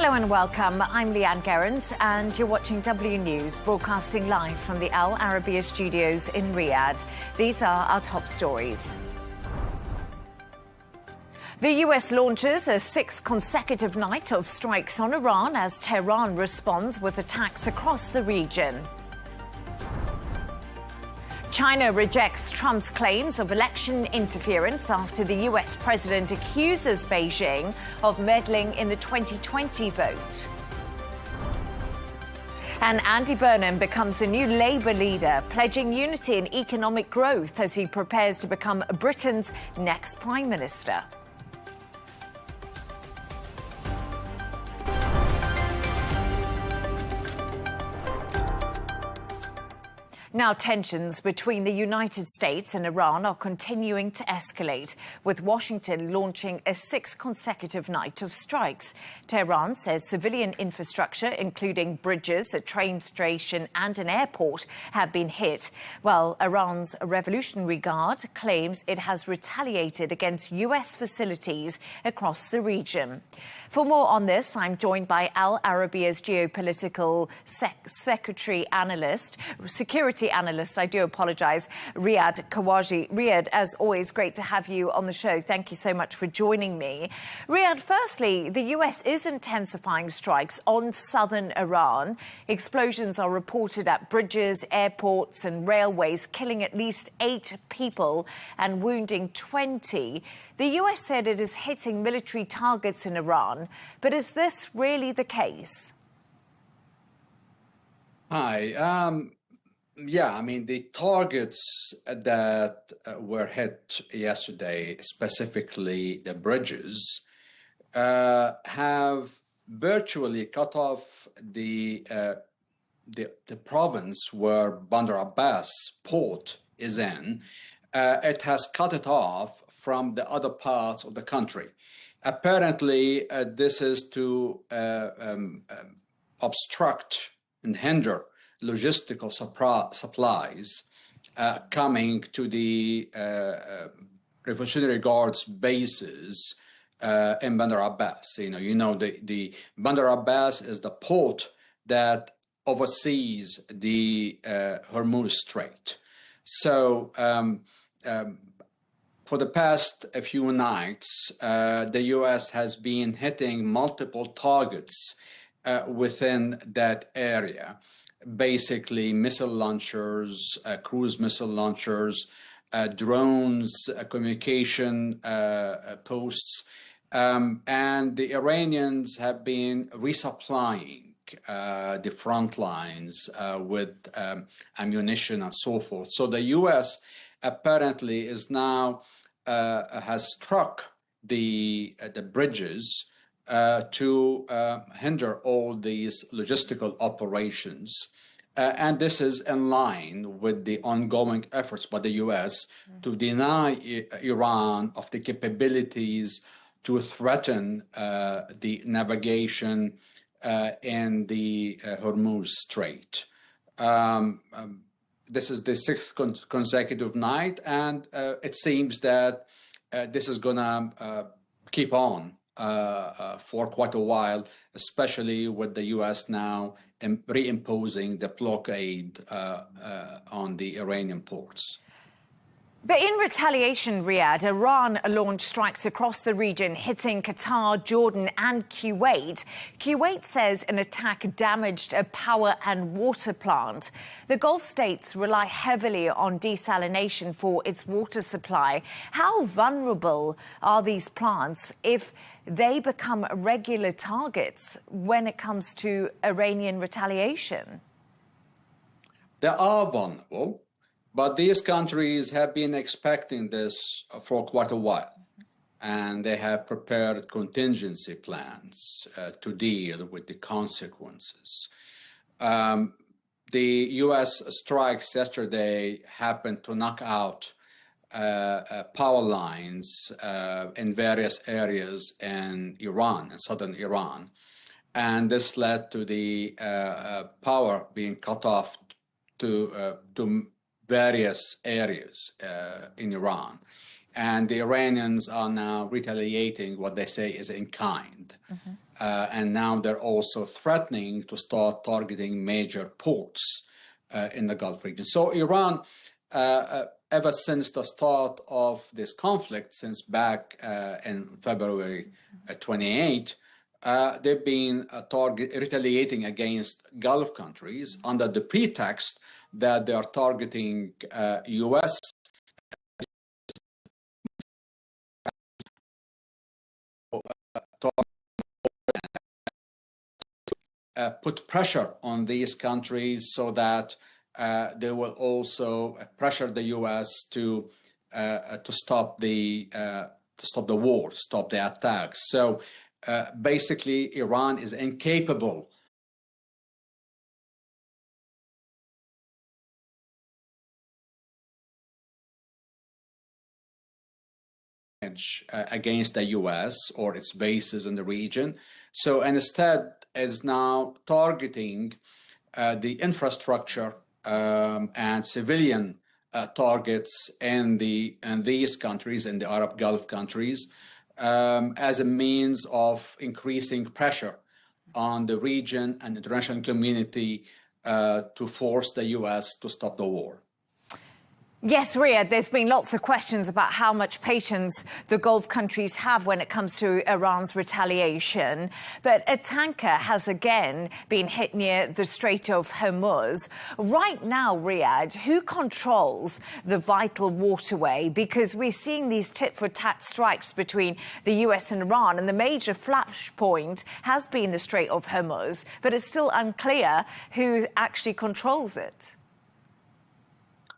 Hello and welcome. I'm Leigh Ann Gerrans and you're watching W News, broadcasting live from the Al Arabiya studios in Riyadh. These are our top stories. The US launches a sixth consecutive night of strikes on Iran as Tehran responds with attacks across the region. China rejects Trump's claims of election interference after the US president accuses Beijing of meddling in the 2020 vote. And Andy Burnham becomes the new Labour leader, pledging unity and economic growth as he prepares to become Britain's next Prime Minister. Now, tensions between the United States and Iran are continuing to escalate, with Washington launching a sixth consecutive night of strikes. Tehran says civilian infrastructure, including bridges, a train station and an airport, have been hit, while Iran's Revolutionary Guard claims it has retaliated against US facilities across the region. For more on this, I'm joined by Al Arabiya's geopolitical security analyst, Riyadh Kawaji. Riyadh, as always, great to have you on the show. Thank you so much for joining me. Riyadh, firstly, the US is intensifying strikes on southern Iran. Explosions are reported at bridges, airports and railways, killing at least 8 people and wounding 20. The US said it is hitting military targets in Iran, but is this really the case? Hi. Yeah, I mean, the targets that were hit yesterday, specifically the bridges, have virtually cut off the province where Bandar Abbas port is in. It has cut it off from the other parts of the country. Apparently, this is to obstruct and hinder logistical supplies coming to the Revolutionary Guard's bases in Bandar Abbas. The Bandar Abbas is the port that oversees the Hormuz Strait. So for the past few nights, the US has been hitting multiple targets within that area. Basically, missile launchers, cruise missile launchers, drones, communication posts, and the Iranians have been resupplying the front lines with ammunition and so forth. So the U.S. apparently is now has struck the bridges to hinder all these logistical operations. And this is in line with the ongoing efforts by the US to deny Iran of the capabilities to threaten the navigation in the Hormuz Strait. This is the sixth consecutive night, and it seems that this is going to keep on for quite a while, especially with the U.S. now reimposing the blockade on the Iranian ports. But in retaliation, Riyadh, Iran launched strikes across the region, hitting Qatar, Jordan and Kuwait. Kuwait says an attack damaged a power and water plant. The Gulf states rely heavily on desalination for its water supply. How vulnerable are these plants if they become regular targets when it comes to Iranian retaliation? They are vulnerable. But these countries have been expecting this for quite a while, and they have prepared contingency plans to deal with the consequences. The U.S. strikes yesterday happened to knock out power lines in various areas in Iran, in southern Iran, and this led to the power being cut off to various areas in Iran. And the Iranians are now retaliating what they say is in kind. And now they're also threatening to start targeting major ports in the Gulf region. So Iran, ever since the start of this conflict, since back in February 28, they've been retaliating against Gulf countries under the pretext that they are targeting U.S. Put pressure on these countries so that they will also pressure the U.S. to stop the war, stop the attacks. So basically, Iran is incapable against the U.S. or its bases in the region. So instead, is now targeting the infrastructure and civilian targets in these countries, in the Arab Gulf countries, as a means of increasing pressure on the region and international community to force the U.S. to stop the war. Yes, Riyadh, there's been lots of questions about how much patience the Gulf countries have when it comes to Iran's retaliation. But a tanker has again been hit near the Strait of Hormuz. Right now, Riyadh, who controls the vital waterway? Because we're seeing these tit-for-tat strikes between the US and Iran, and the major flashpoint has been the Strait of Hormuz, but it's still unclear who actually controls it.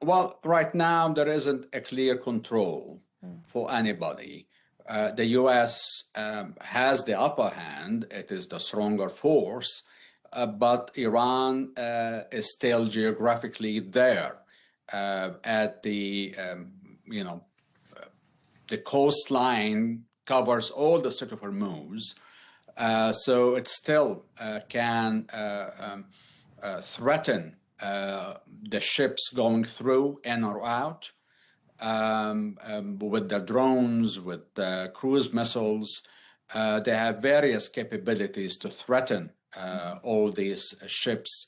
Well, right now, there isn't a clear control for anybody. The U.S. has the upper hand. It is the stronger force, but Iran is still geographically there at the, the coastline covers all the Strait of Hormuz. So it still can threaten the ships going through in or out with the drones, with cruise missiles. They have various capabilities to threaten all these ships.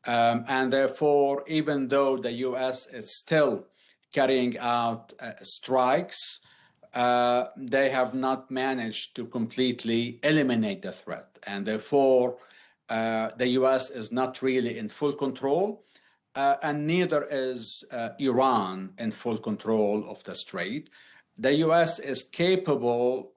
And therefore, even though the U.S. is still carrying out strikes, they have not managed to completely eliminate the threat. And therefore, the U.S. is not really in full control, and neither is Iran in full control of the strait. The U.S. is able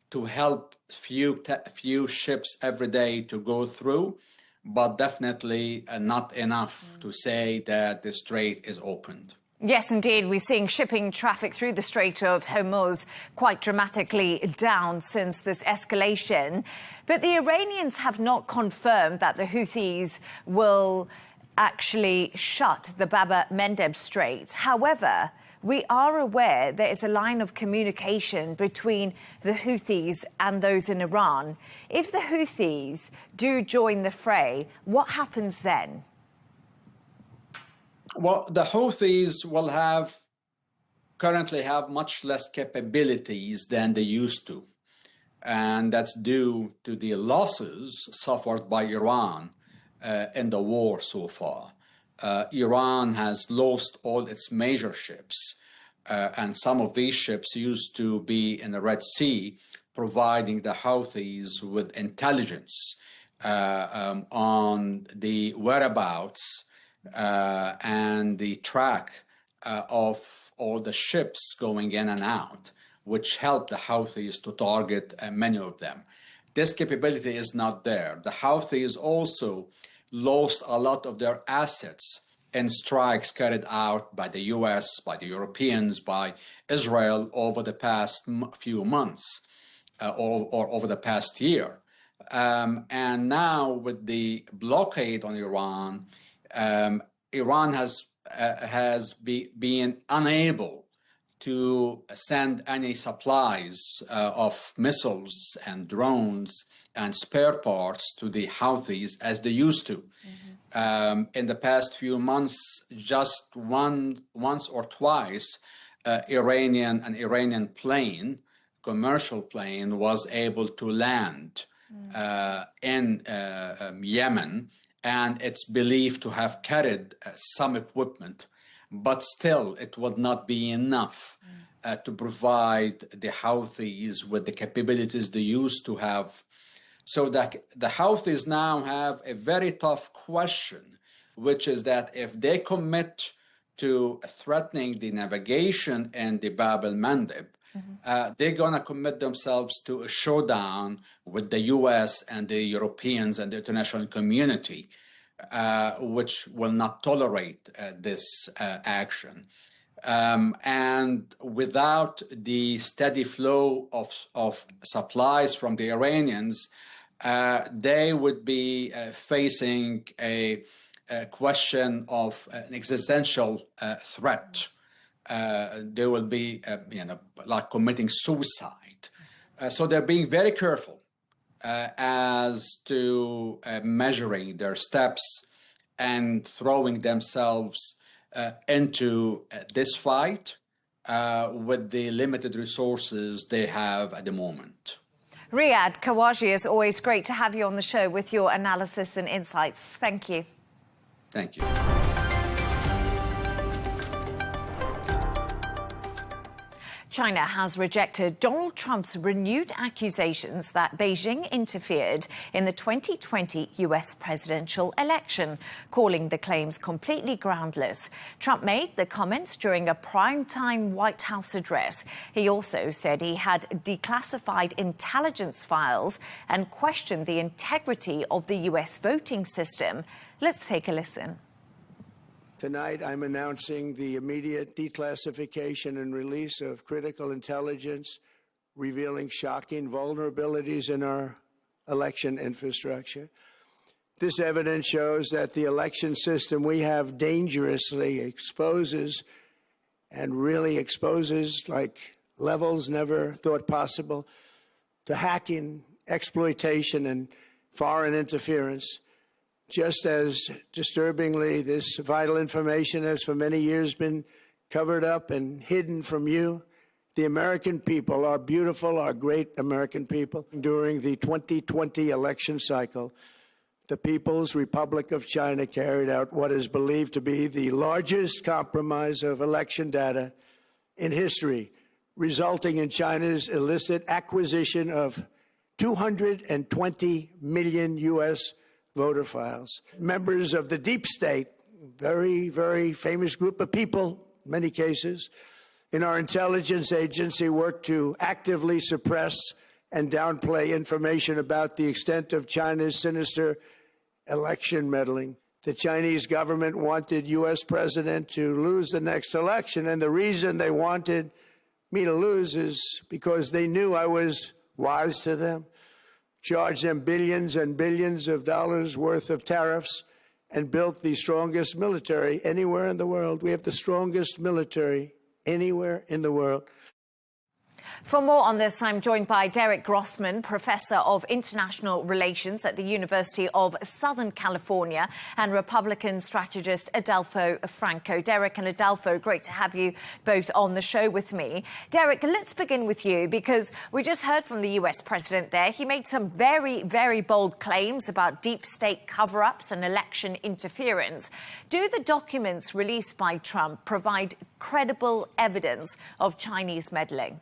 to help few ships every day to go through, but definitely not enough to say that the strait is opened. Yes, indeed. We're seeing shipping traffic through the Strait of Hormuz quite dramatically down since this escalation. But the Iranians have not confirmed that the Houthis will actually shut the Bab el-Mandeb Strait. However, we are aware there is a line of communication between the Houthis and those in Iran. If the Houthis do join the fray, what happens then? Well, the Houthis will currently have much less capabilities than they used to. And that's due to the losses suffered by Iran in the war so far. Iran has lost all its major ships, and some of these ships used to be in the Red Sea, providing the Houthis with intelligence on the whereabouts and the track of all the ships going in and out, which helped the Houthis to target many of them. This capability is not there. The Houthis also lost a lot of their assets in strikes carried out by the US, by the Europeans, by Israel over the past few months or over the past year. And now with the blockade on Iran, Iran has been unable to send any supplies of missiles and drones and spare parts to the Houthis as they used to. In the past few months, just once or twice, Iranian plane, commercial plane, was able to land in Yemen, and it's believed to have carried some equipment, but still it would not be enough to provide the Houthis with the capabilities they used to have. So that the Houthis now have a very tough question, which is that if they commit to threatening the navigation in the Bab el-Mandeb, they're going to commit themselves to a showdown with the US and the Europeans and the international community, which will not tolerate this action. And without the steady flow of supplies from the Iranians, they would be facing a question of an existential threat. They will be, like committing suicide. So they're being very careful as to measuring their steps and throwing themselves into this fight with the limited resources they have at the moment. Riyadh Kawaji, it's always great to have you on the show with your analysis and insights. Thank you. Thank you. China has rejected Donald Trump's renewed accusations that Beijing interfered in the 2020 US presidential election, calling the claims completely groundless. Trump made the comments during a primetime White House address. He also said he had declassified intelligence files and questioned the integrity of the US voting system. Let's take a listen. Tonight, I'm announcing the immediate declassification and release of critical intelligence revealing shocking vulnerabilities in our election infrastructure. This evidence shows that the election system we have dangerously exposes like levels never thought possible to hacking, exploitation, and foreign interference. Just as disturbingly, this vital information has for many years been covered up and hidden from you, the American people, our beautiful, our great American people. During the 2020 election cycle, the People's Republic of China carried out what is believed to be the largest compromise of election data in history, resulting in China's illicit acquisition of 220 million U.S. voter files. Members of the deep state, very, very famous group of people, in many cases, in our intelligence agency work to actively suppress and downplay information about the extent of China's sinister election meddling. The Chinese government wanted U.S. president to lose the next election, and the reason they wanted me to lose is because they knew I was wise to them, charged them billions and billions of dollars worth of tariffs, and built the strongest military anywhere in the world. We have the strongest military anywhere in the world. For more on this, I'm joined by Derek Grossman, Professor of International Relations at the University of Southern California, and Republican strategist Adolfo Franco. Derek and Adolfo, great to have you both on the show with me. Derek, let's begin with you, because we just heard from the US president there. He made some very, very bold claims about deep state cover-ups and election interference. Do the documents released by Trump provide credible evidence of Chinese meddling?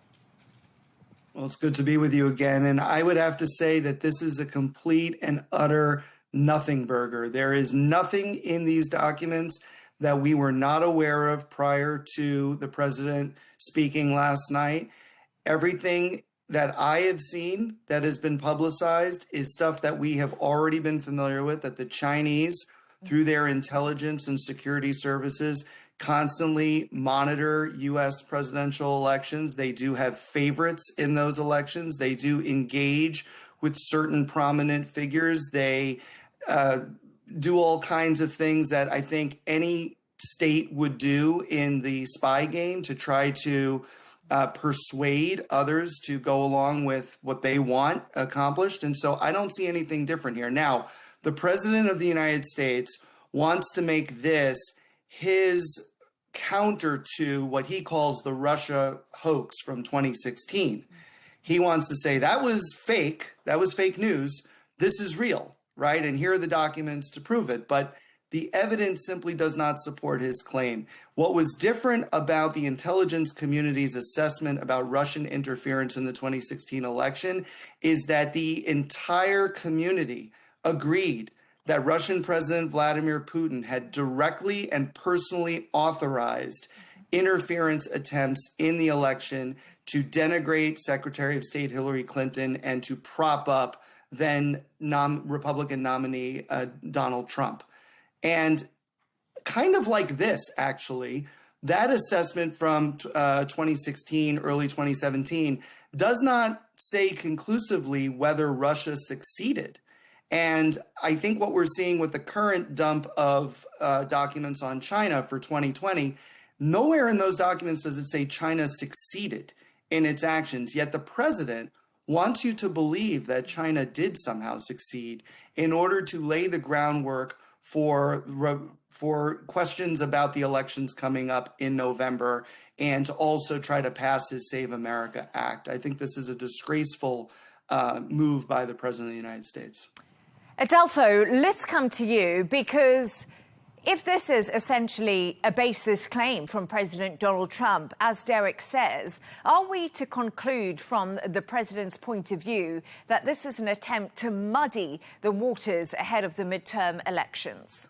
Well, it's good to be with you again. And I would have to say that this is a complete and utter nothing burger. There is nothing in these documents that we were not aware of prior to the president speaking last night. Everything that I have seen that has been publicized is stuff that we have already been familiar with, that the Chinese, through their intelligence and security services, constantly monitor U.S. presidential elections. They do have favorites in those elections. They do engage with certain prominent figures. They do all kinds of things that I think any state would do in the spy game to try to persuade others to go along with what they want accomplished. And so I don't see anything different here. Now, the president of the United States wants to make this his counter to what he calls the Russia hoax from 2016. He wants to say that was fake news. This is real, right? And here are the documents to prove it. But the evidence simply does not support his claim. What was different about the intelligence community's assessment about Russian interference in the 2016 election is that the entire community agreed that Russian President Vladimir Putin had directly and personally authorized interference attempts in the election to denigrate Secretary of State Hillary Clinton and to prop up then Republican nominee Donald Trump. And kind of like this, actually, that assessment from 2016, early 2017, does not say conclusively whether Russia succeeded. And I think what we're seeing with the current dump of documents on China for 2020, nowhere in those documents does it say China succeeded in its actions, yet the president wants you to believe that China did somehow succeed in order to lay the groundwork for questions about the elections coming up in November and to also try to pass his Save America Act. I think this is a disgraceful move by the President of the United States. Adolfo, let's come to you, because if this is essentially a baseless claim from President Donald Trump, as Derek says, are we to conclude from the president's point of view that this is an attempt to muddy the waters ahead of the midterm elections?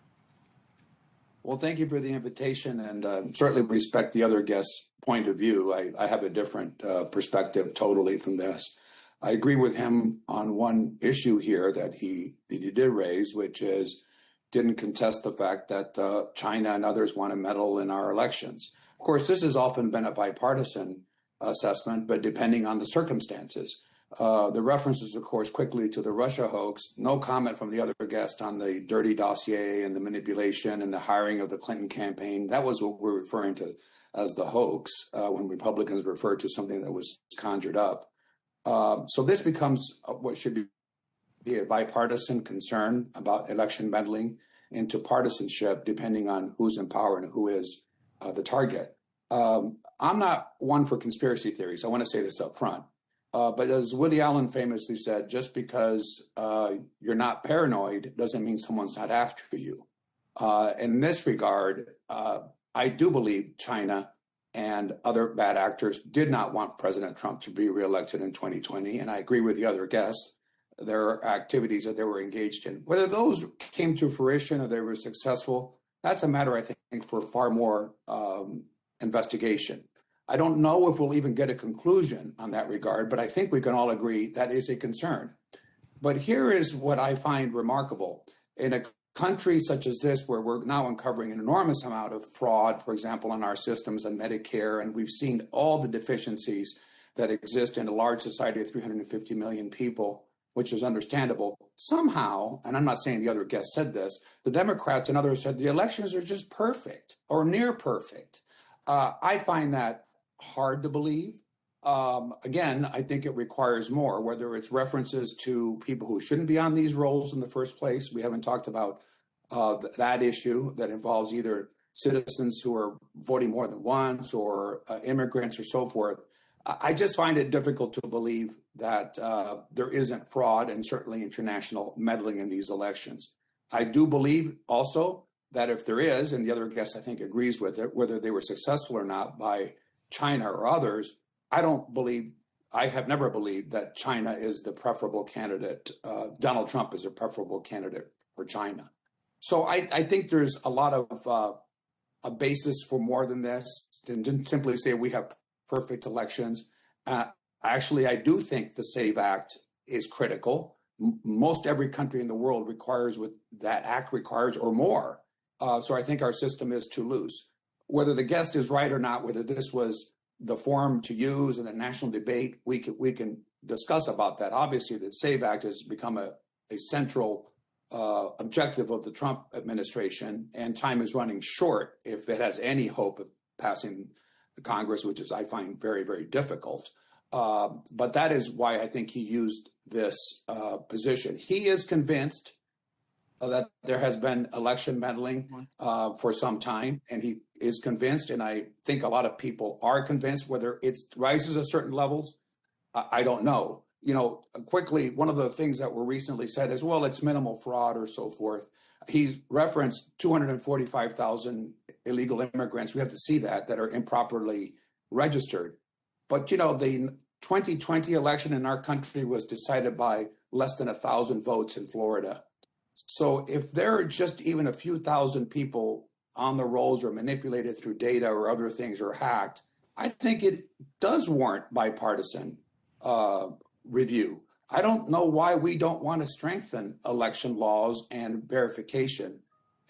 Well, thank you for the invitation, and certainly respect the other guest's point of view. I have a different perspective totally from this. I agree with him on one issue here that he did raise, which is didn't contest the fact that China and others want to meddle in our elections. Of course, this has often been a bipartisan assessment, but depending on the circumstances. The references, of course, quickly to the Russia hoax, no comment from the other guest on the dirty dossier and the manipulation and the hiring of the Clinton campaign. That was what we're referring to as the hoax when Republicans refer to something that was conjured up. So this becomes what should be a bipartisan concern about election meddling into partisanship, depending on who's in power and who is the target. I'm not one for conspiracy theories. I want to say this up front. But as Woody Allen famously said, just because you're not paranoid doesn't mean someone's not after you. In this regard, I do believe China and other bad actors did not want President Trump to be reelected in 2020. And I agree with the other guests. There are activities that they were engaged in. Whether those came to fruition or they were successful, that's a matter, I think, for far more investigation. I don't know if we'll even get a conclusion on that regard, but I think we can all agree that is a concern. But here is what I find remarkable. In a country such as this, where we're now uncovering an enormous amount of fraud, for example, on our systems and Medicare, and we've seen all the deficiencies that exist in a large society of 350 million people, which is understandable. Somehow, and I'm not saying the other guest said this, the Democrats and others said the elections are just perfect or near perfect. I find that hard to believe. Again, I think it requires more, whether it's references to people who shouldn't be on these roles in the first place. We haven't talked about that issue that involves either citizens who are voting more than once or immigrants or so forth. I just find it difficult to believe that there isn't fraud and certainly international meddling in these elections. I do believe also that if there is, and the other guest I think agrees with it, whether they were successful or not by China or others, I have never believed that China is the preferable candidate. Donald Trump is a preferable candidate for China. So I think there's a lot of a basis for more than this, than simply say we have perfect elections. Actually, I do think the SAVE Act is critical. Most every country in the world requires what that act requires or more. So I think our system is too loose. Whether the guest is right or not, whether this was the forum to use in the national debate, we can discuss about that. Obviously, the SAVE Act has become a central objective of the Trump administration, and time is running short if it has any hope of passing the Congress, which is, I find, very, very difficult. But that is why I think he used this position. He is convinced that there has been election meddling for some time, and he is convinced, and I think a lot of people are convinced. Whether it rises at certain levels, I don't know. Quickly, one of the things that were recently said is, well, it's minimal fraud or so forth. He referenced 245,000 illegal immigrants. We have to see that are improperly registered. But, the 2020 election in our country was decided by less than 1,000 votes in Florida. So if there are just even a few thousand people on the rolls or manipulated through data or other things or hacked, I think it does warrant bipartisan review. I don't know why we don't want to strengthen election laws and verification.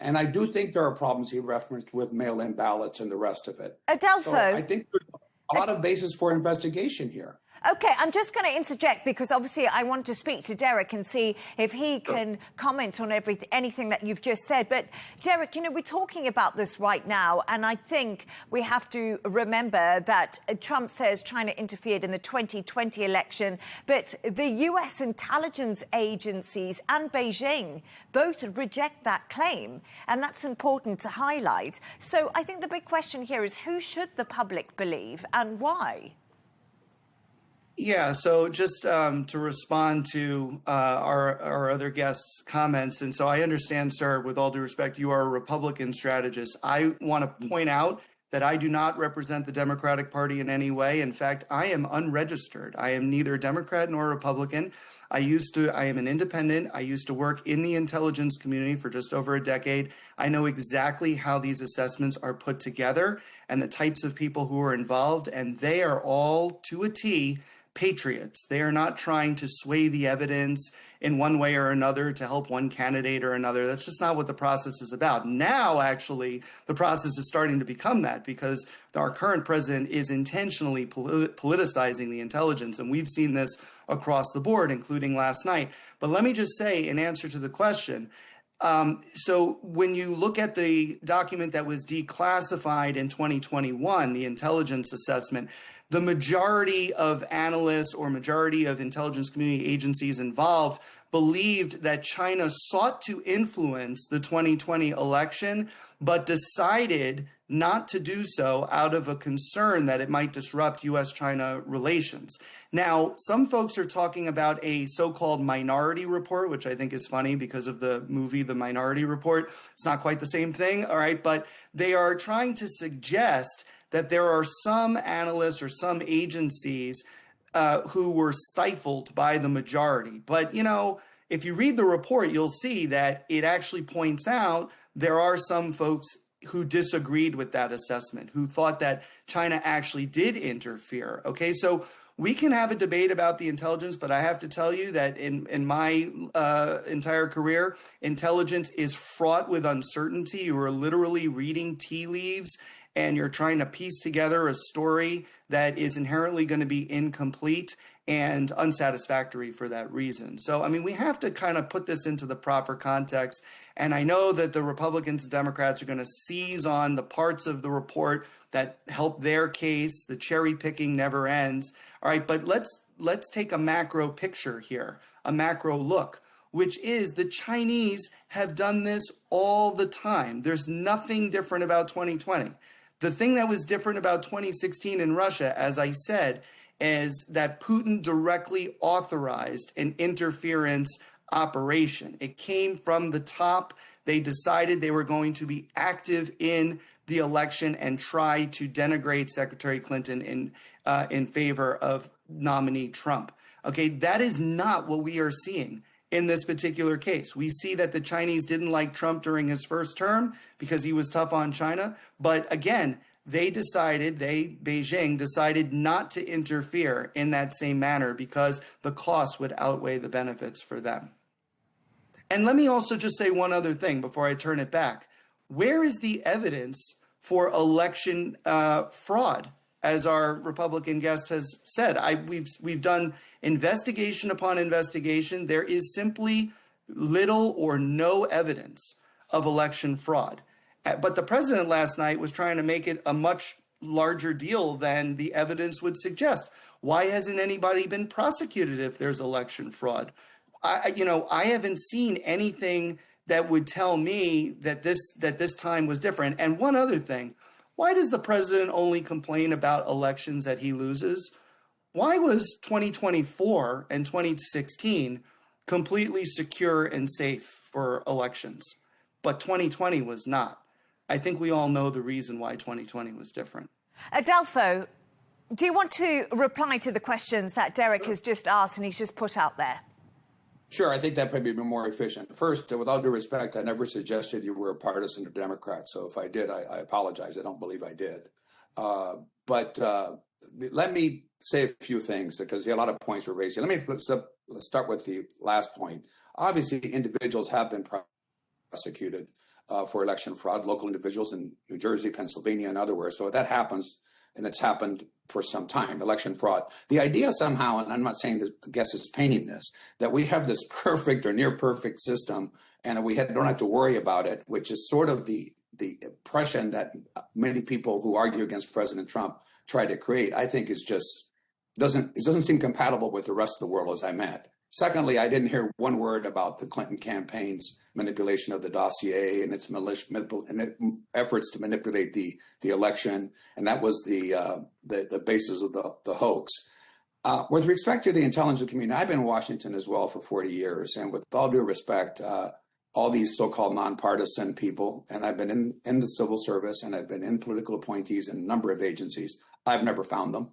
And I do think there are problems he referenced with mail-in ballots and the rest of it. Adelpho. So I think there's a lot of basis for investigation here. Okay, I'm just going to interject because obviously I want to speak to Derek and see if he can comment on anything that you've just said. But Derek, we're talking about this right now, and I think we have to remember that Trump says China interfered in the 2020 election, but the US intelligence agencies and Beijing both reject that claim, and that's important to highlight. So I think the big question here is, who should the public believe and why? Yeah, so just to respond to our other guests' comments, and so I understand, sir, with all due respect, you are a Republican strategist. I want to point out that I do not represent the Democratic Party in any way. In fact, I am unregistered. I am neither Democrat nor Republican. I am an independent. I used to work in the intelligence community for just over a decade. I know exactly how these assessments are put together and the types of people who are involved, and they are all, to a T, patriots. They are not trying to sway the evidence in one way or another to help one candidate or another. That's just not what the process is about. Now, actually, the process is starting to become that because our current president is intentionally politicizing the intelligence, and we've seen this across the board, including last night. But let me just say, in answer to the question, so when you look at the document that was declassified in 2021, the intelligence assessment, the majority of analysts or majority of intelligence community agencies involved believed that China sought to influence the 2020 election, but decided not to do so out of a concern that it might disrupt U.S.-China relations. Now, some folks are talking about a so-called Minority Report, which I think is funny because of the movie The Minority Report. It's not quite the same thing, all right? But they are trying to suggest that there are some analysts or some agencies who were stifled by the majority. But, if you read the report, you'll see that it actually points out there are some folks who disagreed with that assessment, who thought that China actually did interfere. Okay, so we can have a debate about the intelligence, but I have to tell you that in my entire career, intelligence is fraught with uncertainty. You are literally reading tea leaves and you're trying to piece together a story that is inherently going to be incomplete and unsatisfactory for that reason. So, I mean, we have to kind of put this into the proper context. And I know that the Republicans and Democrats are going to seize on the parts of the report that help their case. The cherry picking never ends. All right, but let's take a macro picture here, a macro look, which is the Chinese have done this all the time. There's nothing different about 2020. The thing that was different about 2016 in Russia, as I said, is that Putin directly authorized an interference operation. It came from the top. They decided they were going to be active in the election and try to denigrate Secretary Clinton in favor of nominee Trump. Okay, that is not what we are seeing in this particular case. We see that the Chinese didn't like Trump during his first term because he was tough on China. But again, Beijing decided not to interfere in that same manner because the costs would outweigh the benefits for them. And let me also just say one other thing before I turn it back. Where is the evidence for election fraud? As our Republican guest has said, we've done investigation upon investigation. There is simply little or no evidence of election fraud. But the president last night was trying to make it a much larger deal than the evidence would suggest. Why hasn't anybody been prosecuted if there's election fraud? I haven't seen anything that would tell me that this time was different. And one other thing, Why does the president only complain about elections that he loses? Why was 2024 and 2016 completely secure and safe for elections, but 2020 was not? I think we all know the reason why 2020 was different. Adolfo, do you want to reply to the questions that Derek has just asked and he's just put out there? Sure, I think that probably be more efficient. First, with all due respect, I never suggested you were a partisan or Democrat. So if I did, I apologize. I don't believe I did. But let me say a few things because a lot of points were raised here. Let's start with the last point. Obviously, individuals have been prosecuted for election fraud, local individuals in New Jersey, Pennsylvania, and otherwhere. So that happens, and it's happened for some time, election fraud. The idea somehow, and I'm not saying that the guest is painting this, that we have this perfect or near perfect system and that we don't have to worry about it, which is sort of the impression that many people who argue against President Trump try to create, I think is just, doesn't seem compatible with the rest of the world as I met. Secondly, I didn't hear one word about the Clinton campaign's manipulation of the dossier and its efforts to manipulate the election, and that was the basis of the hoax. With respect to the intelligence community, I've been in Washington as well for 40 years, and with all due respect, all these so-called nonpartisan people, and I've been in the civil service, and I've been in political appointees in a number of agencies, I've never found them.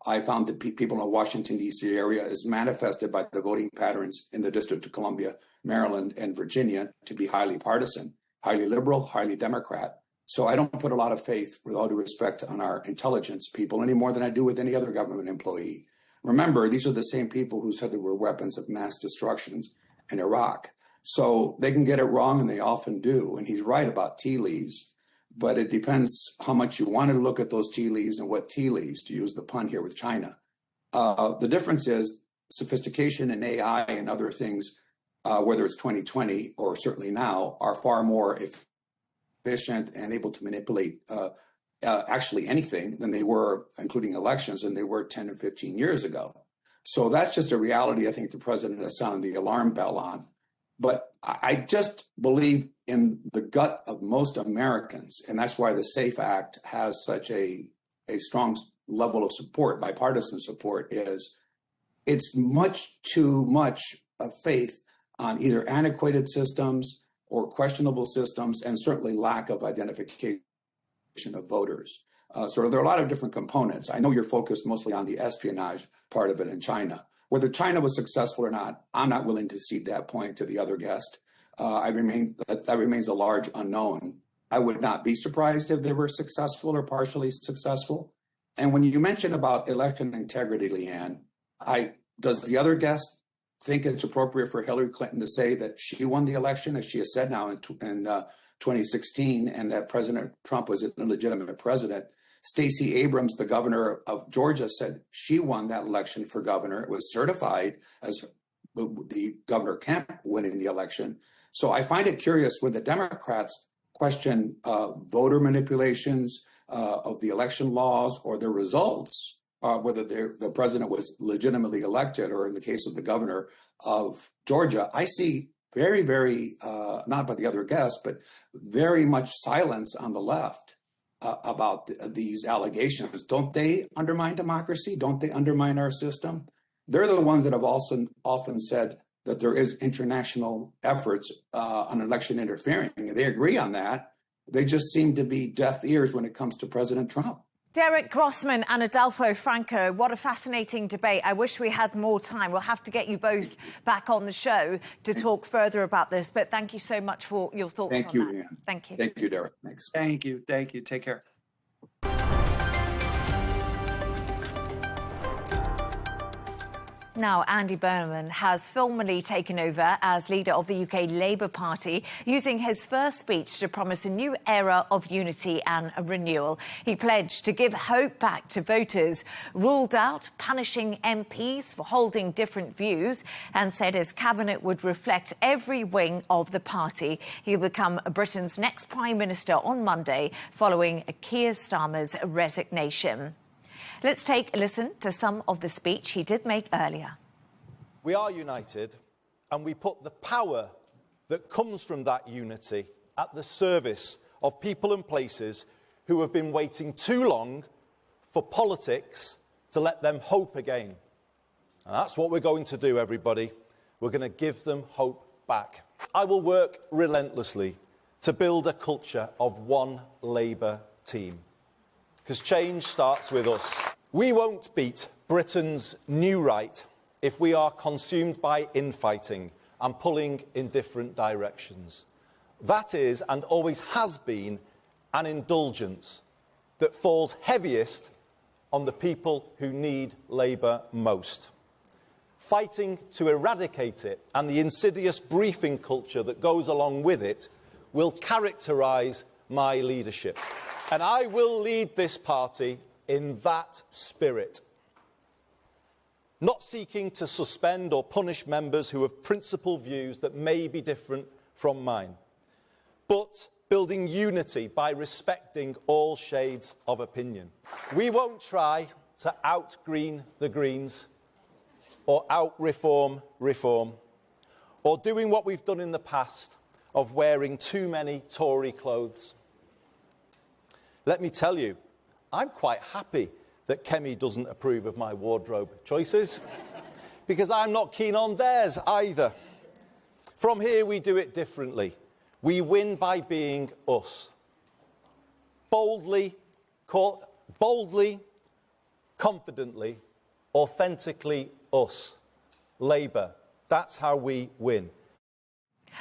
I found that people in the Washington, D.C. area is manifested by the voting patterns in the District of Columbia, Maryland, and Virginia to be highly partisan, highly liberal, highly Democrat. So I don't put a lot of faith, with all due respect, on our intelligence people any more than I do with any other government employee. Remember, these are the same people who said there were weapons of mass destruction in Iraq. So they can get it wrong, and they often do. And he's right about tea leaves. But it depends how much you want to look at those tea leaves and what tea leaves, to use the pun here with China. The difference is sophistication in AI and other things, whether it's 2020 or certainly now, are far more efficient and able to manipulate actually anything than they were, including elections, than they were 10 or 15 years ago. So that's just a reality I think the president has sounded the alarm bell on. But I just believe in the gut of most Americans, and that's why the SAFE Act has such a strong level of support, bipartisan support, is it's much too much of faith on either antiquated systems or questionable systems, and certainly lack of identification of voters. So there are a lot of different components. I know you're focused mostly on the espionage part of it in China. Whether China was successful or not, I'm not willing to cede that point to the other guest. That remains a large unknown. I would not be surprised if they were successful or partially successful. And when you mention about election integrity, Leigh Ann, does the other guest think it's appropriate for Hillary Clinton to say that she won the election, as she has said now in 2016, and that President Trump was an illegitimate president? Stacey Abrams, the governor of Georgia, said she won that election for governor. It was certified as the Governor Kemp winning the election. So I find it curious when the Democrats question voter manipulations of the election laws or the results, whether the president was legitimately elected, or in the case of the governor of Georgia, I see very, very, not by the other guests, but very much silence on the left about these allegations. Don't they undermine democracy? Don't they undermine our system? They're the ones that have also often said that there is international efforts on election interfering. They agree on that. They just seem to be deaf ears when it comes to President Trump. Derek Grossman and Adolfo Franco, what a fascinating debate. I wish we had more time. We'll have to get you both back on the show to talk further about this. But thank you so much for your thoughts on that. Thank you, Leigh Ann. Thank you. Thank you, Derek. Thanks. Thank you. Thank you. Take care. Now, Andy Burnham has formally taken over as leader of the UK Labour Party, using his first speech to promise a new era of unity and renewal. He pledged to give hope back to voters, ruled out punishing MPs for holding different views, and said his cabinet would reflect every wing of the party. He'll become Britain's next Prime Minister on Monday, following Keir Starmer's resignation. Let's take a listen to some of the speech he did make earlier. We are united, and we put the power that comes from that unity at the service of people and places who have been waiting too long for politics to let them hope again. And that's what we're going to do, everybody. We're going to give them hope back. I will work relentlessly to build a culture of one Labour team, because change starts with us. We won't beat Britain's new right if we are consumed by infighting and pulling in different directions. That is, and always has been, an indulgence that falls heaviest on the people who need Labour most. Fighting to eradicate it and the insidious briefing culture that goes along with it will characterise my leadership. And I will lead this party in that spirit. Not seeking to suspend or punish members who have principled views that may be different from mine, but building unity by respecting all shades of opinion. We won't try to out-green the Greens, or out-reform reform, or doing what we've done in the past of wearing too many Tory clothes. Let me tell you, I'm quite happy that Kemi doesn't approve of my wardrobe choices, because I'm not keen on theirs either. From here, we do it differently. We win by being us. Boldly, confidently, authentically us. Labour. That's how we win.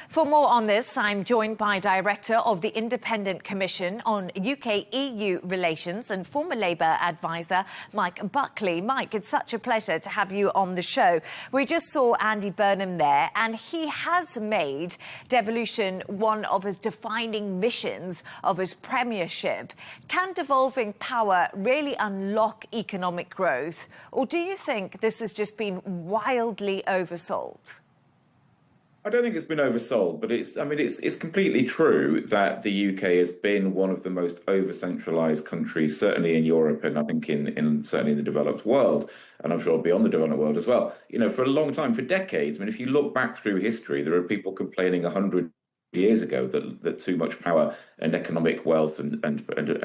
For more on this, I'm joined by Director of the Independent Commission on UK-EU Relations and former Labour advisor, Mike Buckley. Mike, it's such a pleasure to have you on the show. We just saw Andy Burnham there, and he has made devolution one of his defining missions of his premiership. Can devolving power really unlock economic growth, or do you think this has just been wildly oversold? I don't think it's been oversold, but it's completely true that the UK has been one of the most over-centralised countries, certainly in Europe, and I think certainly in the developed world, and I'm sure beyond the developed world as well. You know, for a long time, for decades. I mean, if you look back through history, there are people complaining 100 years ago that too much power and economic wealth and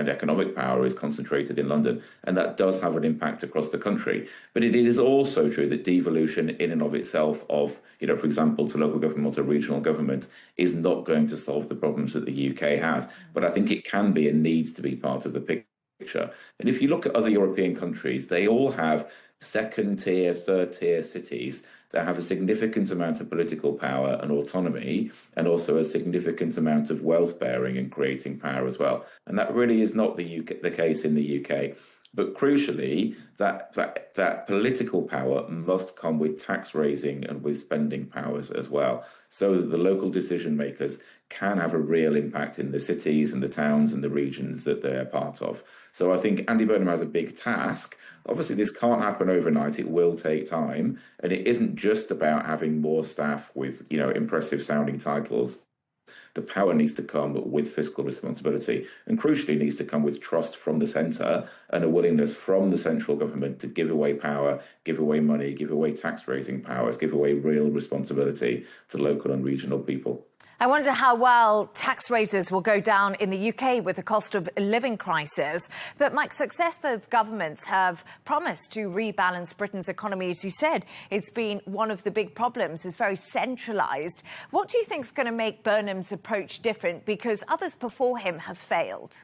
economic power is concentrated in London, and that does have an impact across the country. But it is also true that devolution in and of itself of, you know, for example, to local government or to regional government is not going to solve the problems that the UK has. But I think it can be and needs to be part of the picture. And if you look at other European countries, they all have second-tier, third-tier cities that have a significant amount of political power and autonomy, and also a significant amount of wealth bearing and creating power as well. And that really is not the case in the UK. But crucially, that political power must come with tax raising and with spending powers as well, so that the local decision makers can have a real impact in the cities and the towns and the regions that they're part of. So I think Andy Burnham has a big task. Obviously, this can't happen overnight. It will take time. And it isn't just about having more staff with, you know, impressive sounding titles. The power needs to come with fiscal responsibility, and crucially needs to come with trust from the centre and a willingness from the central government to give away power, give away money, give away tax raising powers, give away real responsibility to local and regional people. I wonder how well tax raisers will go down in the UK with the cost of living crisis. But, Mike, successive governments have promised to rebalance Britain's economy. As you said, it's been one of the big problems. It's very centralised. What do you think is going to make Burnham's approach different? Because others before him have failed.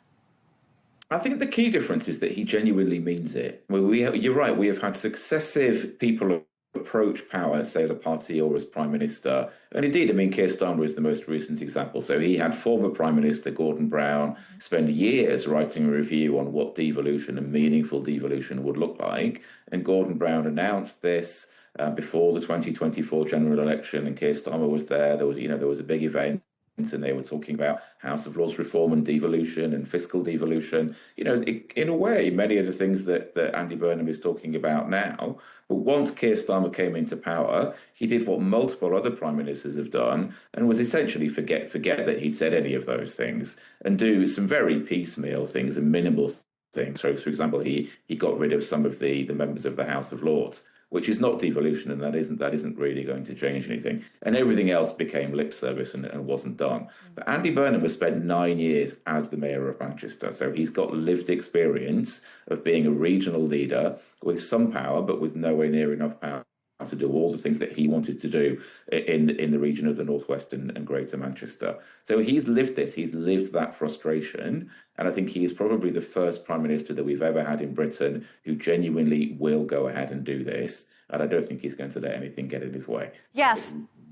I think the key difference is that he genuinely means it. Well, you're right, we have had successive people approach power, say as a party or as Prime Minister. And indeed, I mean, Keir Starmer is the most recent example. So he had former Prime Minister Gordon Brown spend years writing a review on what devolution and meaningful devolution would look like. And Gordon Brown announced this before the 2024 general election, and Keir Starmer was there. There was a big event, and they were talking about House of Lords reform and devolution and fiscal devolution. You know, in a way, many of the things that Andy Burnham is talking about now. But once Keir Starmer came into power, he did what multiple other prime ministers have done, and was essentially forget that he'd said any of those things, and do some very piecemeal things and minimal things. So, for example, he got rid of some of the members of the House of Lords. which is not devolution, and that isn't really going to change anything. And everything else became lip service and wasn't done. But Andy Burnham has spent 9 years as the mayor of Manchester, so he's got lived experience of being a regional leader with some power, but with nowhere near enough power to do all the things that he wanted to do in the region of the Northwest and Greater Manchester. So he's lived this, he's lived that frustration, and I think he is probably the first Prime Minister that we've ever had in Britain who genuinely will go ahead and do this, and I don't think he's going to let anything get in his way. Yes.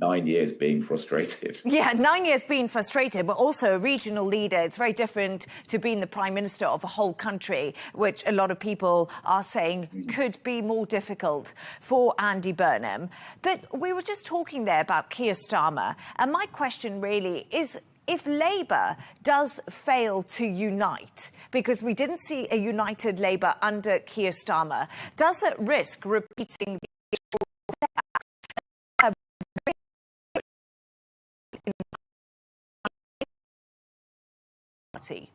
9 years being frustrated. Yeah, 9 years being frustrated, but also a regional leader. It's very different to being the Prime Minister of a whole country, which a lot of people are saying could be more difficult for Andy Burnham. But we were just talking there about Keir Starmer, and my question really is, if Labour does fail to unite, because we didn't see a united Labour under Keir Starmer, does it risk repeating the party?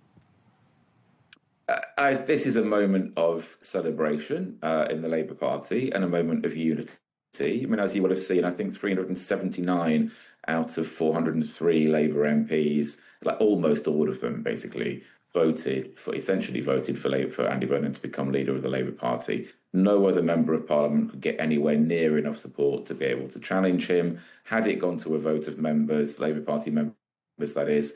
This is a moment of celebration in the Labour Party and a moment of unity. I mean, as you will have seen, I think 379 out of 403 Labour MPs, like almost all of them, basically essentially voted for Andy Burnham to become leader of the Labour Party. No other member of Parliament could get anywhere near enough support to be able to challenge him. Had it gone to a vote of members, Labour Party members, that is,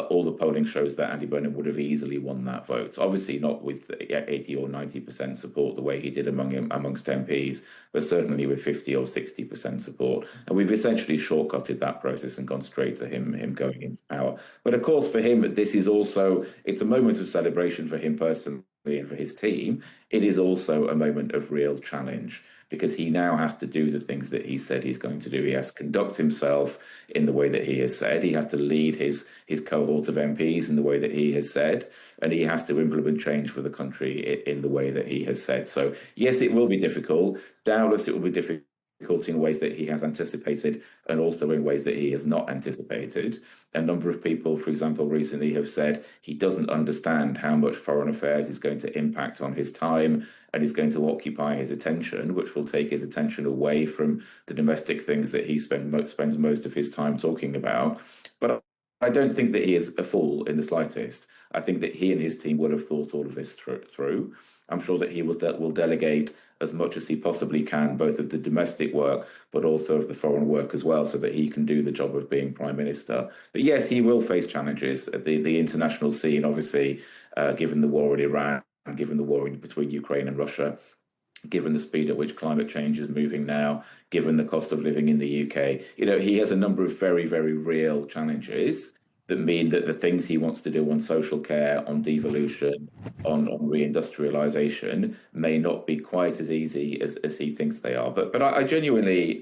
all the polling shows that Andy Burnham would have easily won that vote. Obviously not with 80 or 90% support the way he did amongst MPs, but certainly with 50 or 60% support. And we've essentially shortcutted that process and gone straight to him going into power. But of course, for him, this is also, it's a moment of celebration for him personally and for his team. It is also a moment of real challenge, because he now has to do the things that he said he's going to do. He has to conduct himself in the way that he has said. He has to lead his cohort of MPs in the way that he has said. And he has to implement change for the country in the way that he has said. So, yes, it will be difficult. Doubtless it will be difficult in ways that he has anticipated and also in ways that he has not anticipated. A number of people, for example, recently have said he doesn't understand how much foreign affairs is going to impact on his time and is going to occupy his attention, which will take his attention away from the domestic things that he spends most of his time talking about. But I don't think that he is a fool in the slightest. I think that he and his team will have thought all of this through. I'm sure that he will delegate as much as he possibly can, both of the domestic work, but also of the foreign work as well, so that he can do the job of being Prime Minister. But yes, he will face challenges at the international scene, obviously, given the war in Iran, given the war between Ukraine and Russia, given the speed at which climate change is moving now, given the cost of living in the UK. You know, he has a number of very, very real challenges that mean that the things he wants to do on social care, on devolution, on reindustrialisation may not be quite as easy as he thinks they are. But I genuinely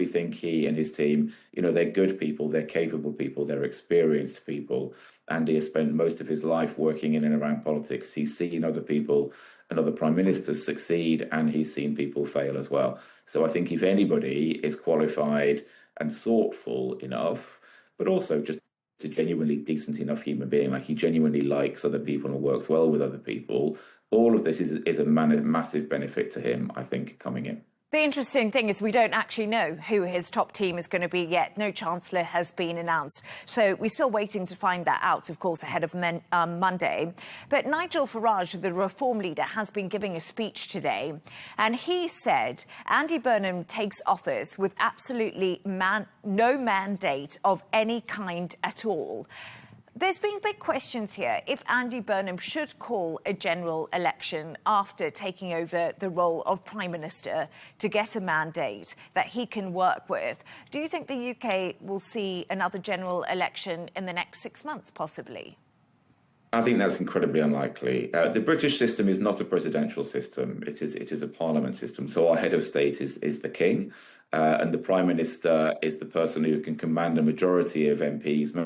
think he and his team, you know, they're good people, they're capable people, they're experienced people. Andy has spent most of his life working in and around politics. He's seen other people and other prime ministers succeed, and he's seen people fail as well. So I think if anybody is qualified and thoughtful enough, but also just a genuinely decent enough human being, like he genuinely likes other people and works well with other people, all of this is a massive benefit to him, I think, coming in. The interesting thing is we don't actually know who his top team is going to be yet. No Chancellor has been announced. So we're still waiting to find that out, of course, ahead of Monday. But Nigel Farage, the Reform leader, has been giving a speech today. And he said Andy Burnham takes office with absolutely no mandate of any kind at all. There's been big questions here if Andy Burnham should call a general election after taking over the role of Prime Minister to get a mandate that he can work with. Do you think the UK will see another general election in the next 6 months, possibly? I think that's incredibly unlikely. The British system is not a presidential system. It is a parliament system. So our head of state is the king, and the Prime Minister is the person who can command a majority of MPs,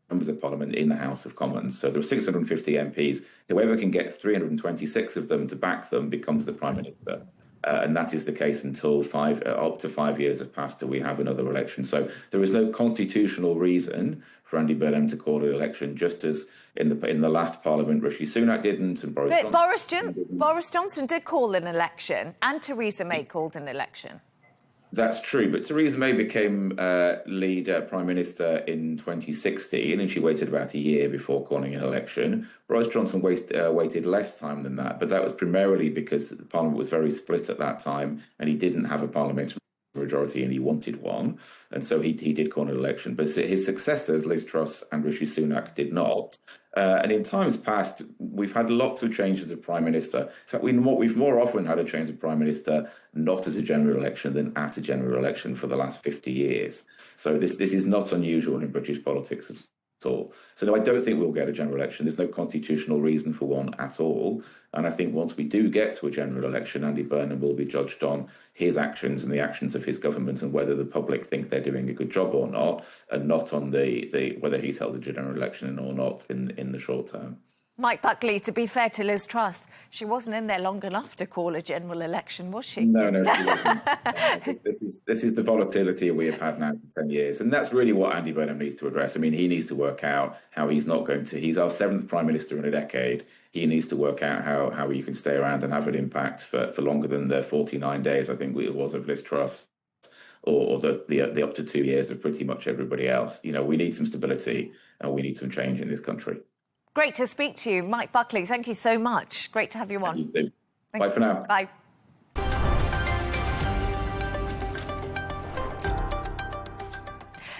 members of Parliament, in the House of Commons. So there are 650 MPs. Whoever can get 326 of them to back them becomes the Prime Minister. And that is the case until up to 5 years have passed till we have another election. So there is no constitutional reason for Andy Burnham to call an election, just as in the last Parliament, Rishi Sunak didn't, and Boris Johnson did call an election, and Theresa May called an election. That's true, but Theresa May became Prime Minister in 2016, and she waited about a year before calling an election. Boris Johnson waited less time than that, but that was primarily because the Parliament was very split at that time, and he didn't have a parliamentary majority, and he wanted one, and so he did call an election. But his successors, Liz Truss and Rishi Sunak, did not. And in times past, we've had lots of changes of Prime Minister. In fact, we've more often had a change of Prime Minister not as a general election than at a general election for the last 50 years. So this is not unusual in British politics at all. So no, I don't think we'll get a general election. There's no constitutional reason for one at all. And I think once we do get to a general election, Andy Burnham will be judged on his actions and the actions of his government and whether the public think they're doing a good job or not, and not on the whether he's held a general election or not in the short term. Mike Buckley, to be fair to Liz Truss, she wasn't in there long enough to call a general election, was she? No, she wasn't. This is the volatility we have had now for 10 years. And that's really what Andy Burnham needs to address. I mean, he needs to work out how he's our 7th Prime Minister in a decade. He needs to work out how he can stay around and have an impact for longer than the 49 days, I think it was, of Liz Truss, or the up to 2 years of pretty much everybody else. You know, we need some stability and we need some change in this country. Great to speak to you. Mike Buckley, thank you so much. Great to have you on. Bye for now. Bye.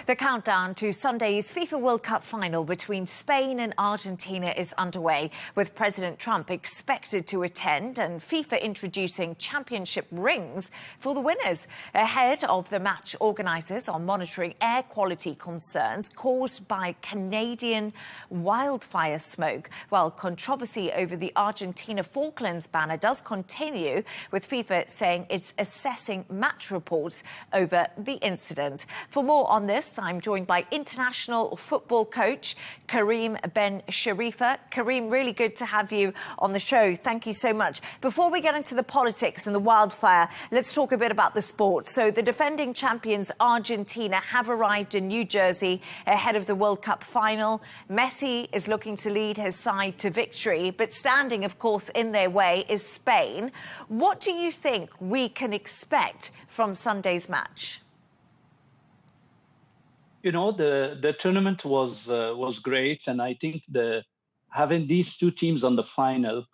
The countdown to Sunday's FIFA World Cup final between Spain and Argentina is underway, with President Trump expected to attend and FIFA introducing championship rings for the winners. Ahead of the match, organisers are monitoring air quality concerns caused by Canadian wildfire smoke, while controversy over the Argentina Falklands banner does continue, with FIFA saying it's assessing match reports over the incident. For more on this, I'm joined by international football coach Karim Ben Sharifa. Karim, really good to have you on the show. Thank you so much. Before we get into the politics and the wildfire, let's talk a bit about the sport. So the defending champions Argentina have arrived in New Jersey ahead of the World Cup final. Messi is looking to lead his side to victory, but standing, of course, in their way is Spain. What do you think we can expect from Sunday's match? You know, the tournament was great, and I think having these two teams on the final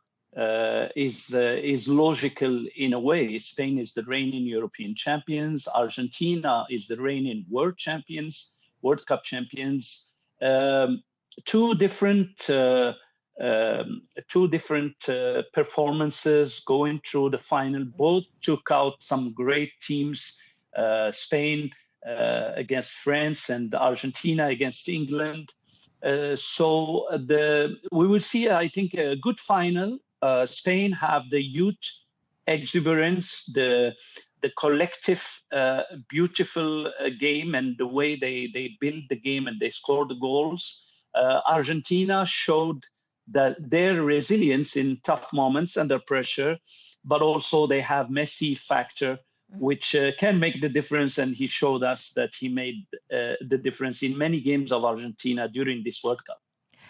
is logical in a way. Spain is the reigning European champions. Argentina is the reigning World Cup champions. Two different performances going through the final. Both took out some great teams. Spain against France and Argentina against England. So we will see, I think, a good final. Spain have the youth exuberance, the collective, beautiful game, and the way they build the game and they score the goals. Argentina showed that their resilience in tough moments under pressure, but also they have Messi factor, which can make the difference, and he showed us that he made the difference in many games of Argentina during this World Cup.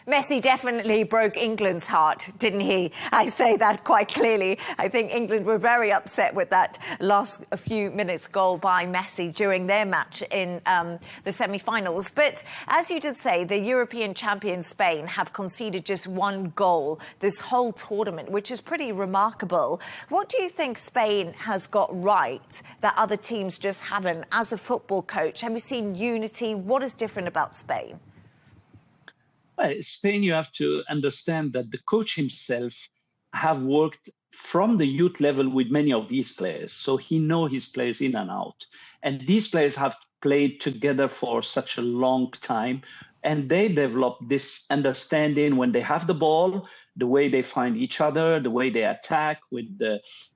Messi definitely broke England's heart, didn't he? I say that quite clearly. I think England were very upset with that last few minutes goal by Messi during their match in the semi-finals. But as you did say, the European champions Spain have conceded just one goal this whole tournament, which is pretty remarkable. What do you think Spain has got right that other teams just haven't? As a football coach, have you seen unity? What is different about Spain? Spain, you have to understand that the coach himself have worked from the youth level with many of these players. So he knows his players in and out. And these players have played together for such a long time. And they develop this understanding when they have the ball, the way they find each other, the way they attack,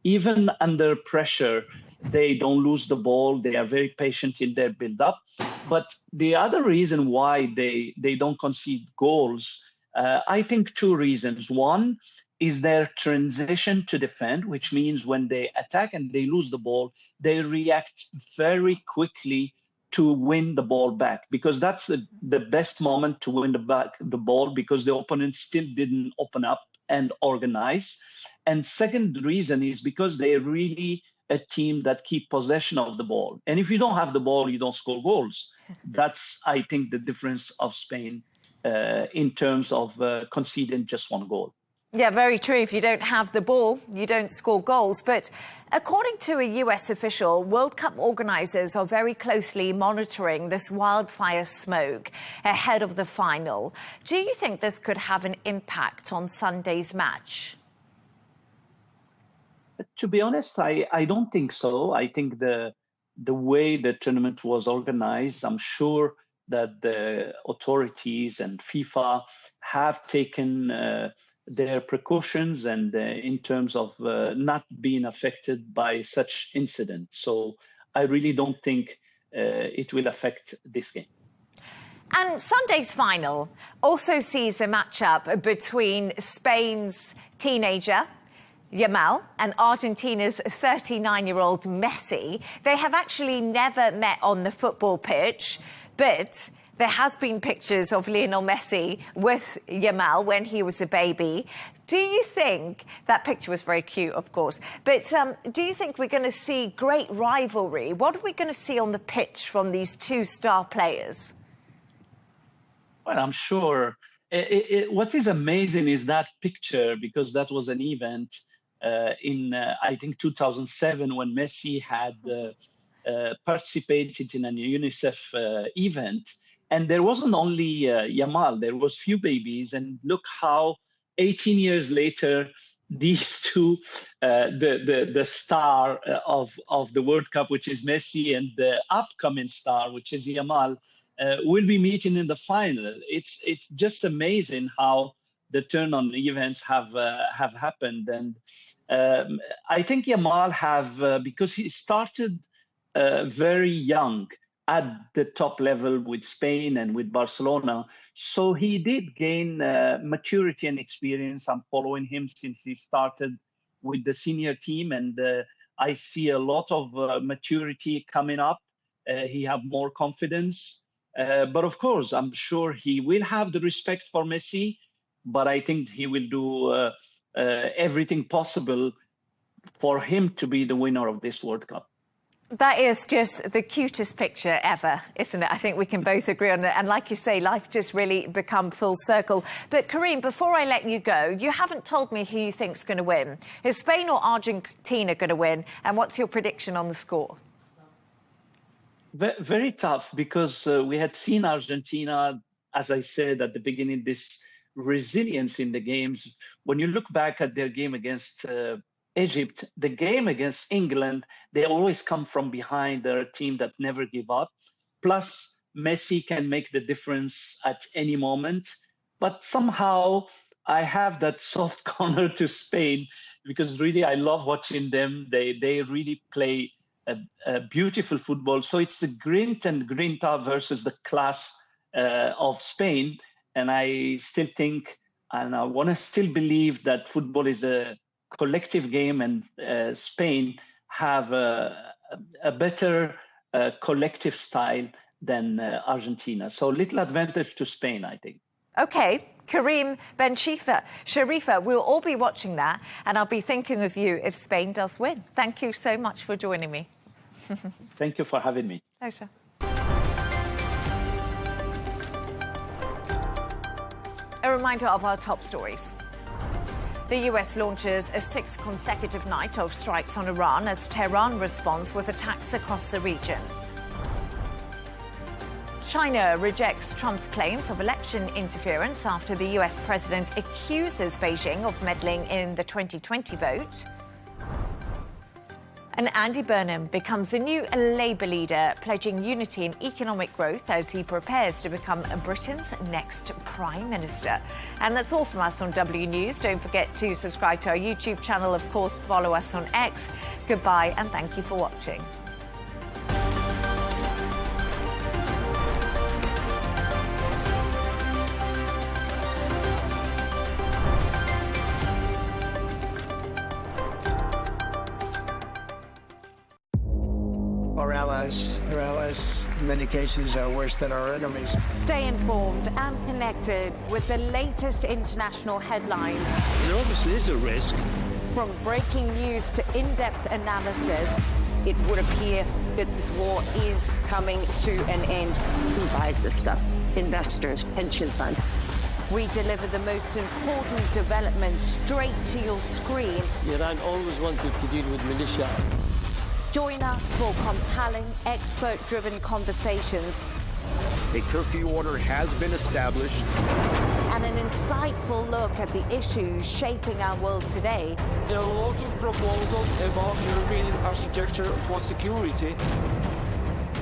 even under pressure, they don't lose the ball. They are very patient in their build-up. But the other reason why they don't concede goals, I think two reasons. One, is their transition to defend, which means when they attack and they lose the ball, they react very quickly to win the ball back, because that's the best moment to win the ball, because the opponent still didn't open up and organize. And second reason is because they're really a team that keep possession of the ball. And if you don't have the ball, you don't score goals. That's, I think, the difference of Spain in terms of conceding just one goal. Yeah, very true. If you don't have the ball, you don't score goals. But according to a US official, World Cup organisers are very closely monitoring this wildfire smoke ahead of the final. Do you think this could have an impact on Sunday's match? To be honest, I don't think so. I think the way the tournament was organized, I'm sure that the authorities and FIFA have taken their precautions and in terms of not being affected by such incidents. So I really don't think it will affect this game. And Sunday's final also sees a matchup between Spain's teenager, Yamal, and Argentina's 39-year-old Messi. They have actually never met on the football pitch, but there has been pictures of Lionel Messi with Yamal when he was a baby. Do you think, that picture was very cute, of course, but do you think we're going to see great rivalry? What are we going to see on the pitch from these two star players? Well, I'm sure. What is amazing is that picture, because that was an event in, I think, 2007 when Messi had participated in a UNICEF event. And there wasn't only Yamal, there was few babies. And look how 18 years later, these two, the star of the World Cup, which is Messi, and the upcoming star, which is Yamal, will be meeting in the final. It's just amazing how the turn on events have happened. And I think Yamal because he started very young at the top level with Spain and with Barcelona. So he did gain maturity and experience. I'm following him since he started with the senior team, and I see a lot of maturity coming up. He have more confidence. But of course, I'm sure he will have the respect for Messi, but I think he will do everything possible for him to be the winner of this World Cup. That is just the cutest picture ever, isn't it? I think we can both agree on that. And like you say, life just really become full circle. But Karim, before I let you go, you haven't told me who you think's going to win. Is Spain or Argentina going to win? And what's your prediction on the score? Very tough, because we had seen Argentina, as I said at the beginning, this resilience in the games. When you look back at their game against Egypt, the game against England, they always come from behind. They're a team that never give up. Plus, Messi can make the difference at any moment. But somehow, I have that soft corner to Spain, because really I love watching them. They really play a beautiful football. So it's the grit and grinta versus the class of Spain. And I still think, and I want to still believe, that football is a collective game, and Spain have a better collective style than Argentina. So little advantage to Spain, I think. Okay, Karim Ben Sharifa, we'll all be watching that, and I'll be thinking of you if Spain does win. Thank you so much for joining me. Thank you for having me. Pleasure. A reminder of our top stories. The US launches a 6th consecutive night of strikes on Iran as Tehran responds with attacks across the region. China rejects Trump's claims of election interference after the US president accuses Beijing of meddling in the 2020 vote. And Andy Burnham becomes the new Labour leader, pledging unity and economic growth as he prepares to become Britain's next Prime Minister. And that's all from us on W News. Don't forget to subscribe to our YouTube channel. Of course, follow us on X. Goodbye, and thank you for watching. allies, in many cases, are worse than our enemies. Stay informed and connected with the latest international headlines. There obviously is a risk. From breaking news to in-depth analysis. It would appear that this war is coming to an end. Who buys this stuff? Investors, pension funds. We deliver the most important developments straight to your screen. Iran always wanted to deal with militia. Join us for compelling, expert-driven conversations. A curfew order has been established. And an insightful look at the issues shaping our world today. There are a lot of proposals about European architecture for security.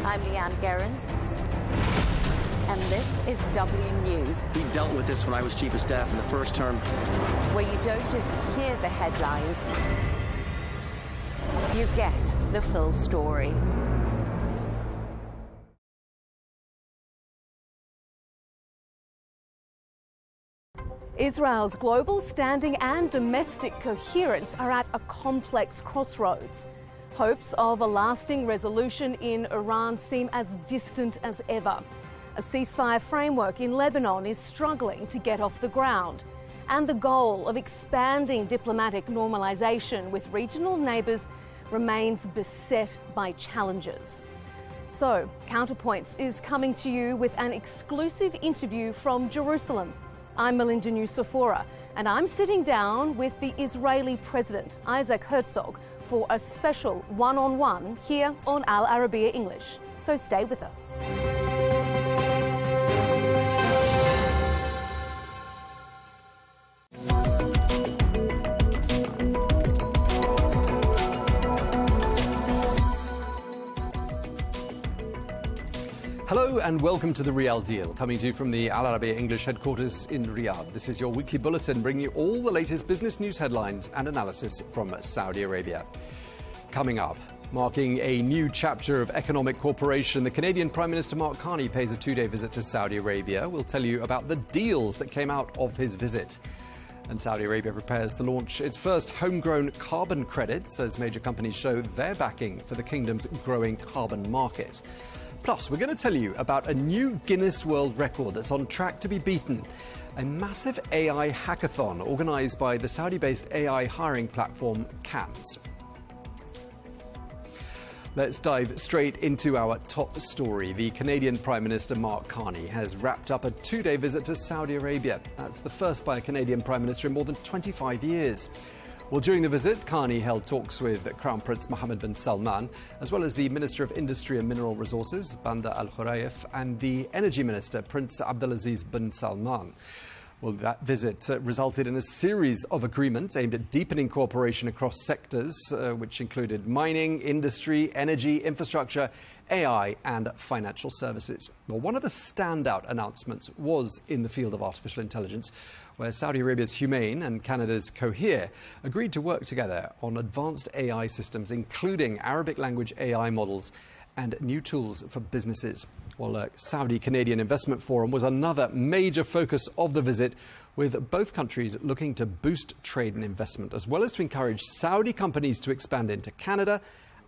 I'm Leigh Ann Gerrans, and this is W News. We dealt with this when I was Chief of Staff in the first term. Where you don't just hear the headlines, you get the full story. Israel's global standing and domestic coherence are at a complex crossroads. Hopes of a lasting resolution in Iran seem as distant as ever. A ceasefire framework in Lebanon is struggling to get off the ground. And the goal of expanding diplomatic normalisation with regional neighbours remains beset by challenges. So, Counterpoints is coming to you with an exclusive interview from Jerusalem. I'm Melinda Nucifora, and I'm sitting down with the Israeli President, Isaac Herzog, for a special one-on-one here on Al Arabiya English. So stay with us. Hello and welcome to The Real Deal, coming to you from the Al Arabiya English headquarters in Riyadh. This is your weekly bulletin, bringing you all the latest business news headlines and analysis from Saudi Arabia. Coming up, marking a new chapter of economic cooperation, the Canadian Prime Minister Mark Carney pays a two-day visit to Saudi Arabia. We'll tell you about the deals that came out of his visit. And Saudi Arabia prepares to launch its first homegrown carbon credits as major companies show their backing for the kingdom's growing carbon market. Plus, we're going to tell you about a new Guinness World Record that's on track to be beaten. A massive AI hackathon organised by the Saudi-based AI hiring platform Cans. Let's dive straight into our top story. The Canadian Prime Minister Mark Carney has wrapped up a two-day visit to Saudi Arabia. That's the first by a Canadian Prime Minister in more than 25 years. Well, during the visit, Carney held talks with Crown Prince Mohammed bin Salman, as well as the Minister of Industry and Mineral Resources, Banda Al Khuraif, and the Energy Minister, Prince Abdulaziz bin Salman. Well, that visit resulted in a series of agreements aimed at deepening cooperation across sectors, which included mining, industry, energy, infrastructure, AI and financial services. Well, one of the standout announcements was in the field of artificial intelligence, where Saudi Arabia's Humane and Canada's Cohere agreed to work together on advanced AI systems, including Arabic language AI models and new tools for businesses. Well, the Saudi-Canadian Investment Forum was another major focus of the visit, with both countries looking to boost trade and investment, as well as to encourage Saudi companies to expand into Canada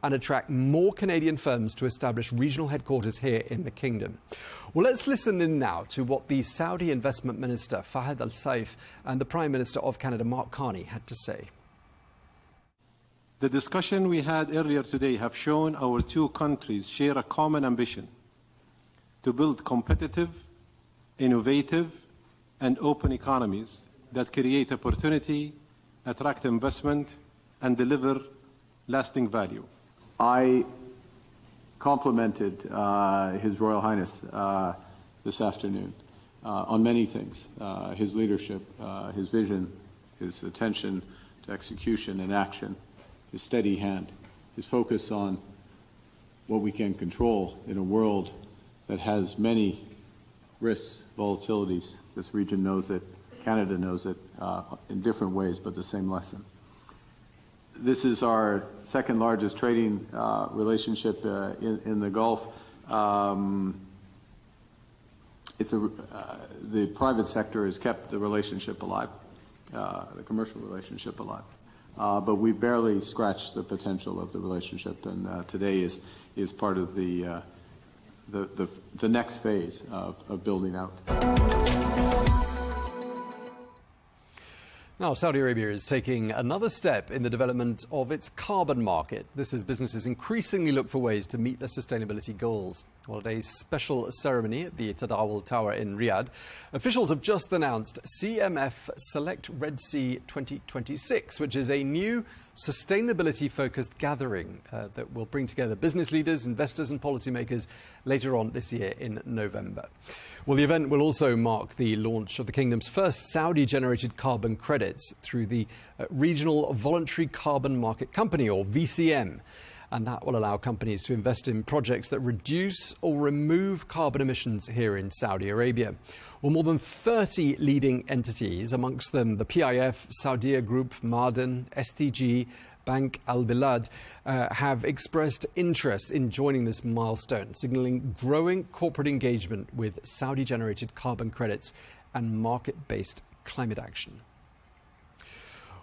and attract more Canadian firms to establish regional headquarters here in the kingdom. Well, let's listen in now to what the Saudi Investment Minister, Fahad Al-Saif, and the Prime Minister of Canada, Mark Carney, had to say. The discussion we had earlier today have shown our two countries share a common ambition to build competitive, innovative, and open economies that create opportunity, attract investment, and deliver lasting value. I complimented His Royal Highness this afternoon on many things, his leadership, his vision, his attention to execution and action, his steady hand, his focus on what we can control in a world that has many risks, volatilities. This region knows it, Canada knows it in different ways, but the same lesson. This is our second largest trading relationship in the Gulf. The private sector has kept the relationship alive, the commercial relationship alive. But we barely scratched the potential of the relationship, and today is part of the the next phase of building out. Now, Saudi Arabia is taking another step in the development of its carbon market. This as businesses increasingly look for ways to meet their sustainability goals. Well, at a special ceremony at the Tadawul Tower in Riyadh, officials have just announced CMF Select Red Sea 2026, which is a new sustainability-focused gathering that will bring together business leaders, investors and policymakers later on this year in November. Well, the event will also mark the launch of the kingdom's first Saudi-generated carbon credits through the Regional Voluntary Carbon Market Company, or VCM. And that will allow companies to invest in projects that reduce or remove carbon emissions here in Saudi Arabia. Well, more than 30 leading entities, amongst them the PIF, Saudia Group, Ma'aden, STG, Bank Al Bilad, have expressed interest in joining this milestone, signalling growing corporate engagement with Saudi-generated carbon credits and market-based climate action.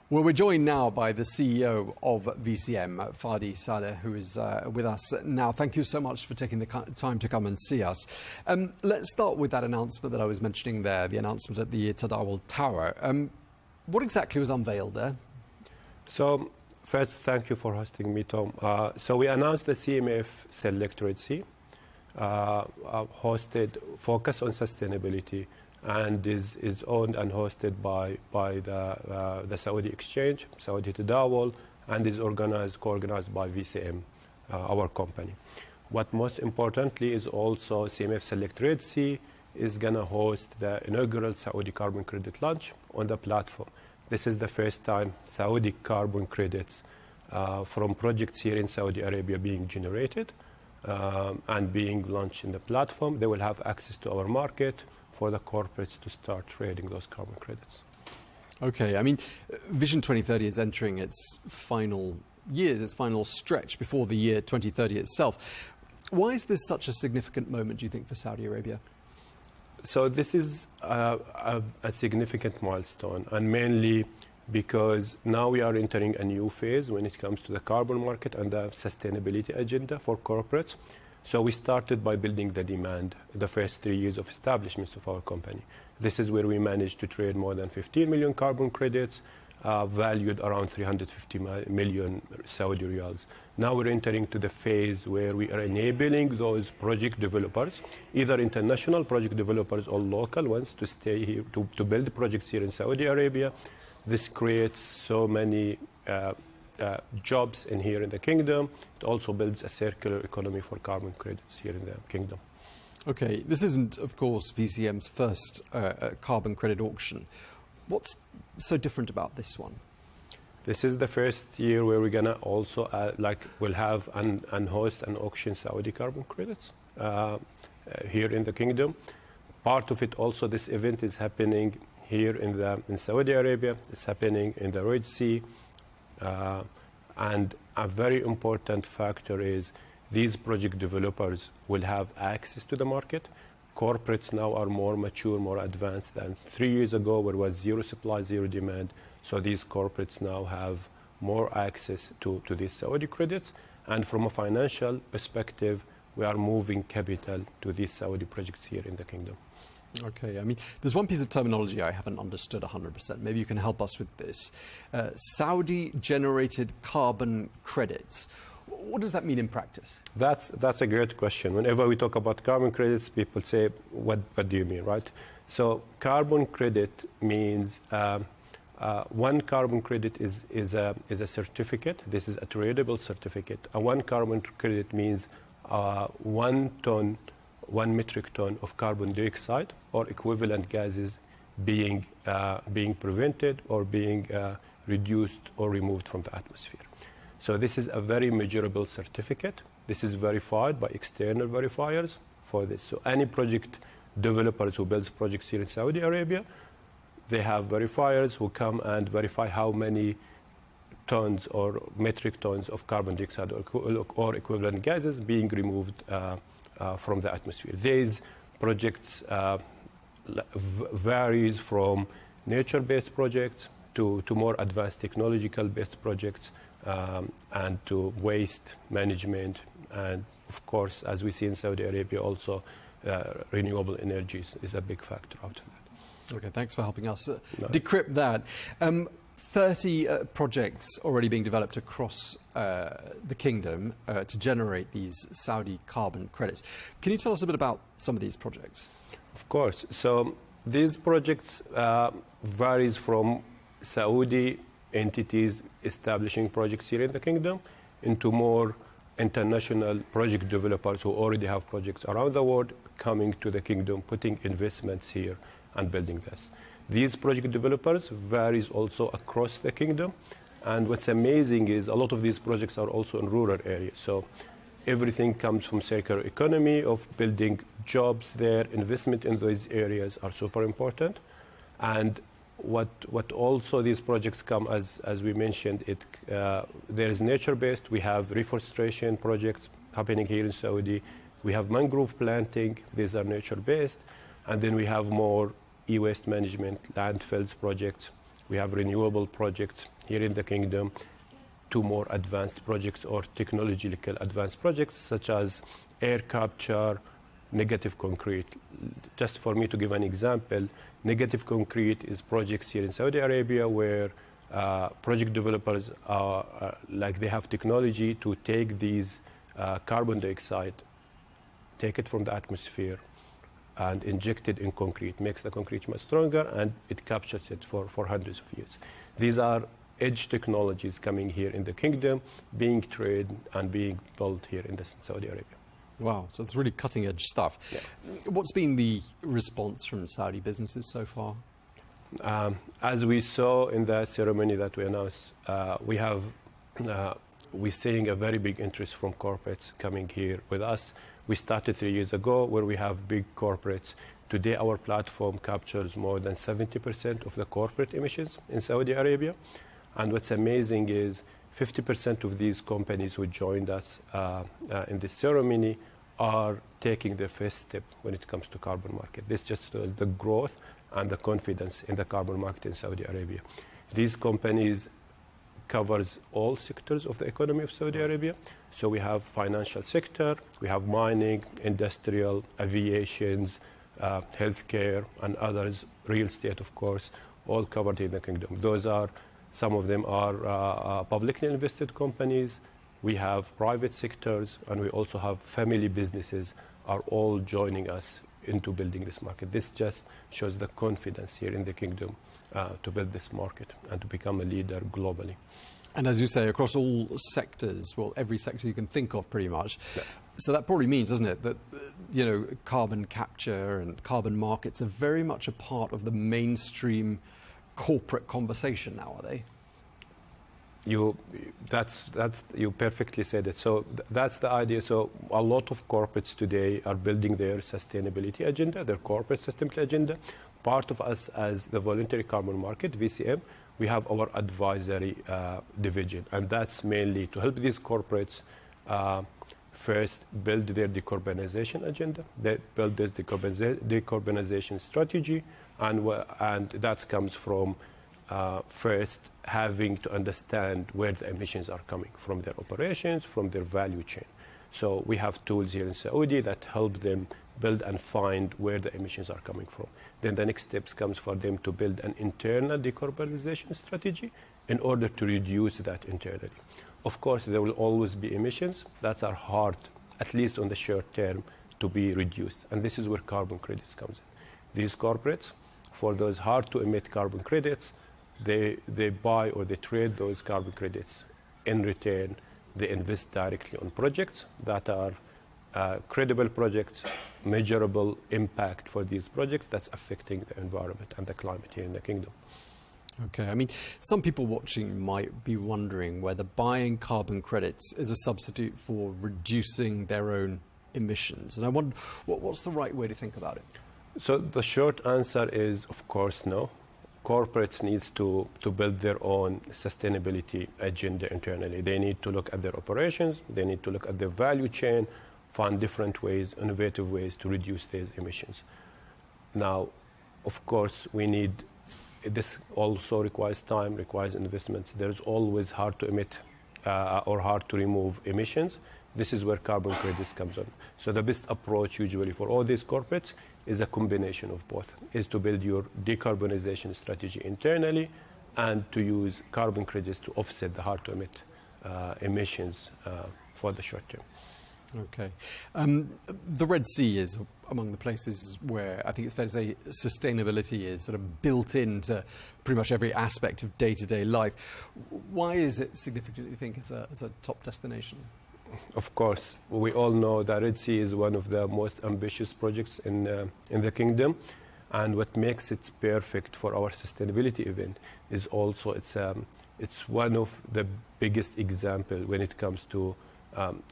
Well, we're joined now by the CEO of VCM, Fadi Sadeh, who is with us now. Thank you so much for taking the time to come and see us. Let's start with that announcement that I was mentioning there, the announcement at the Tadawul Tower. What exactly was unveiled there? So, first, thank you for hosting me, Tom. So we announced the CMF Select Red Sea, hosted, focused on sustainability, and is owned and hosted by the Saudi Exchange, Saudi Tadawul, and is co-organized by VCM, our company. What most importantly is also CMF Select Red Sea is going to host the inaugural Saudi carbon credit launch on the platform. This is the first time Saudi carbon credits from projects here in Saudi Arabia being generated and being launched in the platform. They will have access to our market for the corporates to start trading those carbon credits. Okay, I mean, Vision 2030 is entering its final years, its final stretch before the year 2030 itself. Why is this such a significant moment, do you think, for Saudi Arabia? So this is a significant milestone, and mainly because now we are entering a new phase when it comes to the carbon market and the sustainability agenda for corporates. So we started by building the demand the first 3 years of establishment of our company. This is where we managed to trade more than 15 million carbon credits, valued around 350 million Saudi riyals. Now we're entering to the phase where we are enabling those project developers, either international project developers or local ones, to stay here, to build projects here in Saudi Arabia. This creates so many jobs here in the kingdom. It also builds a circular economy for carbon credits here in the kingdom. Okay, this isn't, of course, VCM's first carbon credit auction. What's so different about this one? This is the first year where we're gonna also we'll have and host and auction Saudi carbon credits here in the kingdom. Part of it also, this event is happening here in Saudi Arabia. It's happening in the Red Sea. And a very important factor is these project developers will have access to the market. Corporates now are more mature, more advanced than 3 years ago, where it was zero supply, zero demand. So these corporates now have more access to these Saudi credits. And from a financial perspective, we are moving capital to these Saudi projects here in the kingdom. Okay, I mean, there's one piece of terminology I haven't understood 100%. Maybe you can help us with this. Saudi-generated carbon credits. What does that mean in practice? That's a great question. Whenever we talk about carbon credits, people say, what do you mean, right? So carbon credit means one carbon credit is a certificate. This is a tradable certificate. One carbon credit means 1 metric ton of carbon dioxide or equivalent gases being prevented or being reduced or removed from the atmosphere. So this is a very measurable certificate. This is verified by external verifiers for this. So any project developers who build projects here in Saudi Arabia, they have verifiers who come and verify how many tons or metric tons of carbon dioxide or equivalent gases being removed from the atmosphere. These projects varies from nature-based projects to more advanced technological-based projects and to waste management And of course, as we see in Saudi Arabia also, renewable energies is a big factor out of that. Okay, thanks for helping us decrypt that. 30 projects already being developed across the kingdom to generate these Saudi carbon credits. Can you tell us a bit about some of these projects? Of course. So these projects varies from Saudi entities establishing projects here in the kingdom into more international project developers who already have projects around the world coming to the kingdom, putting investments here and building this. These project developers varies also across the kingdom. And what's amazing is a lot of these projects are also in rural areas. So everything comes from circular economy of building jobs there. Investment in those areas are super important. And what also these projects come, as we mentioned, there is nature-based. We have reforestation projects happening here in Saudi. We have mangrove planting. These are nature-based. And then we have more e-waste management, landfills projects. We have renewable projects here in the kingdom, two more advanced projects or technologically advanced projects such as air capture, negative concrete. Just for me to give an example, negative concrete is projects here in Saudi Arabia where project developers are like they have technology to take these carbon dioxide, take it from the atmosphere and inject it in concrete, makes the concrete much stronger, and it captures it for hundreds of years. These are edge technologies coming here in the kingdom, being traded and being built here in Saudi Arabia. Wow, so it's really cutting edge stuff. Yeah. What's been the response from Saudi businesses so far? As we saw in the ceremony that we announced, we're seeing a very big interest from corporates coming here with us. We started 3 years ago where we have big corporates. Today our platform captures more than 70% of the corporate emissions in Saudi Arabia. And what's amazing is 50% of these companies who joined us in this ceremony are taking the first step when it comes to carbon market. This just shows the growth and the confidence in the carbon market in Saudi Arabia. These companies covers all sectors of the economy of Saudi Arabia. So we have financial sector, we have mining, industrial, aviations, healthcare, and others, real estate, of course, all covered in the kingdom. Some of them are publicly invested companies. We have private sectors, and we also have family businesses are all joining us into building this market. This just shows the confidence here in the kingdom to build this market and to become a leader globally. And as you say, across all sectors, well, every sector you can think of pretty much. Yeah. So that probably means, doesn't it, that, carbon capture and carbon markets are very much a part of the mainstream corporate conversation now, are they? You perfectly said it. So that's the idea. So a lot of corporates today are building their sustainability agenda, their corporate sustainability agenda. Part of us as the voluntary carbon market, VCM, we have our advisory division, and that's mainly to help these corporates first build their decarbonization agenda, they build this decarbonization strategy, and that comes from first having to understand where the emissions are coming from their operations, from their value chain. So we have tools here in Saudi that help them build and find where the emissions are coming from. Then the next steps comes for them to build an internal decarbonization strategy in order to reduce that internally. Of course, there will always be emissions that are hard, at least on the short term, to be reduced. And this is where carbon credits comes in. These corporates, for those hard to emit carbon credits, they buy or they trade those carbon credits. In return, they invest directly on projects that are credible projects, measurable impact for these projects that's affecting the environment and the climate here in the kingdom. Okay, I mean, some people watching might be wondering whether buying carbon credits is a substitute for reducing their own emissions. And I wonder, what's the right way to think about it? So the short answer is, of course, no. Corporates need to build their own sustainability agenda internally. They need to look at their operations, they need to look at their value chain, find different ways, innovative ways to reduce these emissions. Now, of course, this also requires time, requires investments. There's always hard to emit or hard to remove emissions. This is where carbon credits comes on. So the best approach usually for all these corporates is a combination of both, is to build your decarbonization strategy internally and to use carbon credits to offset the hard-to-emit emissions for the short term. Okay. The Red Sea is among the places where I think it's fair to say sustainability is sort of built into pretty much every aspect of day-to-day life. Why is it significant, you think, as a top destination? Of course, we all know that Red Sea is one of the most ambitious projects in the kingdom, and what makes it perfect for our sustainability event is also it's one of the biggest examples when it comes to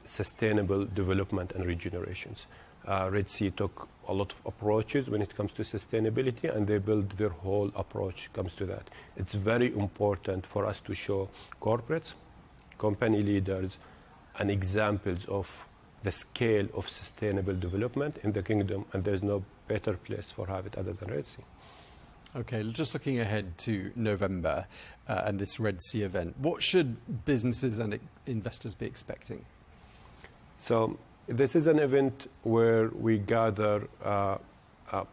sustainable development and regenerations. Red Sea took a lot of approaches when it comes to sustainability, and they build their whole approach comes to that. It's very important for us to show corporates, company leaders, and examples of the scale of sustainable development in the kingdom, and there's no better place for have it other than Red Sea. Okay, just looking ahead to November and this Red Sea event, what should businesses and investors be expecting? So this is an event where we gather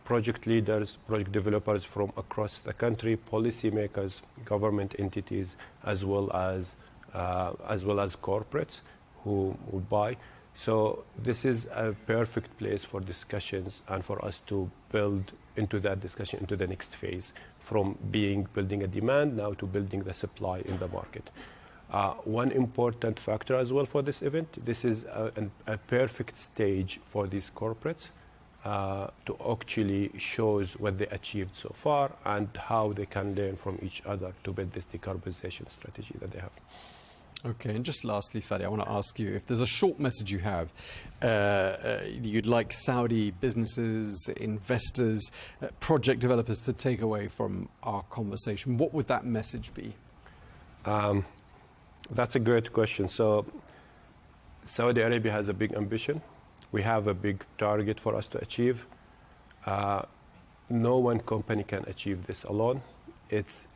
project leaders, project developers from across the country, policymakers, government entities, as well as corporates who would buy. So this is a perfect place for discussions and for us to build into that discussion into the next phase, from building a demand now to building the supply in the market. One important factor as well for this event, this is a perfect stage for these corporates to actually shows what they achieved so far and how they can learn from each other to build this decarbonization strategy that they have. Okay, and just lastly, Fadi, I want to ask you, if there's a short message you have you'd like Saudi businesses, investors, project developers to take away from our conversation, what would that message be? That's a great question. So Saudi Arabia has a big ambition. We have a big target for us to achieve. No one company can achieve this alone. It's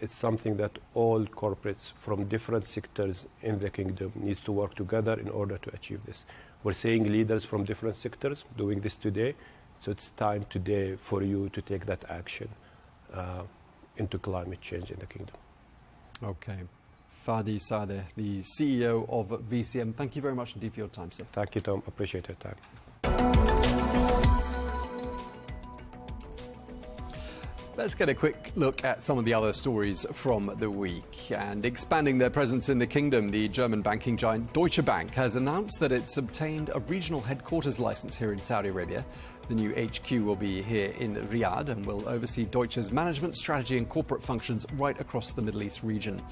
something that all corporates from different sectors in the kingdom needs to work together in order to achieve this. We're seeing leaders from different sectors doing this today, so it's time today for you to take that action into climate change in the kingdom. Okay. Fadi Sadeh, the CEO of VCM, thank you very much indeed for your time, sir. Thank you, Tom. Appreciate your time. Let's get a quick look at some of the other stories from the week. And expanding their presence in the kingdom, the German banking giant Deutsche Bank has announced that it's obtained a regional headquarters license here in Saudi Arabia. The new HQ will be here in Riyadh and will oversee Deutsche's management, strategy and corporate functions right across the Middle East region.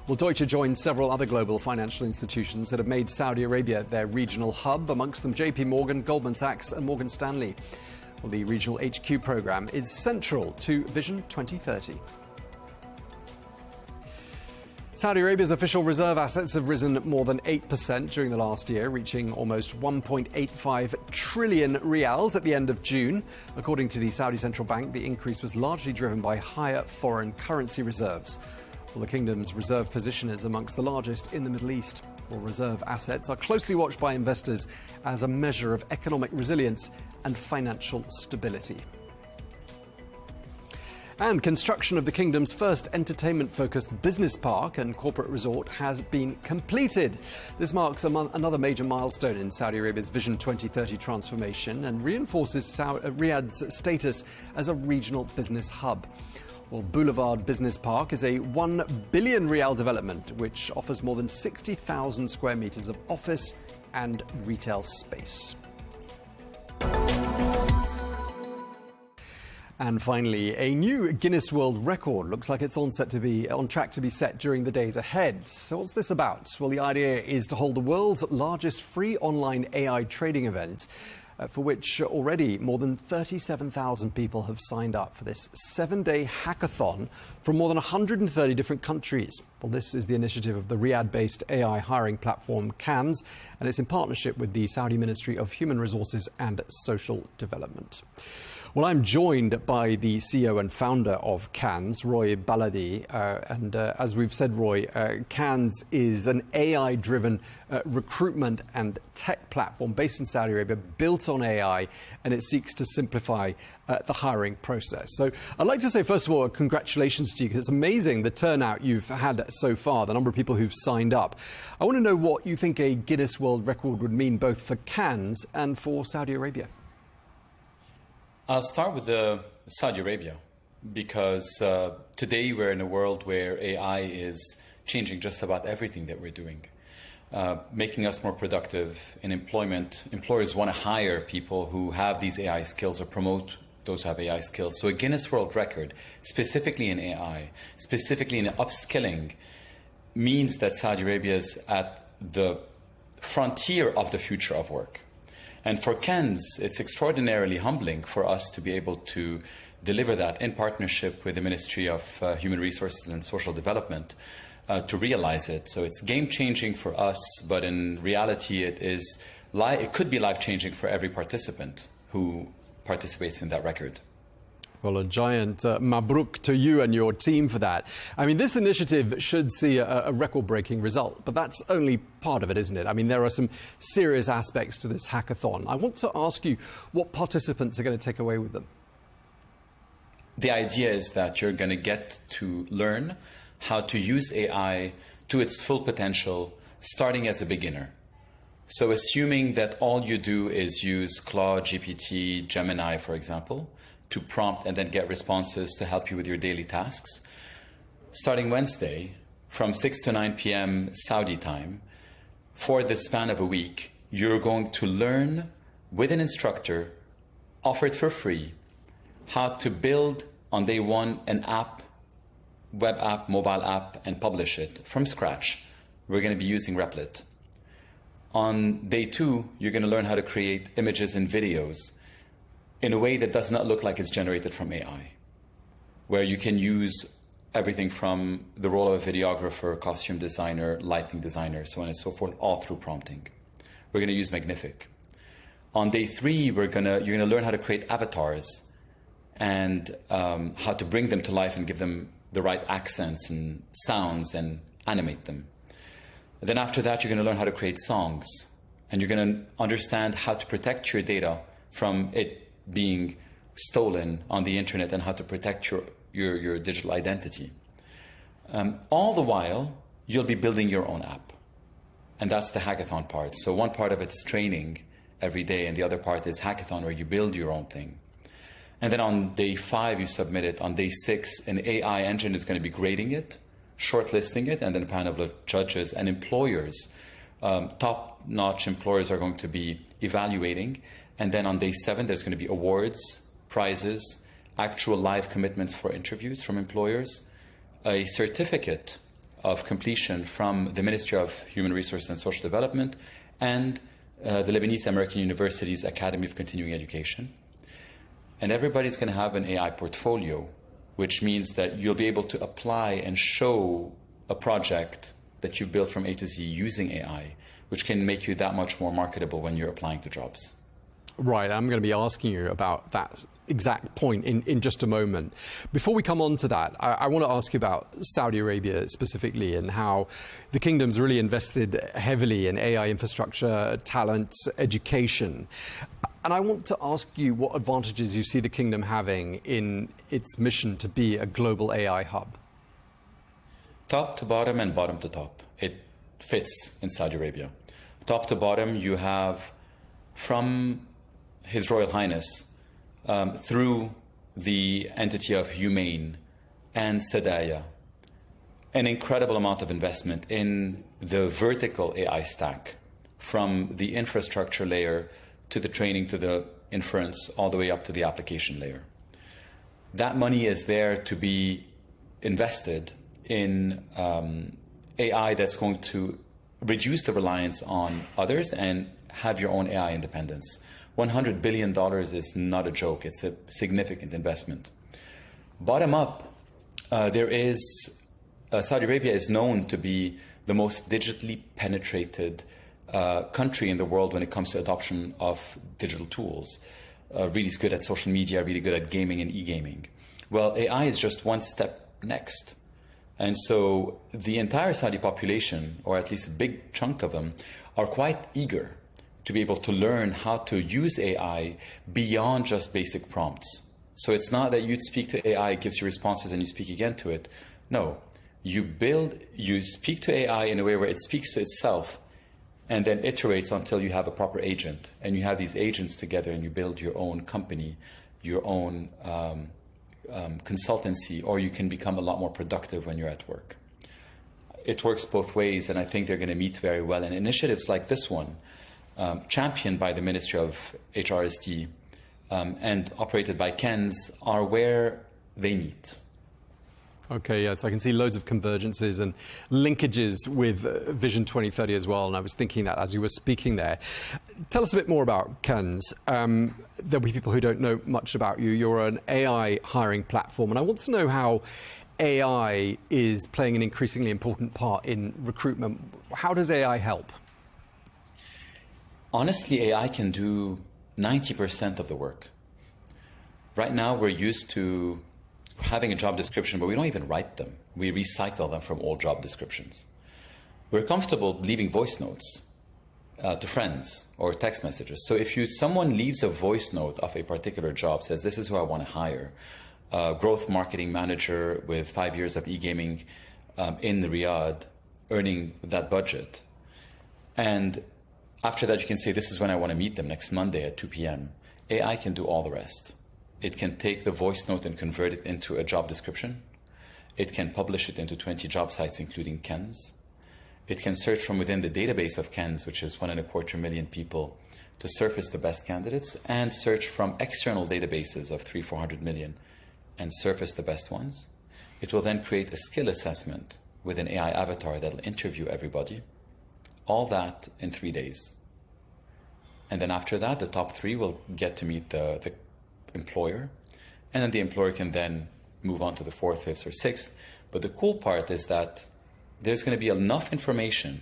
Well, Deutsche joined several other global financial institutions that have made Saudi Arabia their regional hub, amongst them JP Morgan, Goldman Sachs and Morgan Stanley. Well, the regional HQ programme is central to Vision 2030. Saudi Arabia's official reserve assets have risen more than 8% during the last year, reaching almost 1.85 trillion riyals at the end of June. According to the Saudi Central Bank, the increase was largely driven by higher foreign currency reserves. Well, the kingdom's reserve position is amongst the largest in the Middle East. Well, reserve assets are closely watched by investors as a measure of economic resilience and financial stability. And construction of the kingdom's first entertainment-focused business park and corporate resort has been completed. This marks another major milestone in Saudi Arabia's Vision 2030 transformation and reinforces Riyadh's status as a regional business hub. Well, Boulevard Business Park is a 1 billion riyal development which offers more than 60,000 square meters of office and retail space. And finally, a new Guinness World Record looks like it's on track to be set during the days ahead. So what's this about? Well, the idea is to hold the world's largest free online AI trading event, for which already more than 37,000 people have signed up for this 7-day hackathon from more than 130 different countries. Well, this is the initiative of the Riyadh-based AI hiring platform CAMS, and it's in partnership with the Saudi Ministry of Human Resources and Social Development. Well, I'm joined by the CEO and founder of CANS, Roy Baladi. As we've said, Roy, CANS is an AI-driven recruitment and tech platform based in Saudi Arabia, built on AI, and it seeks to simplify the hiring process. So I'd like to say, first of all, congratulations to you, because it's amazing the turnout you've had so far, the number of people who've signed up. I want to know what you think a Guinness World Record would mean both for CANS and for Saudi Arabia. I'll start with Saudi Arabia, because today we're in a world where AI is changing just about everything that we're doing, making us more productive in employment. Employers want to hire people who have these AI skills or promote those who have AI skills. So a Guinness World Record, specifically in AI, specifically in upskilling, means that Saudi Arabia is at the frontier of the future of work. And for CANS, it's extraordinarily humbling for us to be able to deliver that in partnership with the Ministry of Human Resources and Social Development to realize it. So it's game-changing for us, but in reality, it could be life-changing for every participant who participates in that record. Well, a giant mabruk to you and your team for that. I mean, this initiative should see a record-breaking result, but that's only part of it, isn't it? I mean, there are some serious aspects to this hackathon. I want to ask you what participants are going to take away with them. The idea is that you're going to get to learn how to use AI to its full potential, starting as a beginner. So assuming that all you do is use Claude, GPT, Gemini, for example, to prompt and then get responses to help you with your daily tasks. Starting Wednesday, from 6 to 9 p.m. Saudi time, for the span of a week, you're going to learn with an instructor, offered for free, how to build on day one an app, web app, mobile app, and publish it from scratch. We're going to be using Replit. On day two, you're going to learn how to create images and videos in a way that does not look like it's generated from AI, where you can use everything from the role of a videographer, costume designer, lighting designer, so on and so forth, all through prompting. We're going to use Magnific. On day three, you're going to learn how to create avatars and how to bring them to life and give them the right accents and sounds and animate them. And then after that, you're going to learn how to create songs, and you're going to understand how to protect your data from it being stolen on the internet and how to protect your digital identity. All the while, you'll be building your own app. And that's the hackathon part. So one part of it is training every day, and the other part is hackathon, where you build your own thing. And then on day 5, you submit it. On day 6, an AI engine is going to be grading it, shortlisting it, and then a panel of judges and employers, top-notch employers, are going to be evaluating. And then on day 7, there's going to be awards, prizes, actual live commitments for interviews from employers, a certificate of completion from the Ministry of Human Resources and Social Development, and the Lebanese American University's Academy of Continuing Education. And everybody's going to have an AI portfolio, which means that you'll be able to apply and show a project that you built from A to Z using AI, which can make you that much more marketable when you're applying to jobs. Right, I'm going to be asking you about that exact point in just a moment. Before we come on to that, I want to ask you about Saudi Arabia specifically, and how the kingdom's really invested heavily in AI infrastructure, talent, education. And I want to ask you what advantages you see the kingdom having in its mission to be a global AI hub. Top to bottom and bottom to top. It fits in Saudi Arabia. Top to bottom, you have from His Royal Highness, through the entity of Humane and Sadaya, an incredible amount of investment in the vertical AI stack, from the infrastructure layer to the training to the inference, all the way up to the application layer. That money is there to be invested in AI that's going to reduce the reliance on others and have your own AI independence. $100 billion is not a joke. It's a significant investment. Bottom up, Saudi Arabia is known to be the most digitally penetrated country in the world when it comes to adoption of digital tools. really good at social media, really good at gaming and e-gaming. Well, AI is just one step next. And so the entire Saudi population, or at least a big chunk of them, are quite eager to be able to learn how to use AI beyond just basic prompts. So it's not that you speak to AI, it gives you responses, and you speak again to it. No, you speak to AI in a way where it speaks to itself and then iterates until you have a proper agent. And you have these agents together and you build your own company, your own consultancy, or you can become a lot more productive when you're at work. It works both ways, and I think they're going to meet very well. And initiatives like this one, championed by the Ministry of HRSD and operated by KENS, are where they meet. Okay, yes, I can see loads of convergences and linkages with Vision 2030 as well, and I was thinking that as you were speaking there. Tell us a bit more about KENS. There'll be people who don't know much about you. You're an AI hiring platform, and I want to know how AI is playing an increasingly important part in recruitment. How does AI help? Honestly, AI can do 90% of the work. Right now, we're used to having a job description, but we don't even write them. We recycle them from old job descriptions. We're comfortable leaving voice notes to friends or text messages. So if someone leaves a voice note of a particular job, says, this is who I want to hire, growth marketing manager with 5 years of e-gaming in Riyadh, earning that budget. And after that, you can say, this is when I want to meet them, next Monday at 2 p.m. AI can do all the rest. It can take the voice note and convert it into a job description. It can publish it into 20 job sites, including KENS. It can search from within the database of KENS, which is 1.25 million people, to surface the best candidates, and search from external databases of 300-400 million and surface the best ones. It will then create a skill assessment with an AI avatar that will interview everybody. All that in 3 days. And then after that, the top 3 will get to meet the employer, and then the employer can then move on to the 4th, 5th, or 6th. But the cool part is that there's going to be enough information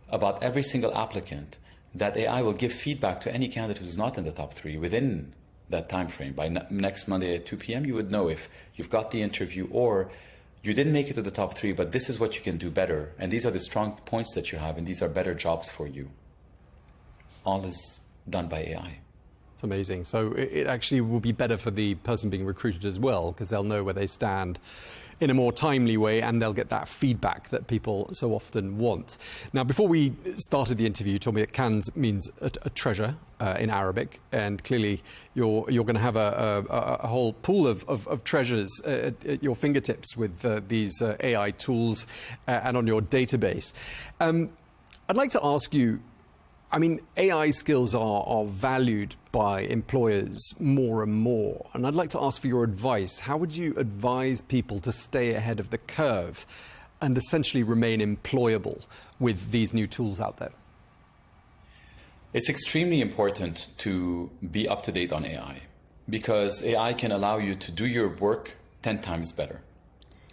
about every single applicant that AI will give feedback to any candidate who's not in the top 3 within that time frame. By next Monday at 2 p.m., you would know if you've got the interview or you didn't make it to the top 3, but this is what you can do better. And these are the strong points that you have, and these are better jobs for you. All is done by AI. It's amazing. So it actually will be better for the person being recruited as well, because they'll know where they stand in a more timely way, and they'll get that feedback that people so often want. Now, before we started the interview, you told me that KENS means a treasure in Arabic, and clearly you're going to have a whole pool of treasures at your fingertips with these AI tools and on your database. I'd like to ask you, I mean, AI skills are valued by employers more and more. And I'd like to ask for your advice. How would you advise people to stay ahead of the curve and essentially remain employable with these new tools out there? It's extremely important to be up to date on AI, because AI can allow you to do your work 10 times better.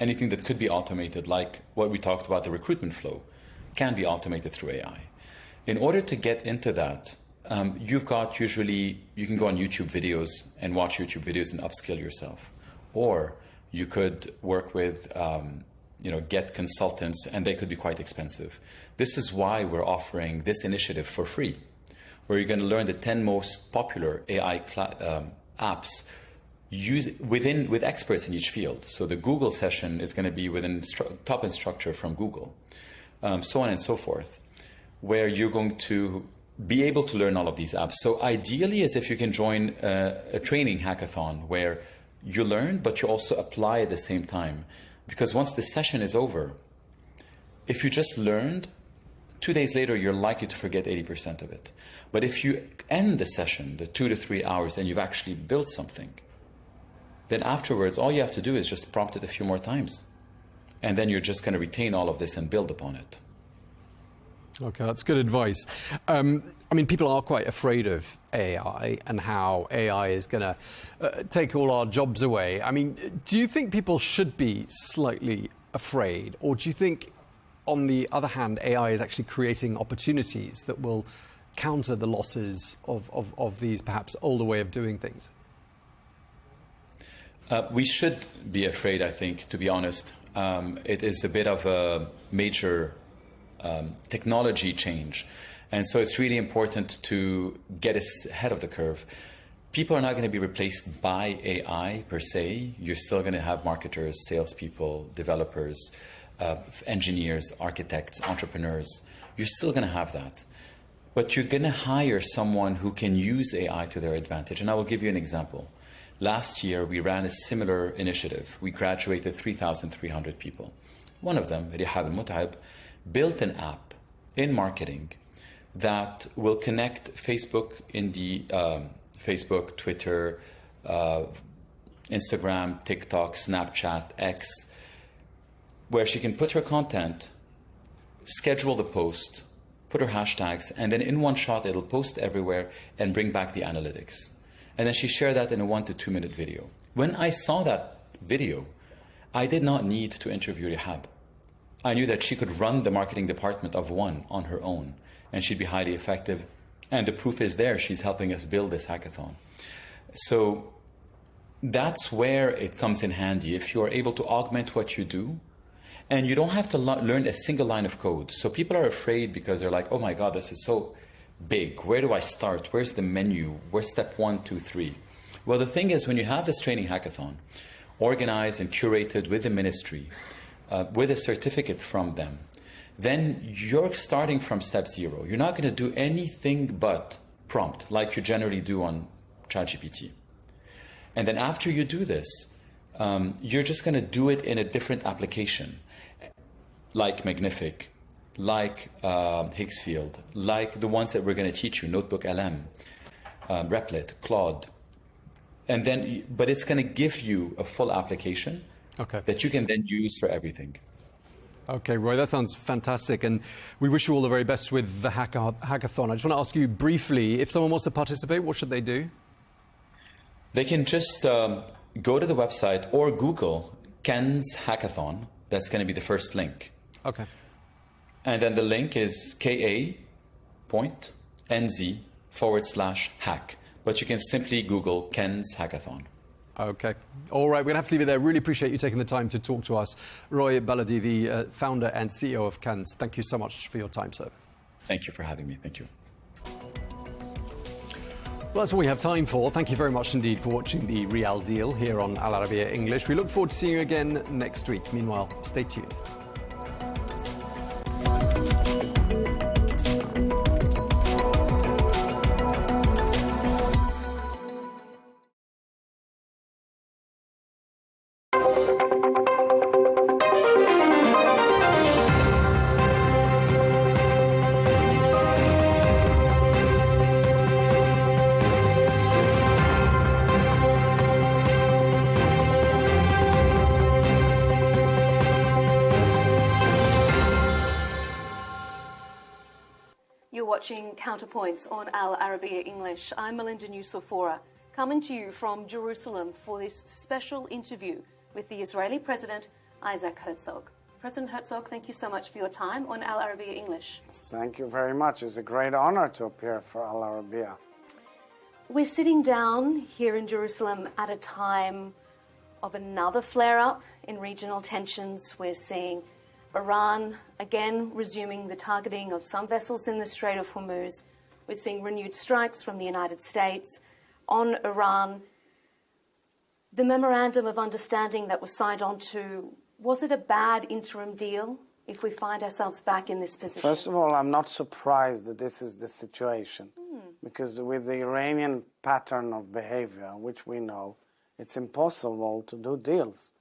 Anything that could be automated, like what we talked about, the recruitment flow, can be automated through AI. In order to get into that, you can go on YouTube videos and watch YouTube videos and upskill yourself. Or you could work with, get consultants, and they could be quite expensive. This is why we're offering this initiative for free, where you're going to learn the 10 most popular AI apps with experts in each field. So the Google session is going to be with a top instructor from Google, so on and so forth, where you're going to be able to learn all of these apps. So ideally, as if you can join a training hackathon where you learn, but you also apply at the same time. Because once the session is over, if you just learned, 2 days later, you're likely to forget 80% of it. But if you end the session, the 2 to 3 hours, and you've actually built something, then afterwards, all you have to do is just prompt it a few more times. And then you're just going to retain all of this and build upon it. Okay, that's good advice. I mean, people are quite afraid of AI and how AI is going to take all our jobs away. I mean, do you think people should be slightly afraid? Or do you think, on the other hand, AI is actually creating opportunities that will counter the losses of these perhaps older way of doing things? We should be afraid, I think, to be honest. It is a bit of a major technology change. And so it's really important to get ahead of the curve. People are not going to be replaced by AI per se. You're still going to have marketers, salespeople, developers, engineers, architects, entrepreneurs. You're still going to have that. But you're going to hire someone who can use AI to their advantage. And I will give you an example. Last year, we ran a similar initiative. We graduated 3,300 people. One of them, Rihab al-Mut'ab, built an app in marketing that will connect Facebook in the Facebook, Twitter, Instagram, TikTok, Snapchat, X, where she can put her content, schedule the post, put her hashtags, and then in one shot, it'll post everywhere and bring back the analytics. And then she shared that in a 1 to 2 minute video. When I saw that video, I did not need to interview Rihab. I knew that she could run the marketing department of one on her own, and she'd be highly effective. And the proof is there. She's helping us build this hackathon. So that's where it comes in handy. If you're able to augment what you do, and you don't have to learn a single line of code. So people are afraid because they're like, oh my God, this is so big. Where do I start? Where's the menu? Where's step 1, 2, 3? Well, the thing is, when you have this training hackathon, organized and curated with the ministry, with a certificate from them, then you're starting from step 0. You're not going to do anything but prompt, like you generally do on ChatGPT. And then after you do this, you're just going to do it in a different application, like Magnific, like Higgsfield, like the ones that we're going to teach you, Notebook LM, Replit, Claude. And then, but it's going to give you a full application that you can then use for everything. Okay, Roy, that sounds fantastic. And we wish you all the very best with the hackathon. I just want to ask you briefly, if someone wants to participate, what should they do? They can just go to the website or Google Ken's Hackathon. That's going to be the first link. Okay. And then the link is ka.nz/hack. But you can simply Google Ken's Hackathon. Okay. All right, we're going to have to leave it there. Really appreciate you taking the time to talk to us. Roy Baladi, the founder and CEO of Ken's. Thank you so much for your time, sir. Thank you for having me. Thank you. Well, that's all we have time for. Thank you very much indeed for watching The Real Deal here on Al Arabiya English. We look forward to seeing you again next week. Meanwhile, stay tuned. Watching Counterpoints on Al Arabiya English. I'm Melinda Nucifora, coming to you from Jerusalem for this special interview with the Israeli President Isaac Herzog. President Herzog, thank you so much for your time on Al Arabiya English. Thank you very much. It's a great honor to appear for Al Arabiya. We're sitting down here in Jerusalem at a time of another flare-up in regional tensions. We're seeing Iran again resuming the targeting of some vessels in the Strait of Hormuz. We're seeing renewed strikes from the United States on Iran. The memorandum of understanding that was signed on to, was it a bad interim deal if we find ourselves back in this position? First of all, I'm not surprised that this is the situation, because with the Iranian pattern of behavior, which we know, it's impossible to do deals.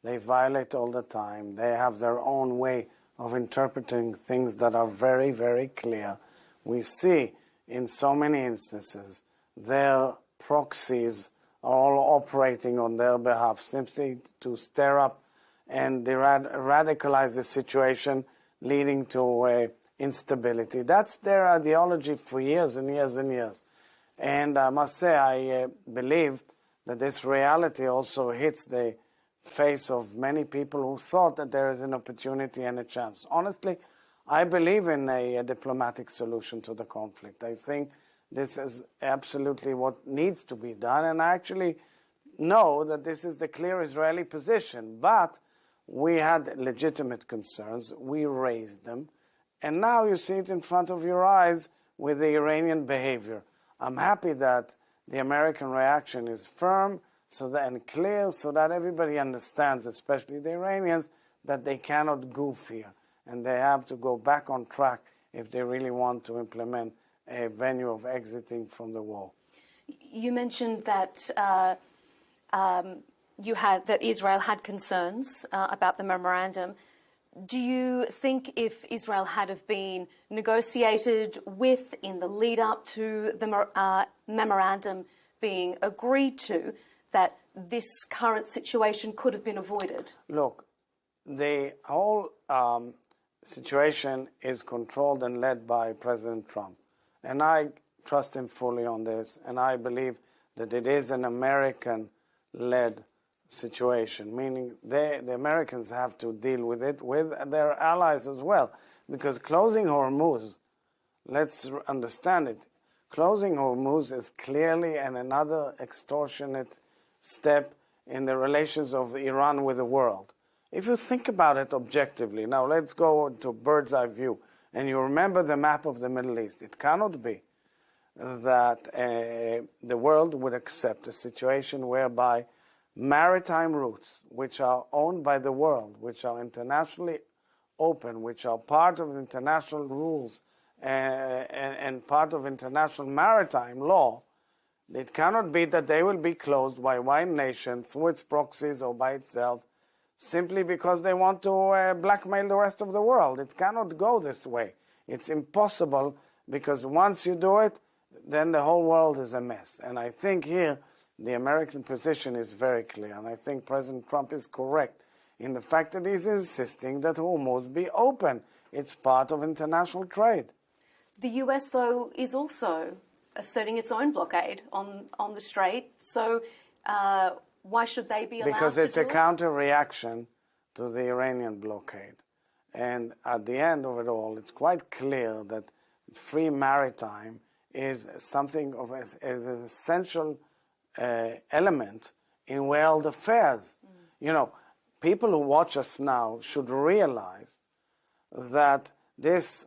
They violate all the time. They have their own way of interpreting things that are very, very clear. We see in so many instances their proxies are all operating on their behalf, simply to stir up and radicalize the situation, leading to instability. That's their ideology for years and years and years. And I must say, I believe that this reality also hits the face of many people who thought that there is an opportunity and a chance. Honestly, I believe in a diplomatic solution to the conflict. I think this is absolutely what needs to be done, and I actually know that this is the clear Israeli position, but we had legitimate concerns, we raised them, and now you see it in front of your eyes with the Iranian behavior. I'm happy that the American reaction is firm and clear so that everybody understands, especially the Iranians, that they cannot goof here, and they have to go back on track if they really want to implement a venue of exiting from the war. You mentioned that that Israel had concerns about the memorandum. Do you think if Israel had have been negotiated with in the lead up to the memorandum being agreed to, that this current situation could have been avoided? Look, the whole situation is controlled and led by President Trump. And I trust him fully on this, and I believe that it is an American-led situation, meaning the Americans have to deal with it with their allies as well. Because closing Hormuz, let's understand it, closing Hormuz is clearly another extortionate step in the relations of Iran with the world. If you think about it objectively, now let's go to bird's eye view, and you remember the map of the Middle East. It cannot be that the world would accept a situation whereby maritime routes, which are owned by the world, which are internationally open, which are part of international rules and part of international maritime law, it cannot be that they will be closed by one nation through its proxies or by itself simply because they want to blackmail the rest of the world. It cannot go this way. It's impossible, because once you do it, then the whole world is a mess. And I think here the American position is very clear, and I think President Trump is correct in the fact that he's insisting that Hormuz be open. It's part of international trade. The US, though, is also asserting its own blockade on the Strait. So why should they be allowed to do it? Because it's a counter-reaction to the Iranian blockade. And at the end of it all, it's quite clear that free maritime is something of an essential element in world affairs. You know, people who watch us now should realize that this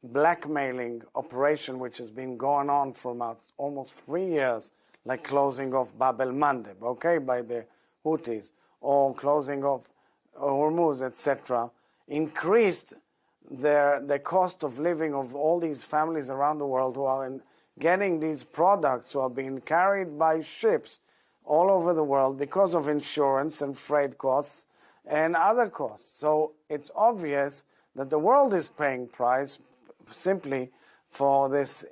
blackmailing operation, which has been going on for about almost 3 years, like closing off Bab el-Mandeb, okay, by the Houthis, or closing off Hormuz, etc., increased the cost of living of all these families around the world who are getting these products, who are being carried by ships all over the world because of insurance and freight costs and other costs. So it's obvious that the world is paying price simply for this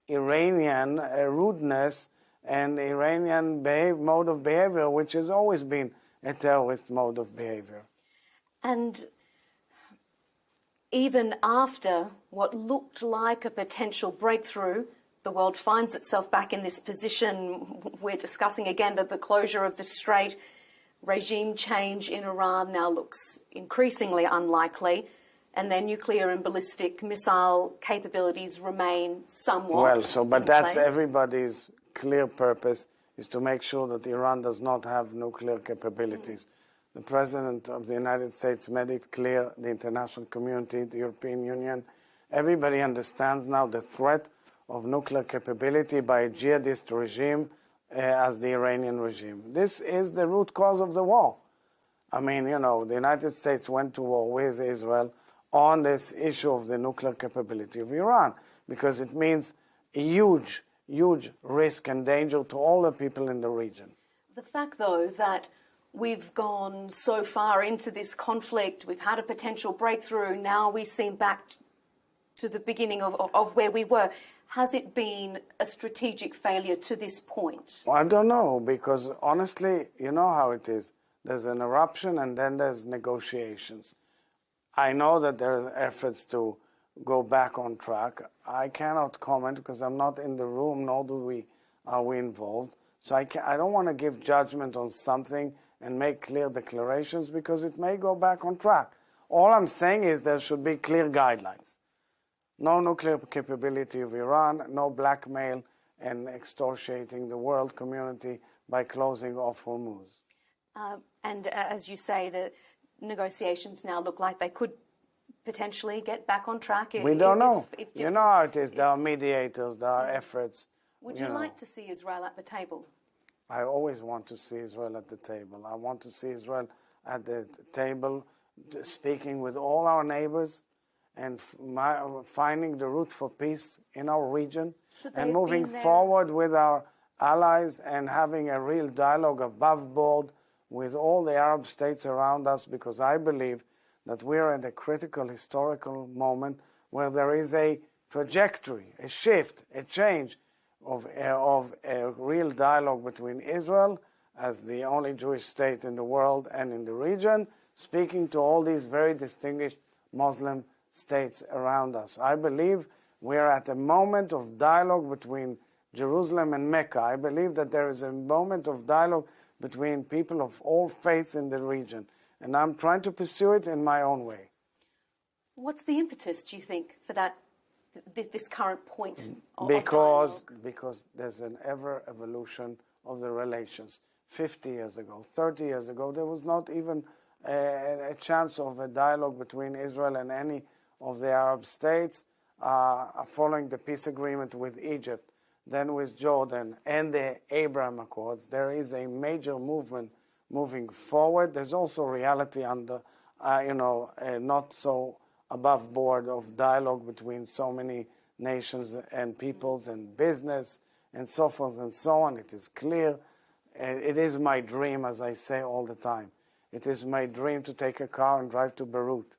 Iranian rudeness and Iranian mode of behavior, which has always been a terrorist mode of behavior. And even after what looked like a potential breakthrough, the world finds itself back in this position. We're discussing again that the closure of the Strait, regime change in Iran now looks increasingly unlikely, and their nuclear and ballistic missile capabilities remain somewhat well. But that's place. Everybody's clear purpose is to make sure that Iran does not have nuclear capabilities. The President of the United States made it clear, the international community, the European Union, everybody understands now the threat of nuclear capability by a jihadist regime as the Iranian regime. This is the root cause of the war. I mean, you know, the United States went to war with Israel on this issue of the nuclear capability of Iran, because it means a huge, huge risk and danger to all the people in the region. The fact, though, that we've gone so far into this conflict, we've had a potential breakthrough, now we seem back to the beginning of where we were. Has it been a strategic failure to this point? Well, I don't know, because honestly, you know how it is. There's an eruption and then there's negotiations. I know that there's efforts to go back on track. I cannot comment because I'm not in the room, nor are we involved. So I don't want to give judgment on something and make clear declarations, because it may go back on track. All I'm saying is there should be clear guidelines. No nuclear capability of Iran, no blackmail and extorting the world community by closing off Hormuz. And as you say, the negotiations now look like they could potentially get back on track. We don't know. You know how it is. There are mediators, there are efforts. Would you like to see Israel at the table? I always want to see Israel at the table. I want to see Israel at the table speaking with all our neighbors and finding the route for peace in our region and moving forward with our allies and having a real dialogue above board with all the Arab states around us, because I believe that we're at a critical historical moment where there is a trajectory, a shift, a change of a real dialogue between Israel as the only Jewish state in the world and in the region, speaking to all these very distinguished Muslim states around us. I believe we're at a moment of dialogue between Jerusalem and Mecca. I believe that there is a moment of dialogue between people of all faiths in the region, and I'm trying to pursue it in my own way. What's the impetus, do you think, for that, this current point of because dialogue? There's an ever-evolution of the relations. 50 years ago, 30 years ago, there was not even a chance of a dialogue between Israel and any of the Arab states following the peace agreement with Egypt, then with Jordan, and the Abraham Accords. There is a major movement moving forward. There's also reality under, not so above board of dialogue between so many nations and peoples and business and so forth and so on. It is clear. It is my dream, as I say all the time. It is my dream to take a car and drive to Beirut.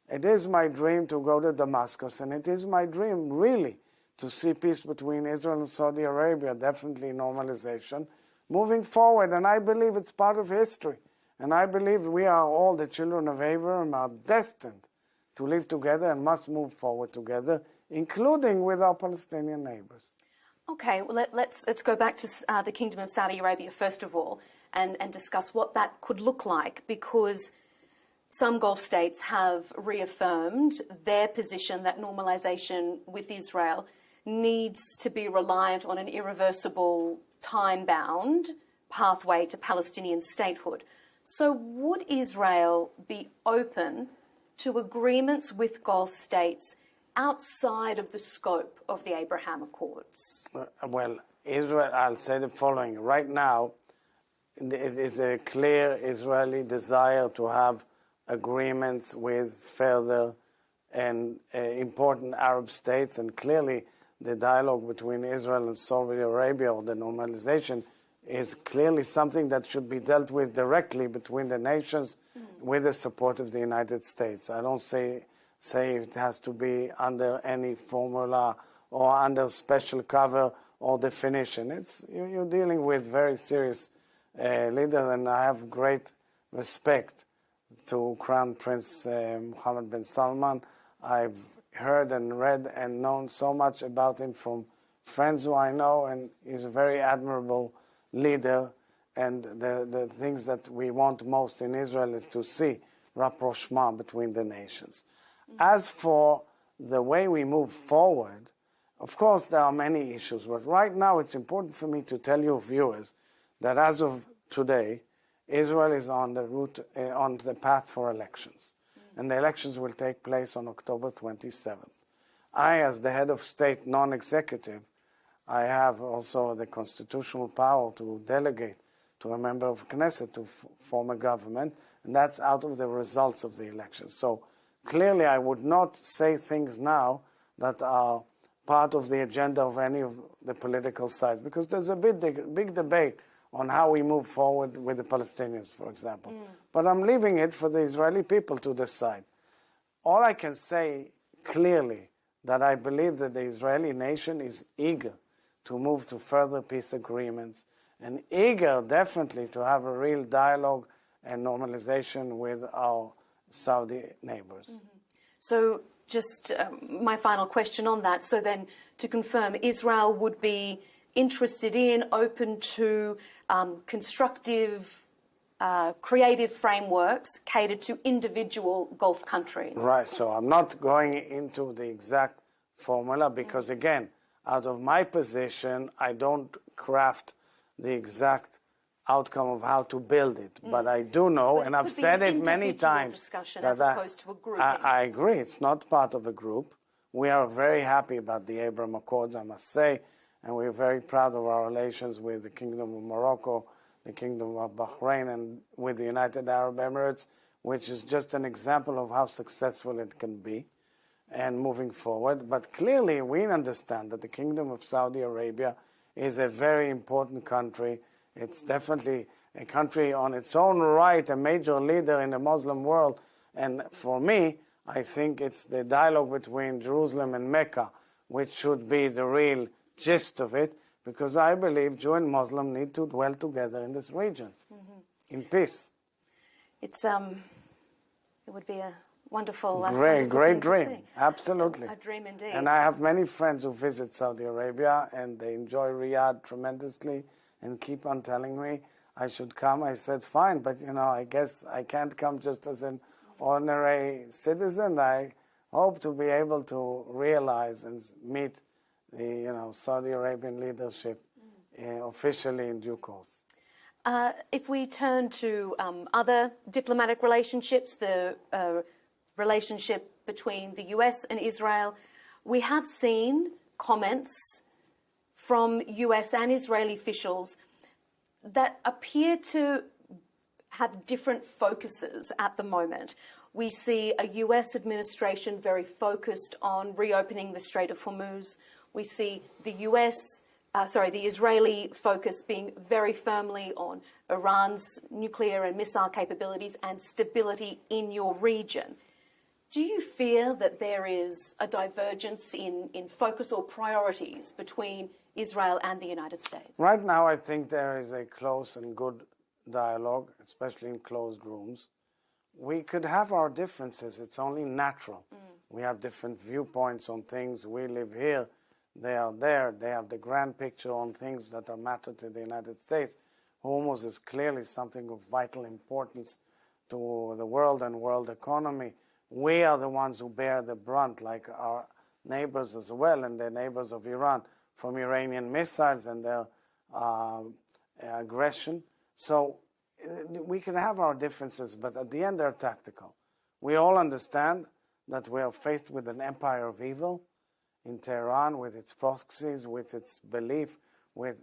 It is my dream to go to Damascus, and it is my dream, really, to see peace between Israel and Saudi Arabia, definitely normalization, moving forward. And I believe it's part of history. And I believe we are all the children of Abraham, are destined to live together and must move forward together, including with our Palestinian neighbors. Okay, well, let's go back to the Kingdom of Saudi Arabia, first of all, and discuss what that could look like, because some Gulf states have reaffirmed their position that normalization with Israel needs to be reliant on an irreversible, time-bound pathway to Palestinian statehood. So would Israel be open to agreements with Gulf states outside of the scope of the Abraham Accords? Well, Israel, I'll say the following. Right now, it is a clear Israeli desire to have agreements with further and important Arab states, and clearly the dialogue between Israel and Saudi Arabia, or the normalization, is clearly something that should be dealt with directly between the nations with the support of the United States. I don't say it has to be under any formula or under special cover or definition. You're dealing with very serious leaders, and I have great respect to Crown Prince Mohammed bin Salman. I've heard and read and known so much about him from friends who I know, and he's a very admirable leader. And the things that we want most in Israel is to see rapprochement between the nations. As for the way we move forward, of course there are many issues, but right now it's important for me to tell you viewers that as of today, Israel is on the path for elections, and the elections will take place on October 27th. I, as the head of state, non-executive, I have also the constitutional power to delegate to a member of Knesset to form a government, and that's out of the results of the elections. So clearly I would not say things now that are part of the agenda of any of the political sides, because there's a big debate on how we move forward with the Palestinians, for example. But I'm leaving it for the Israeli people to decide. All I can say clearly that I believe that the Israeli nation is eager to move to further peace agreements, and eager definitely to have a real dialogue and normalization with our Saudi neighbors. So just my final question on that. So then, to confirm, Israel would be interested in, open to constructive, creative frameworks catered to individual Gulf countries. Right, so I'm not going into the exact formula because, again, out of my position, I don't craft the exact outcome of how to build it. But I do know, and I've said it many times, discussion that as opposed to a grouping. I agree, it's not part of a group. We are very happy about the Abraham Accords, I must say, and we're very proud of our relations with the Kingdom of Morocco, the Kingdom of Bahrain, and with the United Arab Emirates, which is just an example of how successful it can be and moving forward. But clearly we understand that the Kingdom of Saudi Arabia is a very important country. It's definitely a country on its own right, a major leader in the Muslim world. And for me, I think it's the dialogue between Jerusalem and Mecca which should be the real gist of it, because I believe Jew and Muslim need to dwell together in this region in peace. It's it would be a wonderful, great dream. Absolutely, a dream indeed. And I have many friends who visit Saudi Arabia, and they enjoy Riyadh tremendously, and keep on telling me I should come. I said fine, but I guess I can't come just as an ordinary citizen. I hope to be able to realize and meet the Saudi Arabian leadership officially in due course. If we turn to other diplomatic relationships, the relationship between the US and Israel, we have seen comments from US and Israeli officials that appear to have different focuses at the moment. We see a US administration very focused on reopening the Strait of Hormuz. We see the the Israeli focus being very firmly on Iran's nuclear and missile capabilities and stability in your region. Do you fear that there is a divergence in focus or priorities between Israel and the United States? Right now, I think there is a close and good dialogue, especially in closed rooms. We could have our differences. It's only natural. We have different viewpoints on things. We live here. They are there. They have the grand picture on things that are matter to the United States. Hormuz is clearly something of vital importance to the world and world economy. We are the ones who bear the brunt, like our neighbors as well, and the neighbors of Iran, from Iranian missiles and their aggression. So we can have our differences, but at the end they're tactical. We all understand that we are faced with an empire of evil in Tehran, with its proxies, with its belief, with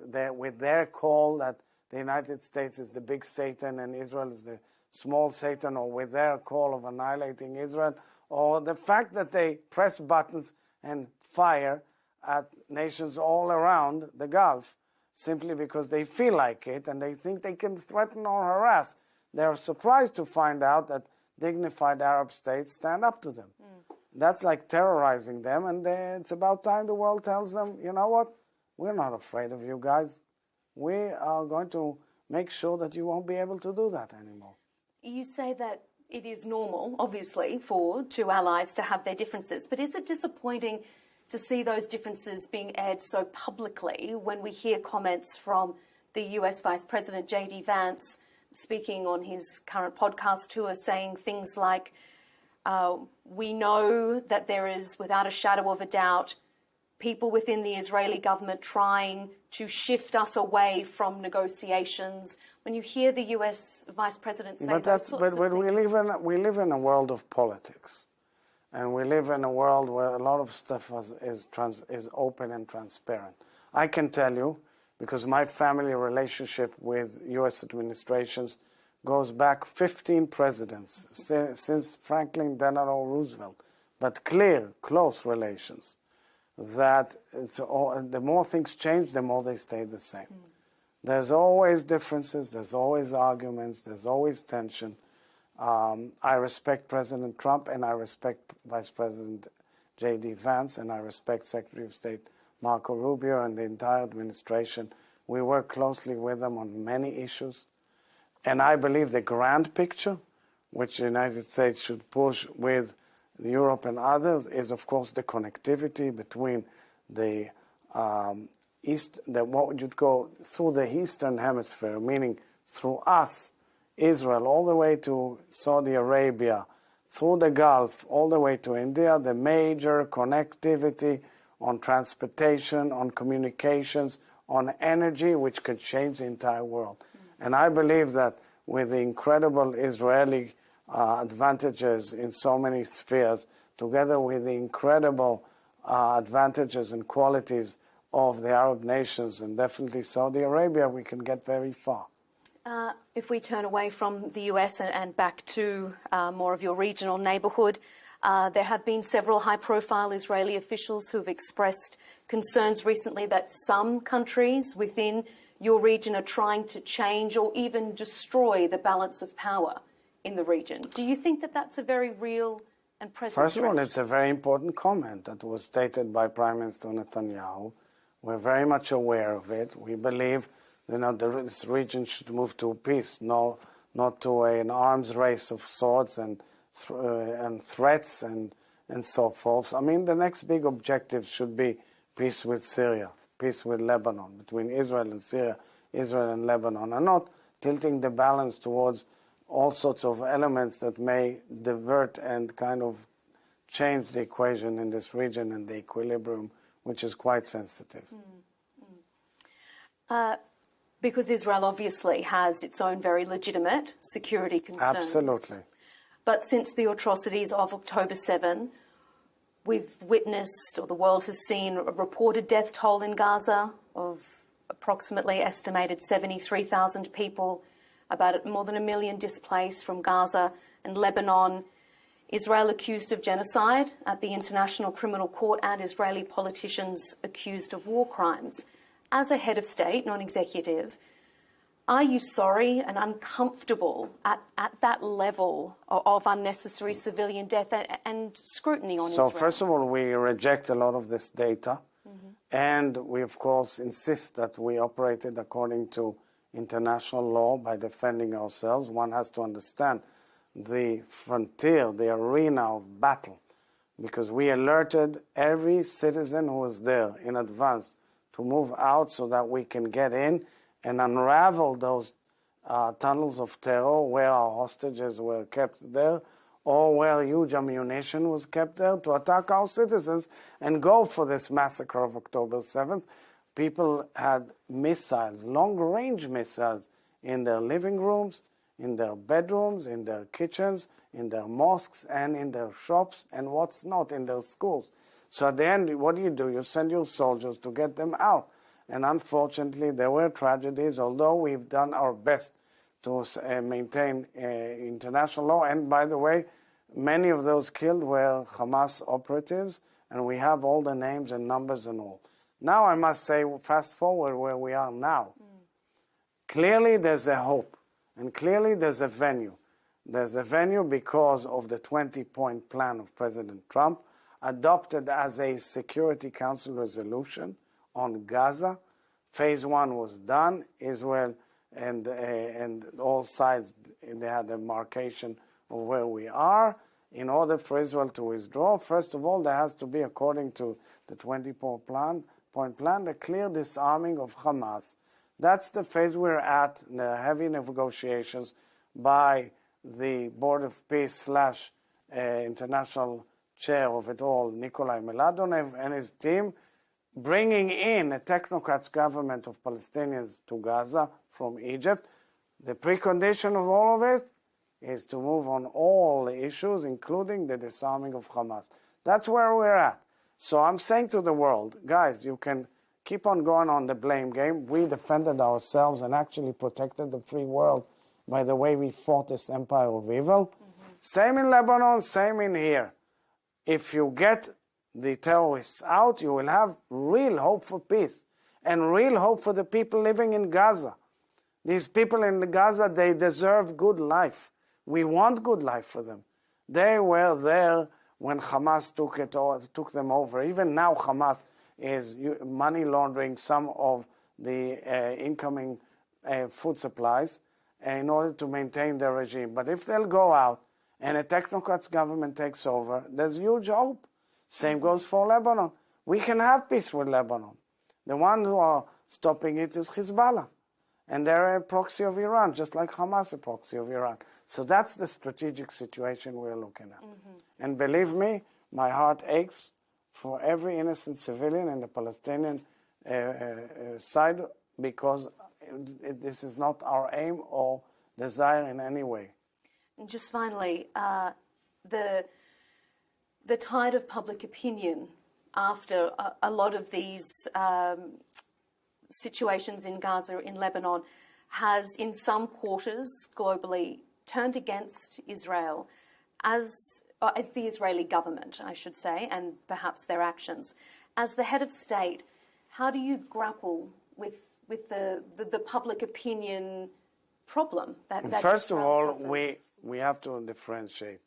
their call that the United States is the big Satan and Israel is the small Satan, or with their call of annihilating Israel, or the fact that they press buttons and fire at nations all around the Gulf simply because they feel like it and they think they can threaten or harass. They're surprised to find out that dignified Arab states stand up to them. That's like terrorizing them, and it's about time the world tells them, you know what, we're not afraid of you guys. We are going to make sure that you won't be able to do that anymore. You say that it is normal, obviously, for two allies to have their differences, but is it disappointing to see those differences being aired so publicly when we hear comments from the US Vice President J.D. Vance speaking on his current podcast tour, saying things like, we know that there is, without a shadow of a doubt, people within the Israeli government trying to shift us away from negotiations. When you hear the US Vice President say those sorts of things. We live in a world of politics. And we live in a world where a lot of stuff is open and transparent. I can tell you, because my family relationship with U.S. administrations goes back 15 presidents, since Franklin Delano Roosevelt, but clear, close relations, that the more things change, the more they stay the same. There's always differences, there's always arguments, there's always tension. I respect President Trump, and I respect Vice President J.D. Vance, and I respect Secretary of State Marco Rubio and the entire administration. We work closely with them on many issues. And I believe the grand picture, which the United States should push with Europe and others, is, of course, the connectivity between the what you'd go through the Eastern Hemisphere, meaning through us, Israel, all the way to Saudi Arabia, through the Gulf, all the way to India, the major connectivity on transportation, on communications, on energy, which could change the entire world. And I believe that with the incredible Israeli advantages in so many spheres, together with the incredible advantages and qualities of the Arab nations and definitely Saudi Arabia, we can get very far. If we turn away from the US and back to more of your regional neighbourhood, there have been several high-profile Israeli officials who have expressed concerns recently that some countries within your region are trying to change or even destroy the balance of power in the region. Do you think that that's a very real and present First of all, threat? it's a very important comment that was stated by Prime Minister Netanyahu. We're very much aware of it. We believe this region should move to peace, not to an arms race of swords and threats and so forth. I mean, the next big objective should be peace with Syria, peace with Lebanon, between Israel and Syria, Israel and Lebanon, and not tilting the balance towards all sorts of elements that may divert and kind of change the equation in this region and the equilibrium, which is quite sensitive. Because Israel obviously has its own very legitimate security concerns. Absolutely. But since the atrocities of October 7, we've witnessed, or the world has seen, a reported death toll in Gaza of approximately estimated 73,000 people, about more than 1 million displaced from Gaza and Lebanon. Israel accused of genocide at the International Criminal Court, and Israeli politicians accused of war crimes. As a head of state, non-executive, are you sorry and uncomfortable at that level of unnecessary civilian death and scrutiny on Israel? So first of all, we reject a lot of this data. And we, of course, insist that we operated according to international law by defending ourselves. One has to understand the frontier, the arena of battle, because we alerted every citizen who was there in advance to move out so that we can get in and unravel those tunnels of terror where our hostages were kept there, or where huge ammunition was kept there, to attack our citizens and go for this massacre of October 7th. People had missiles, long-range missiles, in their living rooms, in their bedrooms, in their kitchens, in their mosques, and in their shops, and what's not, in their schools. So at the end, what do? You send your soldiers to get them out. And unfortunately, there were tragedies, although we've done our best to maintain international law. And by the way, many of those killed were Hamas operatives, and we have all the names and numbers and all. Now I must say, fast forward where we are now. Clearly there's a hope, and clearly there's a venue. There's a venue because of the 20-point plan of President Trump, adopted as a Security Council resolution on Gaza. Phase 1 was done. Israel and all sides, they had a marcation of where we are. In order for Israel to withdraw, first of all, there has to be, according to the 20-point plan, the clear disarming of Hamas. That's the phase we're at, the heavy negotiations by the Board of Peace / international chair of it all, Nikolai Meladonev, and his team, bringing in a technocrats government of Palestinians to Gaza from Egypt. The precondition of all of it is to move on all the issues, including the disarming of Hamas. That's where we're at. So I'm saying to the world, guys, you can keep on going on the blame game. We defended ourselves and actually protected the free world by the way we fought this empire of evil. Same in Lebanon, same in here. If you get the terrorists out, you will have real hope for peace and real hope for the people living in Gaza. These people in Gaza, they deserve good life. We want good life for them. They were there when Hamas took them over. Even now, Hamas is money laundering some of the incoming food supplies in order to maintain their regime. But if they'll go out and a technocrats government takes over, there's huge hope. Same goes for Lebanon. We can have peace with Lebanon. The one who are stopping it is Hezbollah. And they're a proxy of Iran, just like Hamas is a proxy of Iran. So that's the strategic situation we're looking at. And believe me, my heart aches for every innocent civilian in the Palestinian side, because this is not our aim or desire in any way. And just finally, the tide of public opinion after a lot of these situations in Gaza, in Lebanon, has in some quarters globally turned against Israel as the Israeli government, I should say, and perhaps their actions. As the head of state, how do you grapple with the public opinion problem that First of all, suffers? we have to differentiate.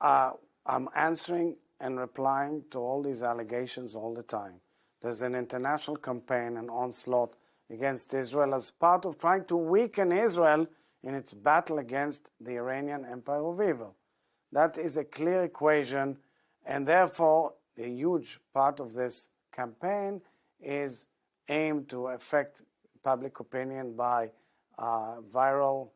I'm answering and replying to all these allegations all the time. There's an international campaign and onslaught against Israel as part of trying to weaken Israel in its battle against the Iranian empire of evil. That is a clear equation, and therefore a huge part of this campaign is aimed to affect public opinion by viral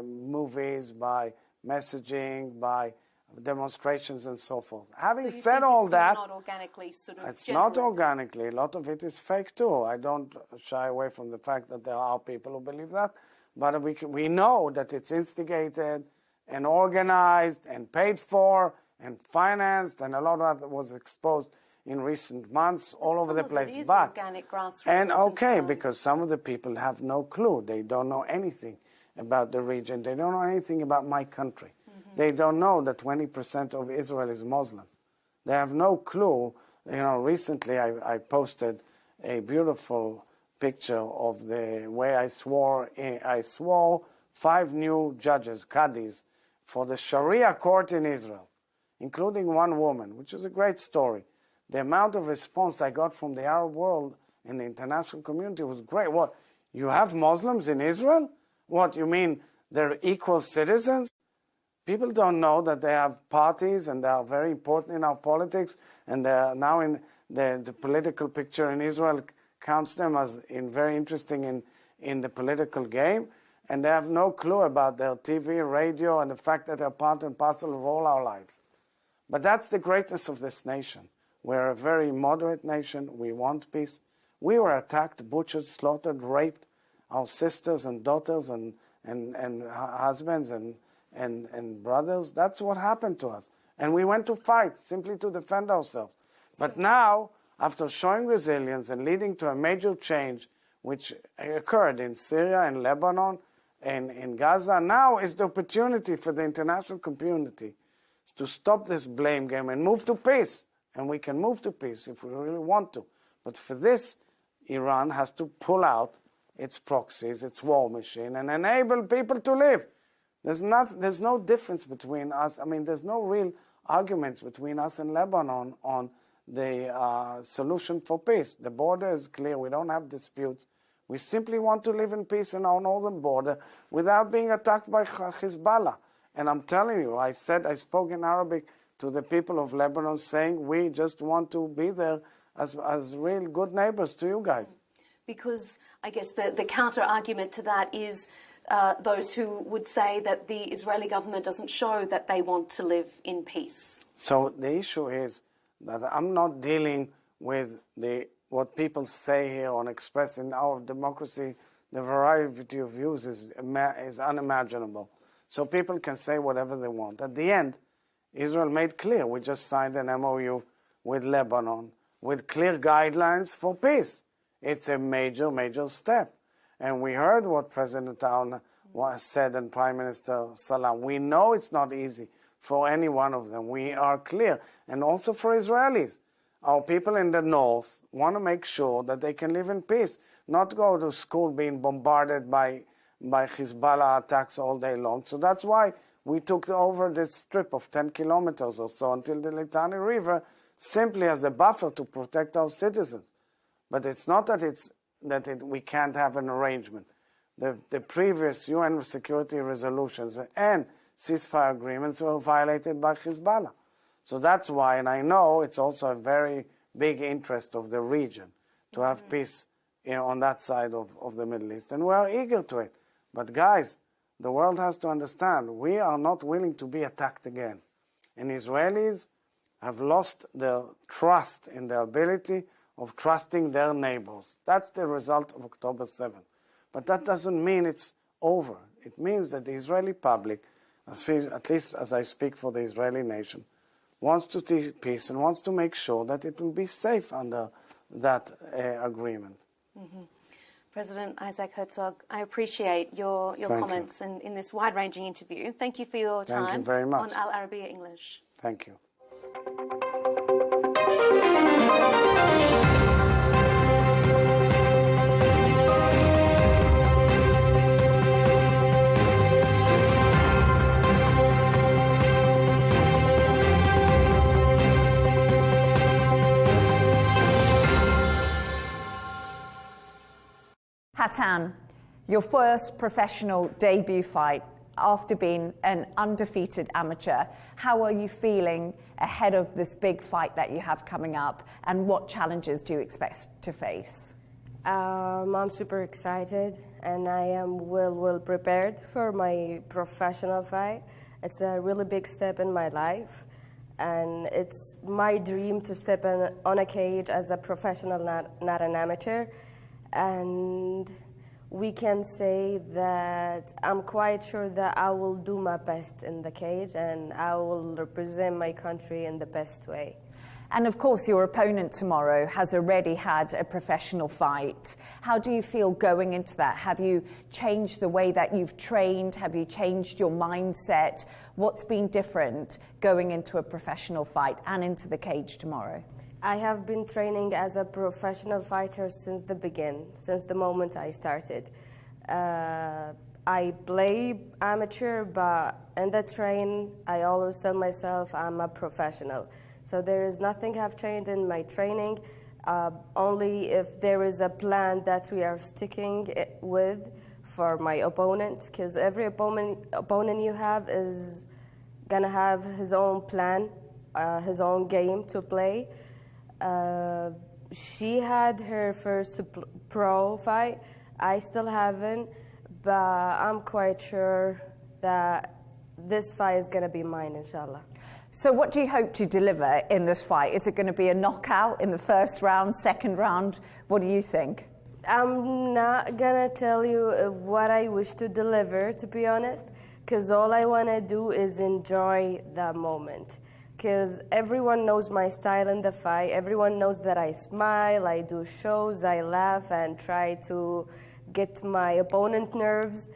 movies, by messaging, by demonstrations and so forth. Having said all that, not organically sort of it's not organically. A lot of it is fake too. I don't shy away from the fact that there are people who believe that, but we know that it's instigated and organized and paid for and financed, and a lot of that was exposed in recent months all over the place. It is but organic grassroots and okay, concern. because some of the people have no clue. They don't know anything about the region. They don't know anything about my country. They don't know that 20% of Israel is Muslim. They have no clue. You know, recently I posted a beautiful picture of the way I swore 5 new judges, Qadis, for the Sharia court in Israel, including one woman, which is a great story. The amount of response I got from the Arab world and the international community was great. What, you have Muslims in Israel? What, you mean they're equal citizens? People don't know that they have parties and they are very important in our politics, and they are now in the political picture in Israel counts them as very interesting in the political game, and they have no clue about their TV, radio, and the fact that they're part and parcel of all our lives. But that's the greatness of this nation. We're a very moderate nation. We want peace. We were attacked, butchered, slaughtered, raped. Our sisters and daughters and husbands and brothers, that's what happened to us. And we went to fight simply to defend ourselves. But now, after showing resilience and leading to a major change which occurred in Syria and Lebanon and in Gaza, now is the opportunity for the international community to stop this blame game and move to peace. And we can move to peace if we really want to. But for this, Iran has to pull out its proxies, its war machine, and enable people to live. There's no difference between us. I mean, there's no real arguments between us and Lebanon on the solution for peace. The border is clear. We don't have disputes. We simply want to live in peace in our northern border without being attacked by Hezbollah. And I'm telling you, I spoke in Arabic to the people of Lebanon saying we just want to be there as real good neighbors to you guys. Because I guess the counter-argument to that is those who would say that the Israeli government doesn't show that they want to live in peace. So the issue is that I'm not dealing with what people say here on expressing our democracy. The variety of views is unimaginable. So people can say whatever they want. At the end, Israel made clear, we just signed an MOU with Lebanon with clear guidelines for peace. It's a major, major step. And we heard what President Aoun said and Prime Minister Salam. We know it's not easy for any one of them. We are clear. And also for Israelis. Our people in the north want to make sure that they can live in peace, not go to school being bombarded by Hezbollah attacks all day long. So that's why we took over this strip of 10 kilometers or so until the Litani River, simply as a buffer to protect our citizens. But it's not that we can't have an arrangement. The previous UN security resolutions and ceasefire agreements were violated by Hezbollah. So that's why, and I know it's also a very big interest of the region to have peace on that side of the Middle East. And we are eager to it. But guys, the world has to understand, we are not willing to be attacked again. And Israelis have lost their trust in the ability of trusting their neighbors. That's the result of October 7th. But that doesn't mean it's over. It means that the Israeli public, at least as I speak for the Israeli nation, wants to see peace and wants to make sure that it will be safe under that agreement. President Isaac Herzog, I appreciate your comments in this wide-ranging interview. Thank you for your time. Thank you very much. On Al Arabiya English. Thank you. Hatan, your first professional debut fight after being an undefeated amateur. How are you feeling ahead of this big fight that you have coming up, and what challenges do you expect to face? I'm super excited, and I am well prepared for my professional fight. It's a really big step in my life, and it's my dream to step on a cage as a professional, not an amateur. And we can say that I'm quite sure that I will do my best in the cage, and I will represent my country in the best way. And of course, your opponent tomorrow has already had a professional fight. How do you feel going into that? Have you changed the way that you've trained? Have you changed your mindset? What's been different going into a professional fight and into the cage tomorrow? I have been training as a professional fighter since the moment I started. I play amateur, but in the train, I always tell myself I'm a professional. So there is nothing have changed in my training, only if there is a plan that we are sticking with for my opponent, because every opponent you have is gonna have his own plan, his own game to play. She had her first pro fight. I still haven't, but I'm quite sure that this fight is going to be mine, inshallah. So what do you hope to deliver in this fight? Is it going to be a knockout in the first round, second round? What do you think? I'm not going to tell you what I wish to deliver, to be honest, because all I want to do is enjoy that moment. Because everyone knows my style in the fight. Everyone knows that I smile, I do shows, I laugh, and try to get my opponent nerves.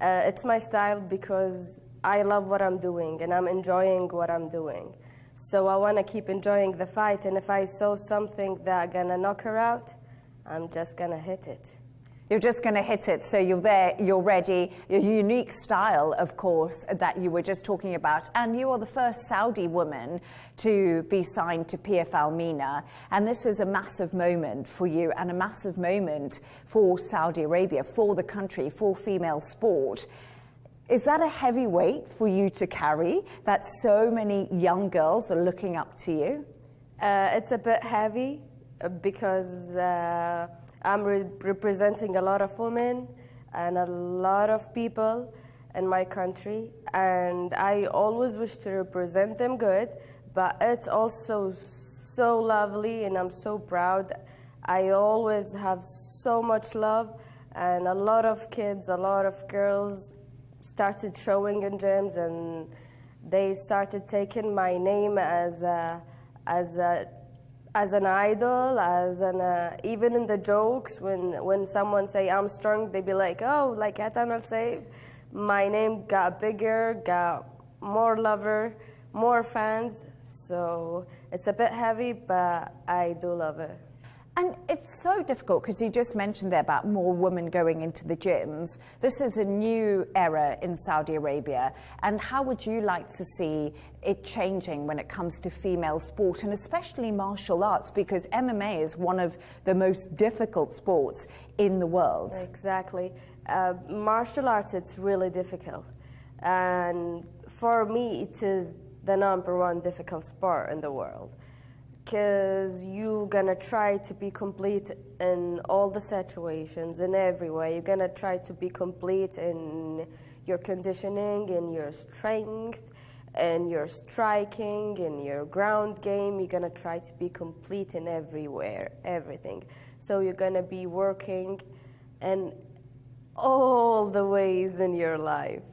It's my style because I love what I'm doing, and I'm enjoying what I'm doing. So I want to keep enjoying the fight, and if I saw something that's going to knock her out, I'm just going to hit it. You're just going to hit it, so you're there, you're ready. Your unique style, of course, that you were just talking about. And you are the first Saudi woman to be signed to PFL MENA. And this is a massive moment for you and a massive moment for Saudi Arabia, for the country, for female sport. Is that a heavy weight for you to carry, that so many young girls are looking up to you? It's a bit heavy because I'm representing a lot of women and a lot of people in my country, and I always wish to represent them good, but it's also so lovely, and I'm so proud. I always have so much love, and a lot of kids, a lot of girls started showing in gyms, and they started taking my name as an idol, even in the jokes, when someone say I'm strong, they be like, oh, like Hatan al-Sayf. My name got bigger, got more lover, more fans. So it's a bit heavy, but I do love it. And it's so difficult because you just mentioned there about more women going into the gyms. This is a new era in Saudi Arabia. And how would you like to see it changing when it comes to female sport, and especially martial arts, because MMA is one of the most difficult sports in the world? Exactly. Martial arts, it's really difficult. And for me, it is the #1 difficult sport in the world. because you're gonna try to be complete in all the situations, in every way. You're gonna try to be complete in your conditioning, in your strength, in your striking, in your ground game. You're gonna try to be complete in everywhere, everything. So you're gonna be working in all the ways in your life.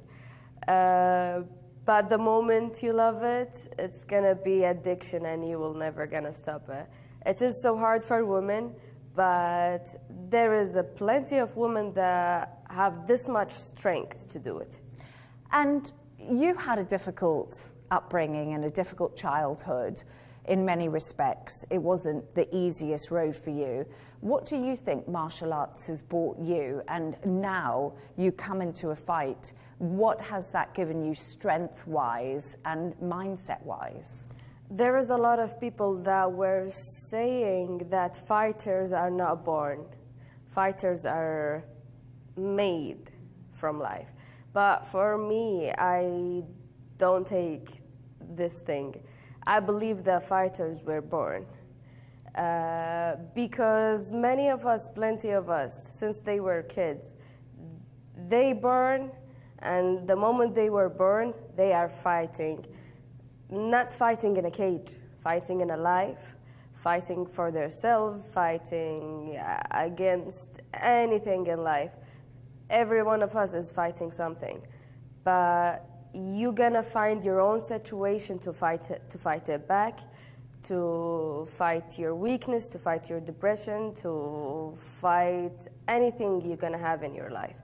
But the moment you love it, it's gonna be addiction and you will never gonna stop it. It is so hard for women, but there is plenty of women that have this much strength to do it. And you had a difficult upbringing and a difficult childhood in many respects. It wasn't the easiest road for you. What do you think martial arts has brought you? And now you come into a fight. What has that given you strength-wise and mindset-wise? There is a lot of people that were saying that fighters are not born. Fighters are made from life. But for me, I don't take this thing. I believe that fighters were born. Because many of us, plenty of us, since they were kids, they born, and the moment they were born, they are fighting. Not fighting in a cage, fighting in a life, fighting for themselves, fighting against anything in life. Every one of us is fighting something. But you're gonna find your own situation to fight it back, to fight your weakness, to fight your depression, to fight anything you're gonna have in your life.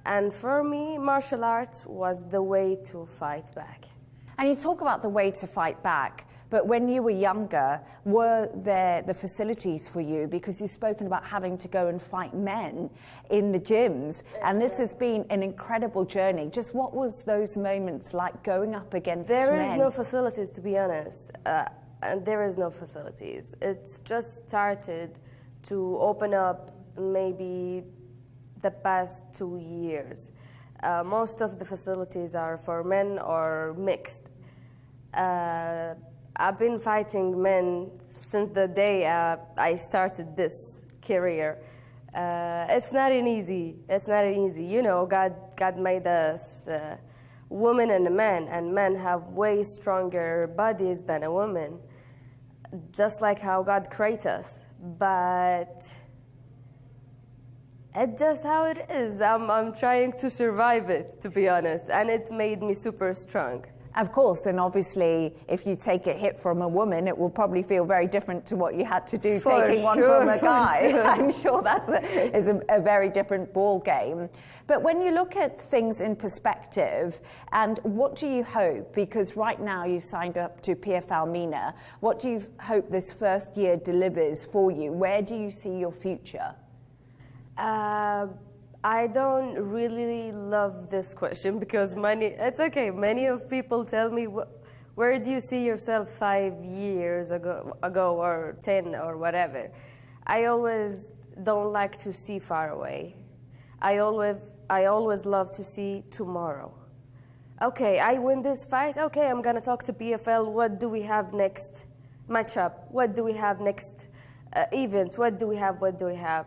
And for me, martial arts was the way to fight back. And you talk about the way to fight back, but when you were younger, were there the facilities for you? Because you've spoken about having to go and fight men in the gyms, and this has been an incredible journey. Just what was those moments like going up against men? There is no facilities, to be honest, and there is no facilities. It's just started to open up maybe the past 2 years. Most of the facilities are for men or mixed. I've been fighting men since the day I started this career. It's not an easy. It's not easy. You know, God made us woman and a man, and men have way stronger bodies than a woman, just like how God created us. But it's just how it is. I'm trying to survive it, to be honest, and it made me super strong. Of course, and obviously, if you take a hit from a woman, it will probably feel very different to what you had to do taking one from a guy. Sure. I'm sure that's a very different ball game. But when you look at things in perspective, and what do you hope? Because right now you've signed up to PFL MENA. What do you hope this first year delivers for you? Where do you see your future? I don't really love this question because it's okay. Many of people tell me, where do you see yourself 5 years ago or 10 or whatever? I always don't like to see far away. I always love to see tomorrow. Okay, I win this fight. Okay, I'm gonna talk to PFL. What do we have next matchup? What do we have next event? What do we have? What do we have?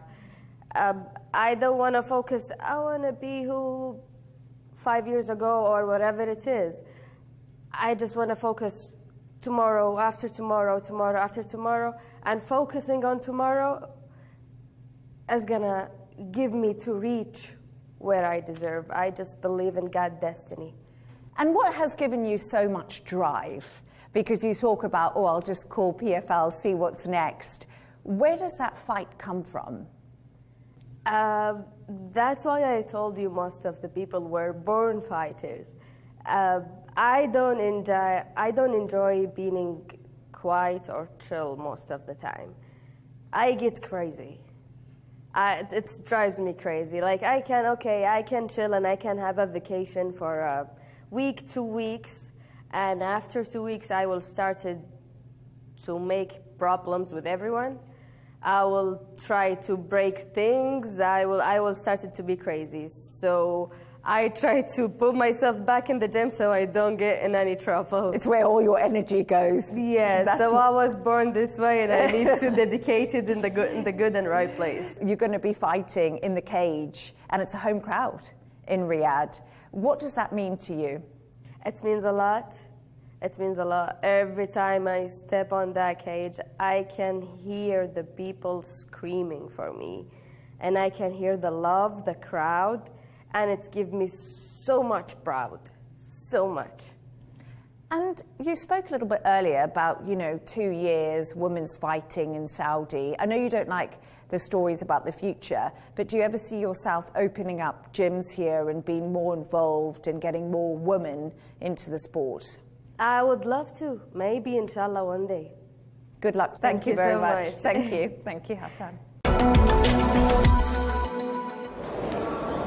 I don't want to focus, I want to be who 5 years ago or whatever it is. I just want to focus tomorrow, after tomorrow, tomorrow, after tomorrow, and focusing on tomorrow is going to give me to reach where I deserve. I just believe in God's destiny. And what has given you so much drive? Because you talk about, I'll just call PFL, see what's next. Where does that fight come from? That's why I told you most of the people were born fighters. I don't enjoy being quiet or chill most of the time. I get crazy. It drives me crazy. Like I can chill and I can have a vacation for a week, 2 weeks, and after 2 weeks I will start to make problems with everyone. I will try to break things. I will start to be crazy. So I try to put myself back in the gym so I don't get in any trouble. It's where all your energy goes. Yeah, so I was born this way and I need to dedicate it in the good and right place. You're going to be fighting in the cage and it's a home crowd in Riyadh. What does that mean to you? It means a lot. It means a lot. Every time I step on that cage, I can hear the people screaming for me. And I can hear the love, the crowd. And it gives me so much proud, so much. And you spoke a little bit earlier about, 2 years, women's fighting in Saudi. I know you don't like the stories about the future, but do you ever see yourself opening up gyms here and being more involved and getting more women into the sport? I would love to. Maybe, inshallah, one day. Good luck. Thank you very much. Thank you. Thank you, Hassan.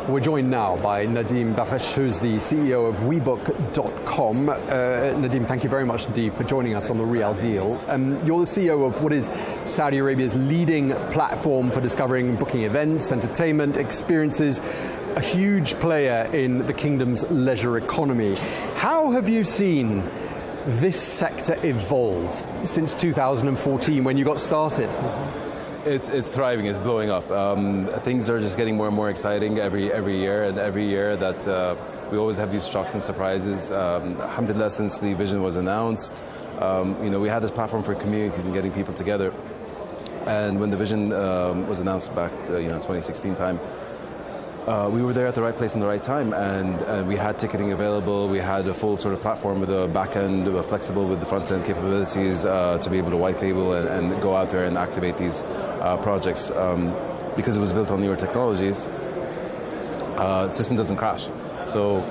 We're joined now by Nadim Bakhash, who's the CEO of WeBook.com. Nadim, thank you very much indeed for joining us on The Real Deal. You're the CEO of what is Saudi Arabia's leading platform for discovering and booking events, entertainment, experiences, a huge player in the kingdom's leisure economy. How have you seen this sector evolve since 2014 when you got started? It's thriving, it's blowing up. Things are just getting more and more exciting every year, and every year that we always have these shocks and surprises. Alhamdulillah, since the vision was announced, we had this platform for communities and getting people together. And when the vision was announced back to 2016 time, we were there at the right place and the right time, and we had ticketing available. We had a full sort of platform with a back end, flexible with the front end capabilities to be able to white label and go out there and activate these projects. Because it was built on newer technologies, the system doesn't crash. So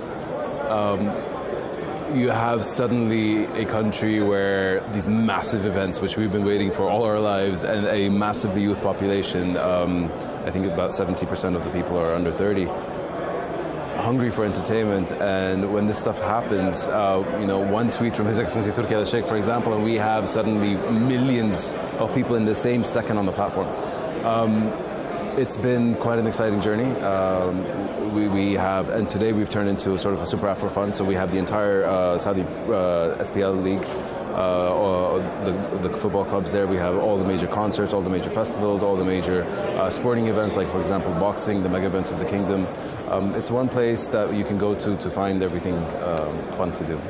you have suddenly a country where these massive events, which we've been waiting for all our lives, and a massively youth population, I think about 70% of the people are under 30, hungry for entertainment. And when this stuff happens, one tweet from His Excellency Turki al-Sheikh, for example, and we have suddenly millions of people in the same second on the platform. It's been quite an exciting journey. We have, and today we've turned into a sort of a super Afro fund. So we have the entire Saudi SPL league, the football clubs there. We have all the major concerts, all the major festivals, all the major sporting events, like for example boxing, the mega events of the kingdom. It's one place that you can go to find everything fun to do.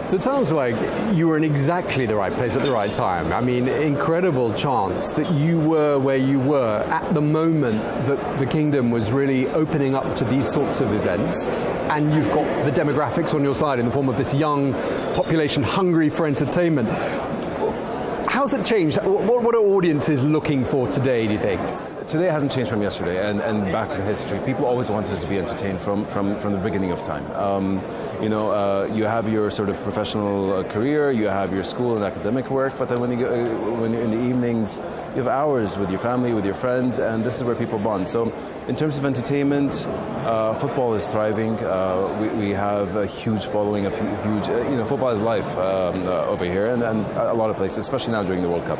So it sounds like you were in exactly the right place at the right time. I mean, incredible chance that you were where you were at the moment that the kingdom was really opening up to these sorts of events, and you've got the demographics on your side in the form of this young population hungry for entertainment. How's it changed? What are audiences looking for today, do you think? Today hasn't changed from yesterday, and back in history, people always wanted to be entertained from the beginning of time. You have your sort of professional career, you have your school and academic work, but then when you're in the evenings, you have hours with your family, with your friends, and this is where people bond. So, in terms of entertainment, football is thriving. We have a huge following of huge. Football is life over here, and a lot of places, especially now during the World Cup.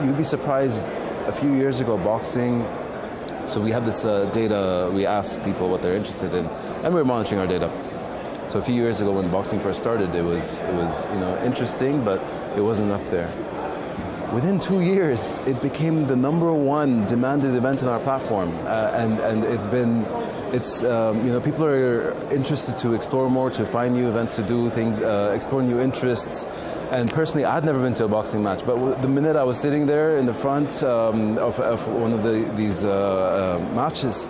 You'd be surprised. A few years ago, boxing, so we have this data, we ask people what they're interested in, and we're monitoring our data. So a few years ago when boxing first started, it was interesting, but it wasn't up there. Within 2 years, it became the #1 demanded event on our platform, and people are interested to explore more, to find new events to do, things, explore new interests. And personally, I'd never been to a boxing match, but the minute I was sitting there in the front of one of these matches,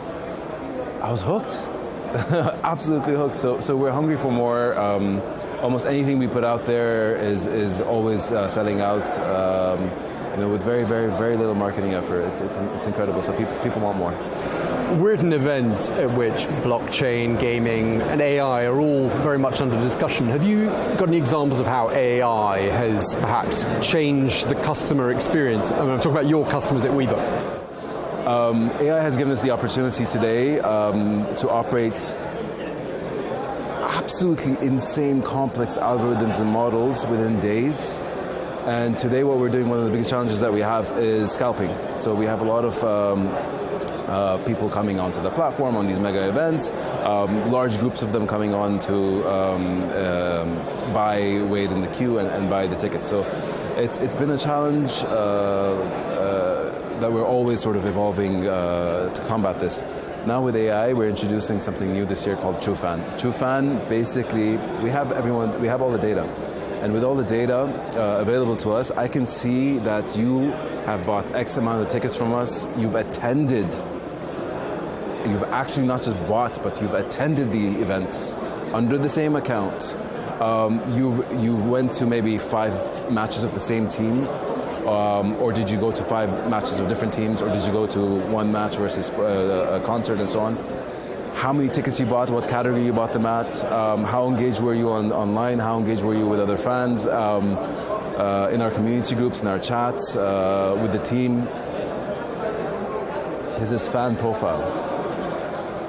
I was hooked. Absolutely hooked. So we're hungry for more. Almost anything we put out there is always selling out. With very, very, very little marketing effort. It's incredible. So people want more. We're at an event at which blockchain, gaming, and AI are all very much under discussion. Have you got any examples of how AI has perhaps changed the customer experience? I'm talking about your customers at WeBook. AI has given us the opportunity today to operate absolutely insane, complex algorithms and models within days. And today what we're doing, one of the biggest challenges that we have is scalping. So we have a lot of people coming onto the platform on these mega events, large groups of them coming on to buy, wait in the queue and buy the tickets. So it's been a challenge that we're always sort of evolving to combat this. Now with AI, we're introducing something new this year called TrueFan. TrueFan, basically, we have all the data. And with all the data available to us, I can see that you have bought X amount of tickets from us, you've actually not just bought, but you've attended the events under the same account. You went to maybe 5 matches of the same team, or did you go to 5 matches of different teams, or did you go to 1 match versus a concert and so on? How many tickets you bought, what category you bought them at, how engaged were you online, how engaged were you with other fans, in our community groups, in our chats, with the team. Is this fan profile.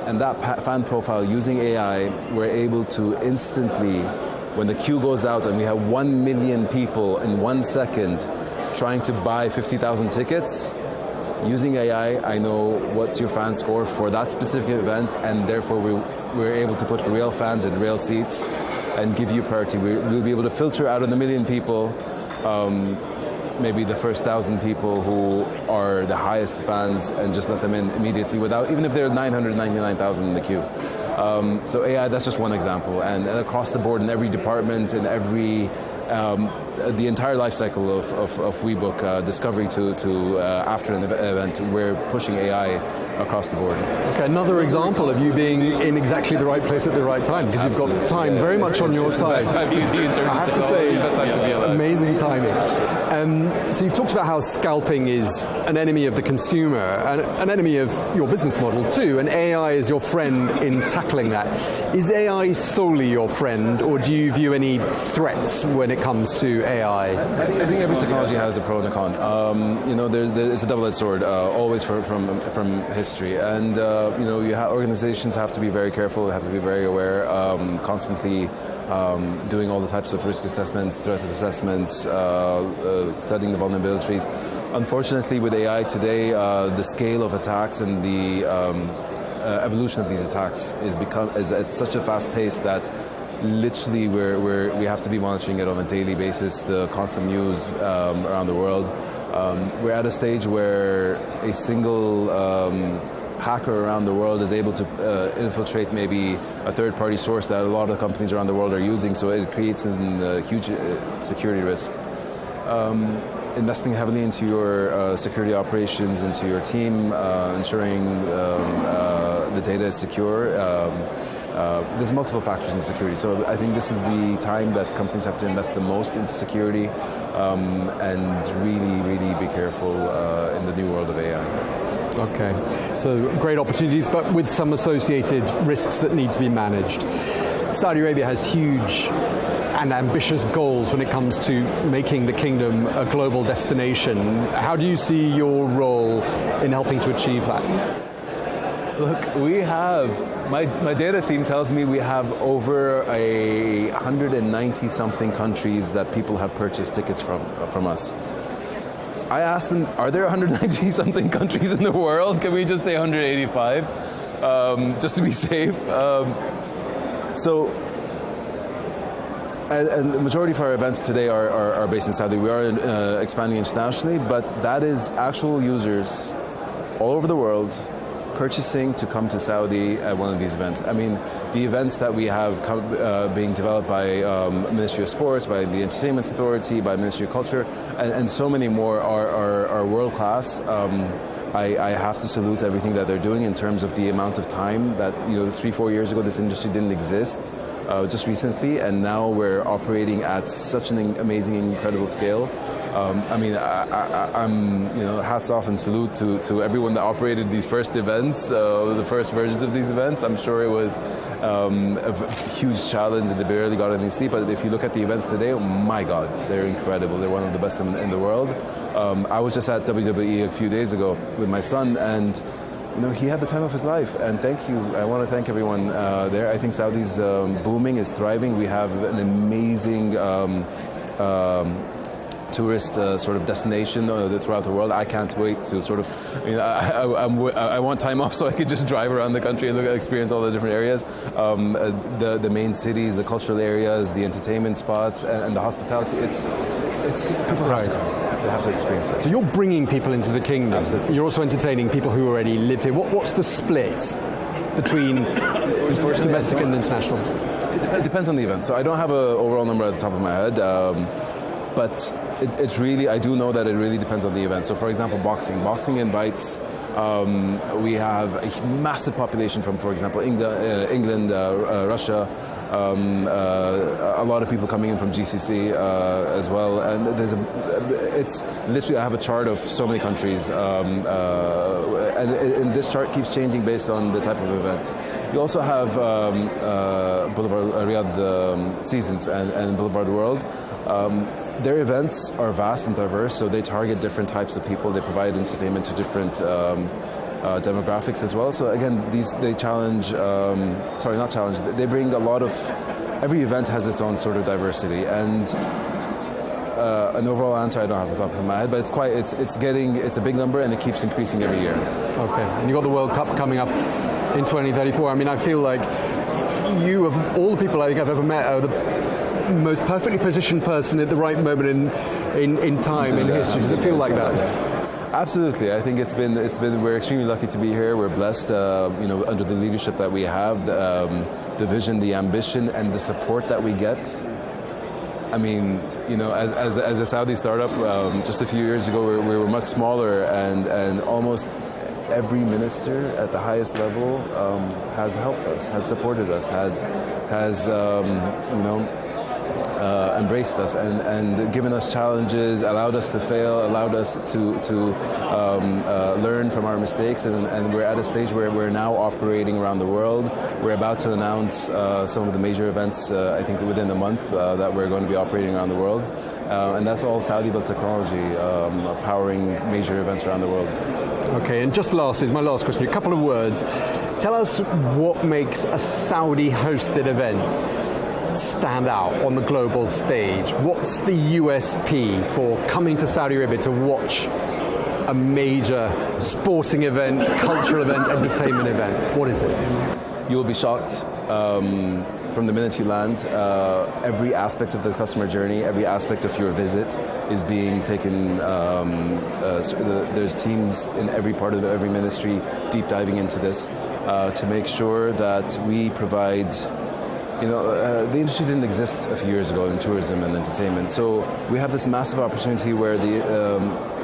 And that fan profile, using AI, we're able to instantly, when the queue goes out and we have 1 million people in 1 second trying to buy 50,000 tickets, using AI, I know what's your fan score for that specific event, and therefore we're able to put real fans in real seats and give you priority. We'll be able to filter out of the 1 million people, maybe the first 1,000 people who are the highest fans, and just let them in immediately even if there are 999,000 in the queue. So AI, that's just one example, and across the board in every department, in every the entire life cycle of WeBook, discovery to after an event, we're pushing AI across the board. Okay, another example of you being in exactly the right place at the right time, because you've got time very much on your side. Best time to be in terms I have of to say, best time to be alive. Amazing timing. So you've talked about how scalping is an enemy of the consumer, and an enemy of your business model too, and AI is your friend in tackling that. Is AI solely your friend, or do you view any threats when it comes to AI? I think every technology has a pro and a con. It's a double-edged sword, always from history. And organizations have to be very careful, have to be very aware, constantly doing all the types of risk assessments, threat assessments, studying the vulnerabilities. Unfortunately, with AI today, the scale of attacks and the evolution of these attacks is at such a fast pace that literally we have to be monitoring it on a daily basis, the constant news around the world. We're at a stage where a single hacker around the world is able to infiltrate maybe a third-party source that a lot of companies around the world are using, so it creates a huge security risk. Investing heavily into your security operations, into your team, ensuring the data is secure. There's multiple factors in security, so I think this is the time that companies have to invest the most into security and really, really be careful in the new world of AI. Okay, so great opportunities, but with some associated risks that need to be managed. Saudi Arabia has huge and ambitious goals when it comes to making the kingdom a global destination. How do you see your role in helping to achieve that? Look, we have, my data team tells me we have over 190-something countries that people have purchased tickets from us. I asked them, are there 190-something countries in the world? Can we just say 185, just to be safe? And the majority of our events today are based in Saudi. We are expanding internationally, but that is actual users all over the world purchasing to come to Saudi at one of these events. I mean, the events that we have being developed by Ministry of Sports, by the Entertainment Authority, by Ministry of Culture, and so many more are world class. I have to salute everything that they're doing in terms of the amount of time that, 3-4 years ago this industry didn't exist, just recently, and now we're operating at such an amazing, incredible scale. I'm hats off and salute to everyone that operated these first events, the first versions of these events. I'm sure it was a huge challenge and they barely got any sleep, but if you look at the events today, oh my God, they're incredible. They're one of the best in the world. I was just at WWE a few days ago with my son, and he had the time of his life, and thank you. I want to thank everyone there. I think Saudi's booming, is thriving. We have an amazing tourist sort of destination throughout the world. I can't wait to sort of, I want time off so I could just drive around the country and experience all the different areas. The main cities, the cultural areas, the entertainment spots, and the hospitality. It's people have to experience it. So you're bringing people into the kingdom. Absolutely. You're also entertaining people who already live here. What's the split between domestic and international? It depends on the event. So I don't have an overall number at the top of my head, but it really, I do know that it really depends on the event. So for example, boxing. Boxing invites, we have a massive population from, for example, England, Russia, a lot of people coming in from GCC as well. And it's literally, I have a chart of so many countries, and this chart keeps changing based on the type of event. You also have Boulevard Riyadh Seasons and Boulevard World. Their events are vast and diverse, so they target different types of people. They provide entertainment to different demographics as well. So again, they challenge, they bring a lot of, every event has its own sort of diversity. And an overall answer I don't have off the top of my head, but it's a big number and it keeps increasing every year. Okay, and you got the World Cup coming up in 2034. I mean, I feel like you, of all the people I think I've ever met, are the most perfectly positioned person at the right moment in time, in history. Does it feel like that? Absolutely. I think we're extremely lucky to be here. We're blessed, under the leadership that we have, the vision, the ambition, and the support that we get. I mean, as a Saudi startup, just a few years ago, we were much smaller, and almost every minister at the highest level has helped us, has supported us, has embraced us and given us challenges, allowed us to fail, allowed us to learn from our mistakes, and we're at a stage where we're now operating around the world. We're about to announce some of the major events, I think within a month, that we're going to be operating around the world. And that's all Saudi-built technology, powering major events around the world. Okay, and just last is my last question. A couple of words. Tell us what makes a Saudi-hosted event stand out on the global stage. What's the USP for coming to Saudi Arabia to watch a major sporting event, cultural event, entertainment event? What is it? You'll be shocked from the minute you land. Every aspect of the customer journey, every aspect of your visit is being taken. There's teams in every part of every ministry deep diving into this to make sure that we provide. The industry didn't exist a few years ago in tourism and entertainment, so we have this massive opportunity where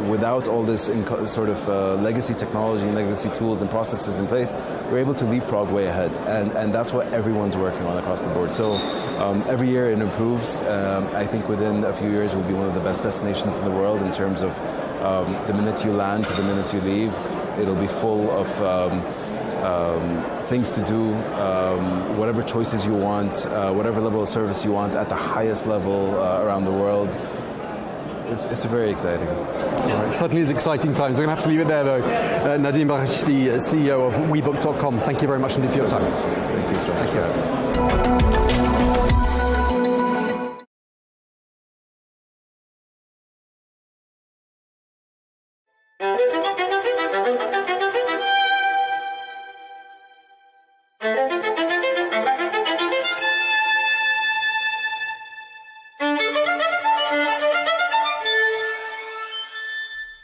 without all this legacy technology and legacy tools and processes in place, we're able to leapfrog way ahead, and that's what everyone's working on across the board. So every year it improves. I think within a few years we'll be one of the best destinations in the world in terms of the minute you land to the minute you leave. It'll be full of things to do, whatever choices you want, whatever level of service you want at the highest level around the world. It's very exciting. All right, certainly is exciting times. We're going to have to leave it there, though. Nadim Bakhsh, the CEO of WeBook.com, thank you very much indeed for your time. Thank you. Thank you.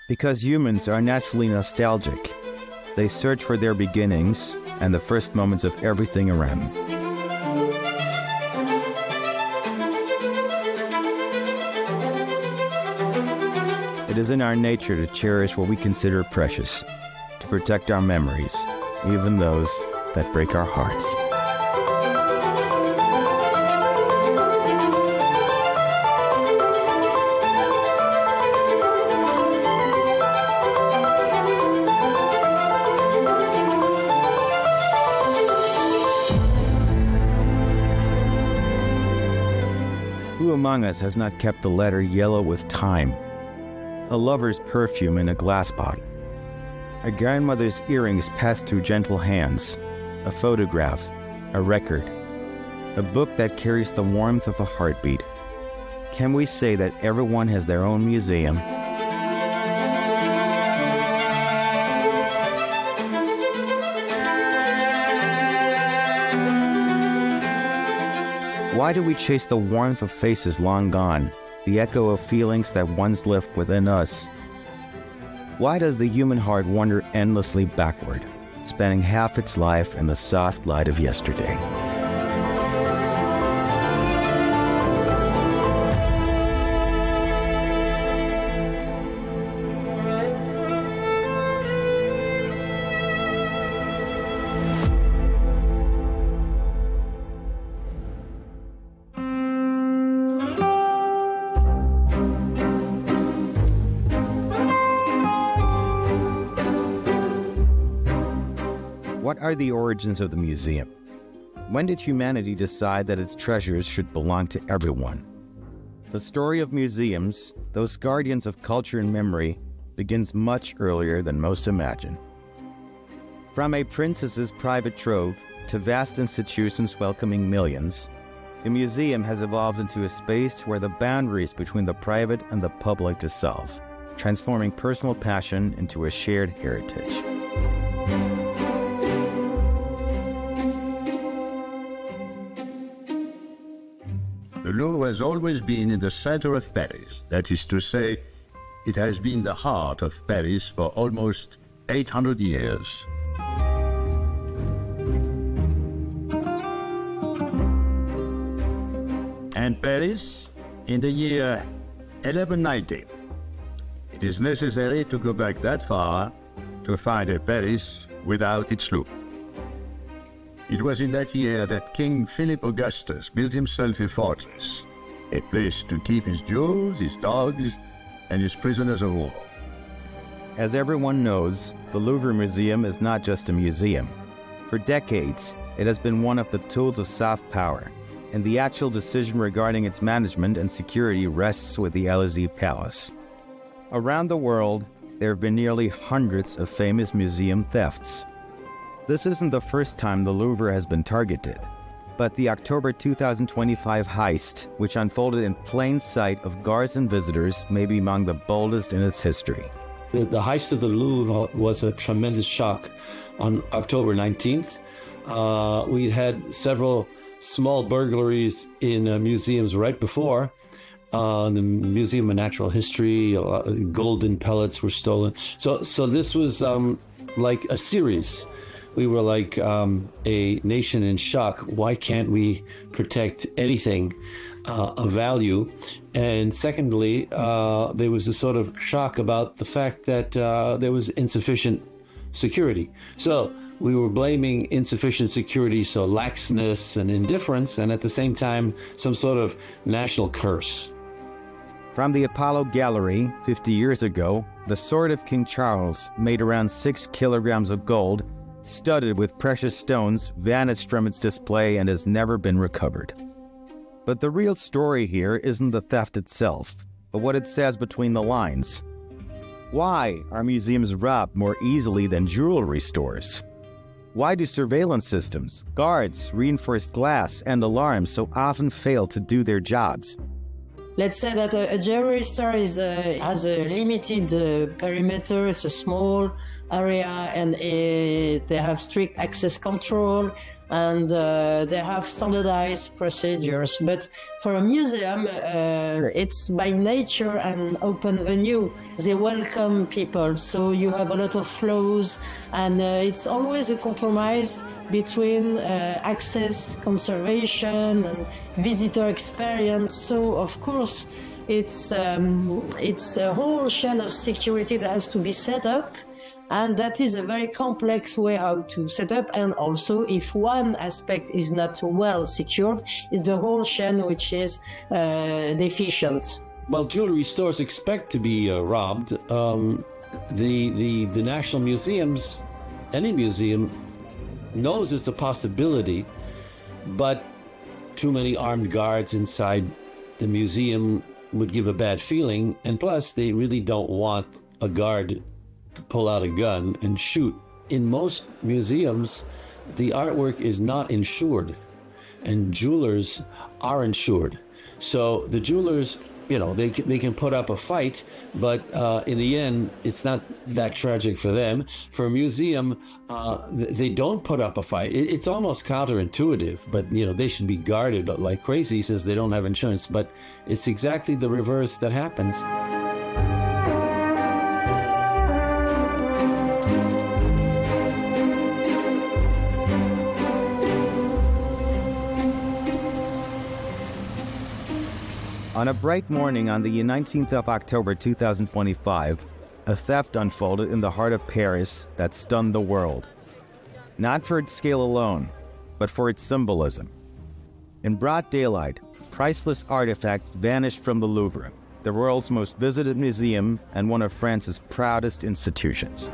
Because humans are naturally nostalgic, they search for their beginnings and the first moments of everything around them. It is in our nature to cherish what we consider precious, to protect our memories, even those that break our hearts. Who among us has not kept the letter yellow with time? A lover's perfume in a glass bottle. A grandmother's earrings passed through gentle hands. A photograph, a record. A book that carries the warmth of a heartbeat. can we say that everyone has their own museum? Why do we chase the warmth of faces long gone, the echo of feelings that once lived within us? Why does the human heart wander endlessly backward, spending half its life in the soft light of yesterday? What are the origins of the museum? When did humanity decide that its treasures should belong to everyone? The story of museums, those guardians of culture and memory, begins much earlier than most imagine. From a princess's private trove to vast institutions welcoming millions, the museum has evolved into a space where the boundaries between the private and the public dissolve, transforming personal passion into a shared heritage. The Louvre has always been in the center of Paris. That is to say, it has been the heart of Paris for almost 800 years. And Paris, in the year 1190. It is necessary to go back that far to find a Paris without its Louvre. It was in that year that King Philip Augustus built himself a fortress, a place to keep his jewels, his dogs, and his prisoners of war. As everyone knows, the Louvre Museum is not just a museum. For decades, it has been one of the tools of soft power, and the actual decision regarding its management and security rests with the Élysée Palace. Around the world, there have been nearly hundreds of famous museum thefts. This isn't the first time the Louvre has been targeted, but the October 2025 heist, which unfolded in plain sight of guards and visitors, may be among the boldest in its history. The heist of the Louvre was a tremendous shock on October 19th. We had several small burglaries in museums right before. The Museum of Natural History, golden pellets were stolen. So this was like a series. We were like a nation in shock. Why can't we protect anything of value? And secondly, there was a sort of shock about the fact that there was insufficient security. So we were blaming insufficient security, so laxness and indifference, and at the same time, some sort of national curse. From the Apollo Gallery 50 years ago, the sword of King Charles, made around 6 kilograms of gold, studded with precious stones, vanished from its display and has never been recovered. But the real story here isn't the theft itself, but what it says between the lines. Why are museums robbed more easily than jewelry stores? Why do surveillance systems, guards, reinforced glass, and alarms so often fail to do their jobs? Let's say that a jewelry store has a limited perimeter, it's a small area, and they have strict access control, and they have standardized procedures. But for a museum, it's by nature an open venue. They welcome people, so you have a lot of flows, and it's always a compromise between access, conservation, and visitor experience. So of course it's a whole chain of security that has to be set up, and that is a very complex way how to set up. And also, if one aspect is not well secured, it's the whole chain which is deficient. Well, jewelry stores expect to be robbed. The National Museums, any museum, knows it's a possibility, but too many armed guards inside the museum would give a bad feeling, and plus they really don't want a guard to pull out a gun and shoot. In most museums, the artwork is not insured, and jewelers are insured. So the jewelers, you know, they can put up a fight, but in the end, it's not that tragic for them. For a museum, they don't put up a fight. It's almost counterintuitive, but, you know, they should be guarded like crazy since they don't have insurance. But it's exactly the reverse that happens. On a bright morning on the 19th of October 2025, a theft unfolded in the heart of Paris that stunned the world. Not for its scale alone, but for its symbolism. In broad daylight, priceless artifacts vanished from the Louvre, the world's most visited museum and one of France's proudest institutions.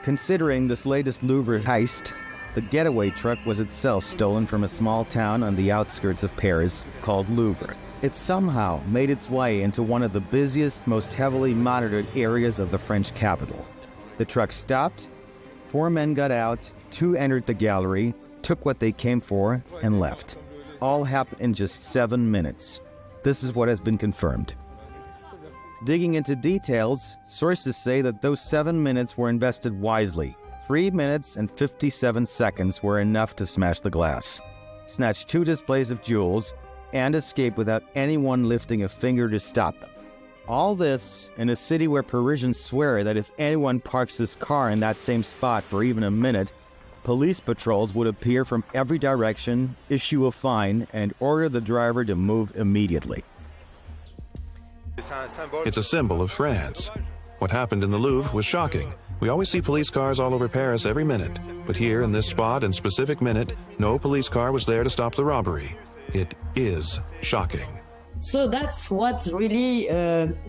Considering this latest Louvre heist, the getaway truck was itself stolen from a small town on the outskirts of Paris called Louvre. It somehow made its way into one of the busiest, most heavily monitored areas of the French capital. The truck stopped, 4 men got out, 2 entered the gallery, took what they came for, and left. All happened in just 7 minutes. This is what has been confirmed. Digging into details, sources say that those 7 minutes were invested wisely. 3 minutes and 57 seconds were enough to smash the glass, snatch 2 displays of jewels, and escape without anyone lifting a finger to stop them. All this in a city where Parisians swear that if anyone parks his car in that same spot for even a minute, police patrols would appear from every direction, issue a fine, and order the driver to move immediately. It's a symbol of France. What happened in the Louvre was shocking. We always see police cars all over Paris every minute, but here in this spot and specific minute, no police car was there to stop the robbery. It is shocking. So that's what really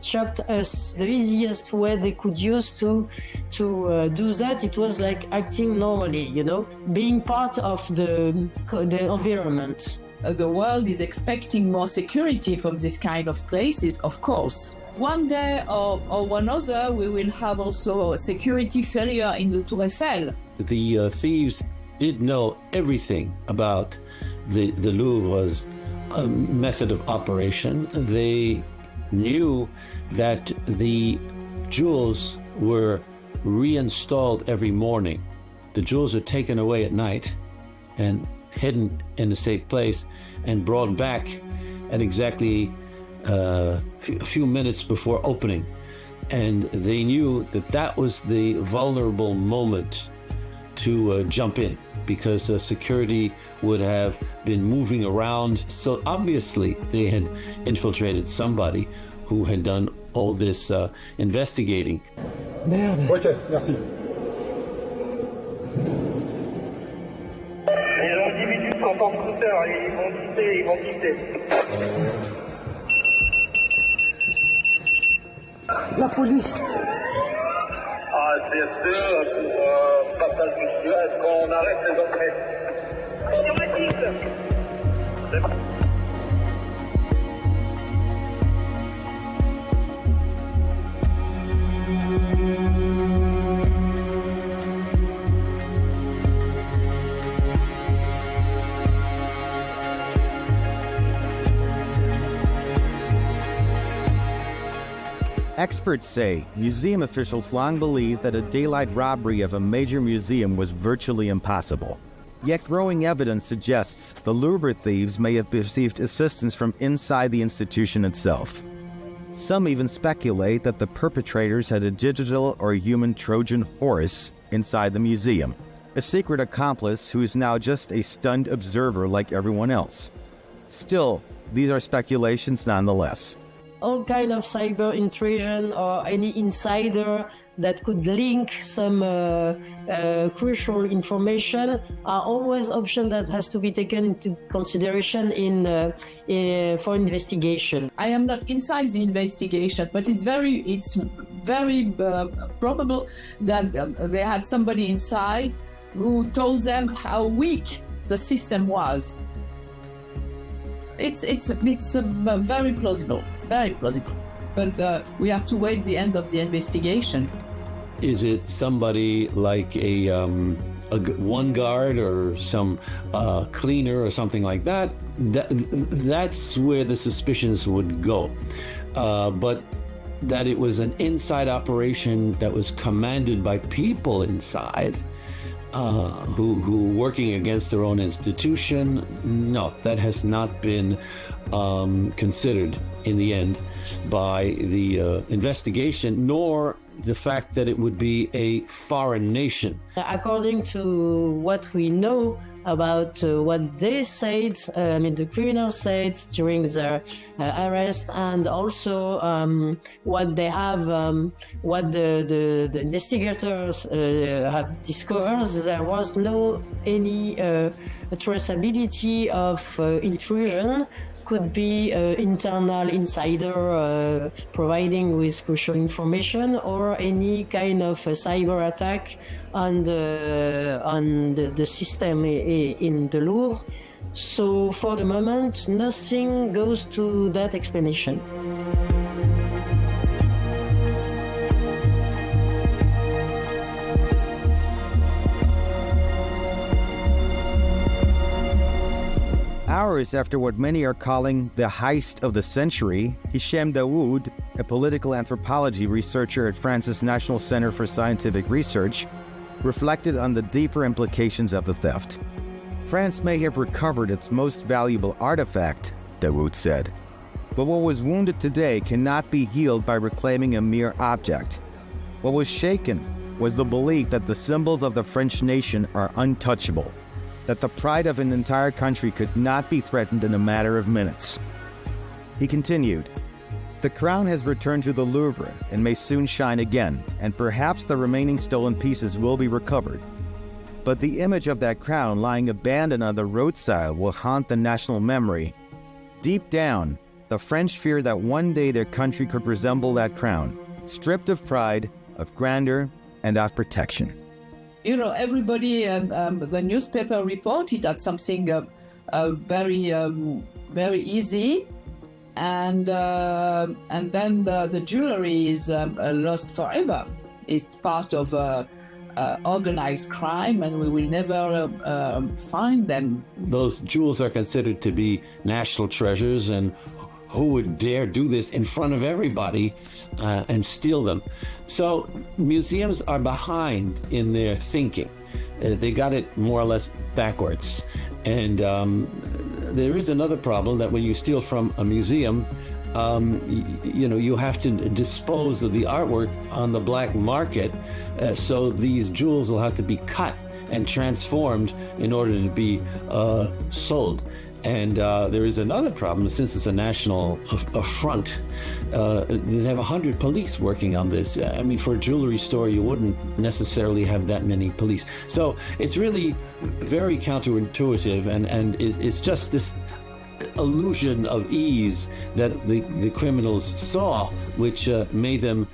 shocked us. The easiest way they could use to do that, it was like acting normally, you know, being part of the environment. The world is expecting more security from this kind of places, of course. One day or one other, we will have also a security failure in the Tour Eiffel. The thieves did know everything about the Louvre's method of operation. They knew that the jewels were reinstalled every morning. The jewels are taken away at night and hidden in a safe place and brought back at exactly a few minutes before opening. And they knew that that was the vulnerable moment to jump in, because security would have been moving around. So obviously they had infiltrated somebody who had done all this investigating. Merde. Ok, merci. Les individus sont en scooter, ils vont quitter. La police. Ah, c'est sûr, pour passage monsieur, est-ce qu'on arrête les entrées? Experts say museum officials long believed that a daylight robbery of a major museum was virtually impossible. Yet growing evidence suggests the Louvre thieves may have received assistance from inside the institution itself. Some even speculate that the perpetrators had a digital or human Trojan horse inside the museum, a secret accomplice who is now just a stunned observer like everyone else. Still, these are speculations nonetheless. All kind of cyber intrusion or any insider that could link some crucial information are always options that has to be taken into consideration for investigation. I am not inside the investigation, but it's very probable that they had somebody inside who told them how weak the system was. It's very plausible. Very plausible. But we have to wait the end of the investigation. Is it somebody like one guard or some cleaner or something like that? That's where the suspicions would go. But that it was an inside operation that was commanded by people inside who working against their own institution, no, that has not been considered in the end by the investigation, nor the fact that it would be a foreign nation. According to what we know about what they said, the criminals said during their arrest, and also what they have, what the investigators have discovered, there was no any traceability of intrusion. Could be internal insider providing with crucial information, or any kind of cyber attack on the system in the Louvre. So for the moment, nothing goes to that explanation. Hours after what many are calling the heist of the century, Hichem Daoud, a political anthropology researcher at France's National Center for Scientific Research, reflected on the deeper implications of the theft. France may have recovered its most valuable artifact, Daoud said, but what was wounded today cannot be healed by reclaiming a mere object. What was shaken was the belief that the symbols of the French nation are untouchable, that the pride of an entire country could not be threatened in a matter of minutes. He continued, "The crown has returned to the Louvre and may soon shine again, and perhaps the remaining stolen pieces will be recovered. But the image of that crown lying abandoned on the roadside will haunt the national memory. Deep down, the French fear that one day their country could resemble that crown, stripped of pride, of grandeur, and of protection." You know, everybody, the newspaper reported that something very easy, and then the jewelry is lost forever. It's part of organized crime, and we will never find them. Those jewels are considered to be national treasures, and who would dare do this in front of everybody and steal them? So museums are behind in their thinking. They got it more or less backwards. And there is another problem, that when you steal from a museum, you have to dispose of the artwork on the black market. So these jewels will have to be cut and transformed in order to be sold. And there is another problem, since it's a national affront. They have 100 police working on this. I mean, for a jewelry store, you wouldn't necessarily have that many police. So it's really very counterintuitive, and it's just this illusion of ease that the criminals saw, which made them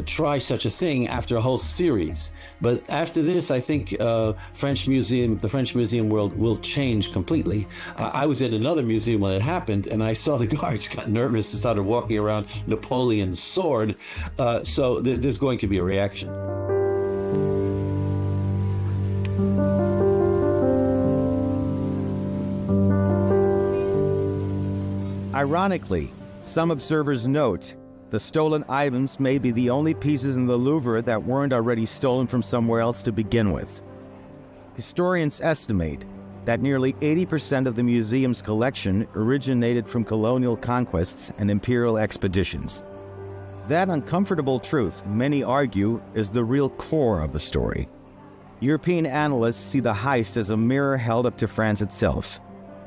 try such a thing after a whole series. But after this, I think the French museum world will change completely. I was in another museum when it happened, and I saw the guards got nervous and started walking around Napoleon's sword. So there's going to be a reaction. Ironically, some observers note the stolen items may be the only pieces in the Louvre that weren't already stolen from somewhere else to begin with. Historians estimate that nearly 80% of the museum's collection originated from colonial conquests and imperial expeditions. That uncomfortable truth, many argue, is the real core of the story. European analysts see the heist as a mirror held up to France itself,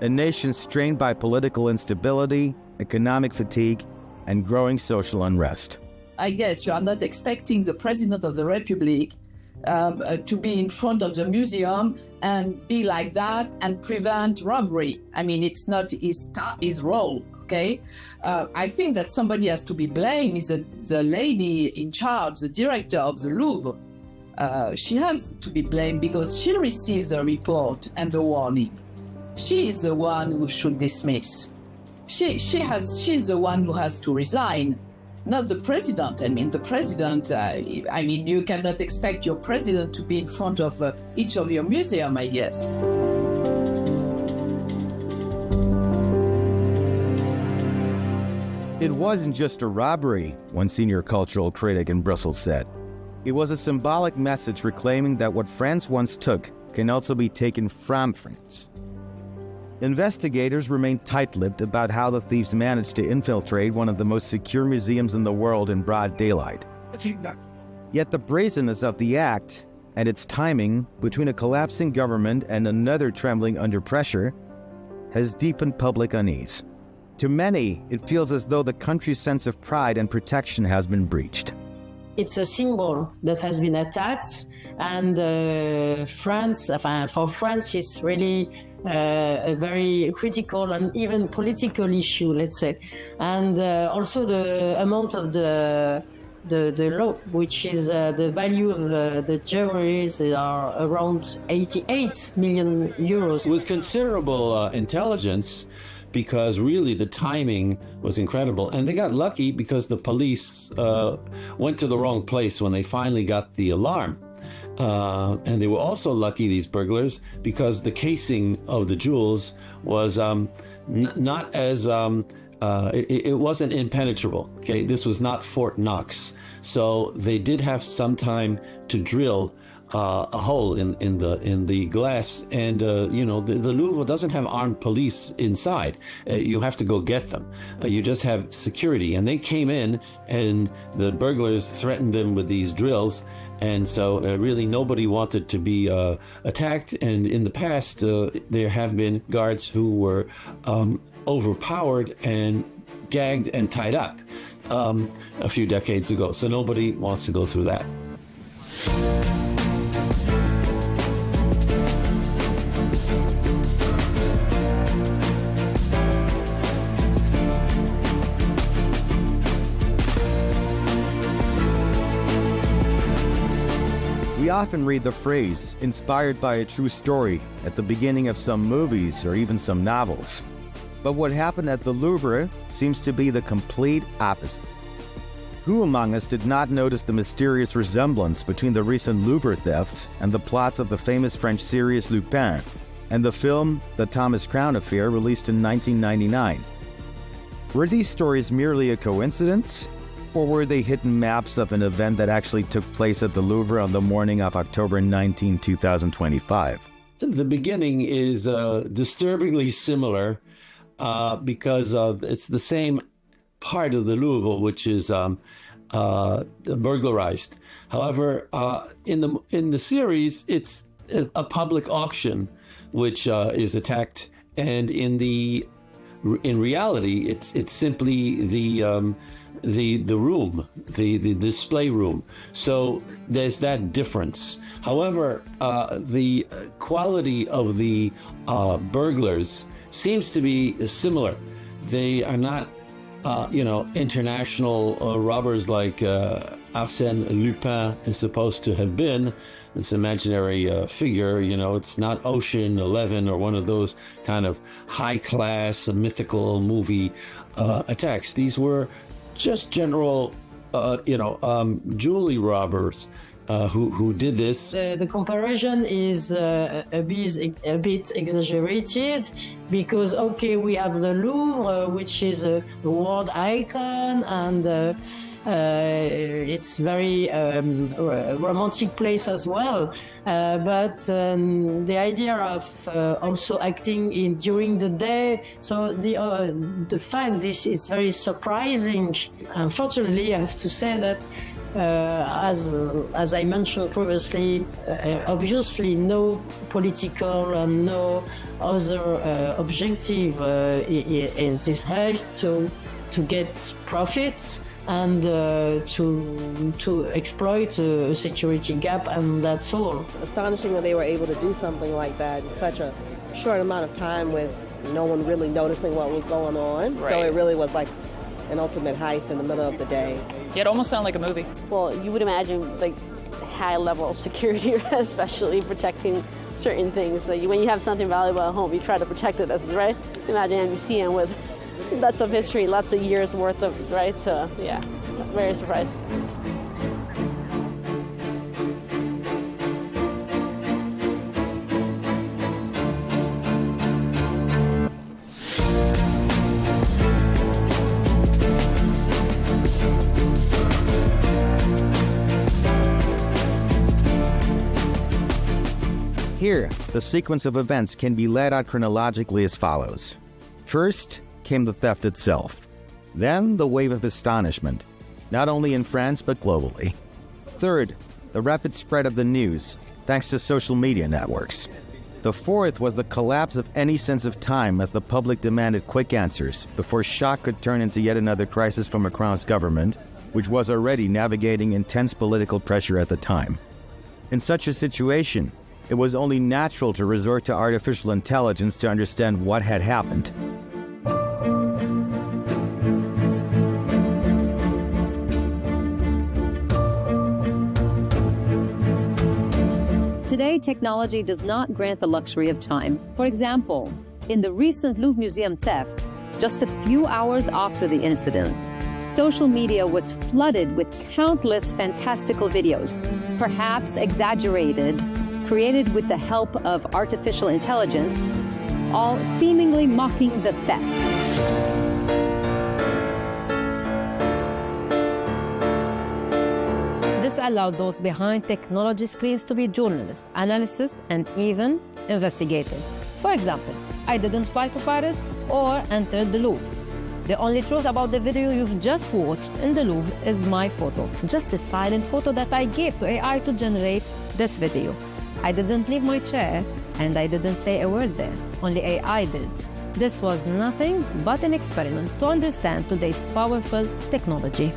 a nation strained by political instability, economic fatigue, and growing social unrest. I guess you are not expecting the President of the Republic to be in front of the museum and be like that and prevent robbery. I mean, it's not his role, okay? I think that somebody has to be blamed is the lady in charge, the director of the Louvre. She has to be blamed because she receives the report and the warning. She is the one who should dismiss. She's the one who has to resign. not the president. I mean, the president, you cannot expect your president to be in front of each of your museum, I guess. It wasn't just a robbery, one senior cultural critic in Brussels said. It was a symbolic message reclaiming that what France once took can also be taken from France. Investigators remain tight-lipped about how the thieves managed to infiltrate one of the most secure museums in the world in broad daylight. Yet the brazenness of the act and its timing between a collapsing government and another trembling under pressure has deepened public unease. To many, it feels as though the country's sense of pride and protection has been breached. It's a symbol that has been attacked, and for France, it's really a very critical and even political issue, let's say. And also the amount of the law, which is the value of the jewelries are around 88 million euros. With considerable intelligence, because really the timing was incredible. And they got lucky because the police went to the wrong place when they finally got the alarm. And they were also lucky, these burglars, because the casing of the jewels was not as, it wasn't impenetrable. Okay, this was not Fort Knox. So they did have some time to drill a hole in the glass, and the Louvre doesn't have armed police inside. You have to go get them. You just have security, and they came in, and the burglars threatened them with these drills, and so really nobody wanted to be attacked. And in the past, there have been guards who were overpowered and gagged and tied up a few decades ago. So nobody wants to go through that. We often read the phrase, inspired by a true story, at the beginning of some movies or even some novels. But what happened at the Louvre seems to be the complete opposite. Who among us did not notice the mysterious resemblance between the recent Louvre theft and the plots of the famous French series Lupin and the film The Thomas Crown Affair, released in 1999? Were these stories merely a coincidence? Or were they hidden maps of an event that actually took place at the Louvre on the morning of October 19, 2025? The beginning is disturbingly similar because it's the same part of the Louvre which is burglarized. However, in the series, it's a public auction which is attacked, and in reality, it's simply the room, the display room. So there's that difference. However, the quality of the burglars seems to be similar. They are not, international robbers like Arsène Lupin is supposed to have been. This imaginary figure, it's not Ocean 11 or one of those kind of high-class mythical movie attacks. These were just general, jewelry robbers who did this. The comparison is a bit exaggerated because, okay, we have the Louvre, which is a world icon, and it's very romantic place as well. But the idea of also acting during the day, so the fact this is very surprising. Unfortunately, I have to say that as I mentioned previously, obviously no political and no other objective in this heist to get profits and to exploit a security gap, and that's all. Astonishing that they were able to do something like that in such a short amount of time with no one really noticing what was going on. Right. So it really was like an ultimate heist in the middle of the day. Yeah, it almost sounded like a movie. Well, you would imagine like high level of security, especially protecting certain things. So when you have something valuable at home, you try to protect it, right? Imagine a museum with lots of history, lots of years worth of, right? So, yeah. very surprised. Here, the sequence of events can be laid out chronologically as follows. First came the theft itself. Then the wave of astonishment, not only in France but globally. Third, the rapid spread of the news, thanks to social media networks. The fourth was the collapse of any sense of time as the public demanded quick answers before shock could turn into yet another crisis from Macron's government, which was already navigating intense political pressure at the time. In such a situation, it was only natural to resort to artificial intelligence to understand what had happened. Today, technology does not grant the luxury of time. For example, in the recent Louvre Museum theft, just a few hours after the incident, social media was flooded with countless fantastical videos, perhaps exaggerated, created with the help of artificial intelligence, all seemingly mocking the theft. This allowed those behind technology screens to be journalists, analysts, and even investigators. For example, I didn't fly to Paris or enter the Louvre. The only truth about the video you've just watched in the Louvre is my photo, just a silent photo that I gave to AI to generate this video. I didn't leave my chair, and I didn't say a word there. Only AI did. This was nothing but an experiment to understand today's powerful technology.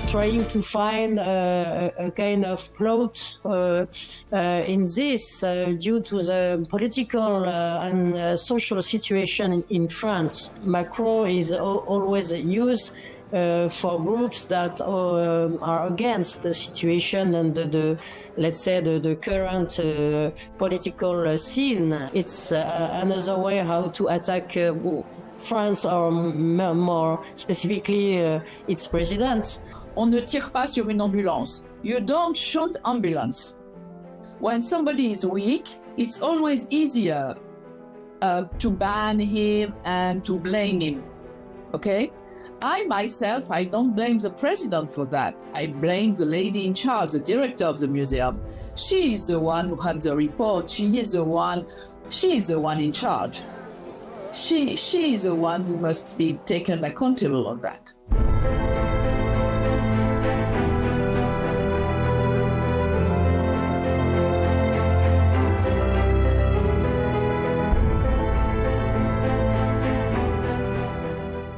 Trying to find a kind of plot in this due to the political and social situation in France. Macron is always used for groups that are against the situation and let's say the current political scene. It's another way how to attack France, or more specifically its president. On ne tire pas sur une ambulance. You don't shoot ambulance. When somebody is weak, it's always easier to ban him and to blame him. Okay? I myself, I don't blame the president for that. I blame the lady in charge, the director of the museum. She is the one who had the report. She is the one in charge. She is the one who must be taken accountable on that.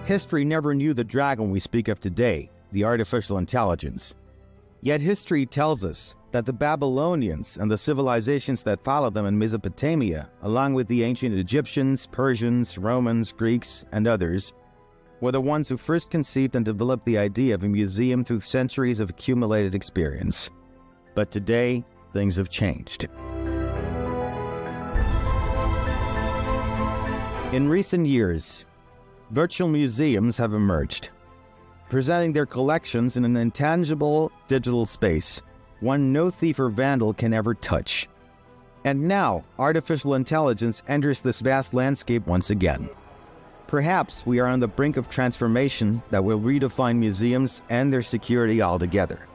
History never knew the dragon we speak of today, the artificial intelligence. Yet history tells us that the Babylonians and the civilizations that followed them in Mesopotamia, along with the ancient Egyptians, Persians, Romans, Greeks, and others, were the ones who first conceived and developed the idea of a museum through centuries of accumulated experience. But today, things have changed. In recent years, virtual museums have emerged, presenting their collections in an intangible digital space, one no thief or vandal can ever touch. And now, artificial intelligence enters this vast landscape once again. Perhaps we are on the brink of transformation that will redefine museums and their security altogether.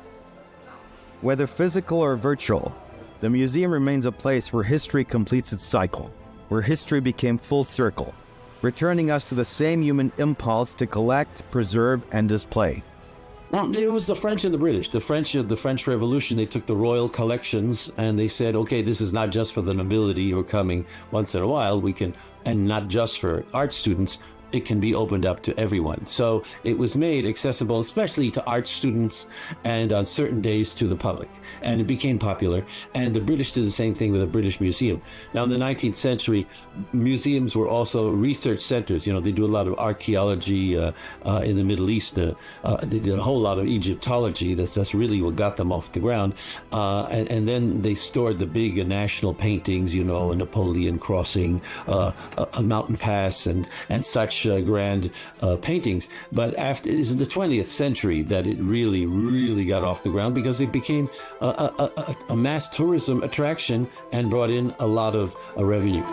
Whether physical or virtual, the museum remains a place where history completes its cycle, where history became full circle, returning us to the same human impulse to collect, preserve, and display. Well, it was the French and the British. The French Revolution, they took the royal collections and they said, okay, this is not just for the nobility who are coming once in a while, and not just for art students, it can be opened up to everyone. So it was made accessible, especially to art students and on certain days to the public. And it became popular. And the British did the same thing with the British Museum. Now, in the 19th century, museums were also research centers. You know, they do a lot of archaeology in the Middle East. They did a whole lot of Egyptology. That's really what got them off the ground. And then they stored the big national paintings, you know, a Napoleon crossing a mountain pass and such grand paintings. But after, it is in the 20th century that it really got off the ground, because it became a mass tourism attraction and brought in a lot of revenue.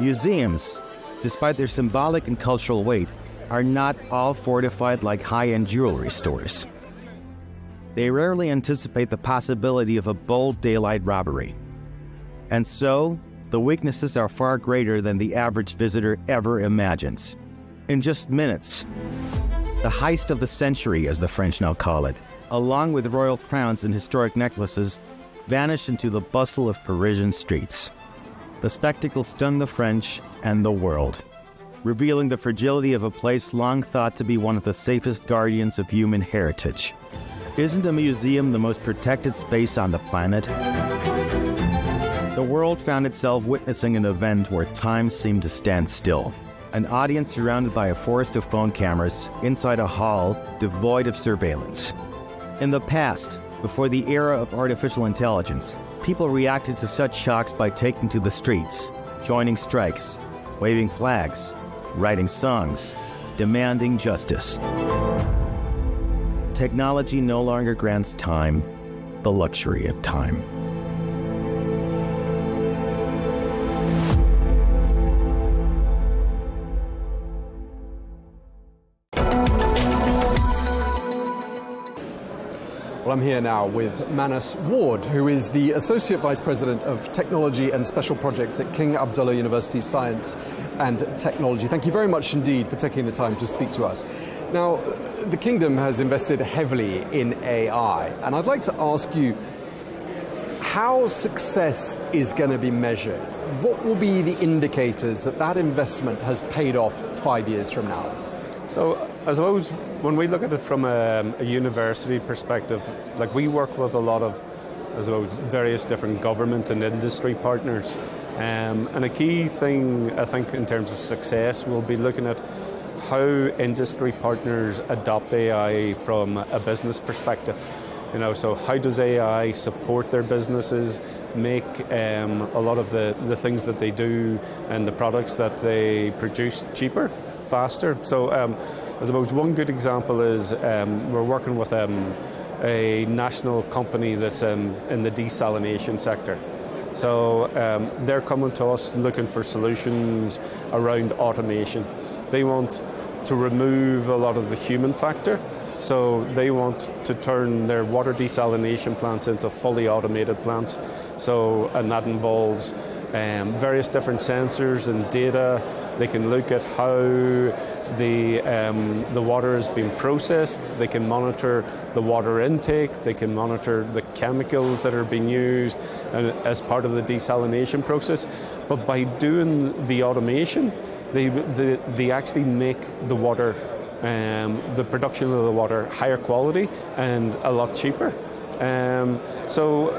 Museums, despite their symbolic and cultural weight, are not all fortified like high-end jewelry stores. They rarely anticipate the possibility of a bold daylight robbery. And so, the weaknesses are far greater than the average visitor ever imagines. In just minutes, the heist of the century, as the French now call it, along with royal crowns and historic necklaces, vanished into the bustle of Parisian streets. The spectacle stunned the French and the world, revealing the fragility of a place long thought to be one of the safest guardians of human heritage. Isn't a museum the most protected space on the planet? The world found itself witnessing an event where time seemed to stand still. An audience surrounded by a forest of phone cameras inside a hall devoid of surveillance. In the past, before the era of artificial intelligence, people reacted to such shocks by taking to the streets, joining strikes, waving flags, writing songs, demanding justice. Technology no longer grants time, the luxury of time. Well, I'm here now with Manas Ward, who is the Associate Vice President of Technology and Special Projects at King Abdullah University Science and Technology. Thank you very much indeed for taking the time to speak to us. Now, the Kingdom has invested heavily in AI, and I'd like to ask you how success is going to be measured. What will be the indicators that that investment has paid off 5 years from now? So I suppose when we look at it from a university perspective, like we work with a lot of, I suppose, various different government and industry partners. And a key thing, I think, in terms of success, we'll be looking at how industry partners adopt AI from a business perspective. You know, so how does AI support their businesses, make a lot of the things that they do and the products that they produce cheaper, faster? So I suppose one good example is we're working with a national company that's in the desalination sector. So they're coming to us looking for solutions around automation. They want to remove a lot of the human factor. So they want to turn their water desalination plants into fully automated plants. So, and that involves various different sensors and data. They can look at how the water is being processed. They can monitor the water intake. They can monitor the chemicals that are being used as part of the desalination process. But by doing the automation, they actually make the water, the production of the water, higher quality and a lot cheaper. So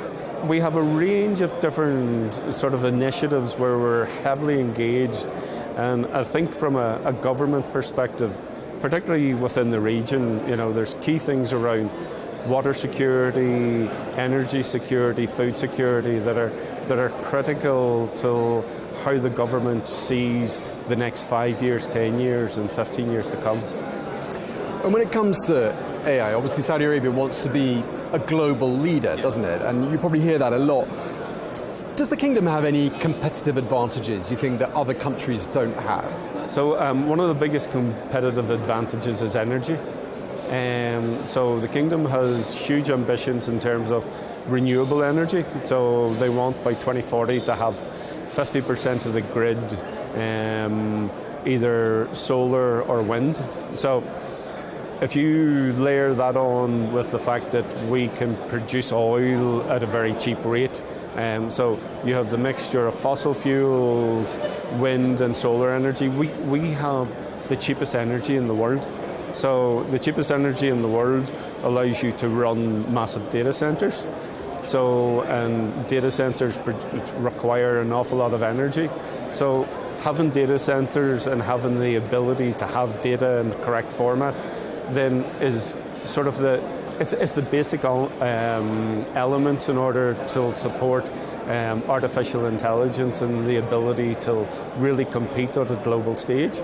we have a range of different sort of initiatives where we're heavily engaged. And I think from a government perspective, particularly within the region, you know, there's key things around water security, energy security, food security that are critical to how the government sees the next 5 years, 10 years, and 15 years to come. And when it comes to AI, obviously Saudi Arabia wants to be a global leader, doesn't it? And you probably hear that a lot. Does the Kingdom have any competitive advantages you think that other countries don't have? So one of the biggest competitive advantages is energy. So the Kingdom has huge ambitions in terms of renewable energy. So they want by 2040 to have 50% of the grid either solar or wind. So if you layer that on with the fact that we can produce oil at a very cheap rate, so you have the mixture of fossil fuels, wind and solar energy. We have the cheapest energy in the world. So the cheapest energy in the world allows you to run massive data centers. So, and data centers require an awful lot of energy. So having data centers and having the ability to have data in the correct format then is sort of it's the basic elements in order to support artificial intelligence and the ability to really compete on a global stage.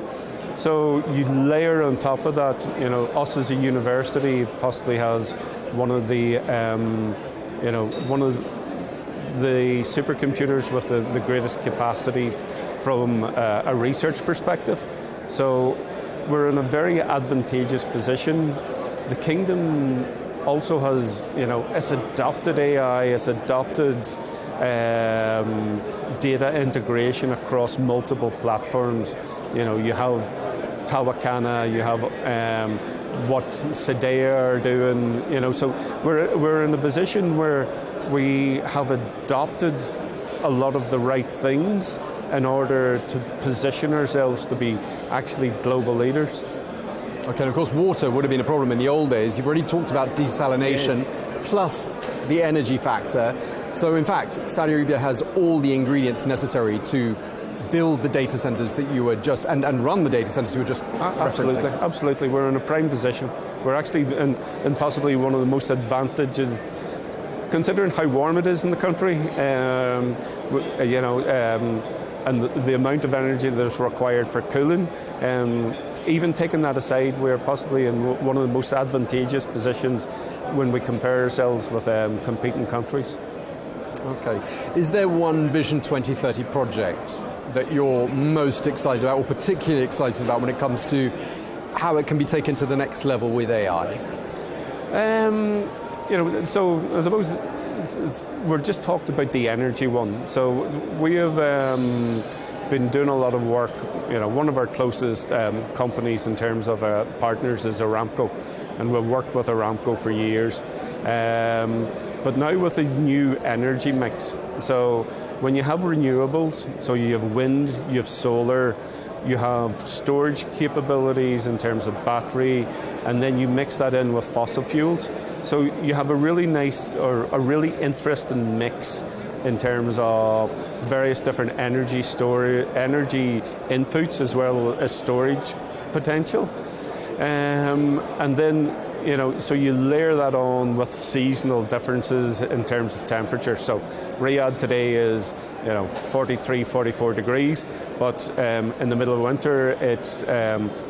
So you layer on top of that, you know, us as a university possibly has one of the supercomputers with the greatest capacity from a research perspective. So we're in a very advantageous position. The Kingdom also has, you know, it's adopted AI, it's adopted data integration across multiple platforms. You know, you have Tawakana, you have what Sedea are doing, you know, so we're in a position where we have adopted a lot of the right things in order to position ourselves to be actually global leaders. Okay, and of course water would have been a problem in the old days. You've already talked about desalination plus the energy factor. So in fact, Saudi Arabia has all the ingredients necessary to build the data centers that you were just, and run the data centers you were just referencing. Absolutely. We're in a prime position. We're actually in possibly one of the most advantageous, considering how warm it is in the country, you know, and the amount of energy that is required for cooling. Even taking that aside, we're possibly in one of the most advantageous positions when we compare ourselves with competing countries. Okay. Is there one Vision 2030 project that you're most excited about, or particularly excited about when it comes to how it can be taken to the next level with AI? You know, so I suppose we're just talked about the energy one. So we have been doing a lot of work. You know, one of our closest companies in terms of partners is Aramco, and we've worked with Aramco for years. But now with a new energy mix, so when you have renewables, so you have wind, you have solar, you have storage capabilities in terms of battery, and then you mix that in with fossil fuels. So you have a really nice, or a really interesting mix in terms of various different energy inputs as well as storage potential. And then, you know, so you layer that on with seasonal differences in terms of temperature. So Riyadh today is, you know, 43, 44 degrees, but in the middle of winter, it's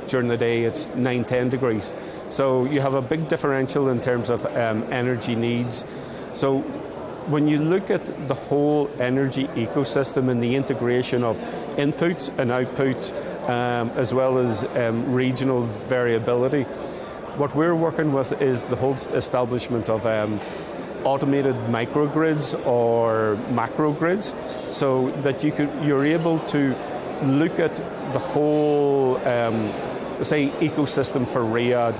during the day, it's 9, 10 degrees. So you have a big differential in terms of energy needs. So when you look at the whole energy ecosystem and the integration of inputs and outputs, as well as regional variability, what we're working with is the whole establishment of automated microgrids or macro grids, so that you're able to look at the whole, say, ecosystem for Riyadh.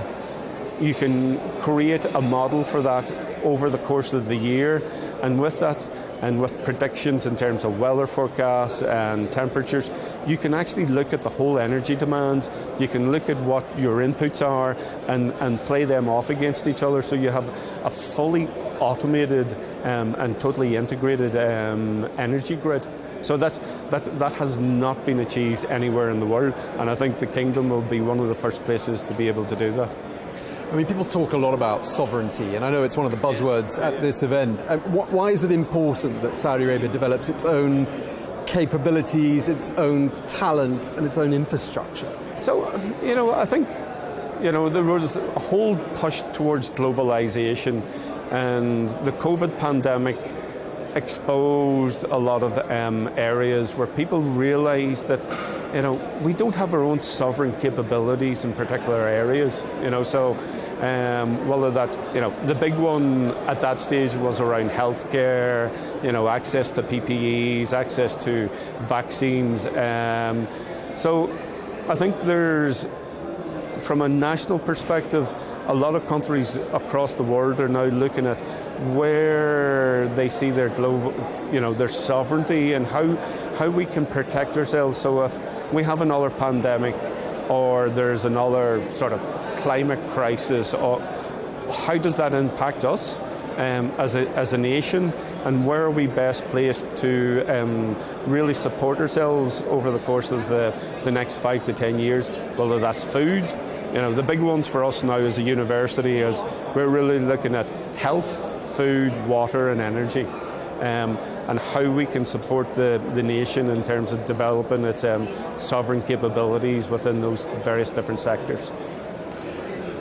You can create a model for that over the course of the year, and with that, and with predictions in terms of weather forecasts and temperatures, you can actually look at the whole energy demands. You can look at what your inputs are and play them off against each other, so you have a fully automated and totally integrated energy grid. So that has not been achieved anywhere in the world, and I think the Kingdom will be one of the first places to be able to do that. I mean, people talk a lot about sovereignty, and I know it's one of the buzzwords at this event. Why is it important that Saudi Arabia develops its own capabilities, its own talent, and its own infrastructure? So, you know, I think, you know, there was a whole push towards globalization, and the COVID pandemic exposed a lot of areas where people realized that, you know, we don't have our own sovereign capabilities in particular areas, you know, so whether that, you know, the big one at that stage was around healthcare, you know, access to PPEs, access to vaccines. So I think there's from a national perspective, a lot of countries across the world are now looking at where they see their global, their sovereignty and how we can protect ourselves. So if we have another pandemic or there's another sort of climate crisis, or how does that impact us as a nation, and where are we best placed to really support ourselves over the course of the next 5 to 10 years, whether that's food. The big ones for us now as a university is we're really looking at health, food, water and energy, and how we can support the nation in terms of developing its sovereign capabilities within those various different sectors.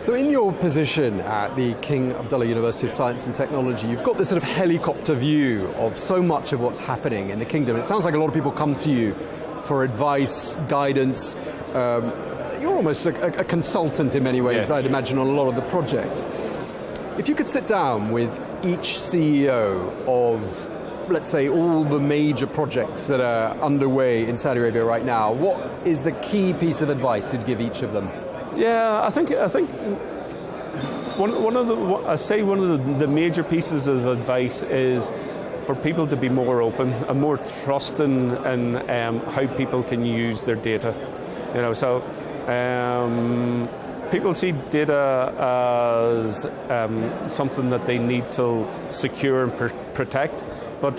So in your position at the King Abdullah University of Science and Technology, you've got this sort of helicopter view of so much of what's happening in the kingdom. It sounds like a lot of people come to you for advice, guidance. You're almost a consultant in many ways, I'd imagine, on a lot of the projects. If you could sit down with each CEO of, let's say, all the major projects that are underway in Saudi Arabia right now, what is the key piece of advice you'd give each of them? Yeah, I think one of the major pieces of advice is for people to be more open and more trusting in how people can use their data. So people see data as something that they need to secure and protect, but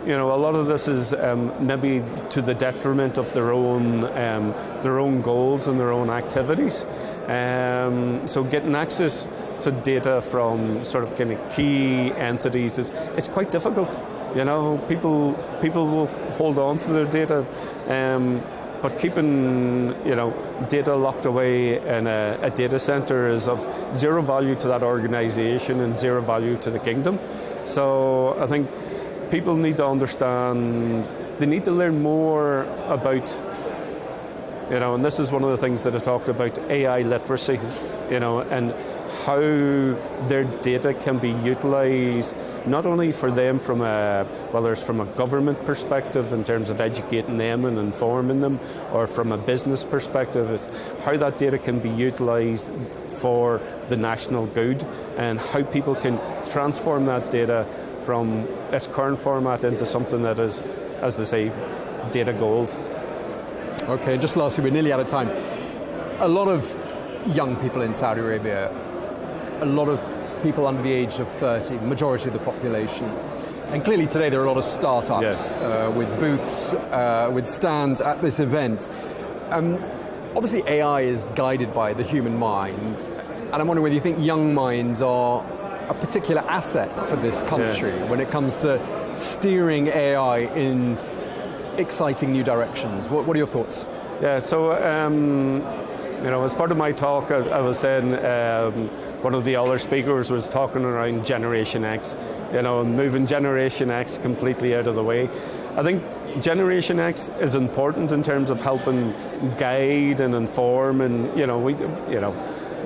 a lot of this is maybe to the detriment of their own goals and their own activities. So getting access to data from sort of kind of key entities it's quite difficult. People will hold on to their data, but keeping data locked away in a data center is of zero value to that organization and zero value to the kingdom. So I think people need to understand, they need to learn more about, and this is one of the things that I talked about, AI literacy, and how their data can be utilized, not only for them whether it's from a government perspective in terms of educating them and informing them, or from a business perspective, is how that data can be utilized for the national good, and how people can transform that data from its current format into something that is, as they say, data gold. Okay, just lastly, we're nearly out of time. A lot of young people in Saudi Arabia, a lot of people under the age of 30, the majority of the population. And clearly today there are a lot of startups with booths, with stands at this event. Obviously AI is guided by the human mind, and I'm wondering whether you think young minds are a particular asset for this country when it comes to steering AI in exciting new directions. What are your thoughts? Yeah, so as part of my talk, I was saying one of the other speakers was talking around Generation X, moving Generation X completely out of the way. I think Generation X is important in terms of helping guide and inform, and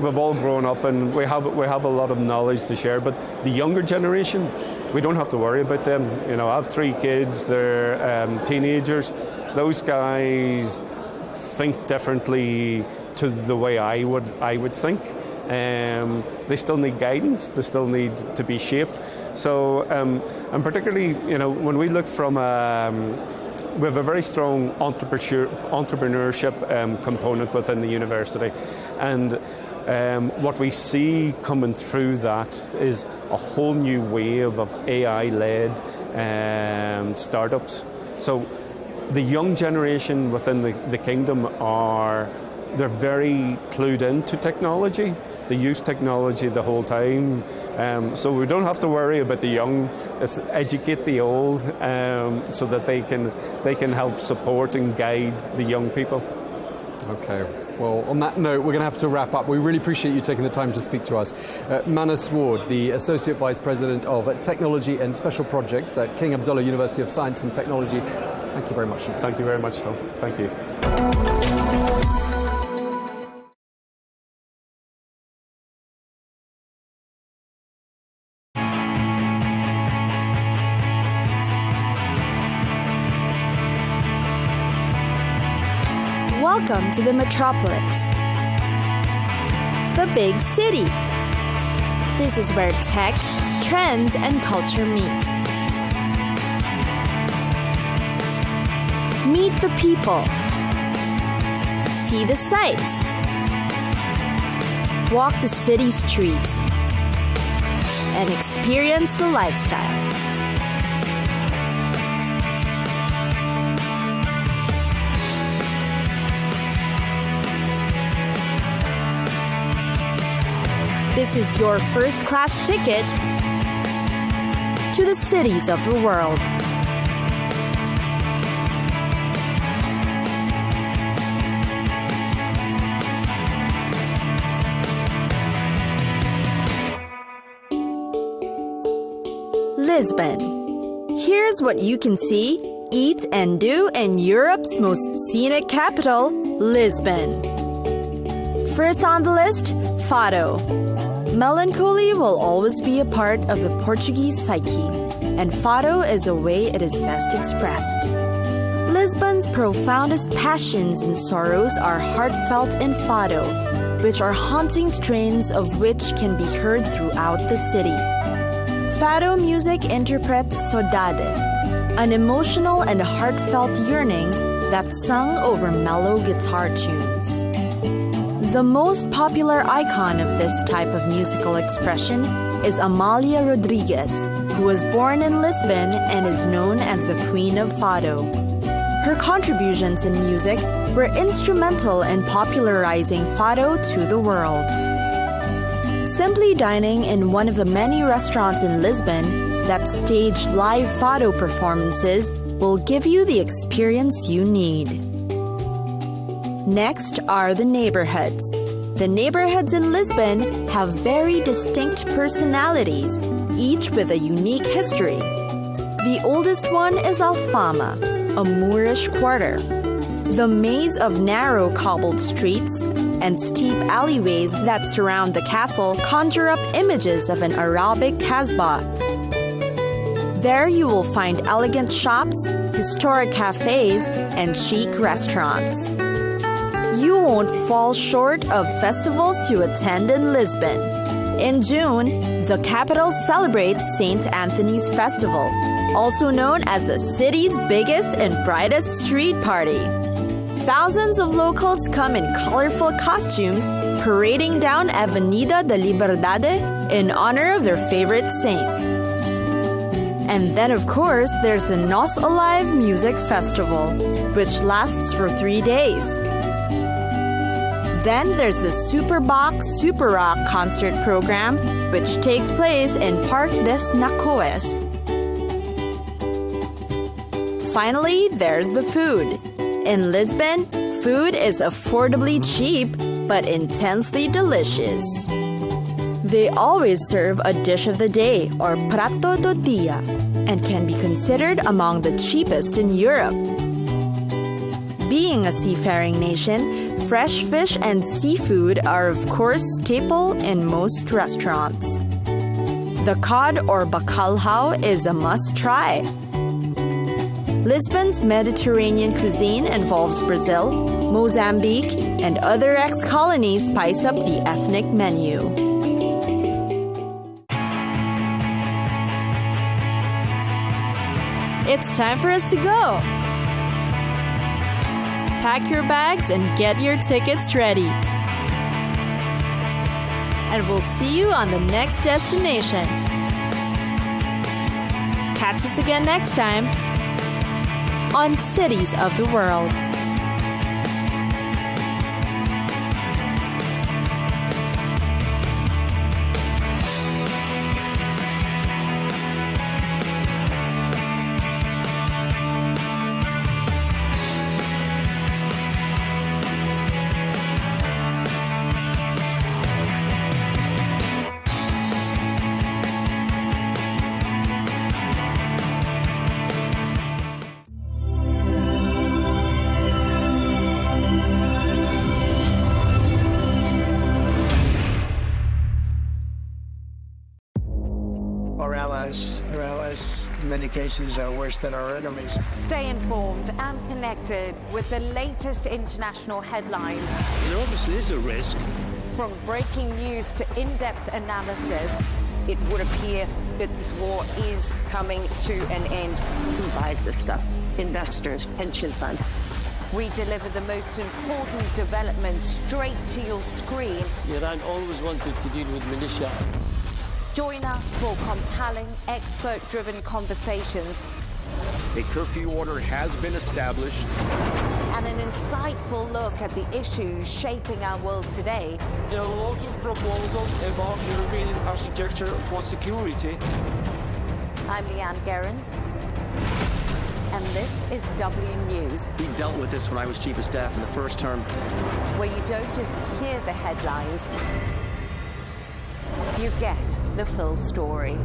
we've all grown up and we have a lot of knowledge to share, but the younger generation, we don't have to worry about them. I have 3 kids, they're teenagers. Those guys think differently to the way I would think. They still need guidance, they still need to be shaped. So, and particularly, when we look from we have a very strong entrepreneurship component within the university, and what we see coming through that is a whole new wave of AI-led startups. So the young generation within the kingdom they're very clued into technology. They use technology the whole time. So we don't have to worry about the young. It's educate the old so that they can help support and guide the young people. Okay. Well, on that note, we're going to have to wrap up. We really appreciate you taking the time to speak to us. Manus Ward, the Associate Vice President of Technology and Special Projects at King Abdullah University of Science and Technology. Thank you very much. Thank you very much, Tom. Thank you. Welcome to the Metropolis. the big city. This is where tech, trends, and culture meet. Meet the people. See the sights. Walk the city streets. And experience the lifestyle. This is your first-class ticket to the cities of the world. Lisbon. Here's what you can see, eat, and do in Europe's most scenic capital, Lisbon. First on the list, Fado. Melancholy will always be a part of the Portuguese psyche, and Fado is a way it is best expressed. Lisbon's profoundest passions and sorrows are heartfelt in Fado, which are haunting strains of which can be heard throughout the city. Fado music interprets saudade, an emotional and heartfelt yearning that's sung over mellow guitar tunes. The most popular icon of this type of musical expression is Amália Rodrigues, who was born in Lisbon and is known as the Queen of Fado. Her contributions in music were instrumental in popularizing Fado to the world. Simply dining in one of the many restaurants in Lisbon that stage live Fado performances will give you the experience you need. Next are the neighborhoods. The neighborhoods in Lisbon have very distinct personalities, each with a unique history. The oldest one is Alfama, a Moorish quarter. The maze of narrow cobbled streets and steep alleyways that surround the castle conjure up images of an Arabic Kasbah. There you will find elegant shops, historic cafes, and chic restaurants. You won't fall short of festivals to attend in Lisbon. In June, the capital celebrates St. Anthony's Festival, also known as the city's biggest and brightest street party. Thousands of locals come in colorful costumes, parading down Avenida da Liberdade in honor of their favorite saint. And then, of course, there's the Nós Alive Music Festival, which lasts for 3 days. Then there's the Superbox Super Rock concert program, which takes place in Parque das Nações. Finally, there's the food. In Lisbon, food is affordably cheap, but intensely delicious. They always serve a dish of the day, or prato do dia, and can be considered among the cheapest in Europe. Being a seafaring nation, fresh fish and seafood are of course staple in most restaurants. The cod or bacalhau is a must-try. Lisbon's Mediterranean cuisine involves Brazil, Mozambique, and other ex-colonies spice up the ethnic menu. It's time for us to go! Pack your bags and get your tickets ready. And we'll see you on the next destination. Catch us again next time on Cities of the World. Our allies, in many cases, are worse than our enemies. Stay informed and connected with the latest international headlines. There obviously is a risk From breaking news to in-depth analysis, it would appear that this war is coming to an end. Who buys this stuff? Investors, pension funds. We deliver the most important developments straight to your screen. Iran always wanted to deal with militia. Join us for compelling, expert-driven conversations. A curfew order has been established. And an insightful look at the issues shaping our world today. There are lots of proposals about European architecture for security. I'm Leigh Ann Gerrans, and this is W News. We dealt with this when I was Chief of Staff in the first term. Where you don't just hear the headlines, you get the full story.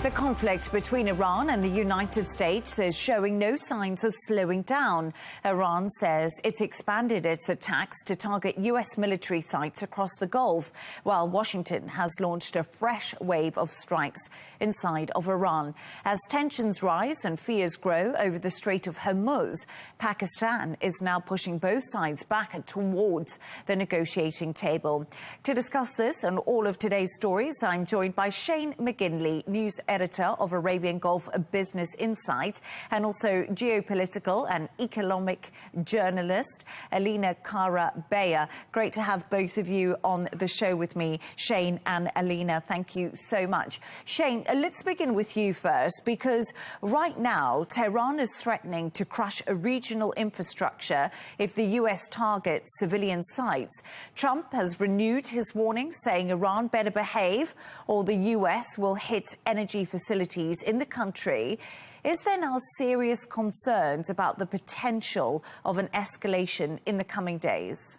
The conflict between Iran and the United States is showing no signs of slowing down. Iran says it's expanded its attacks to target U.S. military sites across the Gulf, while Washington has launched a fresh wave of strikes inside of Iran. As tensions rise and fears grow over the Strait of Hormuz, Pakistan is now pushing both sides back towards the negotiating table. To discuss this and all of today's stories, I'm joined by Shane McGinley, news editor of Arabian Gulf Business Insight, and also geopolitical and economic journalist Alina Cara-Beyer. Great to have both of you on the show with me, Shane and Alina. Thank you so much. Shane, let's begin with you first, because right now Tehran is threatening to crush a regional infrastructure if the US targets civilian sites. Trump has renewed his warning, saying Iran better behave or the US will hit energy facilities in the country. Is there now serious concerns about the potential of an escalation in the coming days?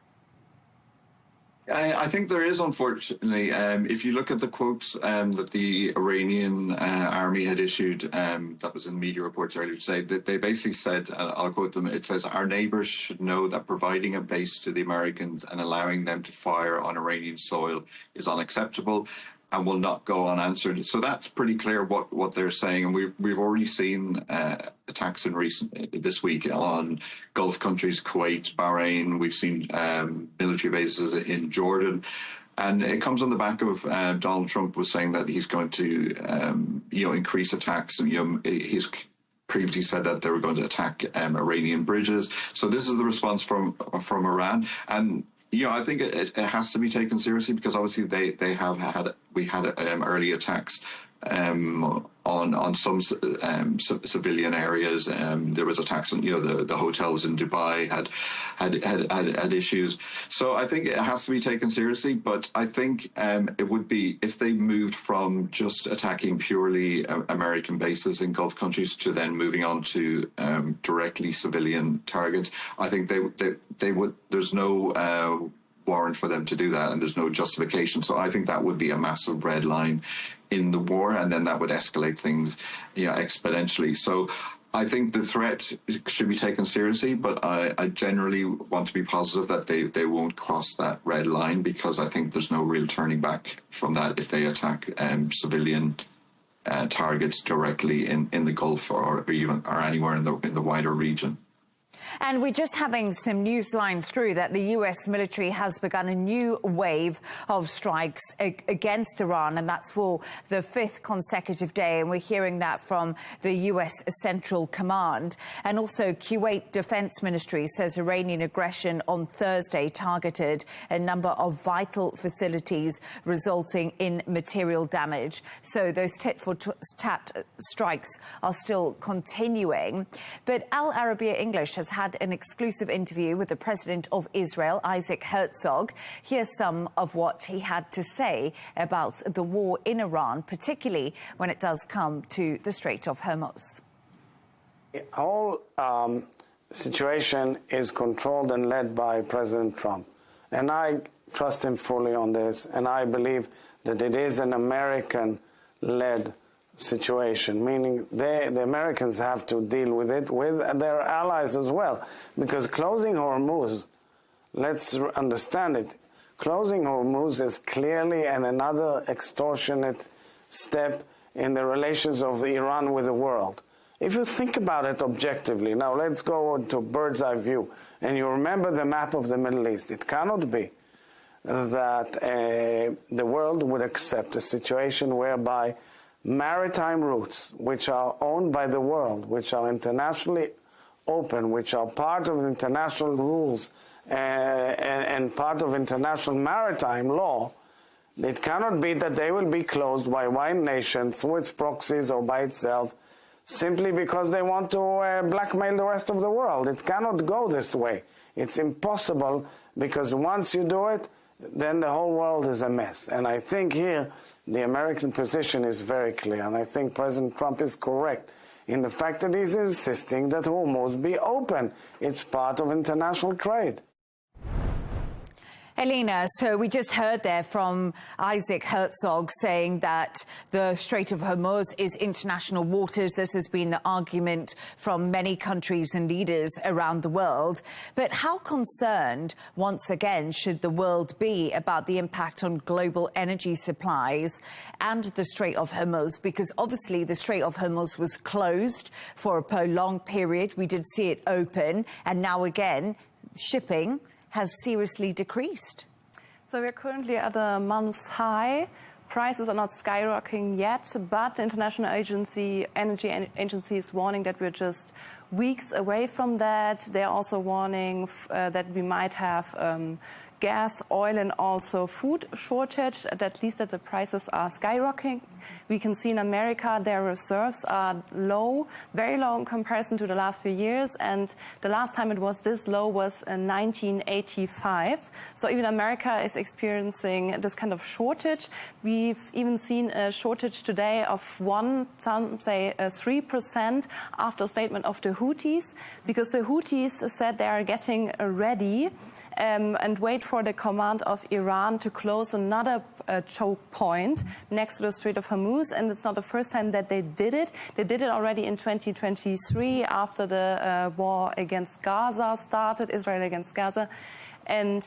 I think there is, unfortunately. If you look at the quotes that the Iranian army had issued, that was in media reports earlier today, that they basically said, I'll quote them, it says, "Our neighbours should know that providing a base to the Americans and allowing them to fire on Iranian soil is unacceptable and will not go unanswered." So that's pretty clear what they're saying. And we've already seen attacks in this week on Gulf countries, Kuwait, Bahrain. We've seen military bases in Jordan. And it comes on the back of Donald Trump was saying that he's going to, increase attacks. He's previously said that they were going to attack Iranian bridges. So this is the response from Iran. And I think it has to be taken seriously, because obviously we had early attacks on some civilian areas. There was attacks on the hotels in Dubai had issues. So I think it has to be taken seriously. But I think it would be, if they moved from just attacking purely American bases in Gulf countries to then moving on to directly civilian targets, I think they would. There's no warrant for them to do that, and there's no justification. So I think that would be a massive red line in the war, and then that would escalate things exponentially. So I think the threat should be taken seriously, but I generally want to be positive that they won't cross that red line, because I think there's no real turning back from that if they attack civilian targets directly in the Gulf or anywhere in the wider region. And we're just having some news lines through that the US military has begun a new wave of strikes against Iran, and that's for the 5th consecutive day. And we're hearing that from the US Central Command. And also Kuwait Defense Ministry says Iranian aggression on Thursday targeted a number of vital facilities, resulting in material damage. So those tit-for-tat strikes are still continuing. But Al Arabiya English has had an exclusive interview with the President of Israel, Isaac Herzog. Here's some of what he had to say about the war in Iran, particularly when it does come to the Strait of Hormuz. The whole situation is controlled and led by President Trump. And I trust him fully on this. And I believe that it is an American-led situation, meaning the Americans have to deal with it with their allies as well. Because closing Hormuz, let's understand it, closing Hormuz is clearly another extortionate step in the relations of Iran with the world. If you think about it objectively, now let's go to bird's eye view, and you remember the map of the Middle East, it cannot be that the world would accept a situation whereby maritime routes, which are owned by the world, which are internationally open, which are part of international rules and part of international maritime law, it cannot be that they will be closed by one nation through its proxies or by itself simply because they want to blackmail the rest of the world. It cannot go this way. It's impossible, because once you do it, then the whole world is a mess. And I think here the American position is very clear, and I think President Trump is correct in the fact that he's insisting that Hormuz be open. It's part of international trade. Elena, so we just heard there from Isaac Herzog saying that the Strait of Hormuz is international waters. This has been the argument from many countries and leaders around the world. But how concerned, once again, should the world be about the impact on global energy supplies and the Strait of Hormuz? Because obviously the Strait of Hormuz was closed for a prolonged period. We did see it open, and now again, shipping has seriously decreased. So we're currently at a month's high. Prices are not skyrocketing yet, but the International Energy Agency is warning that we're just weeks away from that. They're also warning that we might have gas, oil, and also food shortage, at least that the prices are skyrocketing. We can see in America their reserves are low, very low in comparison to the last few years, and the last time it was this low was in 1985. So even America is experiencing this kind of shortage. We've even seen a shortage today of some say 3% after a statement of the Houthis, because the Houthis said they are getting ready and wait for the command of Iran to close another choke point next to the Strait of Hormuz. And it's not the first time that they did it. They did it already in 2023 after the war against Gaza started, Israel against Gaza. And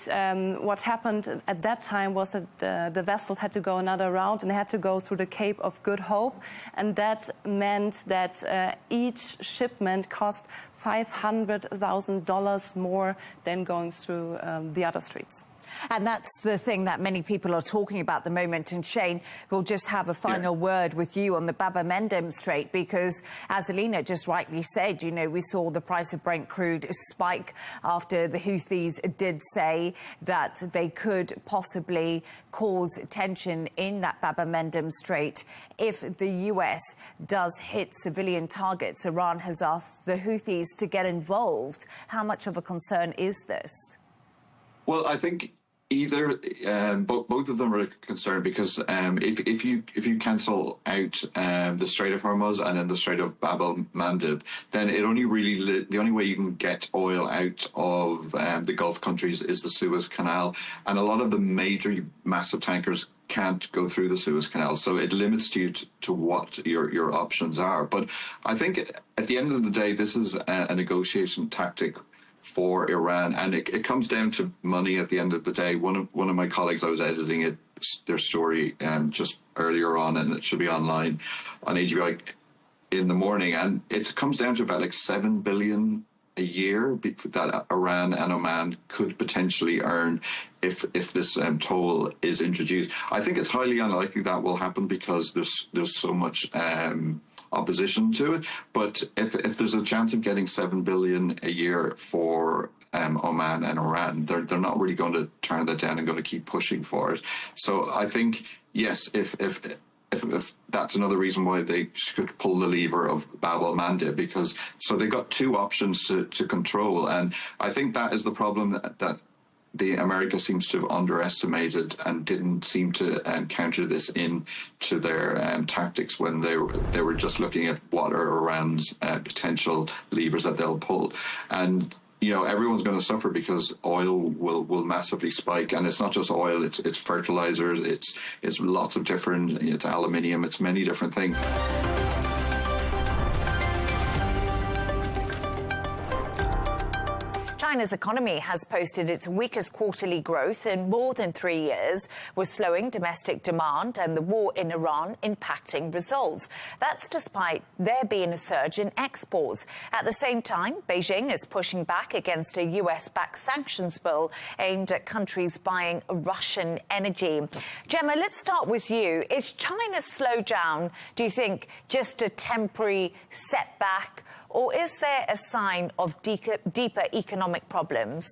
what happened at that time was that the vessels had to go another route, and they had to go through the Cape of Good Hope. And that meant that each shipment cost $500,000 more than going through the other streets. And that's the thing that many people are talking about at the moment. And Shane, we'll just have a final word with you on the Bab el-Mandeb Strait, because as Alina just rightly said, you know, we saw the price of Brent crude spike after the Houthis did say that they could possibly cause tension in that Bab el-Mandeb Strait if the US does hit civilian targets. Iran has asked the Houthis to get involved. How much of a concern is this? Well, I think both of them are concerned, because if you cancel out the Strait of Hormuz and then the Strait of Bab el-Mandeb, then it only really the only way you can get oil out of the Gulf countries is the Suez Canal, and a lot of the major massive tankers can't go through the Suez Canal, so it limits you to what your options are. But I think at the end of the day, this is a negotiation tactic for Iran, and it comes down to money at the end of the day. One of my colleagues, I was editing their story just earlier on, and it should be online on HBO in the morning, and it comes down to about like $7 billion a year that Iran and Oman could potentially earn if this toll is introduced. I think it's highly unlikely that will happen, because there's so much opposition to it. But if there's a chance of getting $7 billion a year for Oman and Iran, they're not really going to turn that down and going to keep pushing for it. So I think, yes, if that's another reason why they could pull the lever of Bab el-Mandeb, because so they've got two options to control. And I think that is the problem that the America seems to have underestimated and didn't seem to counter this into their tactics when they were just looking at what are Iran's potential levers that they'll pull. And everyone's going to suffer because oil will massively spike, and it's not just oil; it's fertilizers, it's lots of different, it's aluminium, it's many different things. China's economy has posted its weakest quarterly growth in more than 3 years, with slowing domestic demand and the war in Iran impacting results. That's despite there being a surge in exports. At the same time, Beijing is pushing back against a US-backed sanctions bill aimed at countries buying Russian energy. Gemma, let's start with you. Is China's slowdown, do you think, just a temporary setback, or is there a sign of deeper economic problems?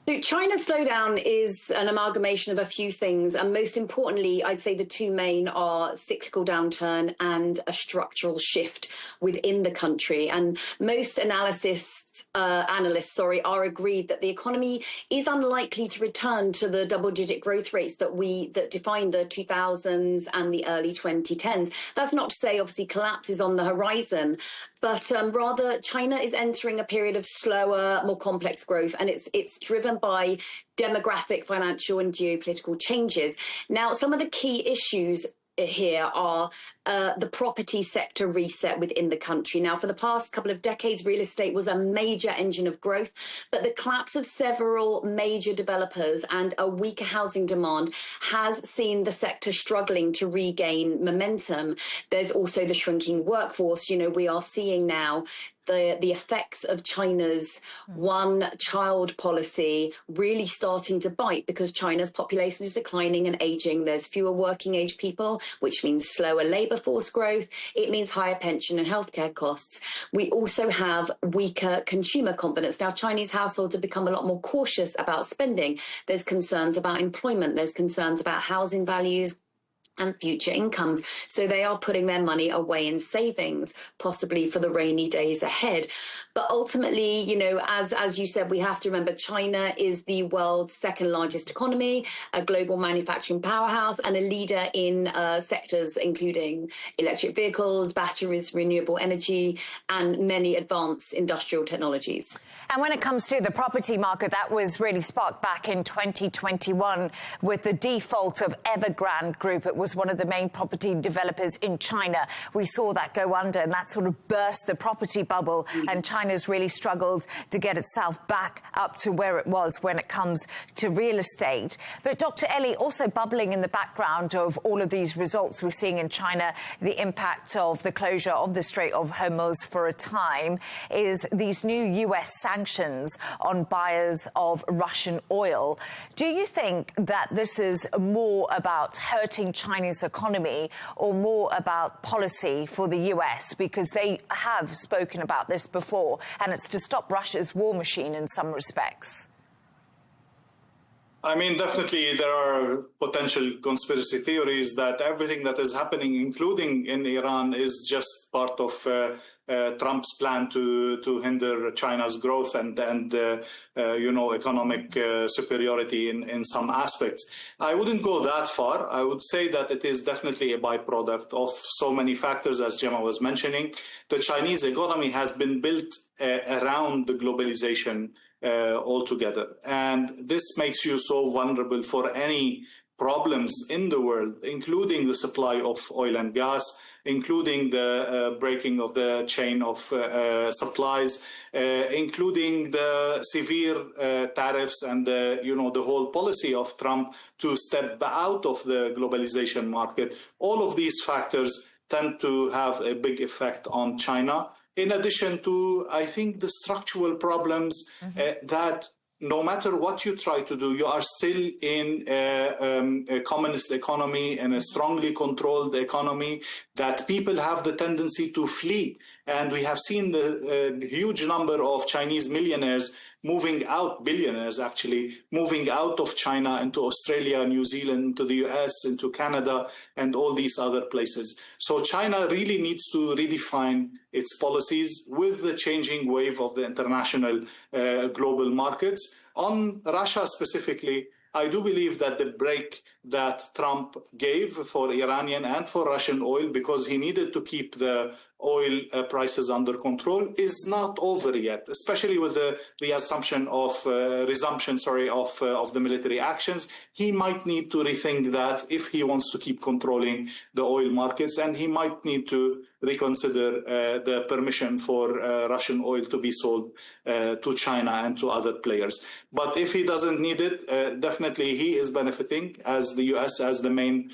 So China's slowdown is an amalgamation of a few things, and most importantly, I'd say the two main are cyclical downturn and a structural shift within the country. And most analysts are agreed that the economy is unlikely to return to the double-digit growth rates that defined the 2000s and the early 2010s. That's not to say, obviously, collapse is on the horizon, but rather China is entering a period of slower, more complex growth, and it's driven by demographic, financial, and geopolitical changes. Now, some of the key issues here are the property sector reset within the country. Now, for the past couple of decades, real estate was a major engine of growth, but the collapse of several major developers and a weaker housing demand has seen the sector struggling to regain momentum. There's also the shrinking workforce. We are seeing now the effects of China's one-child policy really starting to bite, because China's population is declining and aging. There's fewer working-age people, which means slower labour force growth. It means higher pension and healthcare costs. We also have weaker consumer confidence. Now, Chinese households have become a lot more cautious about spending. There's concerns about employment. There's concerns about housing values and future incomes. So they are putting their money away in savings, possibly for the rainy days ahead. But ultimately, as you said, we have to remember China is the world's second largest economy, a global manufacturing powerhouse, and a leader in sectors including electric vehicles, batteries, renewable energy, and many advanced industrial technologies. And when it comes to the property market, that was really sparked back in 2021 with the default of Evergrande Group. It was one of the main property developers in China. We saw that go under, and that sort of burst the property bubble, and China's really struggled to get itself back up to where it was when it comes to real estate. But Dr. Ellie, also bubbling in the background of all of these results we're seeing in China, the impact of the closure of the Strait of Hormuz for a time, is these new US sanctions on buyers of Russian oil. Do you think that this is more about hurting China's economy or more about policy for the US? Because they have spoken about this before, and it's to stop Russia's war machine in some respects. I mean, definitely there are potential conspiracy theories that everything that is happening, including in Iran, is just part of Trump's plan to hinder China's growth and economic superiority in some aspects. I wouldn't go that far. I would say that it is definitely a byproduct of so many factors, as Gemma was mentioning. The Chinese economy has been built around the globalization altogether. And this makes you so vulnerable for any problems in the world, including the supply of oil and gas, including the breaking of the chain of supplies, including the severe tariffs and the whole policy of Trump to step out of the globalization market. All of these factors tend to have a big effect on China. In addition to, I think, the structural problems that no matter what you try to do, you are still in a communist economy and a strongly controlled economy that people have the tendency to flee. And we have seen the huge number of Chinese millionaires moving out, billionaires actually, moving out of China into Australia, New Zealand, into the US, into Canada, and all these other places. So China really needs to redefine its policies with the changing wave of the international global markets. On Russia specifically, I do believe that that Trump gave for Iranian and for Russian oil because he needed to keep the oil prices under control is not over yet, especially with the resumption of the military actions. He might need to rethink that if he wants to keep controlling the oil markets, and he might need to reconsider the permission for Russian oil to be sold to China and to other players. But if he doesn't need it, definitely he is benefiting as the US, as the main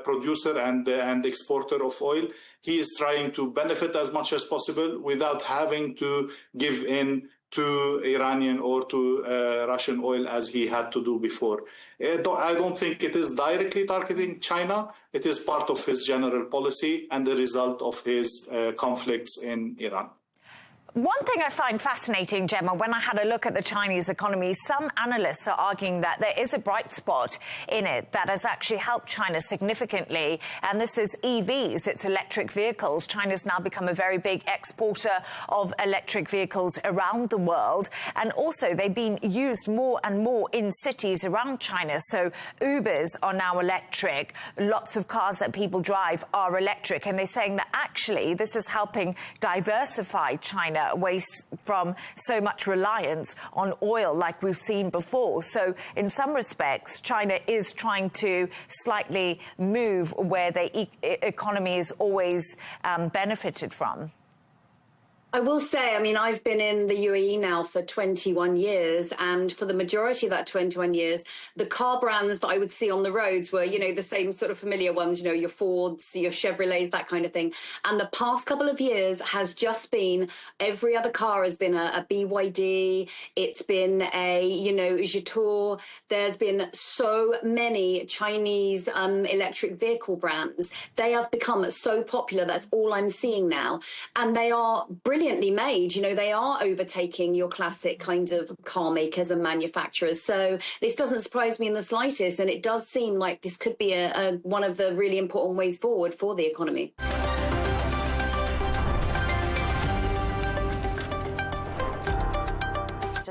producer and exporter of oil. He is trying to benefit as much as possible without having to give in to Iranian or to Russian oil as he had to do before. I don't think it is directly targeting China. It is part of his general policy and the result of his conflicts in Iran. One thing I find fascinating, Gemma, when I had a look at the Chinese economy, some analysts are arguing that there is a bright spot in it that has actually helped China significantly, and this is EVs, it's electric vehicles. China's now become a very big exporter of electric vehicles around the world, and also they've been used more and more in cities around China. So Ubers are now electric, lots of cars that people drive are electric, and they're saying that actually this is helping diversify China away from so much reliance on oil like we've seen before. So in some respects, China is trying to slightly move where the economy is always benefited from. I will say, I mean, I've been in the UAE now for 21 years, and for the majority of that 21 years, the car brands that I would see on the roads were, you know, the same sort of familiar ones, you know, your Fords, your Chevrolets, that kind of thing. And the past couple of years has just been, every other car has been a BYD, it's been a, you know, Jetour. There's been so many Chinese electric vehicle brands. They have become so popular, that's all I'm seeing now. And they are brilliantly made. You know, they are overtaking your classic kind of car makers and manufacturers. So this doesn't surprise me in the slightest. And it does seem like this could be one of the really important ways forward for the economy.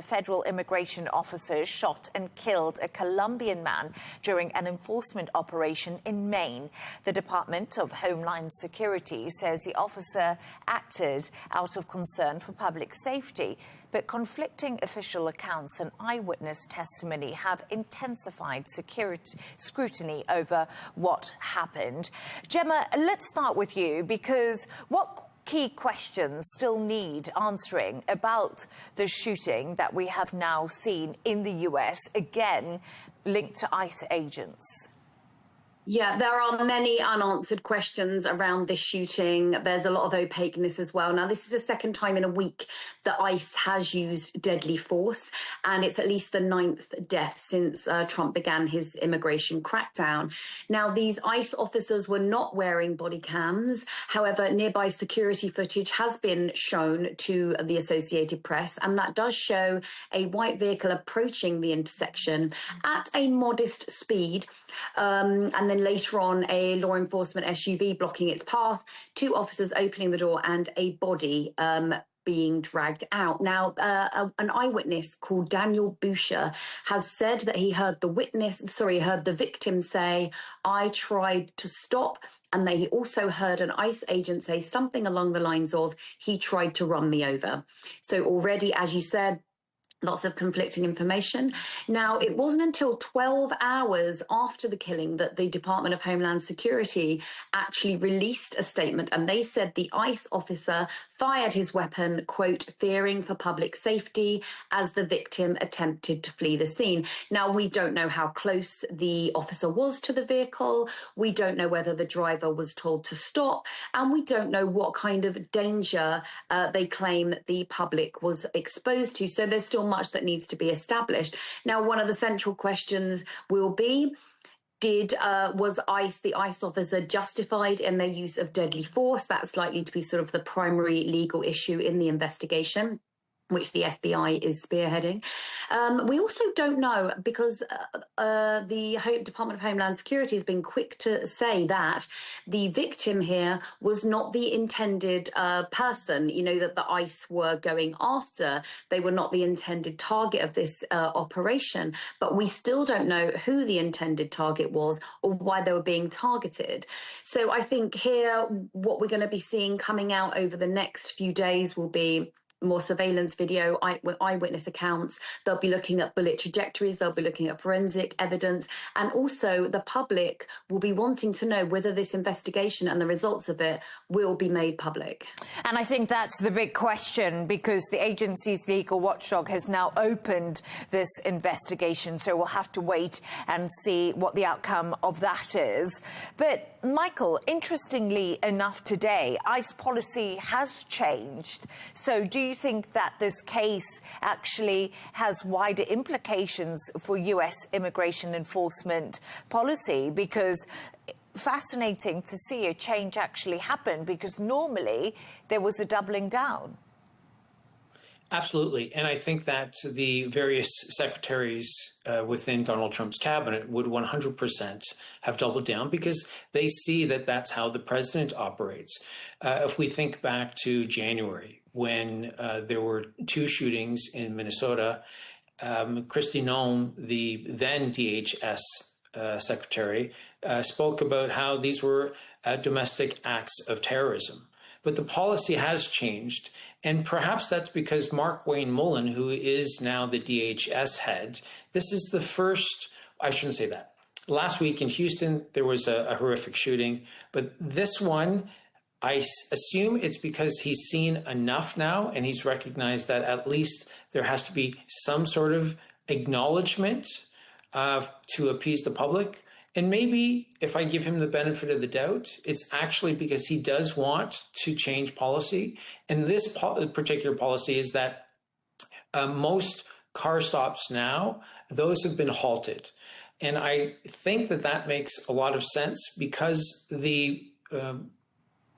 Federal immigration officers shot and killed a Colombian man during an enforcement operation in Maine. The Department of Homeland Security says the officer acted out of concern for public safety, but conflicting official accounts and eyewitness testimony have intensified scrutiny over what happened. Gemma, let's start with you, because what key questions still need answering about the shooting that we have now seen in the US, again linked to ICE agents? Yeah, there are many unanswered questions around this shooting. There's a lot of opaqueness as well. Now, this is the second time in a week that ICE has used deadly force, and it's at least the 9th death since Trump began his immigration crackdown. Now, these ICE officers were not wearing body cams. However, nearby security footage has been shown to the Associated Press, and that does show a white vehicle approaching the intersection at a modest speed, and then later on a law enforcement SUV blocking its path, 2 officers opening the door and a body being dragged out. Now, an eyewitness called Daniel Boucher has said that he heard the victim say, "I tried to stop," and that he also heard an ICE agent say something along the lines of, "He tried to run me over." So already, as you said, lots of conflicting information. Now, it wasn't until 12 hours after the killing that the Department of Homeland Security actually released a statement, and they said the ICE officer fired his weapon, quote, "fearing for public safety," as the victim attempted to flee the scene. Now, we don't know how close the officer was to the vehicle. We don't know whether the driver was told to stop, and we don't know what kind of danger they claim the public was exposed to. So there's still much that needs to be established. Now, one of the central questions will be, was the ICE officer justified in their use of deadly force? That's likely to be sort of the primary legal issue in the investigation. which the FBI is spearheading. We also don't know, because the Department of Homeland Security has been quick to say that the victim here was not the intended person, you know, that the ICE were going after. They were not the intended target of this operation, but we still don't know who the intended target was or why they were being targeted. So I think here what we're going to be seeing coming out over the next few days will be more surveillance video, eyewitness accounts. They'll be looking at bullet trajectories, they'll be looking at forensic evidence, and also the public will be wanting to know whether this investigation and the results of it will be made public. And I think that's the big question, because the agency's legal watchdog has now opened this investigation, so we'll have to wait and see what the outcome of that is. But Michael, interestingly enough today, ICE policy has changed. So do you think that this case actually has wider implications for US immigration enforcement policy? Because fascinating to see a change actually happen, because normally there was a doubling down. Absolutely. And I think that the various secretaries within Donald Trump's cabinet would 100% have doubled down, because they see that that's how the president operates. If we think back to January, when there were 2 shootings in Minnesota, Kristi Noem, the then DHS secretary, spoke about how these were domestic acts of terrorism. But the policy has changed, and perhaps that's because Mark Wayne Mullen, who is now the DHS head, this is the first, I shouldn't say that. Last week in Houston, there was a horrific shooting, but this one, I assume it's because he's seen enough now, and he's recognized that at least there has to be some sort of acknowledgement to appease the public. And maybe if I give him the benefit of the doubt, it's actually because he does want to change policy. And this particular policy is that most car stops now, those have been halted. And I think that that makes a lot of sense, because the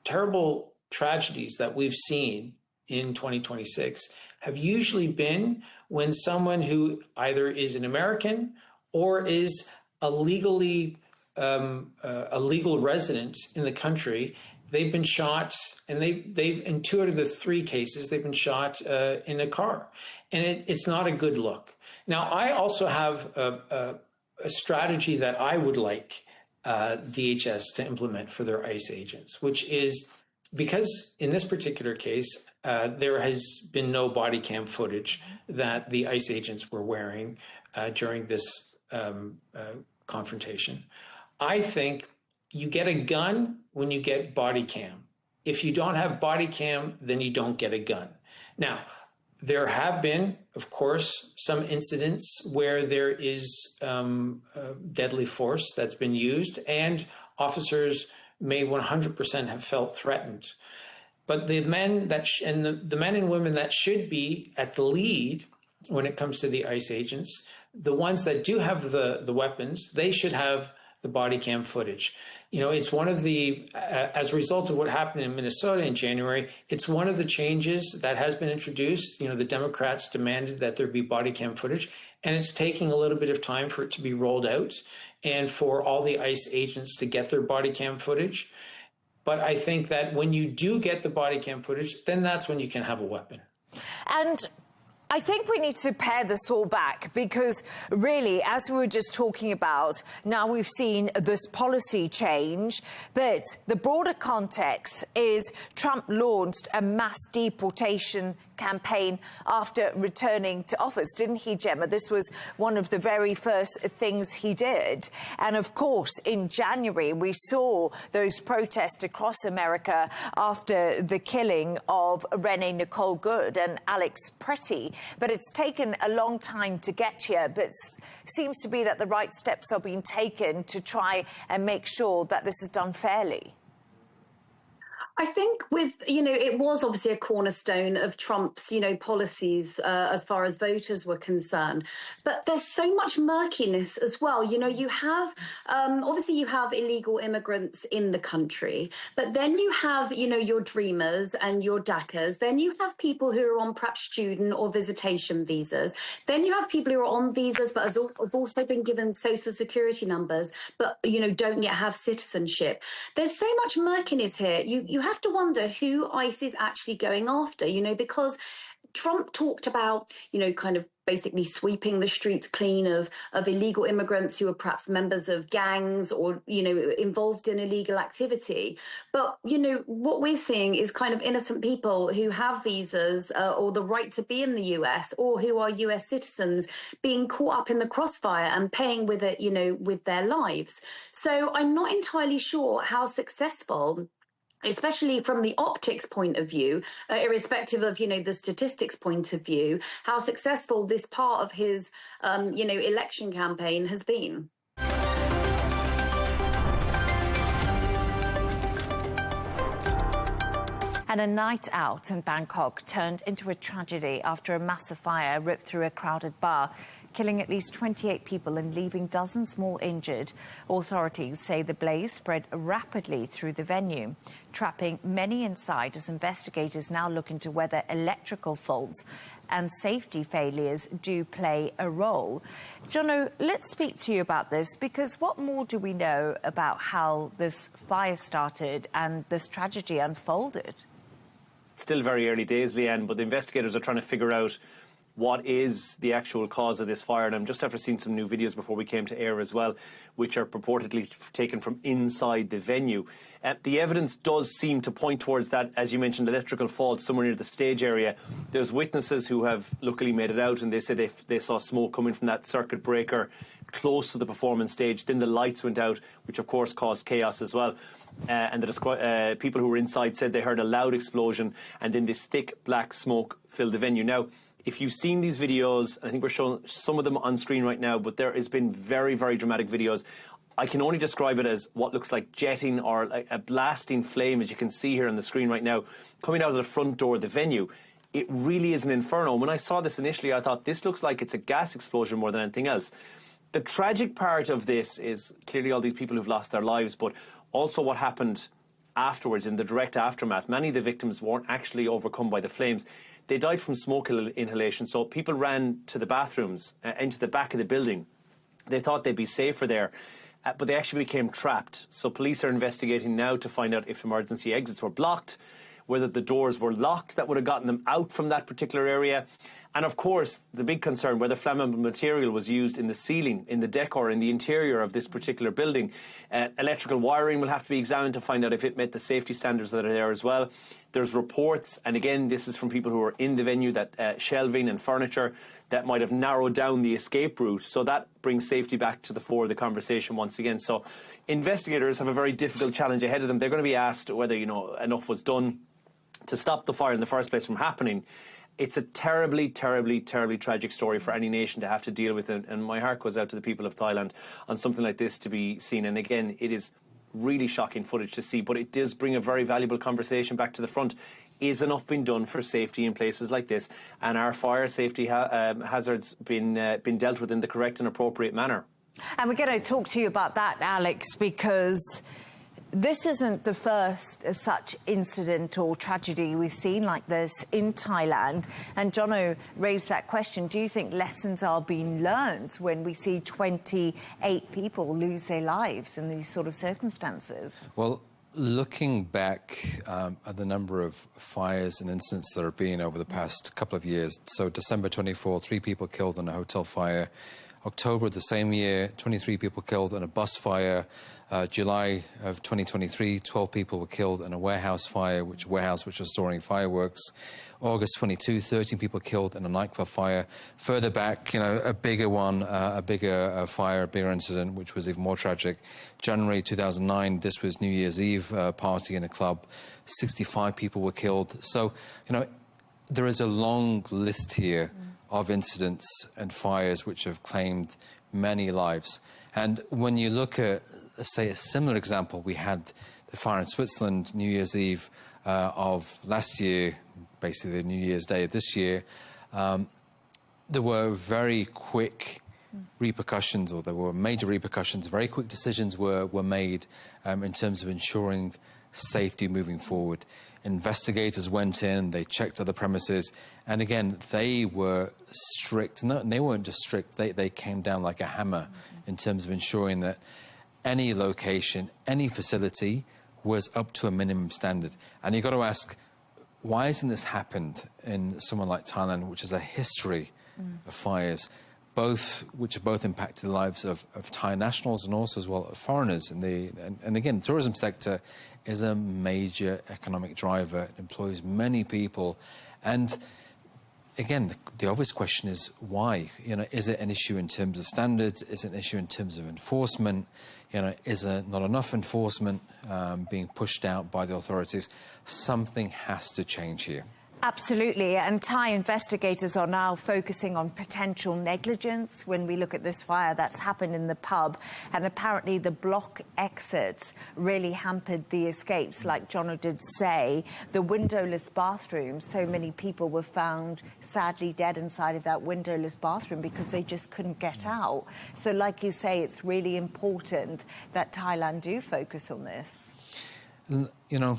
terrible tragedies that we've seen in 2026 have usually been when someone who either is an American or is a legal resident in the country, they've been shot, and they've in 2 out of the 3 cases, they've been shot in a car. And it's not a good look. Now, I also have a strategy that I would like DHS to implement for their ICE agents, which is, because in this particular case, there has been no body cam footage that the ICE agents were wearing during this confrontation. I think you get a gun when you get body cam. If you don't have body cam, then you don't get a gun. Now, there have been, of course, some incidents where there is deadly force that's been used, and officers may 100% have felt threatened. But the men that the men and women that should be at the lead when it comes to the ICE agents, the ones that do have the weapons, they should have the body cam footage. You know, it's one of the, as a result of what happened in Minnesota in January, it's one of the changes that has been introduced. You know, the Democrats demanded that there be body cam footage, and it's taking a little bit of time for it to be rolled out and for all the ICE agents to get their body cam footage. But I think that when you do get the body cam footage, then that's when you can have a weapon. And I think we need to pare this all back, because really, as we were just talking about, now we've seen this policy change, but the broader context is Trump launched a mass deportation campaign after returning to office, didn't he, Gemma? This was one of the very first things he did. And of course, in January, we saw those protests across America after the killing of Renee Nicole Good and Alex Pretty. But it's taken a long time to get here, but seems to be that the right steps are being taken to try and make sure that this is done fairly. I think it was obviously a cornerstone of Trump's, policies as far as voters were concerned. But there's so much murkiness as well. You have, obviously you have illegal immigrants in the country, but then you have, your dreamers and your DACAs. Then you have people who are on perhaps student or visitation visas. Then you have people who are on visas but have also been given social security numbers, but, don't yet have citizenship. There's so much murkiness here. You have to wonder who ICE is actually going after, because Trump talked about, kind of basically sweeping the streets clean of illegal immigrants who are perhaps members of gangs or, involved in illegal activity. But, what we're seeing is kind of innocent people who have visas or the right to be in the US or who are US citizens being caught up in the crossfire and paying with it, with their lives. So I'm not entirely sure how successful, especially from the optics point of view, irrespective of, the statistics point of view, how successful this part of his, election campaign has been. And a night out in Bangkok turned into a tragedy after a massive fire ripped through a crowded bar, killing at least 28 people and leaving dozens more injured. Authorities say the blaze spread rapidly through the venue, trapping many inside as investigators now look into whether electrical faults and safety failures do play a role. Jono, let's speak to you about this, because what more do we know about how this fire started and this tragedy unfolded? It's still very early days, Leigh Ann, but the investigators are trying to figure out what is the actual cause of this fire. And I'm just after seeing some new videos before we came to air as well, which are purportedly taken from inside the venue. The evidence does seem to point towards that, as you mentioned, electrical fault somewhere near the stage area. There's witnesses who have luckily made it out, and they said they saw smoke coming from that circuit breaker close to the performance stage. Then the lights went out, which of course caused chaos as well. And the people who were inside said they heard a loud explosion, and then this thick black smoke filled the venue. Now, if you've seen these videos, I think we're showing some of them on screen right now, but there has been very, very dramatic videos. I can only describe it as what looks like jetting or like a blasting flame, as you can see here on the screen right now, coming out of the front door of the venue. It really is an inferno. When I saw this initially, I thought this looks like it's a gas explosion more than anything else. The tragic part of this is clearly all these people who've lost their lives, but also what happened afterwards in the direct aftermath. Many of the victims weren't actually overcome by the flames. They died from smoke inhalation, so people ran to the bathrooms, into the back of the building. They thought they'd be safer there, but they actually became trapped. So police are investigating now to find out if emergency exits were blocked, whether the doors were locked that would have gotten them out from that particular area. And of course, the big concern, whether flammable material was used in the ceiling, in the decor, in the interior of this particular building. Electrical wiring will have to be examined to find out if it met the safety standards that are there as well. There's reports, and again, this is from people who are in the venue, that shelving and furniture that might have narrowed down the escape route. So that brings safety back to the fore of the conversation once again. So investigators have a very difficult challenge ahead of them. They're going to be asked whether, enough was done to stop the fire in the first place from happening. It's a terribly, terribly, terribly tragic story for any nation to have to deal with, and my heart goes out to the people of Thailand on something like this to be seen. And again, it is really shocking footage to see, but it does bring a very valuable conversation back to the front. Is enough been done for safety in places like this? And are fire safety hazards been dealt with in the correct and appropriate manner? And we're going to talk to you about that, Alex, because this isn't the first such incident or tragedy we've seen like this in Thailand. And Jono raised that question. Do you think lessons are being learned when we see 28 people lose their lives in these sort of circumstances? Well, looking back at the number of fires and incidents that have been over the past couple of years, so December 24, 3 people killed in a hotel fire. October of the same year, 23 people killed in a bus fire. July of 2023, 12 people were killed in a warehouse fire, which was storing fireworks. August 22, 13 people killed in a nightclub fire. Further back, a bigger one, a bigger fire, a bigger incident, which was even more tragic. January 2009, this was New Year's Eve party in a club. 65 people were killed. So, there is a long list here of incidents and fires which have claimed many lives. And when you look at, say, a similar example, we had the fire in Switzerland, New Year's Eve of last year, basically the New Year's Day of this year, there were very quick repercussions, or there were major repercussions. Very quick decisions were made in terms of ensuring safety moving forward. Investigators went in, they checked other premises, and again, they were strict. No, they weren't just strict, they came down like a hammer in terms of ensuring that any location, any facility was up to a minimum standard. And you've got to ask, why hasn't this happened in someone like Thailand, which has a history of fires, which have both impacted the lives of Thai nationals and also as well as foreigners? And again, the tourism sector is a major economic driver. It employs many people. And again, the obvious question is why? You know, is it an issue in terms of standards? Is it an issue in terms of enforcement? You know, is there not enough enforcement being pushed out by the authorities? Something has to change here. Absolutely, and Thai investigators are now focusing on potential negligence when we look at this fire that's happened in the pub, and apparently the block exits really hampered the escapes. Like Jono did say, the windowless bathroom, so many people were found sadly dead inside of that windowless bathroom because they just couldn't get out. So like you say, it's really important that Thailand do focus on this. You know,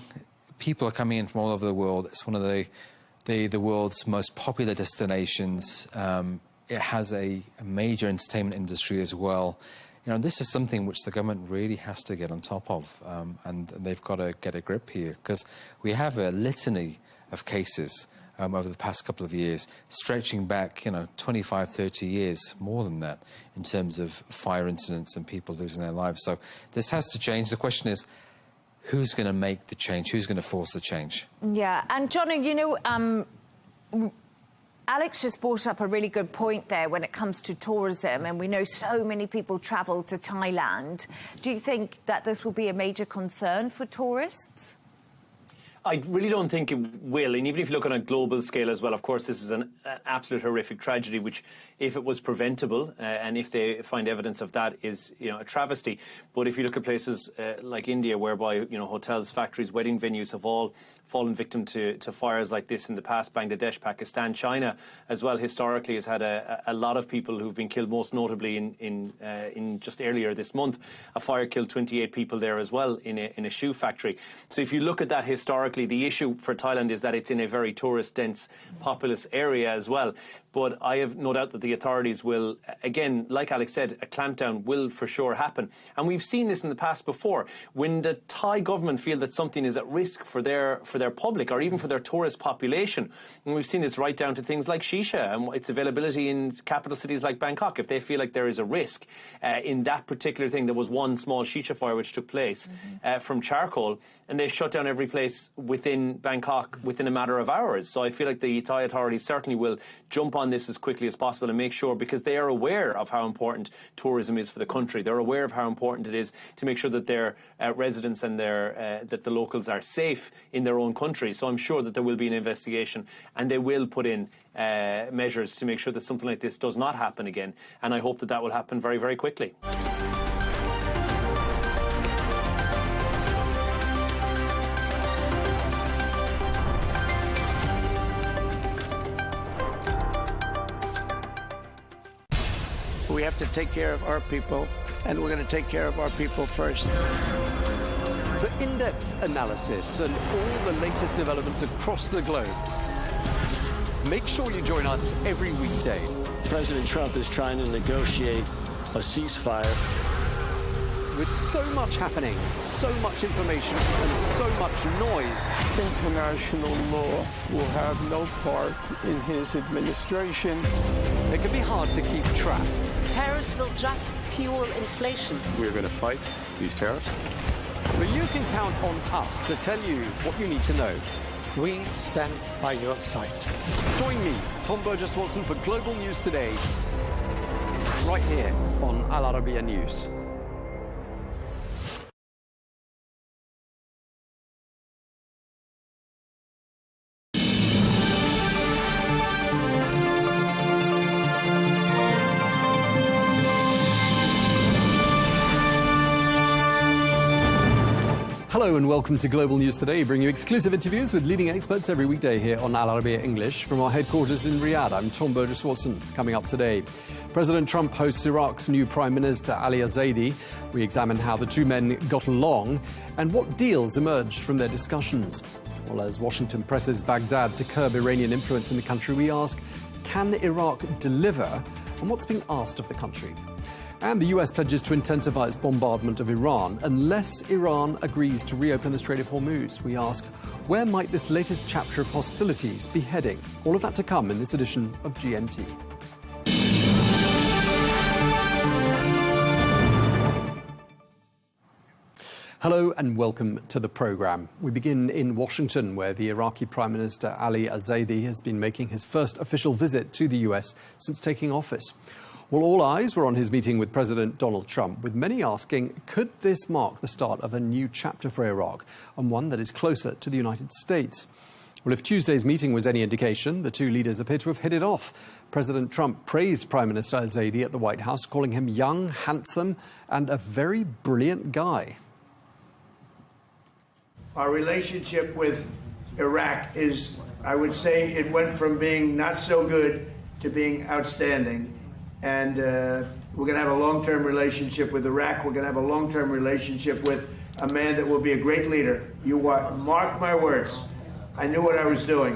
people are coming in from all over the world. It's one of the world's most popular destinations. It has a major entertainment industry as well. You know, this is something which the government really has to get on top of, and they've got to get a grip here, because we have a litany of cases over the past couple of years, stretching back, 25, 30 years, more than that, in terms of fire incidents and people losing their lives. So this has to change. The question is, who's going to make the change? Who's going to force the change? Yeah, and Jono, Alex just brought up a really good point there when it comes to tourism, and we know so many people travel to Thailand. Do you think that this will be a major concern for tourists? I really don't think it will, and even if you look on a global scale as well, of course, this is an absolute horrific tragedy, which, if it was preventable, and if they find evidence of that, is a travesty. But if you look at places like India, whereby hotels, factories, wedding venues have all fallen victim to fires like this in the past, Bangladesh, Pakistan, China as well, historically has had a lot of people who've been killed, most notably in just earlier this month. A fire killed 28 people there as well in a shoe factory. So if you look at that historically, the issue for Thailand is that it's in a very tourist-dense, populous area as well. But I have no doubt that the authorities will, again, like Alex said, a clampdown will for sure happen. And we've seen this in the past before. When the Thai government feel that something is at risk for their public, or even for their tourist population, and we've seen this right down to things like shisha and its availability in capital cities like Bangkok. If they feel like there is a risk in that particular thing, there was one small shisha fire which took place from charcoal, and they shut down every place within Bangkok within a matter of hours. So I feel like the Thai authorities certainly will jump on this as quickly as possible and make sure, because they are aware of how important tourism is for the country. They're aware of how important it is to make sure that their residents and that the locals are safe in their own country. So I'm sure that there will be an investigation, and they will put in measures to make sure that something like this does not happen again. And I hope that that will happen very, very quickly. We have to take care of our people, and we're going to take care of our people first. For in-depth analysis and all the latest developments across the globe, make sure you join us every weekday. President Trump is trying to negotiate a ceasefire. With so much happening, so much information, and so much noise, international law will have no part in his administration. It can be hard to keep track. Tariffs will just fuel inflation. We're going to fight these tariffs. But you can count on us to tell you what you need to know. We stand by your side. Join me, Tom Burges Watson, for Global News Today, right here on Al Arabiya News. Hello and welcome to Global News Today, bringing you exclusive interviews with leading experts every weekday here on Arabiya English. From our headquarters in Riyadh, I'm Tom Burges Watson. Coming up today, President Trump hosts Iraq's new Prime Minister Ali Zaidi. We examine how the two men got along and what deals emerged from their discussions. Well, as Washington presses Baghdad to curb Iranian influence in the country, we ask, can Iraq deliver on what's being asked of the country? And the US pledges to intensify its bombardment of Iran unless Iran agrees to reopen the Strait of Hormuz. We ask, where might this latest chapter of hostilities be heading? All of that to come in this edition of GMT. Hello and welcome to the programme. We begin in Washington, where the Iraqi Prime Minister Ali Zaidi has been making his first official visit to the US since taking office. Well, all eyes were on his meeting with President Donald Trump, with many asking, could this mark the start of a new chapter for Iraq, and one that is closer to the United States? Well, if Tuesday's meeting was any indication, the two leaders appear to have hit it off. President Trump praised Prime Minister Zaidi at the White House, calling him young, handsome, and a very brilliant guy. Our relationship with Iraq is, I would say, it went from being not so good to being outstanding. And we're going to have a long-term relationship with Iraq. We're going to have a long-term relationship with a man that will be a great leader. Mark my words. I knew what I was doing.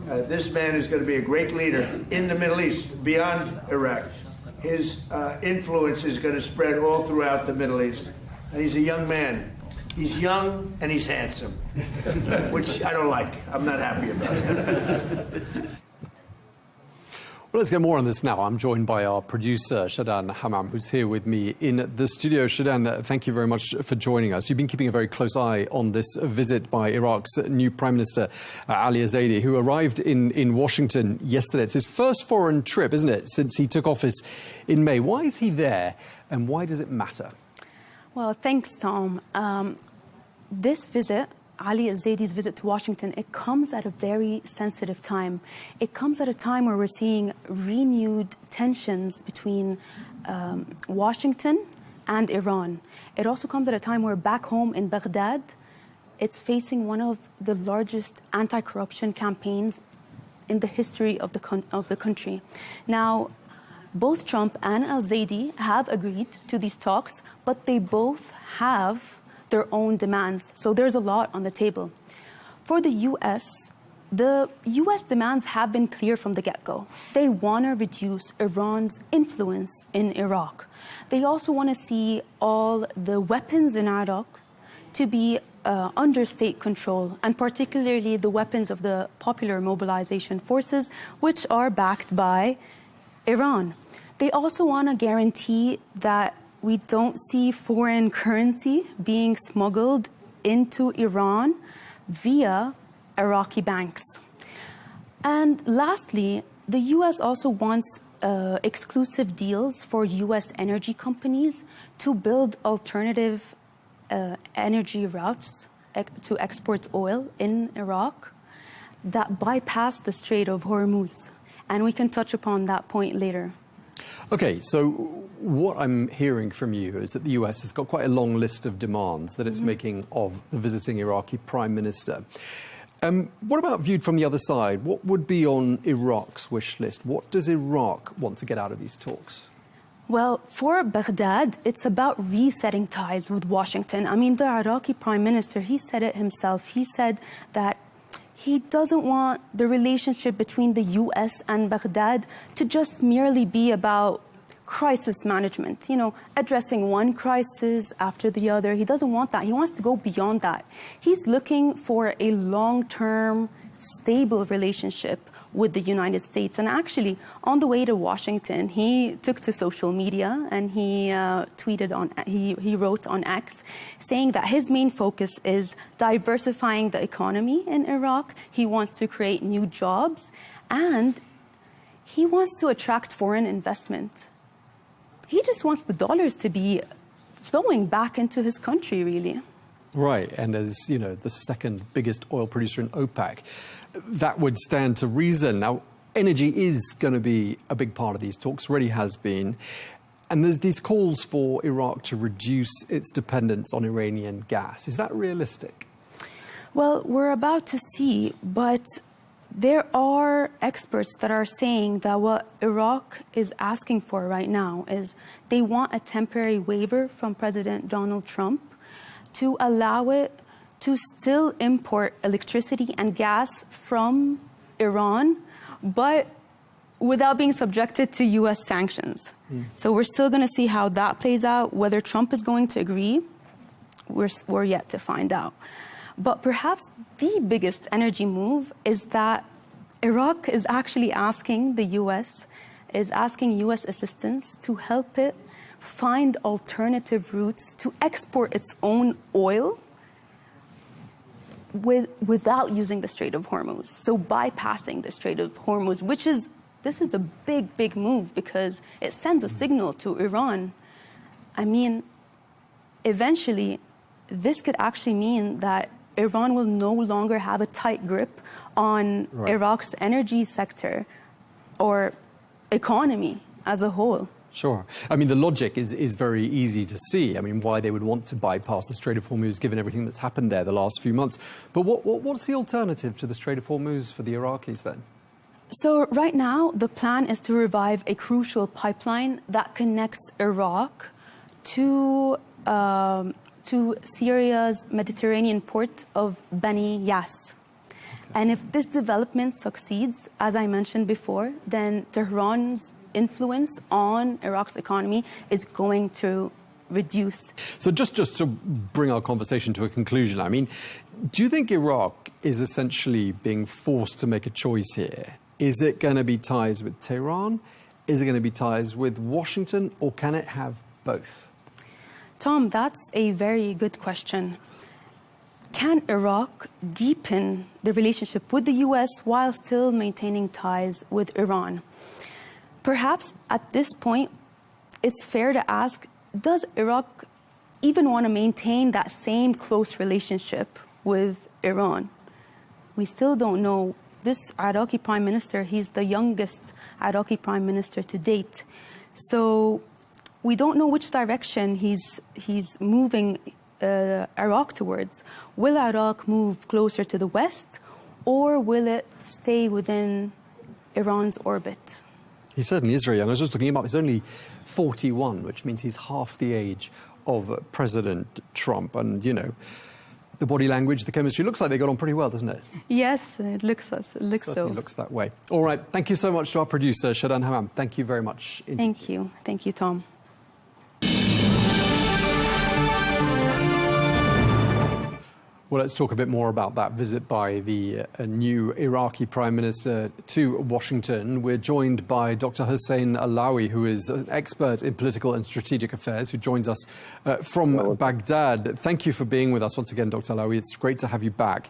This man is going to be a great leader in the Middle East, beyond Iraq. His influence is going to spread all throughout the Middle East. And he's a young man. He's young and he's handsome, which I don't like. I'm not happy about it. Well, let's get more on this now. I'm joined by our producer, Shadan Hammam, who's here with me in the studio. Shadan, thank you very much for joining us. You've been keeping a very close eye on this visit by Iraq's new Prime Minister, Ali Zaidi, who arrived in Washington yesterday. It's his first foreign trip, isn't it, since he took office in May. Why is he there, and why does it matter? Well, thanks, Tom. This visit, Ali Zaidi's visit to Washington, it comes at a very sensitive time. It comes at a time where we're seeing renewed tensions between Washington and Iran. It also comes at a time where back home in Baghdad, it's facing one of the largest anti-corruption campaigns in the history of the country. Now, both Trump and Zaidi have agreed to these talks, but they both have their own demands. So there's a lot on the table. For the US demands have been clear from the get-go. They want to reduce Iran's influence in Iraq. They also want to see all the weapons in Iraq to be under state control, and particularly the weapons of the Popular Mobilization Forces, which are backed by Iran. They also want to guarantee that we don't see foreign currency being smuggled into Iran via Iraqi banks. And lastly, the US also wants exclusive deals for US energy companies to build alternative energy routes to export oil in Iraq that bypass the Strait of Hormuz. And we can touch upon that point later. Okay, so what I'm hearing from you is that the US has got quite a long list of demands that it's making of the visiting Iraqi Prime Minister. What about viewed from the other side? What would be on Iraq's wish list? What does Iraq want to get out of these talks? Well, for Baghdad, it's about resetting ties with Washington. I mean, the Iraqi Prime Minister, he said it himself. He said that he doesn't want the relationship between the US and Baghdad to just merely be about crisis management, addressing one crisis after the other. He doesn't want that. He wants to go beyond that. He's looking for a long-term, stable relationship with the United States. And actually, on the way to Washington, he took to social media and he he wrote on X, saying that his main focus is diversifying the economy in Iraq. He wants to create new jobs, and he wants to attract foreign investment. He just wants the dollars to be flowing back into his country, really. Right, and as the second biggest oil producer in OPEC, that would stand to reason. Now, energy is going to be a big part of these talks, already has been. And there's these calls for Iraq to reduce its dependence on Iranian gas. Is that realistic? Well, we're about to see, but there are experts that are saying that what Iraq is asking for right now is they want a temporary waiver from President Donald Trump to allow it to still import electricity and gas from Iran, but without being subjected to U.S. sanctions. So we're still going to see how that plays out. Whether Trump is going to agree, we're yet to find out. But perhaps the biggest energy move is that Iraq is actually asking the U.S., is asking U.S. assistance to help it find alternative routes to export its own oil without using the Strait of Hormuz. So bypassing the Strait of Hormuz, this is a big, big move because it sends a signal to Iran. I mean, eventually, this could actually mean that Iran will no longer have a tight grip on Iraq's energy sector or economy as a whole. Sure. I mean, the logic is very easy to see. I mean, why they would want to bypass the Strait of Hormuz, given everything that's happened there the last few months. But what's the alternative to the Strait of Hormuz for the Iraqis then? So right now, the plan is to revive a crucial pipeline that connects Iraq to Syria's Mediterranean port of Bani Yas. And if this development succeeds, as I mentioned before, then Tehran's influence on Iraq's economy is going to reduce. So just to bring our conversation to a conclusion, I mean, do you think Iraq is essentially being forced to make a choice here? Is it going to be ties with Tehran? Is it going to be ties with Washington? Or can it have both? Tom, that's a very good question. Can Iraq deepen the relationship with the U.S. while still maintaining ties with Iran? Perhaps at this point, it's fair to ask, does Iraq even want to maintain that same close relationship with Iran? We still don't know. This Iraqi prime minister, he's the youngest Iraqi prime minister to date. So we don't know which direction he's moving Iraq towards. Will Iraq move closer to the West, or will it stay within Iran's orbit? He certainly is very young. I was just looking him up. He's only 41, which means he's half the age of President Trump. And, you know, the body language, the chemistry, looks like they got on pretty well, doesn't it? Yes, it looks so. Certainly looks that way. All right. Thank you so much to our producer, Shadan Hammam. Thank you very much indeed. Thank you. Thank you, Tom. Well, let's talk a bit more about that visit by the new Iraqi Prime Minister to Washington. We're joined by Dr. Hossein Alawi, who is an expert in political and strategic affairs, who joins us from Baghdad. Thank you for being with us once again, Dr. Alawi. It's great to have you back.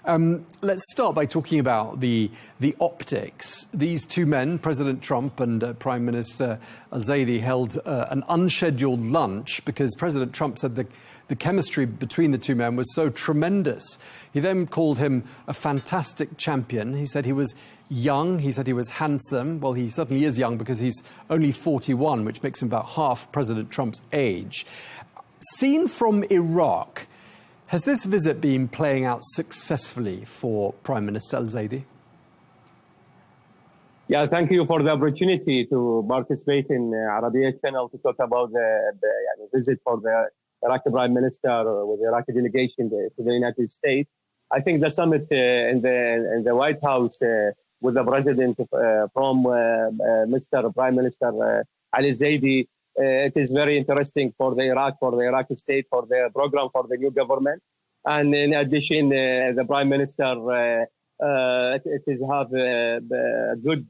Let's start by talking about the optics. These two men, President Trump and Prime Minister al-Zaidi, held an unscheduled lunch because President Trump said the chemistry between the two men was so tremendous. He then called him a fantastic champion. He said he was young. He said he was handsome. Well, he certainly is young because he's only 41, which makes him about half President Trump's age. Seen from Iraq, has this visit been playing out successfully for Prime Minister al-Zaidi? Yeah, thank you for the opportunity to participate in Arabiya channel to talk about the visit for the Iraqi Prime Minister with the Iraqi delegation to the United States. I think the summit in the White House with the President from Mr. Prime Minister Ali Zaidi, it is very interesting for the Iraqi state, for the program, for the new government. And in addition, the Prime Minister it is have a good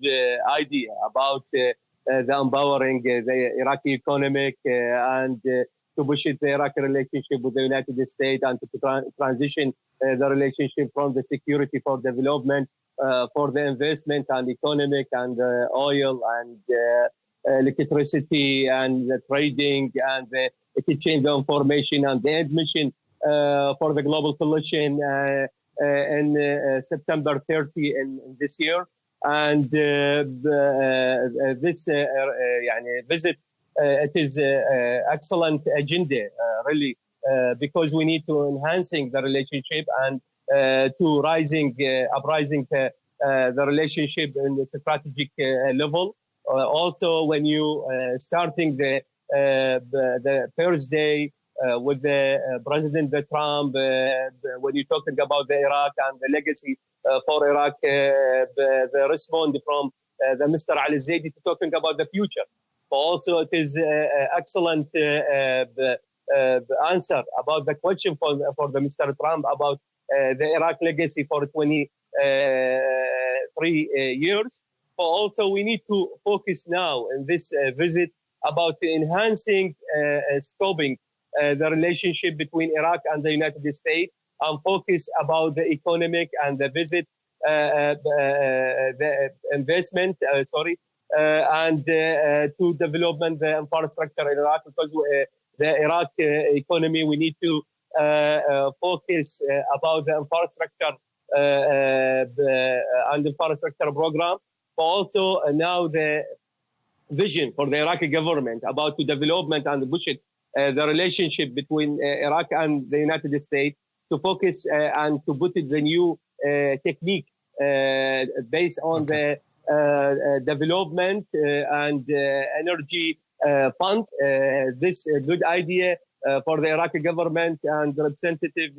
idea about the empowering the Iraqi economic and to push the Iraqi relationship with the United States and to transition the relationship from the security for development, for the investment and economic and oil and electricity and the trading and the exchange of information and the admission for the global coalition in September 30 in this year. And this visit it is an excellent agenda, really, because we need to enhancing the relationship and to uprising the relationship in the strategic level. Also, when you starting the first day with the President Trump, when you're talking about the Iraq and the legacy for Iraq, the response from the Mr. Ali Zaidi to talking about the future. But also, it is excellent answer about the question for the Mr. Trump about the Iraq legacy for 23 years. But also, we need to focus now in this visit about enhancing, stopping the relationship between Iraq and the United States, and focus about the economic and the visit, the investment, and to development the infrastructure in Iraq, because the Iraq economy, we need to focus about the infrastructure and infrastructure program. But also now the vision for the Iraqi government about the development and push it, the relationship between Iraq and the United States, to focus and to put it the new technique based on the development and energy fund. This good idea for the Iraqi government and the representative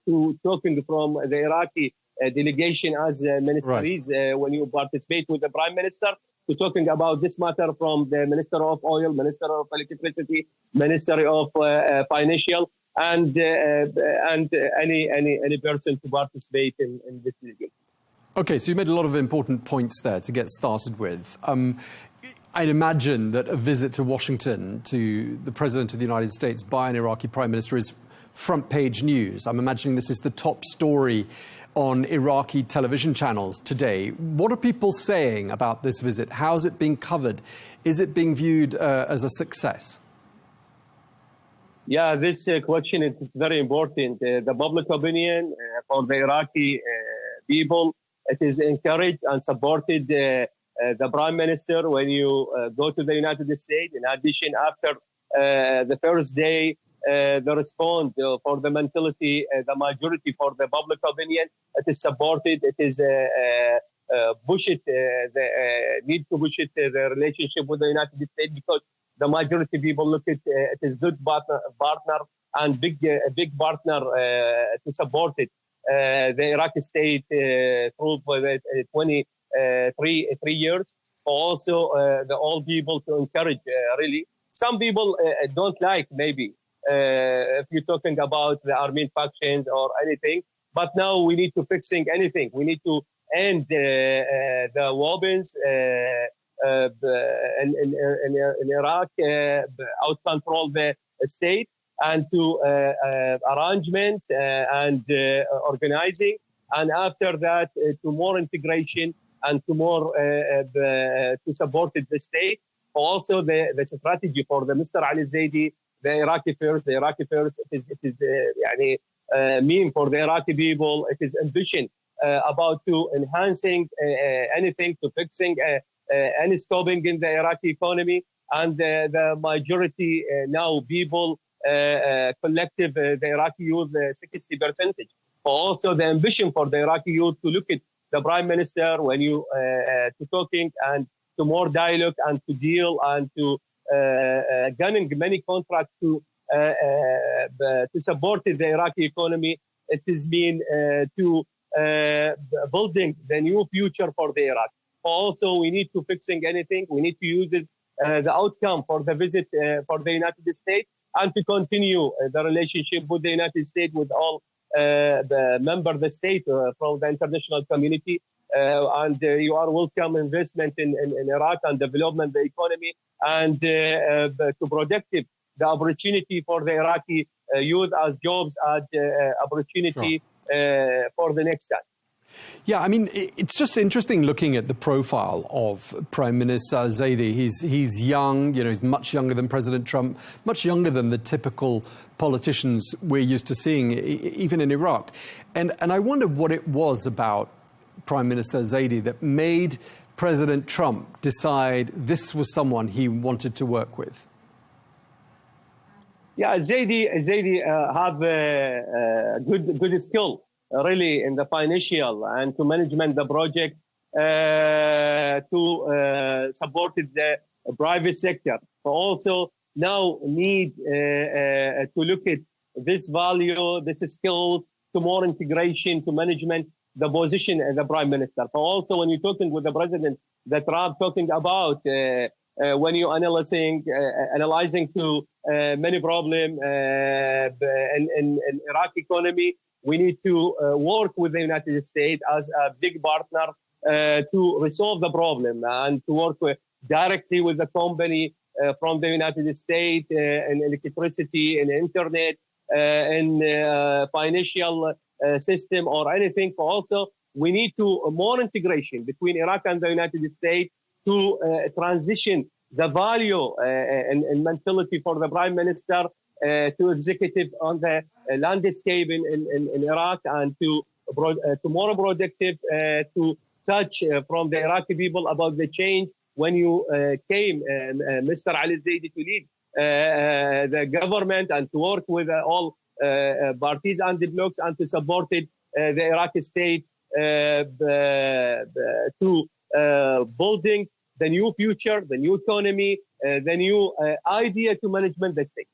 to talking from the Iraqi delegation as ministries, when you participate with the Prime Minister, to talking about this matter from the Minister of Oil, Minister of Electricity, Minister of Financial, and any person to participate in this delegation. Okay, so you made a lot of important points there to get started with. I'd imagine that a visit to Washington to the President of the United States by an Iraqi Prime Minister is front page news. I'm imagining this is the top story on Iraqi television channels today. What are people saying about this visit? How's it being covered? Is it being viewed as a success? Yeah, this question is very important. The public opinion for the Iraqi people, it is encouraged and supported the Prime Minister when you go to the United States. In addition, after the first day, the response for the mentality, the majority for the public opinion, it is supported. It is push it, need to push it, the relationship with the United States, because the majority people look at it as good partner and big partner to support it. The Iraqi state through 23 years. Also, the old people to encourage, really. Some people don't like, maybe, if you're talking about the Armenian factions or anything. But now we need to fixing anything. We need to end the weapons in Iraq, out control the state, and to arrangement and organizing, and after that to more integration and to more to support the state. Also, the strategy for the Mr. Ali Zaidi, the Iraqi first, it is mean for the Iraqi people. It is ambition about to enhancing anything, to fixing any stopping in the Iraqi economy, and the majority now people collective the Iraqi youth 60%. Also, the ambition for the Iraqi youth to look at the Prime Minister when you to talking and to more dialogue and to deal and to getting many contracts to support the Iraqi economy. It has been to building the new future for the Iraq. Also, we need to fixing anything. We need to use the outcome for the visit for the United States, and to continue the relationship with the United States, with all the member the state from the international community. And you are welcome investment in Iraq and development the economy, and to protect the opportunity for the Iraqi youth as jobs, as opportunity for the next time. Yeah, I mean, it's just interesting looking at the profile of Prime Minister Zaidi. He's young, he's much younger than President Trump, much younger than the typical politicians we're used to seeing, even in Iraq. And I wonder what it was about Prime Minister Zaidi that made President Trump decide this was someone he wanted to work with? Yeah, Zaidi have a good skill, really, in the financial and to management the project, to support the private sector. But also now need to look at this value, this skills, to more integration, to management, the position as the prime minister. But also when you're talking with the president, the Trump talking about when you're analyzing to many problems in Iraq economy, we need to work with the United States as a big partner to resolve the problem and to work directly with the company from the United States in electricity, in internet, in financial system or anything. Also, we need to more integration between Iraq and the United States to transition the value and mentality for the prime minister to executive on the landscape in Iraq and to more productive to touch from the Iraqi people about the change when you came, Mr. Ali Zaidi, to lead the government and to work with all parties and the blocs and to support the Iraqi state to building the new future, the new economy, the new idea to management the state.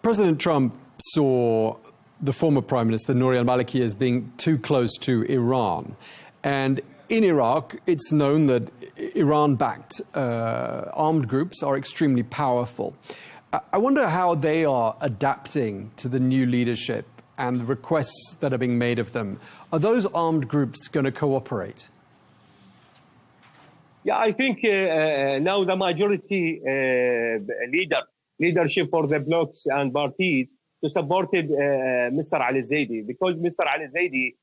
President Trump saw the former Prime Minister Nouri al-Maliki as being too close to Iran. And in Iraq, it's known that Iran-backed armed groups are extremely powerful. I wonder how they are adapting to the new leadership and the requests that are being made of them. Are those armed groups going to cooperate? Yeah, I think now the majority leadership for the blocs and parties to supported Mr. Ali Zaidi, because Mr. Ali Zaidi,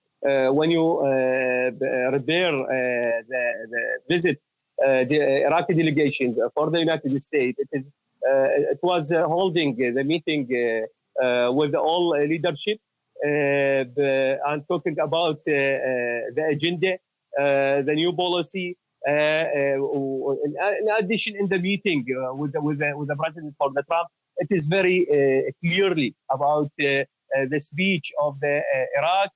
when you repair the visit the Iraqi delegation for the United States, it was holding the meeting with all leadership and talking about the agenda, the new policy. In addition, in the meeting with the president for the Trump, it is very clearly about the speech of the Iraq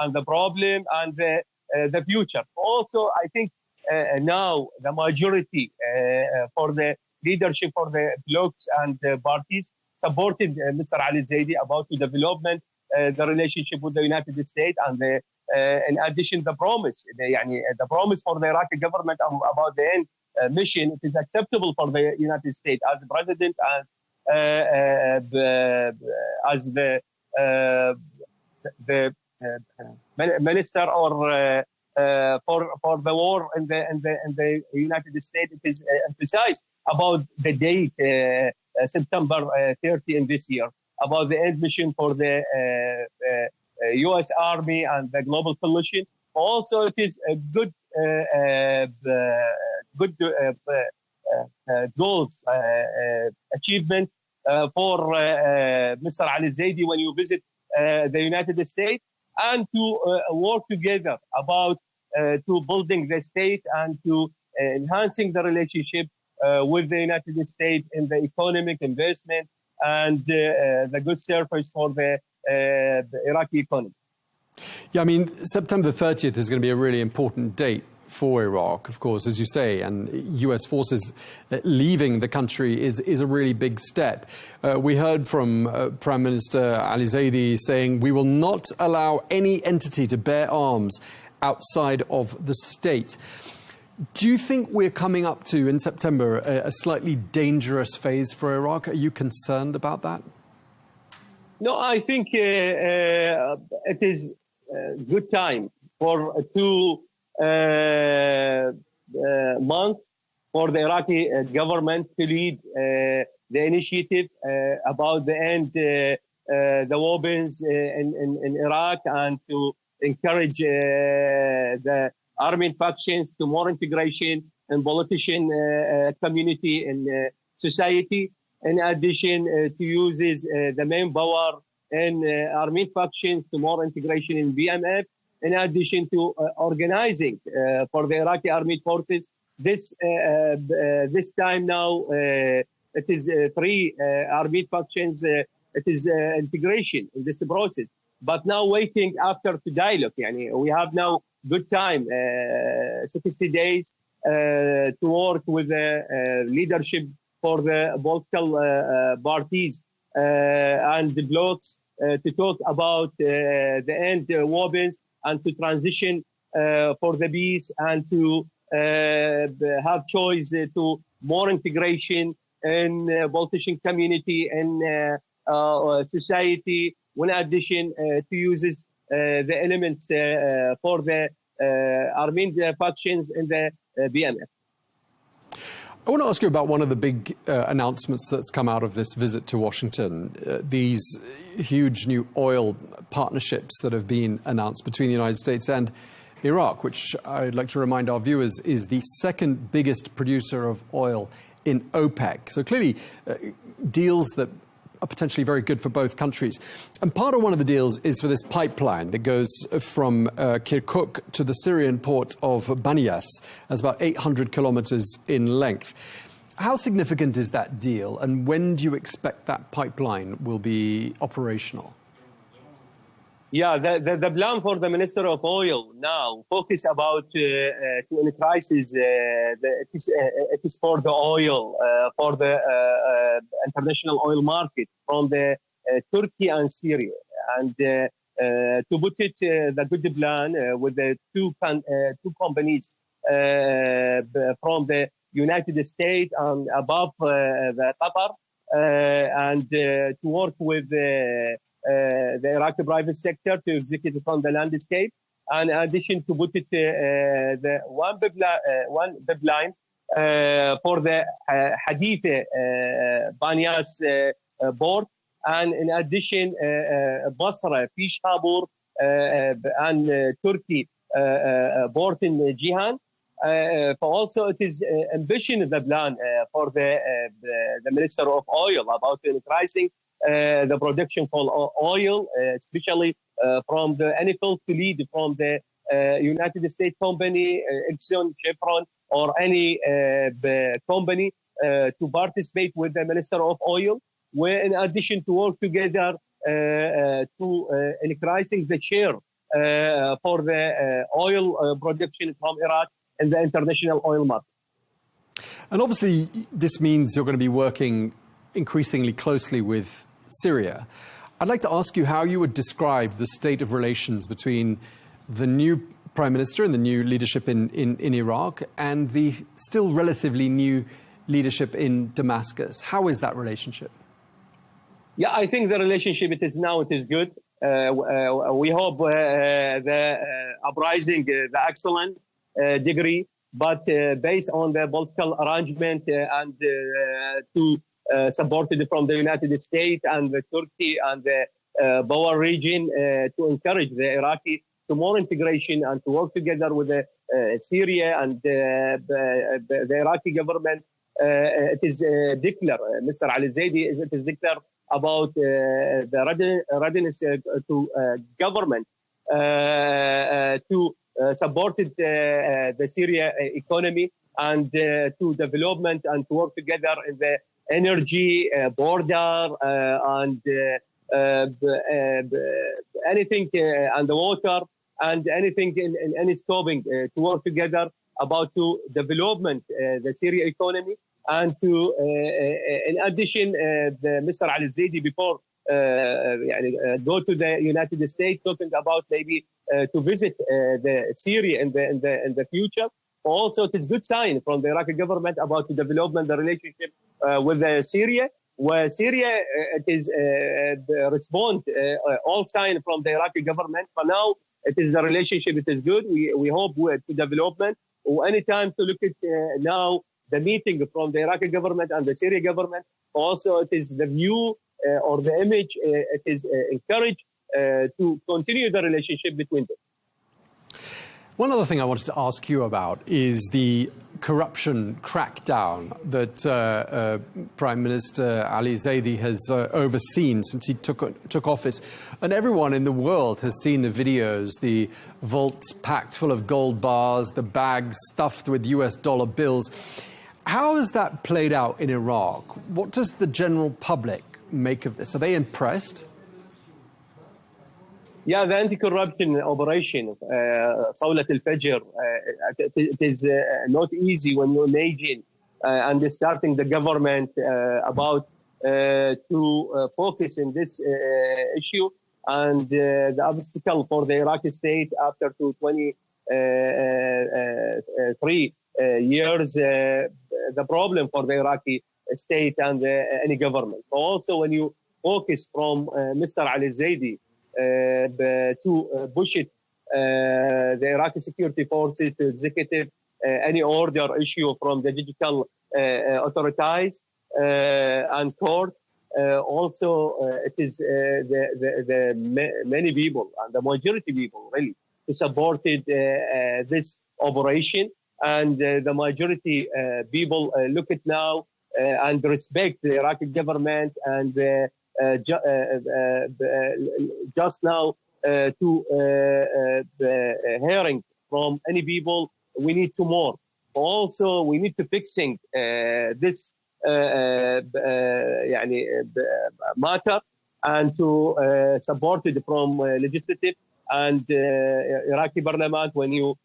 and the problem and the future. Also, I think now the majority for the leadership for the blocs and the parties supported Mr. Ali Zaidi about the development, the relationship with the United States, and in addition, the promise for the Iraqi government about the end mission. It is acceptable for the United States as president and as the minister or for the war in the United States. It is emphasized about the date September 30 in this year about the end mission for the U.S. Army and the global coalition. Also, it is a good goals achievement for Mr. Ali Zaidi when you visit the United States, and to work together about to building the state and to enhancing the relationship with the United States in the economic investment and the good service for the Iraqi economy. Yeah, I mean, September 30th is going to be a really important date for Iraq, of course, as you say, and U.S. forces leaving the country is a really big step. We heard from Prime Minister Ali Zaidi saying, "We will not allow any entity to bear arms outside of the state." Do you think we're coming up to, in September, a slightly dangerous phase for Iraq? Are you concerned about that? No, I think it is a good time for 2 months for the Iraqi government to lead the initiative about the end the weapons in Iraq and to encourage the armed factions to more integration in politician community and society. In addition to uses the main power in armed factions to more integration in BMF in addition to organizing for the Iraqi armed forces. This time now, it is three armed factions. It is integration in this process. But now waiting after to dialogue. We have now good time, 60 days to work with the leadership for the political parties and the blocs to talk about the end weapons and to transition for the peace and to have choice to more integration in politician community and society, in addition to uses the elements for the armed factions in the BMF. I want to ask you about one of the big announcements that's come out of this visit to Washington, these huge new oil partnerships that have been announced between the United States and Iraq, which I'd like to remind our viewers is the second biggest producer of oil in OPEC. So clearly deals that are potentially very good for both countries. And part of one of the deals is for this pipeline that goes from Kirkuk to the Syrian port of Banias. That's about 800 kilometers in length. How significant is that deal, and when do you expect that pipeline will be operational? Yeah, the plan for the Minister of Oil now focus about to crisis. It is for the oil for the international oil market from the Turkey and Syria, and to put it the good plan with the two companies from the United States and above the Qatar, and to work with the Iraqi private sector to execute on the landscape, and in addition to put it the one pipeline for the Hadith Banias port, and in addition Basra, Pishabur, and Turkey port in Jihan. Also, it is ambition the plan for the Minister of Oil about increasing the production for oil, especially from the any field to lead from the United States company, Exxon, Chevron, or any company to participate with the Minister of Oil, where in addition to work together to increasing the share for the oil production from Iraq in the international oil market. And obviously, this means you're going to be working increasingly closely with Syria. I'd like to ask you how you would describe the state of relations between the new Prime Minister and the new leadership in Iraq and the still relatively new leadership in Damascus. How is that relationship? Yeah, I think the relationship it is good. We hope the uprising, the excellent degree, but based on the political arrangement and to supported from the United States and the Turkey and the Boer region to encourage the Iraqi to more integration and to work together with the Syria and the Iraqi government. It is declared, Mr. Ali Zaidi, it is declared about the readiness to government to support the Syria economy and to development and to work together in the energy, border, and anything, and the water, and anything in any scoping to work together about to development the Syria economy, and to in addition the Mr. Ali Zaidi before go to the United States, talking about maybe to visit the Syria in the future. Also, it is good sign from the Iraqi government about the development, the relationship with Syria, where Syria it is the respond all sign from the Iraqi government. For now, it is the relationship. It is good. We hope to development. Or anytime to look at now the meeting from the Iraqi government and the Syria government. Also, it is the view or the image. It is encouraged to continue the relationship between them. One other thing I wanted to ask you about is the corruption crackdown that Prime Minister Ali Zaidi has overseen since he took office. And everyone in the world has seen the videos, the vaults packed full of gold bars, the bags stuffed with US dollar bills. How has that played out in Iraq? What does the general public make of this? Are they impressed? Yeah, the anti-corruption operation, Sawlat al-Fajr, it is not easy when you imagine and starting the government about to focus in this issue, and the obstacle for the Iraqi state after 23 years, the problem for the Iraqi state and any government. Also, when you focus from Mr. Ali Zaidi to push it, the Iraqi security forces to execute any order issue from the digital authorities and court. Also, it is the many people and the majority people really who supported this operation, and the majority people look at now and respect the Iraqi government, and just now to hearing from any people, we need to more. Also, we need to fixing this matter and to support it from legislative and Iraqi parliament when you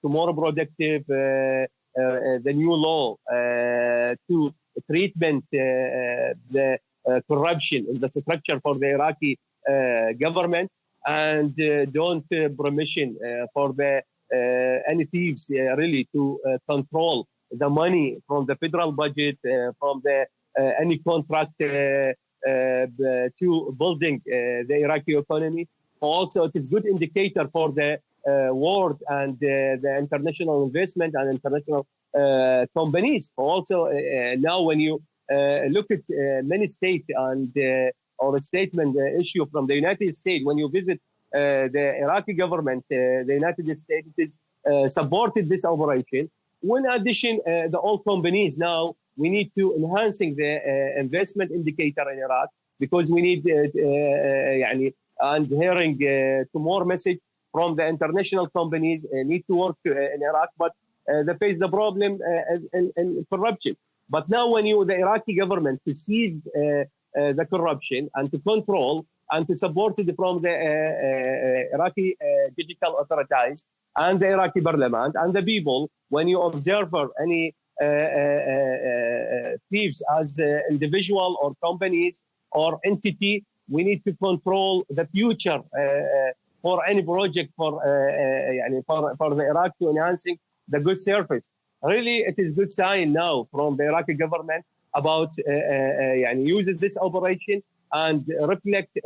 tomorrow productive the new law to treatment the corruption in the structure for the Iraqi government, and don't permission for the any thieves really to control the money from the federal budget, from the any contract to building the Iraqi economy. Also, it is good indicator for the world and the international investment and international companies. Also, now when you look at many states and or a statement issue from the United States, when you visit the Iraqi government, the United States is supported this operation. In addition, the oil companies now, we need to enhancing the investment indicator in Iraq, because we need and hearing to more message from the international companies need to work in Iraq, but they face the problem in corruption. But now when the Iraqi government to seize the corruption and to control and to support it from the Iraqi digital authorities and the Iraqi parliament and the people, when you observe any thieves as individual or companies or entity, we need to control the future for any project for the Iraq to enhancing the good service. Really, it is good sign now from the Iraqi government about uses this operation and reflect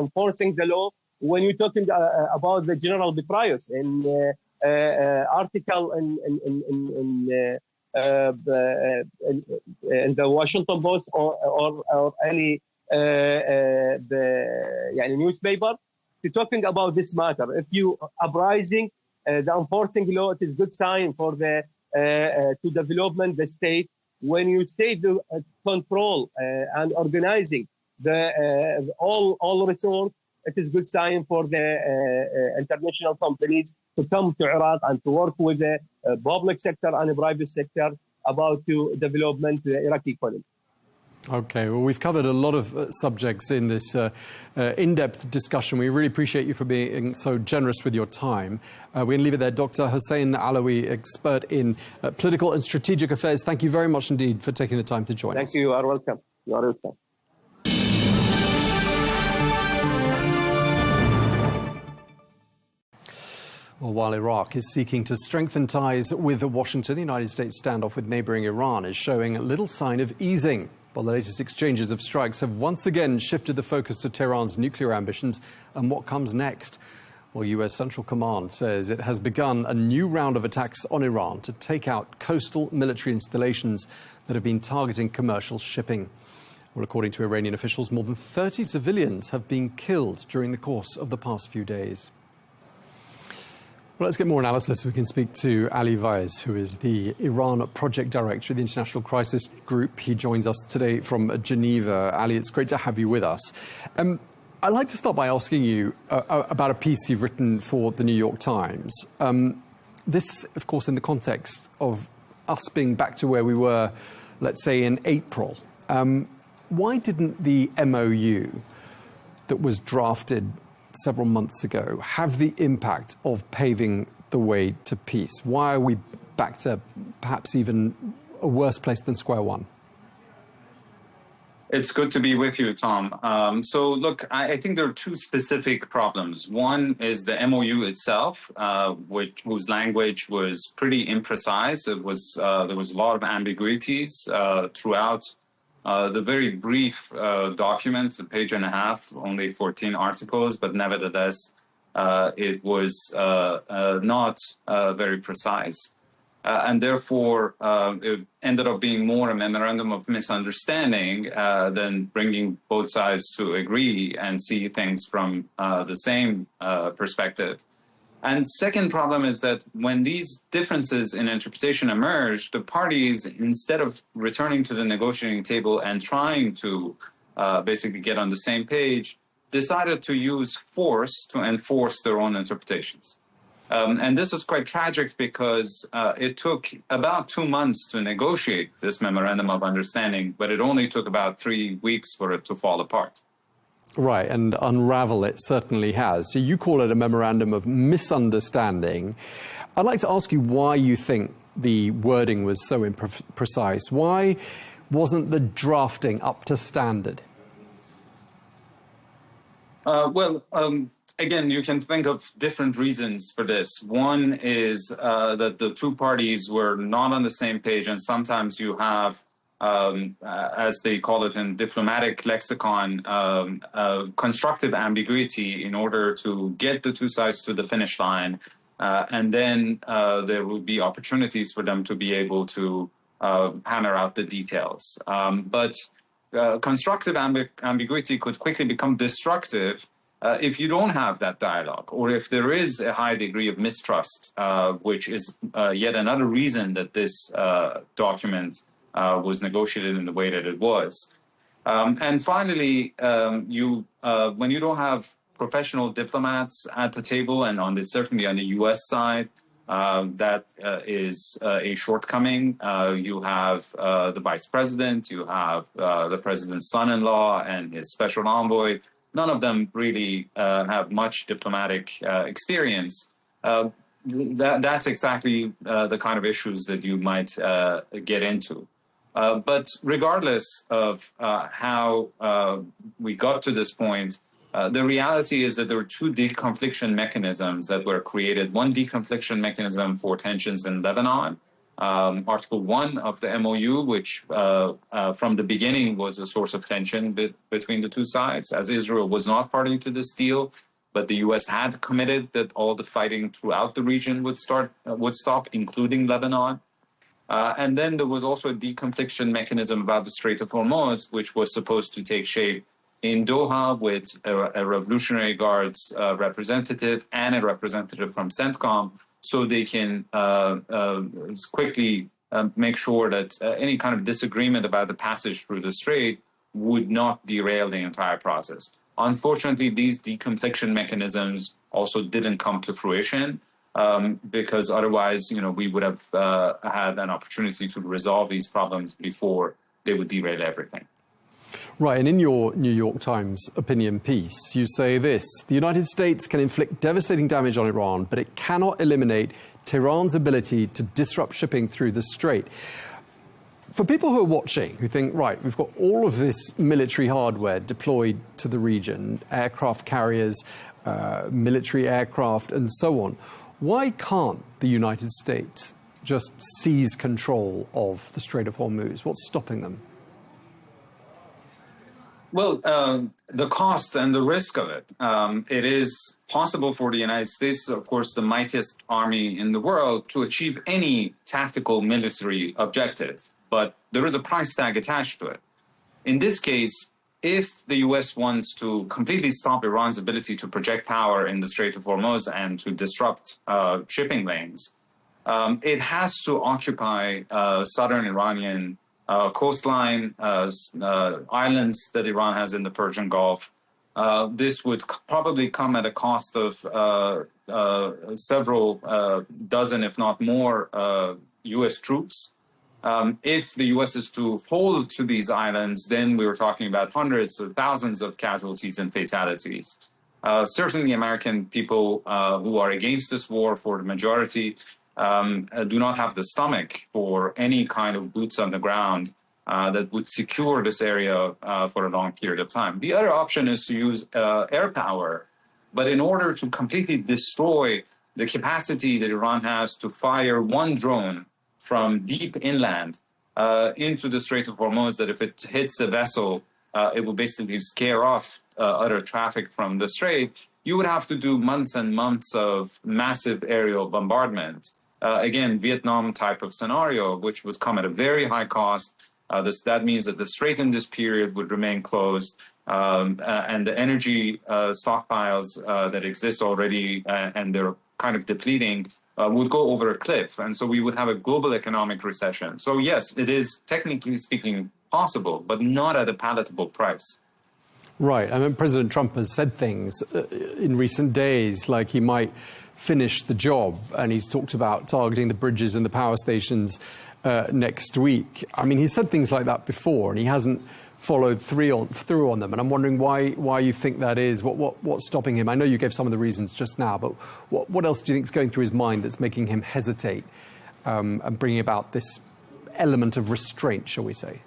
enforcing the law. When you're talking about the general betrayals in article in the Washington Post or any newspaper, to talking about this matter. If you uprising the enforcing law, it is good sign for the to development the state. When you state to control and organizing the all resource, it is good sign for the international companies to come to Iraq and to work with the public sector and the private sector about to development the Iraqi economy. Okay, well, we've covered a lot of subjects in this in-depth discussion. We really appreciate you for being so generous with your time. We're going to leave it there. Dr. Hussein Alawi, expert in political and strategic affairs, thank you very much indeed for taking the time to join us. Thank you. You are welcome. You are welcome. Well, while Iraq is seeking to strengthen ties with Washington, the United States standoff with neighboring Iran is showing little sign of easing. While the latest exchanges of strikes have once again shifted the focus to Tehran's nuclear ambitions and what comes next. Well, US Central Command says it has begun a new round of attacks on Iran to take out coastal military installations that have been targeting commercial shipping. Well, according to Iranian officials, more than 30 civilians have been killed during the course of the past few days. Well, let's get more analysis. We can speak to Ali Vaez, who is the Iran Project Director of the International Crisis Group. He joins us today from Geneva. Ali, it's great to have you with us. I'd like to start by asking you about a piece you've written for the New York Times. This, of course, in the context of us being back to where we were, let's say, in April. Why didn't the MOU that was drafted several months ago have the impact of paving the way to peace? Why are we back to perhaps even a worse place than square one? It's good to be with you, Tom. So, look, I think there are two specific problems. One is the MOU itself, whose language was pretty imprecise. There was a lot of ambiguities throughout the very brief document, a page and a half, only 14 articles, but nevertheless, it was not very precise. And therefore, it ended up being more a memorandum of misunderstanding than bringing both sides to agree and see things from the same perspective. And second problem is that when these differences in interpretation emerged, the parties, instead of returning to the negotiating table and trying to basically get on the same page, decided to use force to enforce their own interpretations. And this is quite tragic because it took about 2 months to negotiate this memorandum of understanding, but it only took about 3 weeks for it to fall apart. Right, and unravel it certainly has. So you call it a memorandum of misunderstanding. I'd like to ask you why you think the wording was so imprecise. Why wasn't the drafting up to standard? Again, you can think of different reasons for this. One is that the two parties were not on the same page, and sometimes you have, as they call it in diplomatic lexicon, constructive ambiguity in order to get the two sides to the finish line. And then there will be opportunities for them to be able to hammer out the details. But constructive ambiguity could quickly become destructive if you don't have that dialogue, or if there is a high degree of mistrust, which is yet another reason that this document was negotiated in the way that it was. And finally, when you don't have professional diplomats at the table, and certainly on the U.S. side, that is a shortcoming. You have the vice president, you have the president's son-in-law and his special envoy. None of them really have much diplomatic experience. That's exactly the kind of issues that you might get into. But regardless of how we got to this point, the reality is that there were two deconfliction mechanisms that were created. One deconfliction mechanism for tensions in Lebanon, Article 1 of the MOU, which from the beginning was a source of tension between the two sides, as Israel was not party to this deal, but the U.S. had committed that all the fighting throughout the region would stop, including Lebanon. And then there was also a deconfliction mechanism about the Strait of Hormuz, which was supposed to take shape in Doha with a Revolutionary Guards representative and a representative from CENTCOM, so they can quickly make sure that any kind of disagreement about the passage through the strait would not derail the entire process. Unfortunately, these deconfliction mechanisms also didn't come to fruition because otherwise, we would have had an opportunity to resolve these problems before they would derail everything. Right, and in your New York Times opinion piece, you say this: the United States can inflict devastating damage on Iran, but it cannot eliminate Tehran's ability to disrupt shipping through the strait. For people who are watching, who think, right, we've got all of this military hardware deployed to the region, aircraft carriers, military aircraft, and so on, why can't the United States just seize control of the Strait of Hormuz? What's stopping them? Well, the cost and the risk of it. It is possible for the United States, of course, the mightiest army in the world, to achieve any tactical military objective. But there is a price tag attached to it. In this case, if the U.S. wants to completely stop Iran's ability to project power in the Strait of Hormuz and to disrupt shipping lanes, it has to occupy southern Iranian coastline, islands that Iran has in the Persian Gulf. This would probably come at a cost of several dozen, if not more, U.S. troops. If the U.S. is to hold to these islands, then we were talking about hundreds of thousands of casualties and fatalities. Certainly, American people who are against this war, for the majority, do not have the stomach for any kind of boots on the ground that would secure this area for a long period of time. The other option is to use air power, but in order to completely destroy the capacity that Iran has to fire one drone from deep inland into the Strait of Hormuz, that if it hits a vessel, it will basically scare off other traffic from the strait, you would have to do months and months of massive aerial bombardment. Again, Vietnam type of scenario, which would come at a very high cost. That means that the strait in this period would remain closed, and the energy stockpiles that exist already and they're kind of depleting would go over a cliff. And so we would have a global economic recession. So yes, it is technically speaking possible, but not at a palatable price. Right. I mean, President Trump has said things in recent days like he might finish the job, and he's talked about targeting the bridges and the power stations next week. I mean, he's said things like that before, and he hasn't followed through on them. And I'm wondering why you think that is. What's stopping him? I know you gave some of the reasons just now, but what else do you think is going through his mind that's making him hesitate and bringing about this element of restraint, shall we say?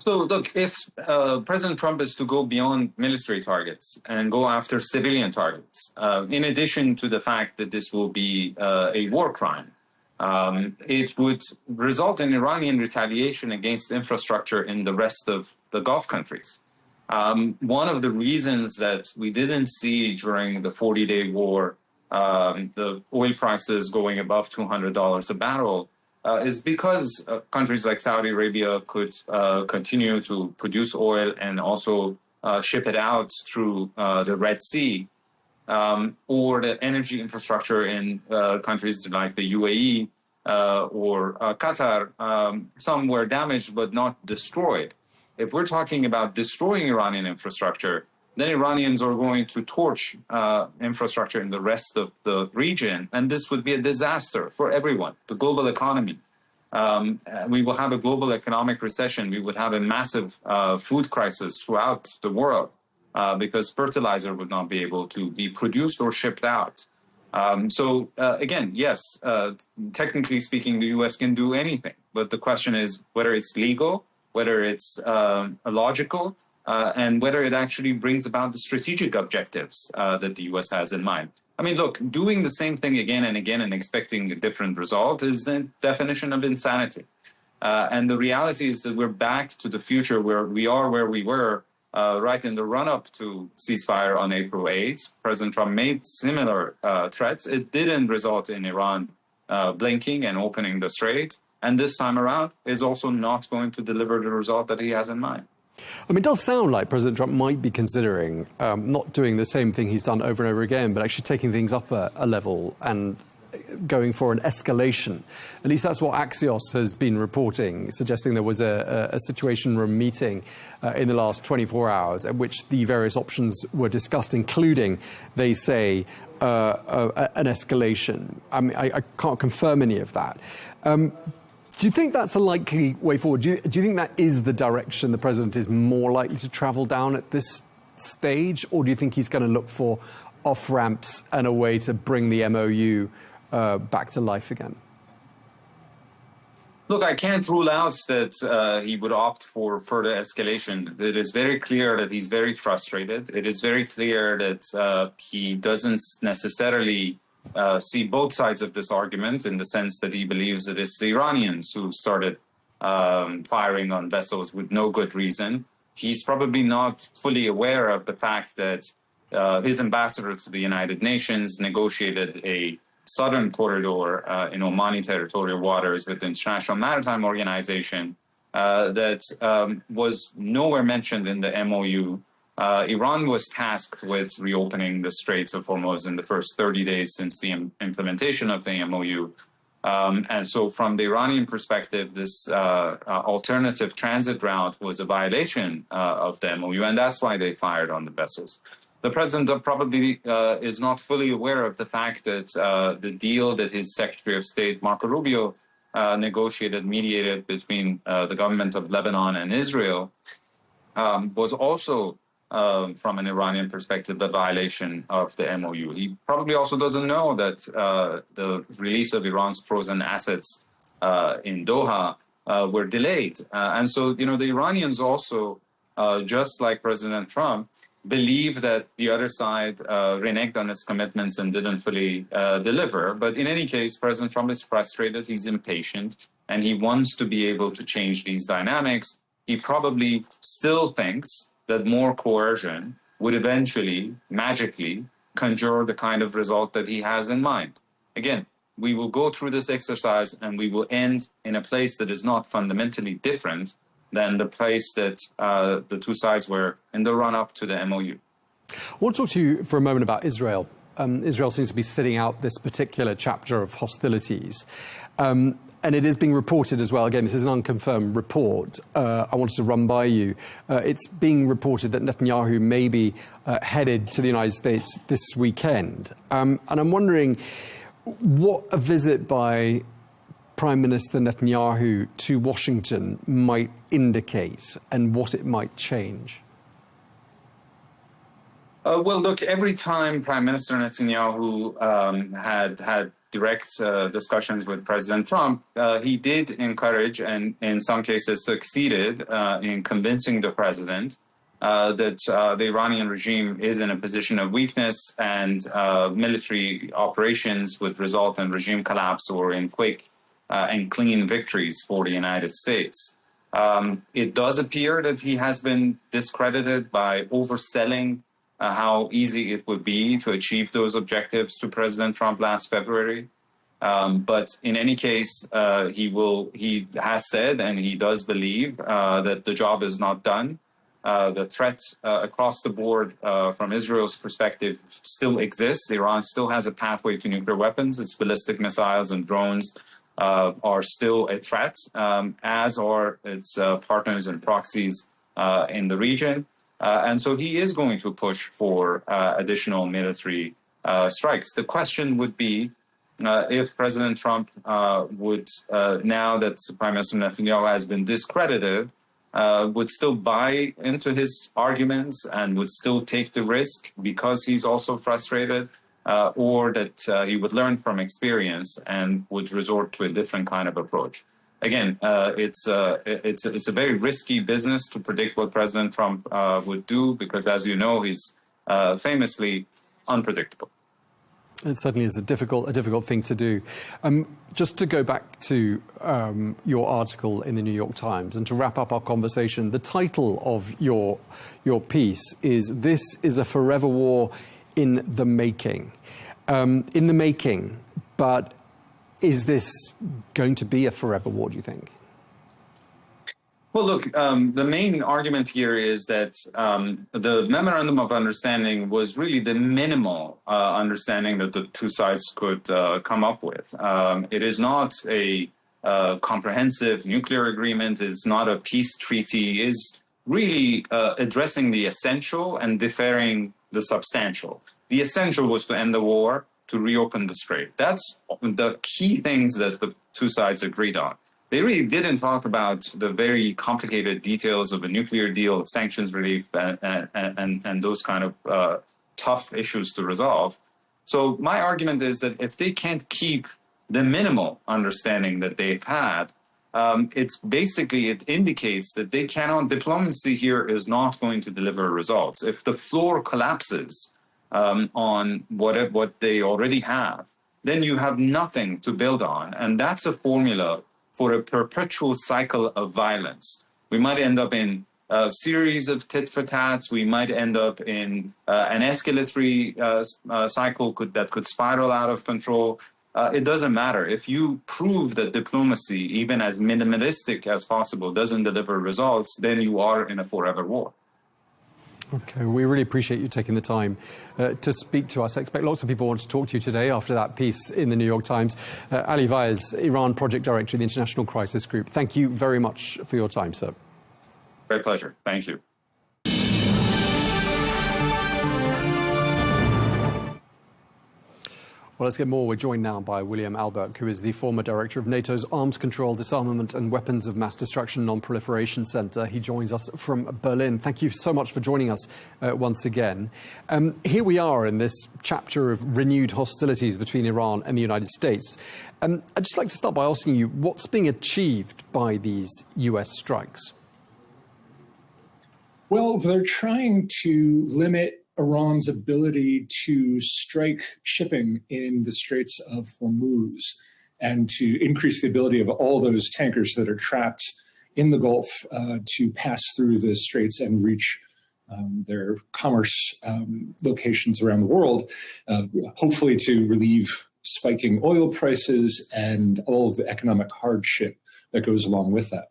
So, look, if President Trump is to go beyond military targets and go after civilian targets, in addition to the fact that this will be a war crime, it would result in Iranian retaliation against infrastructure in the rest of the Gulf countries. One of the reasons that we didn't see during the 40-day war the oil prices going above $200 a barrel is because countries like Saudi Arabia could continue to produce oil and also ship it out through the Red Sea, or the energy infrastructure in countries like the UAE or Qatar. Some were damaged but not destroyed. If we're talking about destroying Iranian infrastructure, then Iranians are going to torch infrastructure in the rest of the region, and this would be a disaster for everyone, the global economy. We will have a global economic recession. We would have a massive food crisis throughout the world because fertilizer would not be able to be produced or shipped out. So again, yes, technically speaking, the U.S. can do anything, but the question is whether it's legal, whether it's logical, and whether it actually brings about the strategic objectives that the U.S. has in mind. I mean, look, doing the same thing again and again and expecting a different result is the definition of insanity. And the reality is that we're back to the future where we are where we were right in the run-up to ceasefire on April 8th. President Trump made similar threats. It didn't result in Iran blinking and opening the strait. And this time around, is also not going to deliver the result that he has in mind. I mean, it does sound like President Trump might be considering not doing the same thing he's done over and over again, but actually taking things up a level and going for an escalation. At least that's what Axios has been reporting, suggesting there was a situation room meeting in the last 24 hours at which the various options were discussed, including, they say, an escalation. I mean, I can't confirm any of that. Do you think that's a likely way forward? Do you think that is the direction the president is more likely to travel down at this stage? Or do you think he's going to look for off-ramps and a way to bring the MOU back to life again? Look, I can't rule out that he would opt for further escalation. It is very clear that he's very frustrated. It is very clear that he doesn't necessarily see both sides of this argument, in the sense that he believes that it's the Iranians who started firing on vessels with no good reason. He's probably not fully aware of the fact that his ambassador to the United Nations negotiated a southern corridor in Omani territorial waters with the International Maritime Organization that was nowhere mentioned in the MOU. Iran was tasked with reopening the Straits of Hormuz in the first 30 days since the implementation of the MOU. And so from the Iranian perspective, this alternative transit route was a violation of the MOU, and that's why they fired on the vessels. The president probably is not fully aware of the fact that the deal that his Secretary of State, Marco Rubio, mediated between the government of Lebanon and Israel was also, from an Iranian perspective, a violation of the MOU. He probably also doesn't know that the release of Iran's frozen assets in Doha were delayed. And so, the Iranians also, just like President Trump, believe that the other side reneged on its commitments and didn't fully deliver. But in any case, President Trump is frustrated, he's impatient, and he wants to be able to change these dynamics. He probably still thinks that more coercion would eventually, magically, conjure the kind of result that he has in mind. Again, we will go through this exercise and we will end in a place that is not fundamentally different than the place that the two sides were in the run-up to the MOU. I want to talk to you for a moment about Israel. Israel seems to be sitting out this particular chapter of hostilities. And it is being reported as well. Again, this is an unconfirmed report. I wanted to run by you. It's being reported that Netanyahu may be headed to the United States this weekend. And I'm wondering what a visit by Prime Minister Netanyahu to Washington might indicate and what it might change. Well, look, every time Prime Minister Netanyahu had direct discussions with President Trump, he did encourage and in some cases succeeded in convincing the president that the Iranian regime is in a position of weakness and military operations would result in regime collapse or in quick and clean victories for the United States. It does appear that he has been discredited by overselling how easy it would be to achieve those objectives to President Trump last February. But in any case, he has said, and he does believe, that the job is not done. The threat across the board from Israel's perspective still exists. Iran still has a pathway to nuclear weapons. Its ballistic missiles and drones are still a threat, as are its partners and proxies in the region. And so he is going to push for additional military strikes. The question would be if President Trump would, now that Prime Minister Netanyahu has been discredited, would still buy into his arguments and would still take the risk because he's also frustrated, or that he would learn from experience and would resort to a different kind of approach. Again, it's a very risky business to predict what President Trump would do because, as you know, he's famously unpredictable. It certainly is a difficult thing to do. Just to go back to your article in the New York Times and to wrap up our conversation, the title of your piece is "This is a Forever War in the Making." In the making, but is this going to be a forever war, do you think? Well, look, the main argument here is that the Memorandum of Understanding was really the minimal understanding that the two sides could come up with. It is not a comprehensive nuclear agreement, it's not a peace treaty, it's really addressing the essential and deferring the substantial. The essential was to end the war, to reopen the strait. That's the key things that the two sides agreed on. They really didn't talk about the very complicated details of a nuclear deal, of sanctions relief, and those kind of tough issues to resolve. So my argument is that if they can't keep the minimal understanding that they've had, it indicates that they cannot, diplomacy here is not going to deliver results. If the floor collapses on what they already have, then you have nothing to build on. And that's a formula for a perpetual cycle of violence. We might end up in a series of tit-for-tats. We might end up in an escalatory cycle that could spiral out of control. it doesn't matter. If you prove that diplomacy, even as minimalistic as possible, doesn't deliver results, then you are in a forever war. Okay, we really appreciate you taking the time to speak to us. I expect lots of people want to talk to you today after that piece in the New York Times. Ali Vaez, Iran Project Director of the International Crisis Group, thank you very much for your time, sir. Great pleasure. Thank you. Well, let's get more. We're joined now by William Alberg, who is the former director of NATO's Arms Control, Disarmament and Weapons of Mass Destruction Non-Proliferation Centre. He joins us from Berlin. Thank you so much for joining us once again. Here we are in this chapter of renewed hostilities between Iran and the United States. I'd just like to start by asking you, what's being achieved by these US strikes? Well, they're trying to limit Iran's ability to strike shipping in the Straits of Hormuz and to increase the ability of all those tankers that are trapped in the Gulf to pass through the straits and reach their commerce locations around the world, hopefully to relieve spiking oil prices and all of the economic hardship that goes along with that.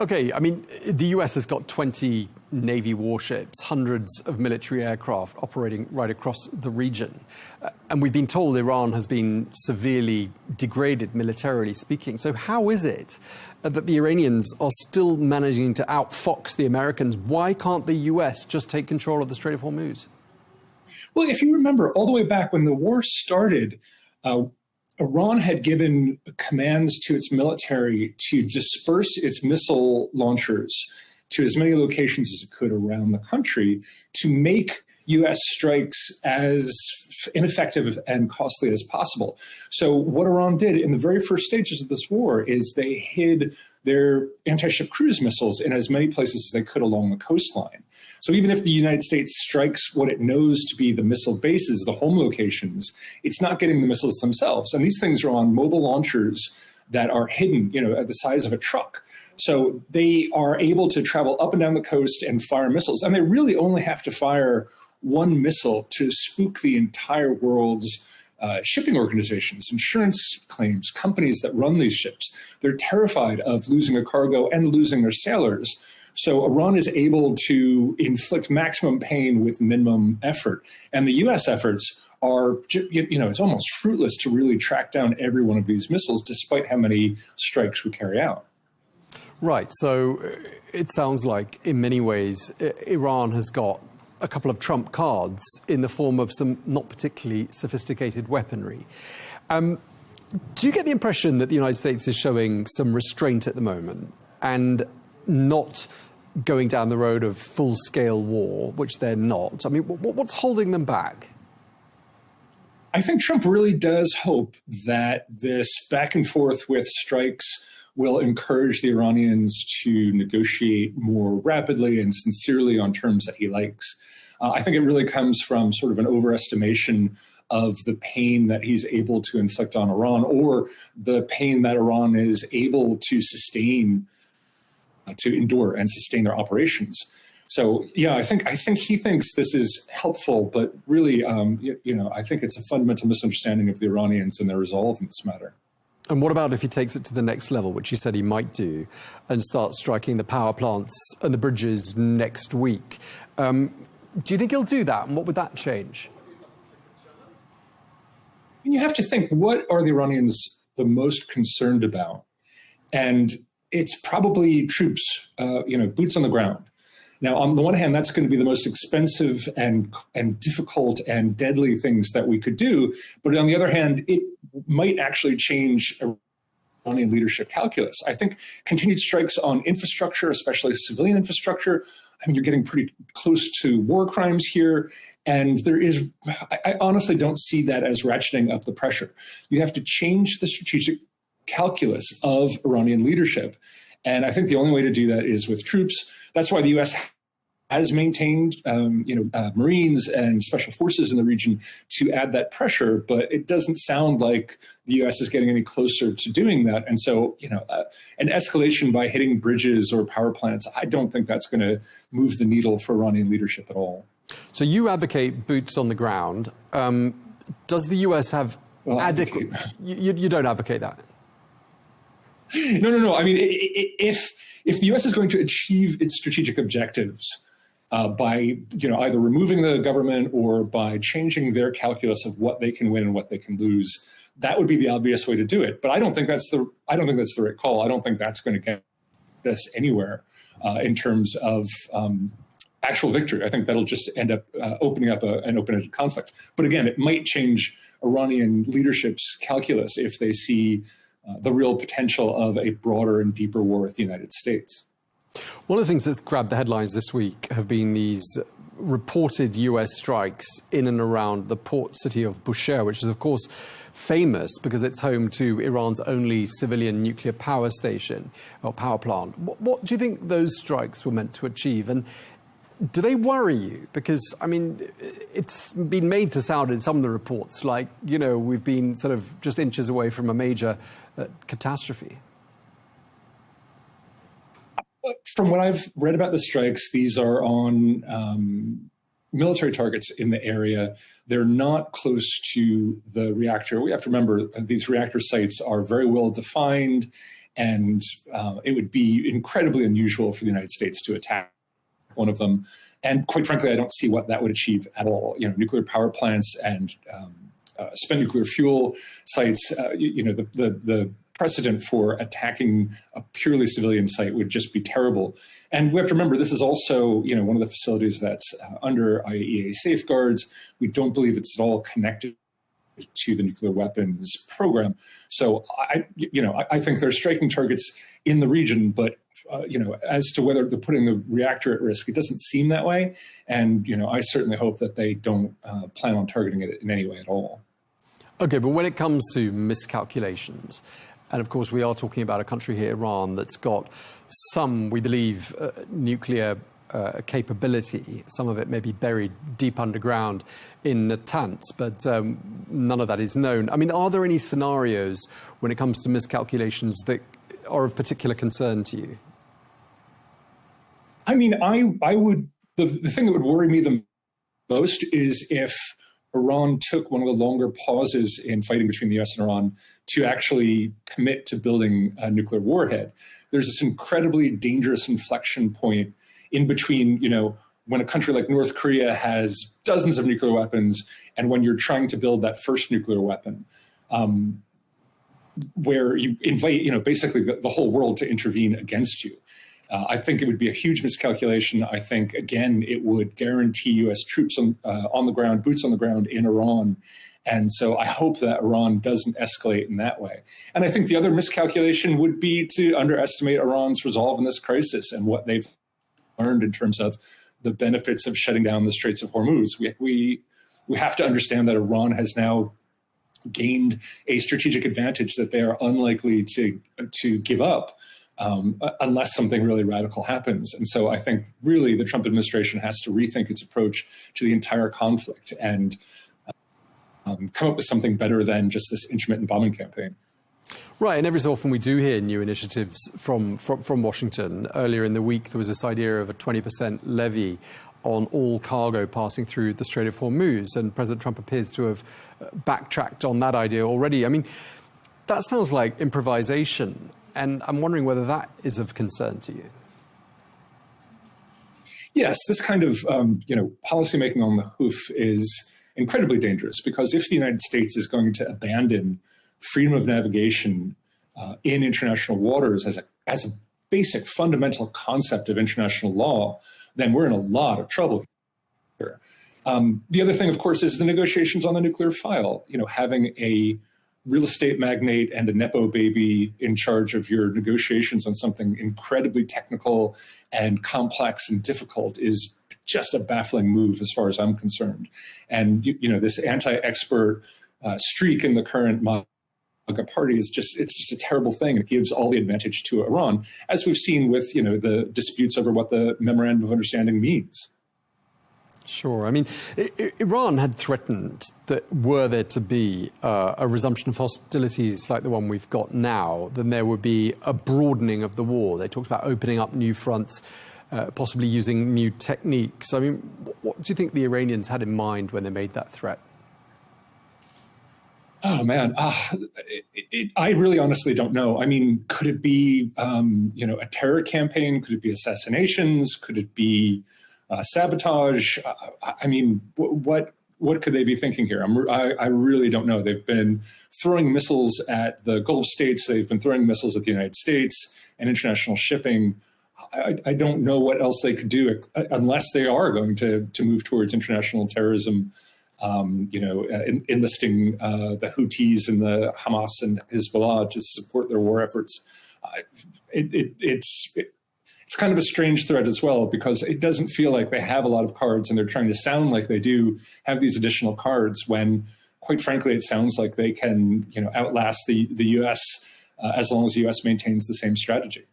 Okay, I mean, the US has got 20 Navy warships, hundreds of military aircraft operating right across the region. And we've been told Iran has been severely degraded, militarily speaking. So how is it that the Iranians are still managing to outfox the Americans? Why can't the US just take control of the Strait of Hormuz? Well, if you remember, all the way back when the war started, Iran had given commands to its military to disperse its missile launchers to as many locations as it could around the country to make U.S. strikes as ineffective and costly as possible. So what Iran did in the very first stages of this war is they hid their anti-ship cruise missiles in as many places as they could along the coastline. So even if the United States strikes what it knows to be the missile bases, the home locations, it's not getting the missiles themselves. And these things are on mobile launchers that are hidden, at the size of a truck. So they are able to travel up and down the coast and fire missiles. And they really only have to fire one missile to spook the entire world's shipping organizations, insurance claims, companies that run these ships. They're terrified of losing a cargo and losing their sailors. So Iran is able to inflict maximum pain with minimum effort. And the U.S. efforts are, it's almost fruitless to really track down every one of these missiles, despite how many strikes we carry out. Right. So it sounds like, in many ways, Iran has got a couple of trump cards in the form of some not particularly sophisticated weaponry. Do you get the impression that the United States is showing some restraint at the moment and not going down the road of full-scale war, which they're not? I mean, what's holding them back? I think Trump really does hope that this back and forth with strikes will encourage the Iranians to negotiate more rapidly and sincerely on terms that he likes. I think it really comes from sort of an overestimation of the pain that he's able to inflict on Iran, or the pain that Iran is able to sustain, to endure and sustain their operations. So, yeah, I think he thinks this is helpful, but really, I think it's a fundamental misunderstanding of the Iranians and their resolve in this matter. And what about if he takes it to the next level, which he said he might do, and start striking the power plants and the bridges next week? Do you think he'll do that? And what would that change? You have to think, what are the Iranians the most concerned about? And it's probably troops, boots on the ground. Now, on the one hand, that's going to be the most expensive and difficult and deadly things that we could do. But on the other hand, it might actually change Iranian leadership calculus. I think continued strikes on infrastructure, especially civilian infrastructure, you're getting pretty close to war crimes here. And I honestly don't see that as ratcheting up the pressure. You have to change the strategic calculus of Iranian leadership. And I think the only way to do that is with troops. That's why the U.S. has maintained, Marines and special forces in the region to add that pressure. But it doesn't sound like the U.S. is getting any closer to doing that. And so, an escalation by hitting bridges or power plants, I don't think that's going to move the needle for Iranian leadership at all. So you advocate boots on the ground. Does the U.S. have adequate. You don't advocate that? No. I mean, if the U.S. is going to achieve its strategic objectives by either removing the government or by changing their calculus of what they can win and what they can lose, that would be the obvious way to do it. But I don't think that's the right call. I don't think that's going to get us anywhere in terms of actual victory. I think that'll just end up opening up an open-ended conflict. But again, it might change Iranian leadership's calculus if they see the real potential of a broader and deeper war with the United States. One of the things that's grabbed the headlines this week have been these reported US strikes in and around the port city of Bushehr, which is, of course, famous because it's home to Iran's only civilian nuclear power station or power plant. What do you think those strikes were meant to achieve? And do they worry you? Because, I mean, it's been made to sound in some of the reports like, we've been sort of just inches away from a major catastrophe. From what I've read about the strikes, these are on military targets in the area. They're not close to the reactor. We have to remember these reactor sites are very well defined, and it would be incredibly unusual for the United States to attack one of them. And quite frankly, I don't see what that would achieve at all. Nuclear power plants and spent nuclear fuel sites, the precedent for attacking a purely civilian site would just be terrible. And we have to remember, this is also, one of the facilities that's under IAEA safeguards. We don't believe it's at all connected to the nuclear weapons program. So I think they're striking targets in the region, but as to whether they're putting the reactor at risk, it doesn't seem that way. And, I certainly hope that they don't plan on targeting it in any way at all. Okay, but when it comes to miscalculations, and of course we are talking about a country here, Iran, that's got some, we believe, nuclear capability. Some of it may be buried deep underground in Natanz, but none of that is known. I mean, are there any scenarios when it comes to miscalculations that are of particular concern to you? I mean, I would, the thing that would worry me the most is if Iran took one of the longer pauses in fighting between the US and Iran to actually commit to building a nuclear warhead. There's this incredibly dangerous inflection point in between, when a country like North Korea has dozens of nuclear weapons and when you're trying to build that first nuclear weapon, where you invite, basically the whole world to intervene against you. I think it would be a huge miscalculation. I think, again, it would guarantee U.S. troops on the ground, boots on the ground in Iran. And so I hope that Iran doesn't escalate in that way. And I think the other miscalculation would be to underestimate Iran's resolve in this crisis and what they've learned in terms of the benefits of shutting down the Straits of Hormuz. We have to understand that Iran has now gained a strategic advantage that they are unlikely to give up. Unless something really radical happens. And so I think really the Trump administration has to rethink its approach to the entire conflict and come up with something better than just this intermittent bombing campaign. Right, and every so often we do hear new initiatives from Washington. Earlier in the week, there was this idea of a 20% levy on all cargo passing through the Strait of Hormuz, and President Trump appears to have backtracked on that idea already. I mean, that sounds like improvisation. And I'm wondering whether that is of concern to you. Yes, this kind of policymaking on the hoof is incredibly dangerous because if the United States is going to abandon freedom of navigation in international waters as a basic fundamental concept of international law, then we're in a lot of trouble here. The other thing, of course, is the negotiations on the nuclear file. Having a real estate magnate and a Nepo baby in charge of your negotiations on something incredibly technical and complex and difficult is just a baffling move as far as I'm concerned. And, this anti-expert streak in the current MAGA party is it's just a terrible thing. It gives all the advantage to Iran, as we've seen with, the disputes over what the Memorandum of Understanding means. Sure. I mean, Iran had threatened that were there to be a resumption of hostilities like the one we've got now, then there would be a broadening of the war. They talked about opening up new fronts, possibly using new techniques. I mean, what do you think the Iranians had in mind when they made that threat? Oh man, I really honestly don't know. I mean, could it be a terror campaign? Could it be assassinations? Could it be sabotage? I mean, what could they be thinking here? I really don't know. They've been throwing missiles at the Gulf states. They've been throwing missiles at the United States and international shipping. I don't know what else they could do unless they are going to move towards international terrorism. Enlisting the Houthis and the Hamas and Hezbollah to support their war efforts. It's kind of a strange threat as well, because it doesn't feel like they have a lot of cards, and they're trying to sound like they do have these additional cards when, quite frankly, it sounds like they can, outlast the U.S. As long as the U.S. maintains the same strategy.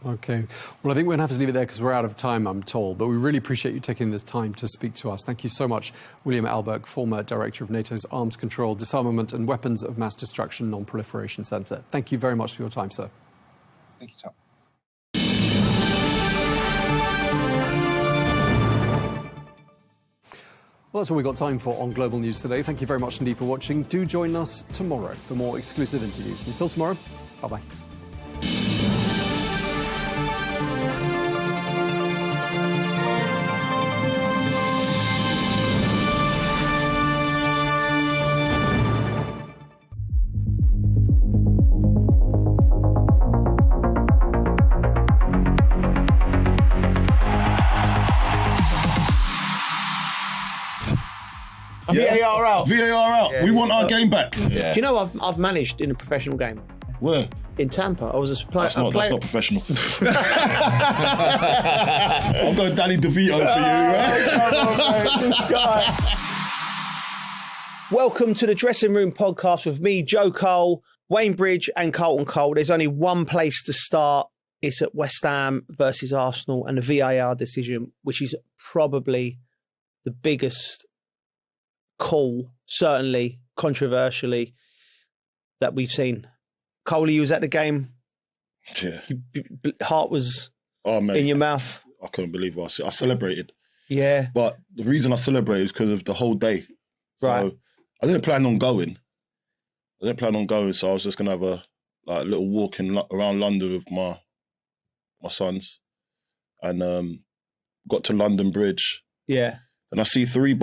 Okay. Well, I think we're going to have to leave it there because we're out of time, I'm told. But we really appreciate you taking this time to speak to us. Thank you so much, William Alberg, former director of NATO's Arms Control, Disarmament and Weapons of Mass Destruction Non-Proliferation Centre. Thank you very much for your time, sir. Thank you, Tom. Well, that's all we've got time for on Global News today. Thank you very much indeed for watching. Do join us tomorrow for more exclusive interviews. Until tomorrow, bye-bye. VAR out. VAR out. Yeah. We want our game back. Yeah. Do you know I've managed in a professional game? Where? In Tampa. I was a player. That's not professional. I'm going Danny DeVito for you. Welcome to the Dressing Room Podcast with me, Joe Cole, Wayne Bridge and Carlton Cole. There's only one place to start. It's at West Ham versus Arsenal and the VAR decision, which is probably the biggest call, certainly controversially, that we've seen. Cole, you was at the game. Yeah. Heart was in your mouth. I couldn't believe it. I celebrated. Yeah. But the reason I celebrated is because of the whole day. So right. I didn't plan on going. So I was just going to have a little walk around London with my sons. And got to London Bridge. Yeah. And I see 3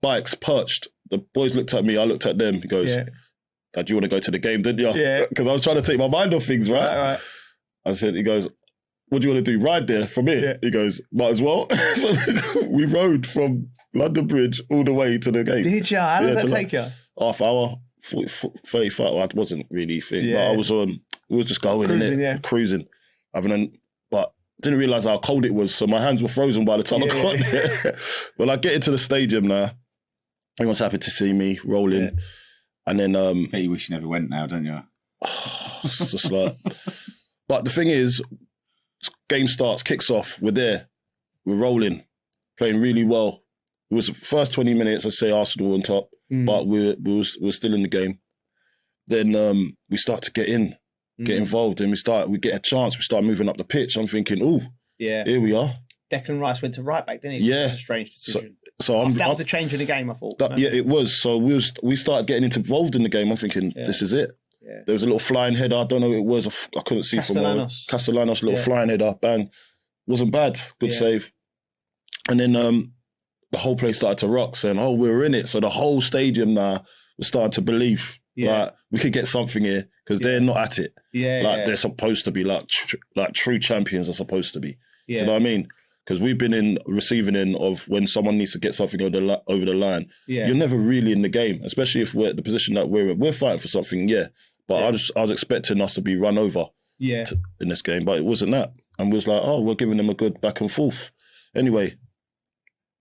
bikes perched. The boys looked at me, I looked at them. He goes, Dad, you want to go to the game, didn't you? Yeah. Because I was trying to take my mind off things, right? He goes, what do you want to do? Ride there from here? Yeah. He goes, might as well. So we rode from London Bridge all the way to the game. Did you? How long did that take you? Half hour, 35. Well, I wasn't really fit, but I was we was just going cruising. But didn't realise how cold it was, so my hands were frozen by the time I got there. Well, I get into the stadium now. Everyone's happy to see me rolling. Yeah. And then bet you wish you never went now, don't you? It's just like, but the thing is, game starts, kicks off, we're there, we're rolling, playing really well. It was the first 20 minutes, I'd say Arsenal on top, but we're still in the game. Then we start to get involved, and we get a chance, we start moving up the pitch. I'm thinking, here we are. Declan Rice went to right back, didn't he? Yeah. It was a strange decision. So that was a change in the game, I thought. Yeah, it was. So we started getting involved in the game. I'm thinking, this is it. Yeah. There was a little flying header. I don't know who it was. I couldn't see Castellanos, little flying header. Bang. Wasn't bad. Good save. And then the whole place started to rock, saying, we're in it. So the whole stadium now was starting to believe that we could get something here, because they're not at it. They're supposed to be like true champions are supposed to be. Yeah. Do you know what I mean? Because we've been in receiving end of when someone needs to get something over the line. Yeah. You're never really in the game, especially if we're at the position that we're in. We're fighting for something, but I was expecting us to be run over in this game, but it wasn't that. And we was like, we're giving them a good back and forth. Anyway,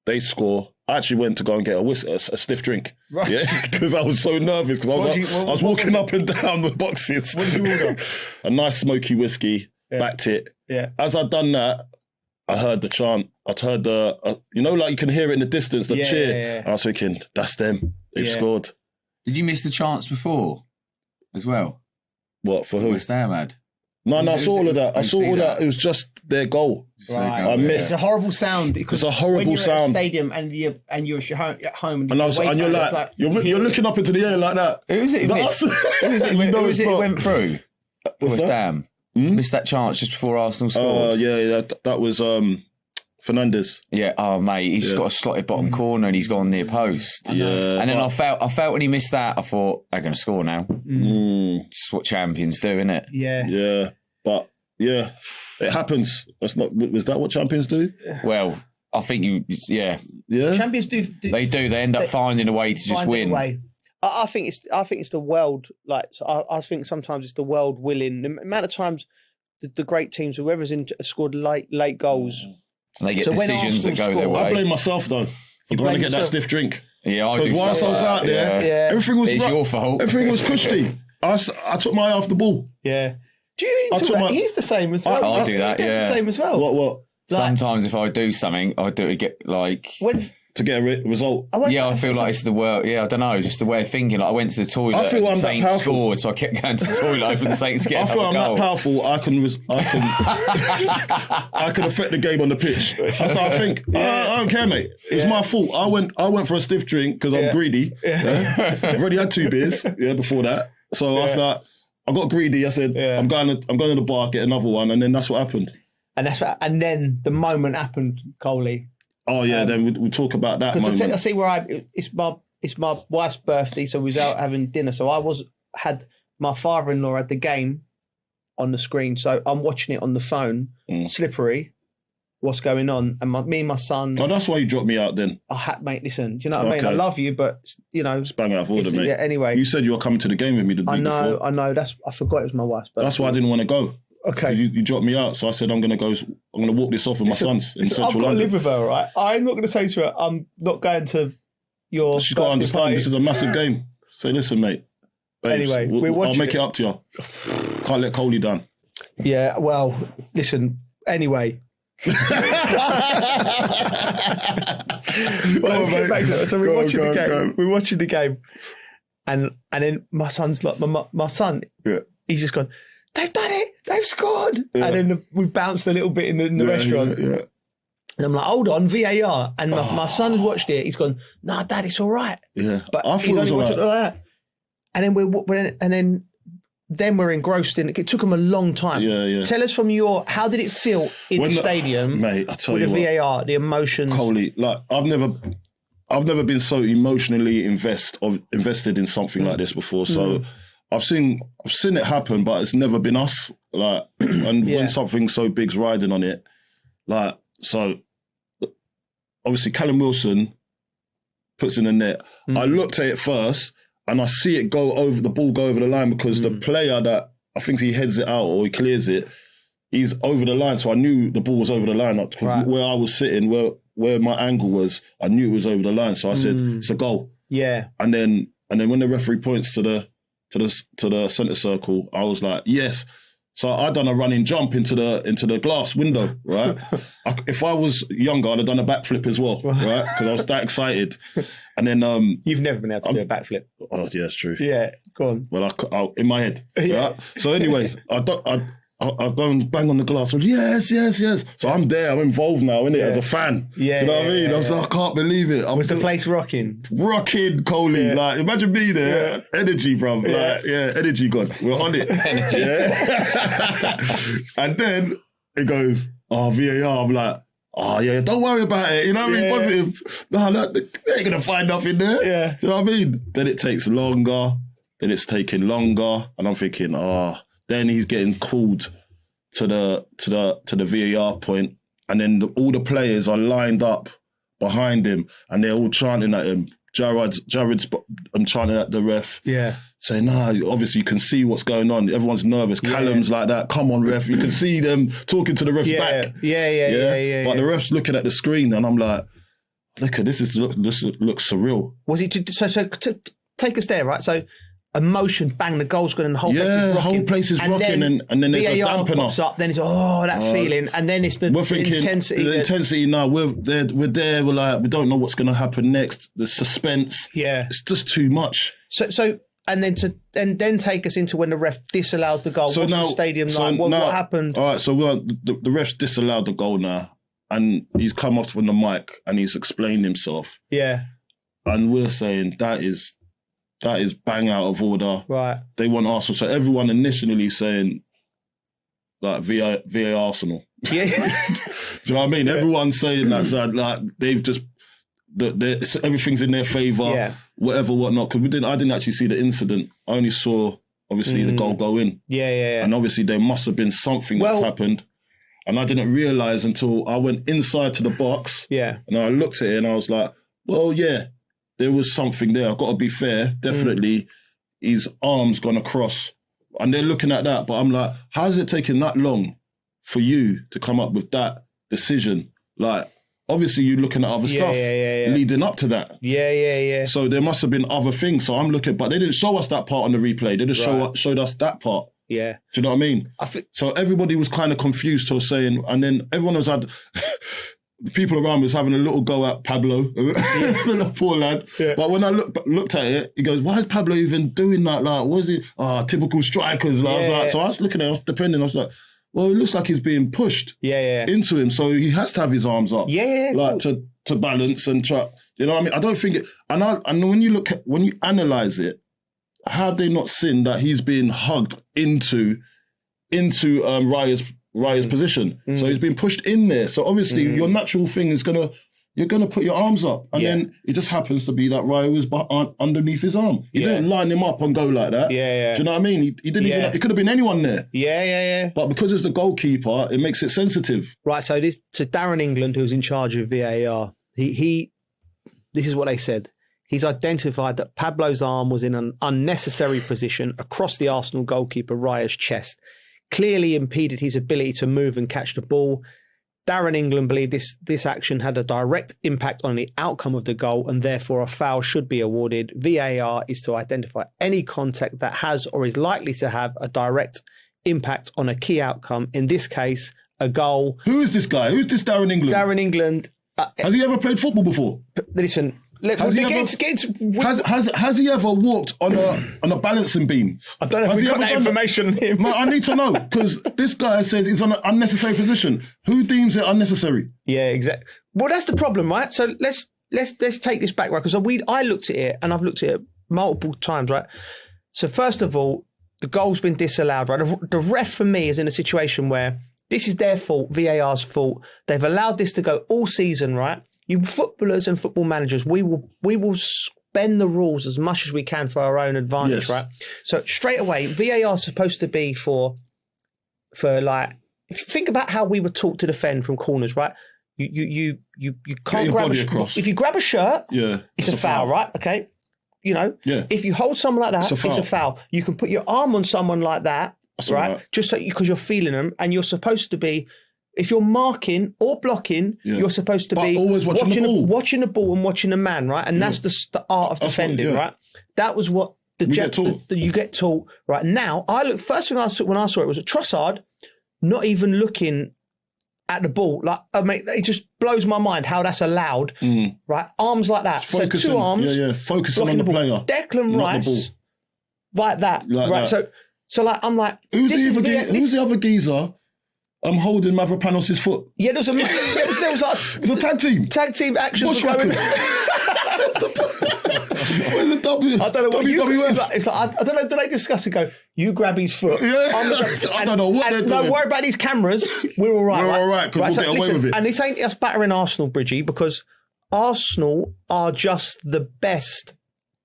they score. I actually went to go and get a stiff drink. Right. Yeah, because I was so nervous, because I was walking up and down the boxes. What did you order? A nice smoky whiskey, backed it. Yeah. As I'd done that, I heard the chant. I heard the, like you can hear it in the distance, the cheer. Yeah. And I was thinking, that's them. They've scored. Did you miss the chants before as well? What, for who? West Ham had. No, I saw all of that. I saw all that. It was just their goal. Right. I missed. It's a horrible sound. It's a horrible when you're sound. At a stadium and you're at home and you're like you're looking up into the air like that. Who was it? Who was it? Went through. West Ham missed that chance just before Arsenal scored. That was Fernandes. Yeah. Oh mate, he's got a slotted bottom corner and he's gone near post. Yeah. And then I felt when he missed that, I thought they're going to score now. It's what champions do, isn't it? Yeah. Yeah. But yeah, it happens. Was that what champions do? Well, I think Yeah. Champions do. They do. They end up finding a way to just win. I think it's the world. Like I think sometimes it's the world willing. The amount of times the great teams, whoever's scored late goals. And they get decisions that go their way. I blame myself though for trying to get that stiff drink. Yeah, I do. Because whilst I was out there, everything was your fault. Everything was cushy. I took my eye off the ball. Yeah. Do you? He's the same as well. I do that. Yeah. The same as well. What? Sometimes if I do something, I do it to get a result. I feel like it's the world. Yeah, I don't know, just the way of thinking. Like I went to the toilet. I feel I'm Saints that powerful. Scored, so I kept going to the toilet, hoping the Saints get. I feel I'm that powerful. I can affect the game on the pitch. That's how I think. I don't care, mate. It's my fault. I went for a stiff drink because I'm greedy. Yeah. I've already had 2 beers before that, so I thought I got greedy. I said I'm going to the bar, get another one, and then that's what happened. And then the moment happened, Coley. Oh yeah, then we'll talk about that moment. I see where it's my wife's birthday, so we was out having dinner. So had my father-in-law had the game on the screen, so I'm watching it on the phone, slippery. What's going on? And me and my son. Oh, that's why you dropped me out then. Mate, listen, do you know what I mean? I love you, but it's bang out of order, mate. Yeah, anyway, you said you were coming to the game with me the week before. I know. I forgot it was my wife's birthday. That's why I didn't want to go. Okay. You dropped me out, so I said I'm going to walk this off with my sons in Central London. I've got to live with her, right? I'm not going to say to her, I'm not going to your. She's got to understand party. This is a massive game. Say, listen, mate. Babes, anyway, I'll make it up to you. Can't let Coley down. Yeah, well, listen. Anyway. So we're watching the game. We're watching the game, and then my son's like, my son. Yeah. He's just gone. They've done it. They've scored. Yeah. And then we bounced a little bit in the restaurant. Yeah. And I'm like, hold on, VAR. And my son's watched it. He's gone, nah, Dad, it's all right. Yeah, but I thought it was all right. Like that. And then we're engrossed in it. It took them a long time. Yeah. Tell us from how did it feel in the stadium, mate? I tell you with the what, VAR, the emotions. Coley, like I've never been so emotionally invested in something like this before. So. I've seen it happen, but it's never been us. Like, and when something so big's riding on it, like, so obviously Callum Wilson puts in the net. I looked at it first, and I see it go over the line because the player that I think he heads it out or he clears it, he's over the line. So I knew the ball was over the line. Where I was sitting, where my angle was, I knew it was over the line. So I said, it's a goal. Yeah. And then when the referee points to the centre circle, I was like, yes. So I done a running jump into the glass window, right? If I was younger, I'd have done a backflip as well, right? Because I was that excited. And then you've never been able to do a backflip. Oh yeah, it's true. Yeah, go on. Well, I in my head, right? So anyway, I go and bang on the glass. Yes. So I'm there. I'm involved now, innit? As a fan. Yeah. Do you know what I mean? I was like, I can't believe it. Was the place rocking? Rocking, Coley. Yeah. Like, imagine me there. Yeah. Energy, bruv. Yeah. Like, energy god. We're on it. Energy. Yeah. And then it goes, VAR. I'm like, yeah, don't worry about it. You know what I mean? Positive. No, they ain't going to find nothing there. Yeah. Do you know what I mean? Then it takes longer. Then it's taking longer. And I'm thinking, then he's getting called to the VAR point, and then all the players are lined up behind him, and they're all chanting at him. Jared's chanting at the ref, saying, obviously you can see what's going on. Everyone's nervous. Callum's like that. Come on, ref. You can see them talking to the ref back. Yeah. But the ref's looking at the screen, and I'm like, look at this. This looks surreal. Was he so take us there, right? So. Emotion, bang, the goal's gone and the whole place is rocking. The whole place is rocking and then there's a dampener. Pops up, then it's that feeling, and then it's the intensity. The intensity now, we're there, we're like, we don't know what's going to happen next. The suspense. Yeah. It's just too much. So and then take us into when the ref disallows the goal. What's the stadium like? What happened? All right, so the ref's disallowed the goal now, and he's come up on the mic and he's explained himself. Yeah, and we're saying that is bang out of order. Right. They want Arsenal. So everyone initially saying like VA Arsenal. Yeah. Do you know what I mean? Everyone's saying that like they've just everything's in their favour, whatnot. Because I didn't actually see the incident. I only saw obviously the goal go in. Yeah. And obviously there must have been something that's happened. And I didn't realise until I went inside to the box. Yeah. And I looked at it and I was like, well, yeah, there was something there. I've got to be fair. Definitely his arm's gone across. And they're looking at that. But I'm like, how's it taking that long for you to come up with that decision? Like, obviously you're looking at other stuff leading up to that. Yeah. So there must have been other things. So I'm looking, but they didn't show us that part on the replay. They just showed us that part. Yeah. Do you know what I mean? So everybody was kind of confused to saying, and then everyone was the people around was having a little go at Pablo, the poor lad. Yeah. But when I looked at it, he goes, why is Pablo even doing that? Like, what is he? Typical strikers. Like, so I was looking at it, I was like, well, it looks like he's being pushed into him. So he has to have his arms up. Like to balance and try. You know what I mean? I don't think it, and when you analyse it, how have they not seen that he's being hugged into Raya's position? So he's been pushed in there. So obviously your natural thing is you're gonna put your arms up, and then it just happens to be that Raya was underneath his arm. He didn't line him up and go like that. Do you know what I mean? He didn't even. It could have been anyone there. Yeah. But because it's the goalkeeper, it makes it sensitive. Right. So Darren England, who's in charge of VAR, this is what they said. He's identified that Pablo's arm was in an unnecessary position across the Arsenal goalkeeper Raya's chest, clearly impeded his ability to move and catch the ball. Darren England believed this action had a direct impact on the outcome of the goal and therefore a foul should be awarded. VAR is to identify any contact that has or is likely to have a direct impact on a key outcome, in this case, a goal. Who is this guy? Who's this Darren England? Darren England. Has he ever played football before? Listen, look, has he ever walked on a balancing beam? I don't know if we've got that information on him. I need to know, because this guy says he's on an unnecessary position. Who deems it unnecessary? Yeah, exactly. Well, that's the problem, right? So let's take this back, right? Because I looked at it, and I've looked at it multiple times, right? So first of all, the goal's been disallowed, right? The ref for me is in a situation where this is their fault, VAR's fault. They've allowed this to go all season, right? You footballers and football managers, we will bend the rules as much as we can for our own advantage, right? So straight away, VAR is supposed to be for like, think about how we were taught to defend from corners, right? You can't grab if you grab a shirt, it's a foul, right? Okay, if you hold someone like that, it's a foul. You can put your arm on someone like that, right? Just because you're feeling them, and you're supposed to be. If you're marking or blocking, you're supposed to be always watching the ball and watching the man, right? And that's the art of defending, right? That was what you get taught, right? Now, first thing I saw when I saw it was a Trossard not even looking at the ball. Like, it just blows my mind how that's allowed, right? Arms like that. Focusing, so 2 arms. Focusing on the player. Declan Rice, like that, right? That. So like, I'm like, who's the other geezer? I'm holding Mavropanos' foot. Yeah, there was it's a tag team. Tag team action. What's going. Where's the W? I don't know what WWF. It's like I don't know. Do they discuss and go? You grab his foot. Yeah. I don't know what they're doing. Don't worry about these cameras. We're all right. We're all right because we'll get away with it. And this ain't us battering Arsenal, Bridgie, because Arsenal are just the best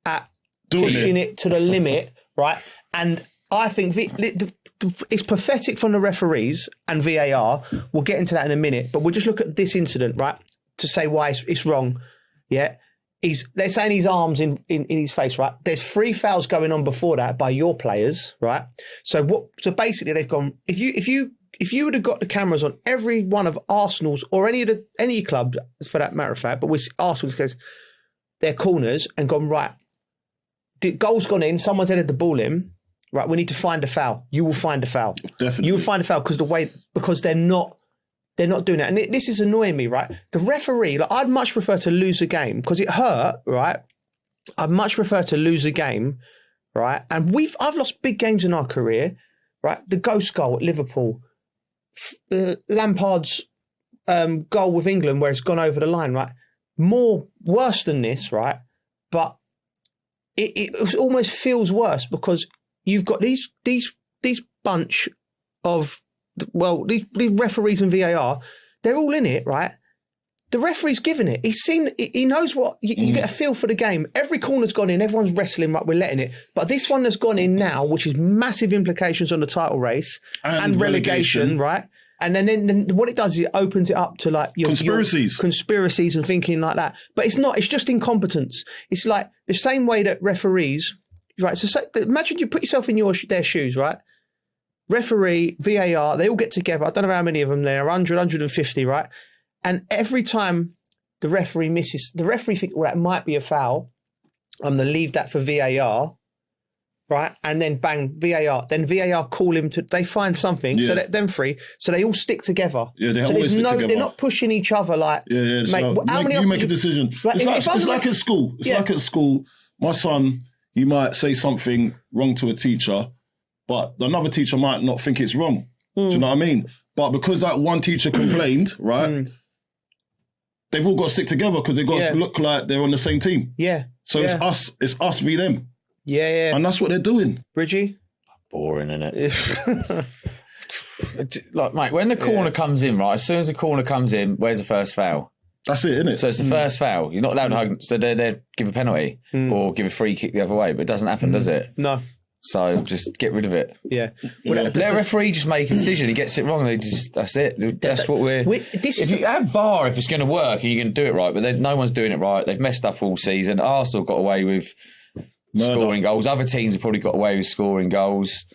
at pushing it to the limit, right? And I think it's pathetic from the referees and VAR. We'll get into that in a minute, but we'll just look at this incident, right, to say why it's wrong. Yeah, they're saying his arms in his face, right? There's 3 fouls going on before that by your players, right? So basically they've gone. If you would have got the cameras on every one of Arsenal's or any club for that matter of fact, but with Arsenal's case, their corners and gone right. The goal's gone in. Someone's headed the ball in. Right, we need to find a foul. You will find a foul. Definitely. You will find a foul because they're not doing that. And this is annoying me, right? The referee, I'd much prefer to lose a game because it hurt, right? I'd much prefer to lose a game, right? And I've lost big games in our career, right? The ghost goal at Liverpool, Lampard's goal with England where it's gone over the line, right? Worse than this, right? But it almost feels worse because you've got these bunch of, these referees and VAR, they're all in it, right? The referee's given it. He knows what, you get a feel for the game. Every corner's gone in, everyone's wrestling, right, we're letting it. But this one that's gone in now, which is massive implications on the title race and relegation, right? And then what it does is it opens it up to like your conspiracies and thinking like that. But it's not, it's just incompetence. It's like the same way that referees, right? So imagine you put yourself in their shoes, right? Referee, VAR, they all get together. I don't know how many of them there, 100, 150, right? And every time the referee misses, the referee thinks, well, that might be a foul. I'm going to leave that for VAR, right? And then bang, VAR. Then VAR call him to, they find something, so that them three, so they all stick together. Yeah, they always stick together. They're not pushing each other like, you make a decision. Like, it's like at school. It's like at school. My son, he might say something wrong to a teacher, but another teacher might not think it's wrong. Do you know what I mean? But because that one teacher complained, right? They've all got to stick together because they've got to look like they're on the same team. Yeah. So it's us v them. Yeah. And that's what they're doing. Bridgie? Boring, isn't it? Like, mate, when the corner comes in, right, as soon as the corner comes in, where's the first foul? That's it, isn't it? So it's the first foul. You're not allowed to hug, so they give a penalty or give a free kick the other way, but it doesn't happen, does it? No. So just get rid of it. Yeah. Let a referee just make a decision. He gets it wrong. That's it. That's what if you have VAR, if it's going to work, you're going to do it right. But no one's doing it right. They've messed up all season. Arsenal got away with scoring goals. Other teams have probably got away with scoring goals.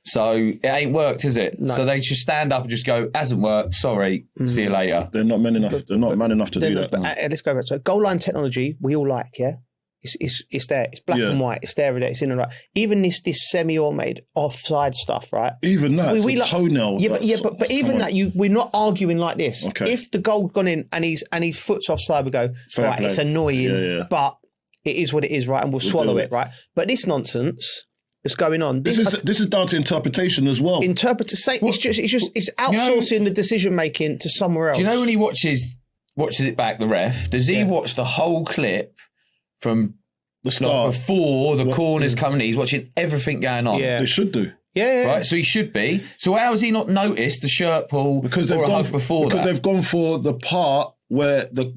So it ain't worked, is it? No. So they just stand up and just go, hasn't worked. Sorry. See you later. They're not man enough. They're not man enough to do that. But let's go back. So goal line technology, we all like, yeah. It's there. It's black and white. It's there. It's in and right. Even this semi-automated offside stuff, right? Even that. We like, toenail. But even that, we're not arguing like this. Okay. If the goal's gone in and his foot's offside, we go, right, it's annoying, but it is what it is, right? And we'll swallow it, right? But this nonsense that's going on. This is down to interpretation as well. It's outsourcing the decision making to somewhere else. Do you know when he watches it back, the ref? Does he watch the whole clip? From the start, before the corner's coming in, he's watching everything going on. Yeah, they should do. Yeah, right. So he should be. So how has he not noticed the shirt pull because they've gone for the part where the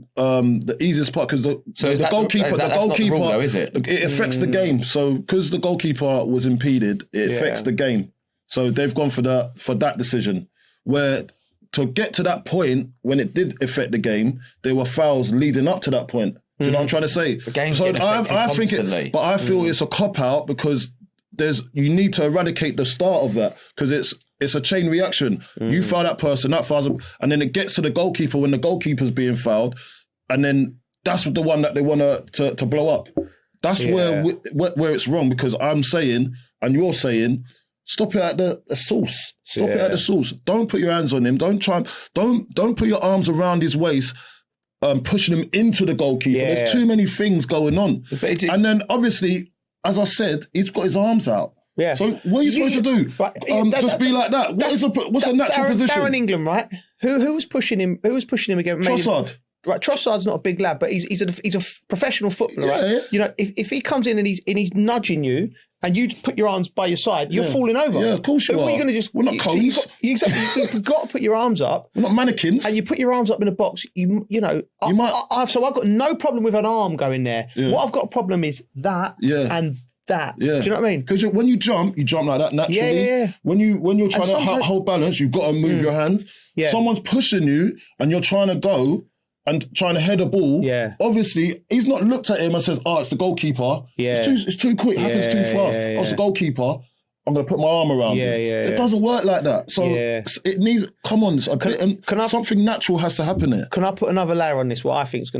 easiest part because the goalkeeper not the rule, though, is it? It affects the game. So because the goalkeeper was impeded, it affects the game. So they've gone for that decision where. To get to that point, when it did affect the game, there were fouls leading up to that point. Do you know what I'm trying to say? The game's getting affected constantly. But I feel it's a cop-out because you need to eradicate the start of that because it's a chain reaction. You foul that person, that fouls, and then it gets to the goalkeeper when the goalkeeper's being fouled, and then that's the one that they want to blow up. That's where it's wrong because I'm saying, and you're saying, stop it at the source. Stop it at the source. Don't put your hands on him. Don't put your arms around his waist, pushing him into the goalkeeper. There's too many things going on. And then obviously, as I said, he's got his arms out. Yeah. So what are you supposed to do? Just be like that. What's a natural position? Darren England, right? Who was pushing him? Who was pushing him again? Trossard. Right, Trossard's not a big lad, but he's a professional footballer, right? Yeah. You know, if he comes in and he's nudging you, and you put your arms by your side, you're falling over. Yeah, of course you are. What are you going to just... We're not cones. You've got to put your arms up. We're not mannequins. And you put your arms up in a box, so I've got no problem with an arm going there. Yeah. What I've got a problem is that and that. Yeah. Do you know what I mean? Because when you jump like that naturally. Yeah. When you're trying to hold balance, you've got to move your hands. Yeah. Someone's pushing you and you're trying to go... and trying to head a ball, obviously, he's not looked at him and says, it's the goalkeeper. Yeah. It's too quick, happens too fast. It's the goalkeeper. I'm going to put my arm around him. It doesn't work like that. So it needs, something natural has to happen here. Can I put another layer on this, what I think's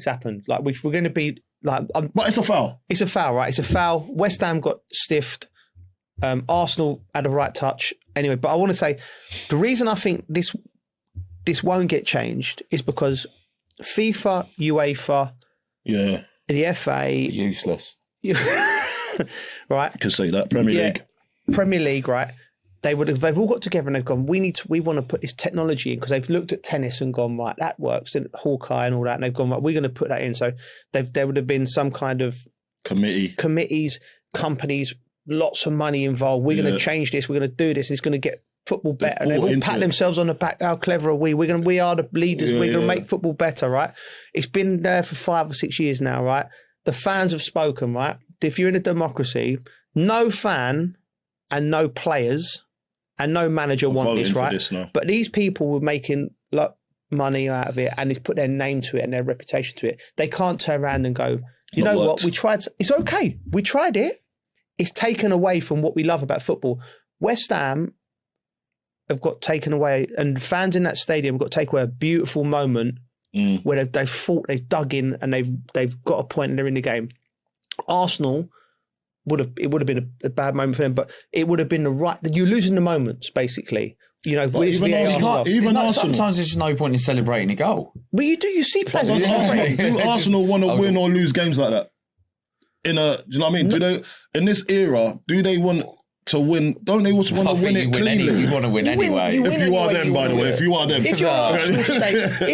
happened? Like, we're going to be, like... but it's a foul. It's a foul, right? It's a foul. West Ham got stiffed. Arsenal had a right touch. Anyway, but I want to say, the reason I think this won't get changed is because FIFA, UEFA, the FA... useless. right? You can say that. Premier League, right? They've all got together and they've gone, we want to put this technology in, because they've looked at tennis and gone, right, that works, and Hawkeye and all that, and they've gone, right, we're going to put that in. So there would have been some kind of committees, companies, lots of money involved. We're going to change this. We're going to do this. It's going to get football better. And they've all pat themselves on the back. How clever are we? We are the leaders. We're going to make football better, right? It's been there for 5 or 6 years now, right? The fans have spoken, right? If you're in a democracy, no fan and no players and no manager want this, right? But these people were making money out of it, and it's put their name to it and their reputation to it. They can't turn around and go, you know what? We tried. It's okay. We tried it. It's taken away from what we love about football. West Ham have got taken away, and fans in that stadium got taken away a beautiful moment where they've fought, they've dug in, and they've got a point and they're in the game. Arsenal would have been a bad moment for them, but it would have been the right. You're losing the moments, basically. You know, sometimes there's no point in celebrating a goal. Well, you do. You see players. Do Arsenal want to win or lose games like that? Do you know what I mean? Do they, in this era, do they want to win? Don't they also want to win it cleanly? You want to win anyway. If you are them, by the way. If you are them. If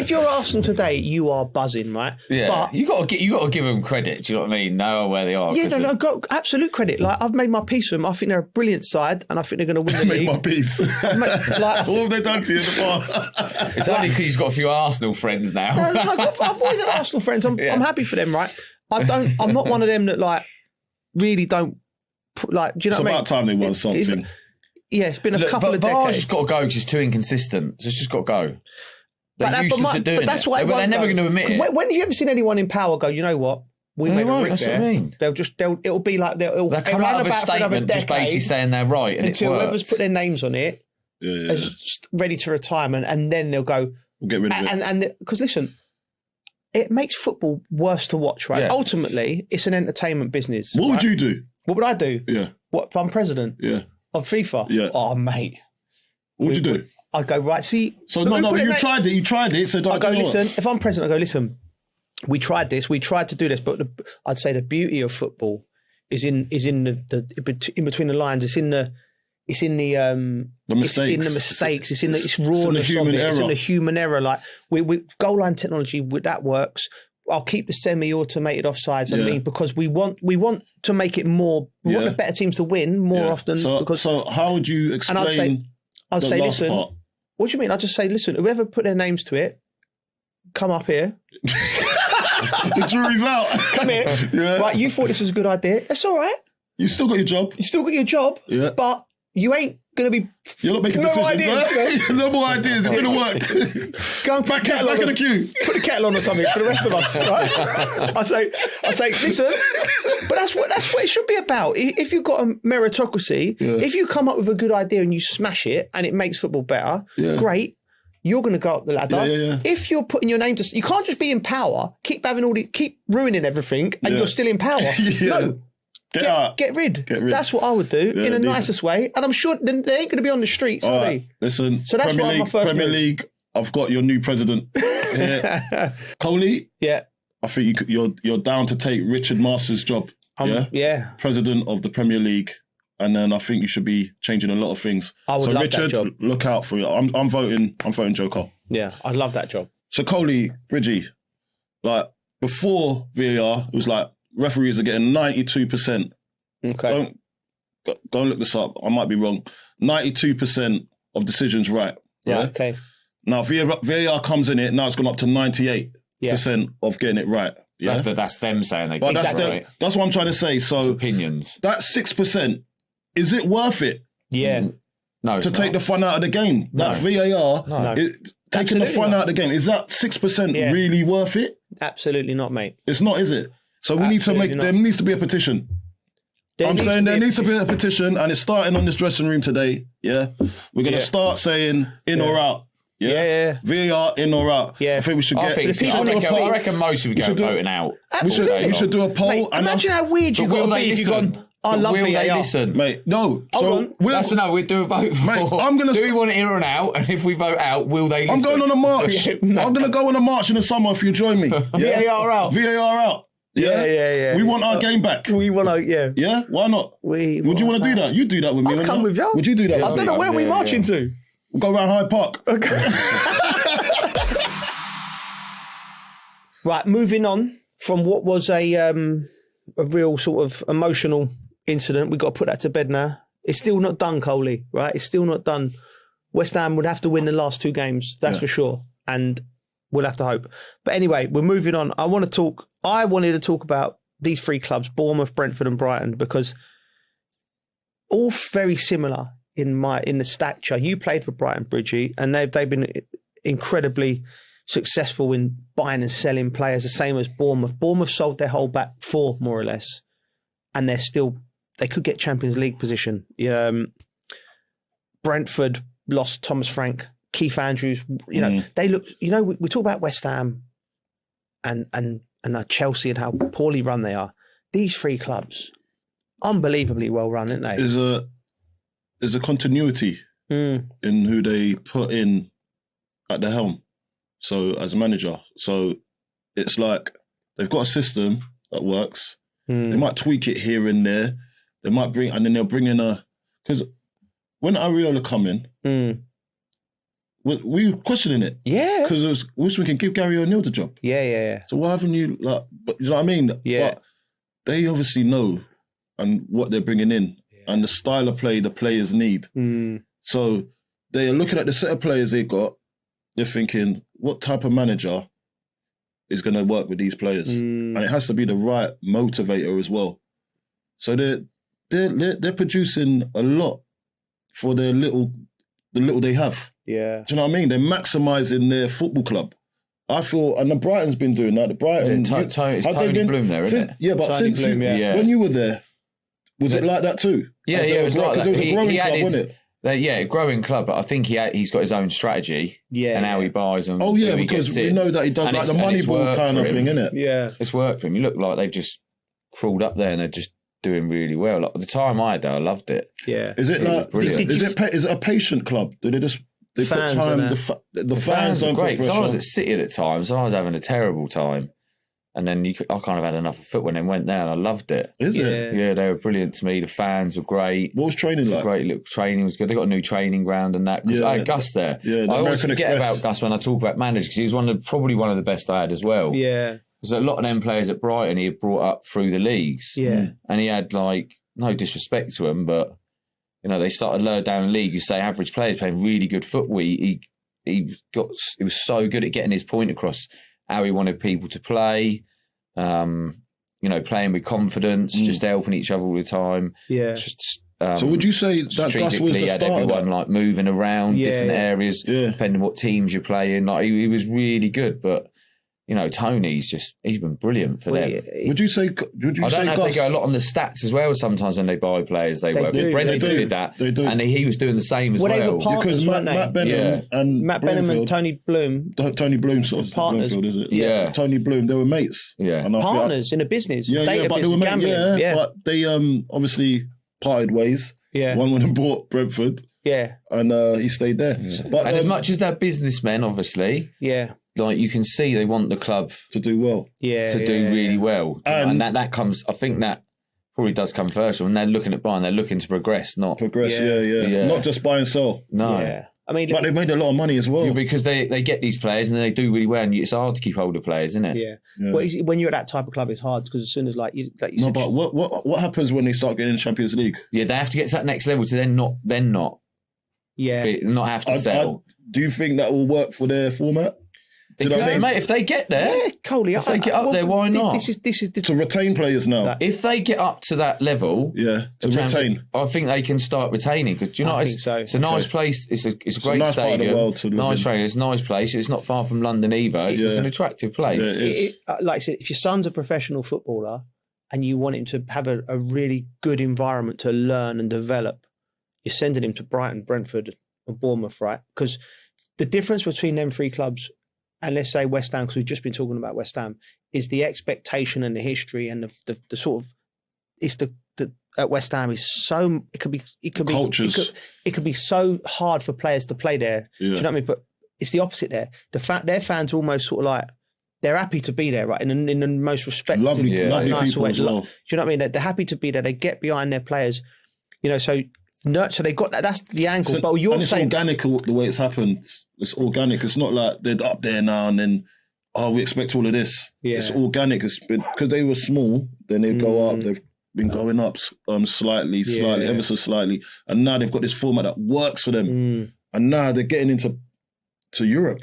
you're Arsenal today, you are buzzing, right? Yeah. But you got to give them credit. Do you know what I mean? Know where they are. Yeah, no, got absolute credit. Like, I've made my peace with them. I think they're a brilliant side, and I think they're going to win the league. Made my peace. What have they done to you in the past? It's only because he's got a few Arsenal friends now. No, I've always had Arsenal friends. I'm happy for them, right? I'm not one of them that really don't do you know what I mean? It's about time they won something. It's been a couple of decades. VAR's just got to go because it's too inconsistent. So it's just got to go. But that's why they're never going to admit it. When have you ever seen anyone in power go, you know what? We made a rick that's there. What I mean. It'll be like they'll come out of a statement just basically saying they're right, and until whoever's put their names on it is ready to retirement, and then they'll go. We'll get rid of it. And because listen, it makes football worse to watch, right? Yeah. Ultimately, it's an entertainment business. What would you do? What would I do? Yeah. What if I'm president? Yeah. Of FIFA? Yeah. Oh, mate. What would you do? I'd go, right, see. So, you tried it. You tried it. So I go, listen, if I'm president, I go, listen, we tried this. We tried to do this. But I'd say the beauty of football is in between the lines. It's in the mistakes. It's rawness of it. It's in the human error. Like we goal line technology, that works. I'll keep the semi-automated offsides. I mean, because we want to make it more. We want the better teams to win more often. So how would you explain? I'd say, listen. Part? What do you mean? I'd just say, listen. Whoever put their names to it, come up here. The jury's out. Come here. Yeah. Right, you thought this was a good idea. That's all right. You still got your job. Yeah. But you ain't going to be... You're not making decisions, right? No more ideas. It didn't work. Go and put back in the queue. Put the kettle on or something for the rest of us, right? I say, listen, but that's what it should be about. If you've got a meritocracy, if you come up with a good idea and you smash it and it makes football better, great. You're going to go up the ladder. Yeah. If you're putting your name to... You can't just be in power, keep ruining everything, and you're still in power. No. Get rid. That's what I would do in the nicest way. And I'm sure they ain't going to be on the streets, are they? Listen, so that's my first Premier League, I've got your new president here. Coley, I think you're down to take Richard Masters' job. President of the Premier League. And then I think you should be changing a lot of things. I would love Richard, that job. Look out for you. I'm voting Joe Cole. Yeah, I'd love that job. So Coley, Bridgie, like before VAR, it was like referees are getting 92%. Okay. Go and look this up. I might be wrong. 92% of decisions right. Yeah. Okay. Now VAR comes in it. Now it's gone up to 98% of getting it right. Yeah. That's them saying they get it right. That's what I'm trying to say. So it's opinions. That 6%, is it worth it? Yeah. No. To take the fun out of the game. No. That VAR, taking the fun out of the game. Is that 6% really worth it? Absolutely not, mate. It's not, is it? So we need to there needs to be a petition. There needs to be a petition, and it's starting on this dressing room today. Yeah, we're gonna start saying in or out. Yeah. VAR in or out. Yeah, I think we should get. I reckon most people go voting out. We should do a poll. Mate, imagine how weird you got to be if you've gone. I love VAR. They listen, mate. No. We'll do a vote for. Mate, do we want it in or out? And if we vote out, will they listen? I'm going on a march. I'm going to go on a march in the summer if you join me. VAR out. VAR out. Yeah. We want our game back. We want our, yeah. Yeah? Why not? Would you want to do that? You do that with me. I'll come with you. Would you do that with me? I don't know, where are we marching to? We'll go around Hyde Park. Okay. Right, moving on from what was a real sort of emotional incident. We've got to put that to bed now. It's still not done, Coley, right? It's still not done. West Ham would have to win the last 2 games, that's for sure. And we'll have to hope. But anyway, we're moving on. I wanted to talk about these 3 clubs, Bournemouth, Brentford and Brighton, because all very similar in the stature. You played for Brighton, Bridgie, and they've been incredibly successful in buying and selling players, the same as Bournemouth. Bournemouth sold their whole back 4, more or less, and they could get Champions League position. Brentford lost Thomas Frank, Keith Andrews. They look. We talk about West Ham and Chelsea and how poorly run they are. These 3 clubs, unbelievably well run, aren't they? There's a continuity in who they put in at the helm. So as a manager, it's like they've got a system that works. They might tweak it here and there. They might they'll bring in because when Areola come in, we were questioning it. Yeah. Because we can give Gary O'Neill the job. Yeah. So why haven't you, but you know what I mean? Yeah. But they obviously know and what they're bringing in and the style of play the players need. So they are looking at the set of players they got. They're thinking, what type of manager is going to work with these players? And it has to be the right motivator as well. So they're producing a lot for the little they have. Yeah. Do you know what I mean? They're maximising their football club. I feel, and the Brighton's been doing that. The Brighton, it's Tony Bloom there, isn't it? Yeah, but Tony since Bloom, when you were there, was it like that too? Yeah, it was like that. It was a growing club, wasn't it? Growing club, but I think he's got his own strategy and how he buys them. Oh yeah, because we know that he does like the money ball kind of thing, innit? Yeah. It's worked for him. You look like they've just crawled up there and they're just doing really well. Like the time I had there, I loved it. Yeah. Is it like is it a patient club? Do they just put time? The fans are don't great. Because I was at City at the time, so I was having a terrible time. And then I kind of had enough of foot when they went there, and I loved it. Is it? Yeah, they were brilliant to me. The fans were great. What was training like? Great little training was good. They got a new training ground and that. Because I had Gus there. Yeah, I always forget about Gus when I talk about managers because he was probably one of the best I had as well. Yeah. Because a lot of them players at Brighton he had brought up through the leagues. Yeah. And he had no disrespect to them, but they started lower down the league. You say average players playing really good football. He was so good at getting his point across how he wanted people to play. Playing with confidence, just helping each other all the time. Yeah. So would you say that Gus was the had start everyone of that? moving around different areas, depending on what teams you're playing. He was really good, but Tony's he's been brilliant for them. Would you say? I don't know if they go a lot on the stats as well. Sometimes when they buy players, they work. Brentford did that, and he was doing the same as well. They were partners, because Matt Benham and Tony Bloom. Tony Bloom sort of partners, is it? Yeah, Tony Bloom. They were mates. Yeah, partners in a business. But they were mates. But they obviously parted ways. Yeah, one went and bought Brentford. Yeah, and he stayed there. Yeah. But as much as they're businessmen, obviously. Yeah. You can see they want the club to do well, to do really well, and that comes. I think that probably does come first. When they're looking at buying, they're looking to progress, not not just buy and sell. No, I mean, but they've made a lot of money as well because they get these players and they do really well, and it's hard to keep hold of players, isn't it? Yeah. Well, when you're at that type of club, it's hard because as soon as but what happens when they start getting in the Champions League? Yeah, they have to get to that next level to then not have to sell. Do you think that will work for their format? Mate, if they get there, Coley, if they get up there, why not? This is to retain players now. If they get up to that level, to retain, I think they can start retaining because it's a nice place. It's a great nice stadium, part of the world nice training. It's a nice place. It's not far from London either. It's just an attractive place. Like I said, if your son's a professional footballer and you want him to have a really good environment to learn and develop, you're sending him to Brighton, Brentford, and Bournemouth, right? Because the difference between them 3 clubs. And let's say West Ham, because we've just been talking about West Ham, is the expectation and the history and the sort of at West Ham is so it could be cultures. It could be so hard for players to play there. Do you know what I mean? But it's the opposite there. The fact their fans are almost sort of like they're happy to be there, right? In the most respectful, lovely nice people way. as well. Do you know what I mean? They're happy to be there. They get behind their players, so they got that. That's the angle. So, but you're and it's saying organic the way it's happened. It's organic. It's not like they're up there now and then, we expect all of this. Yeah. It's organic. It's been because they were small. Then they go up. They've been going up slightly, ever so slightly, and now they've got this format that works for them. And now they're getting into Europe.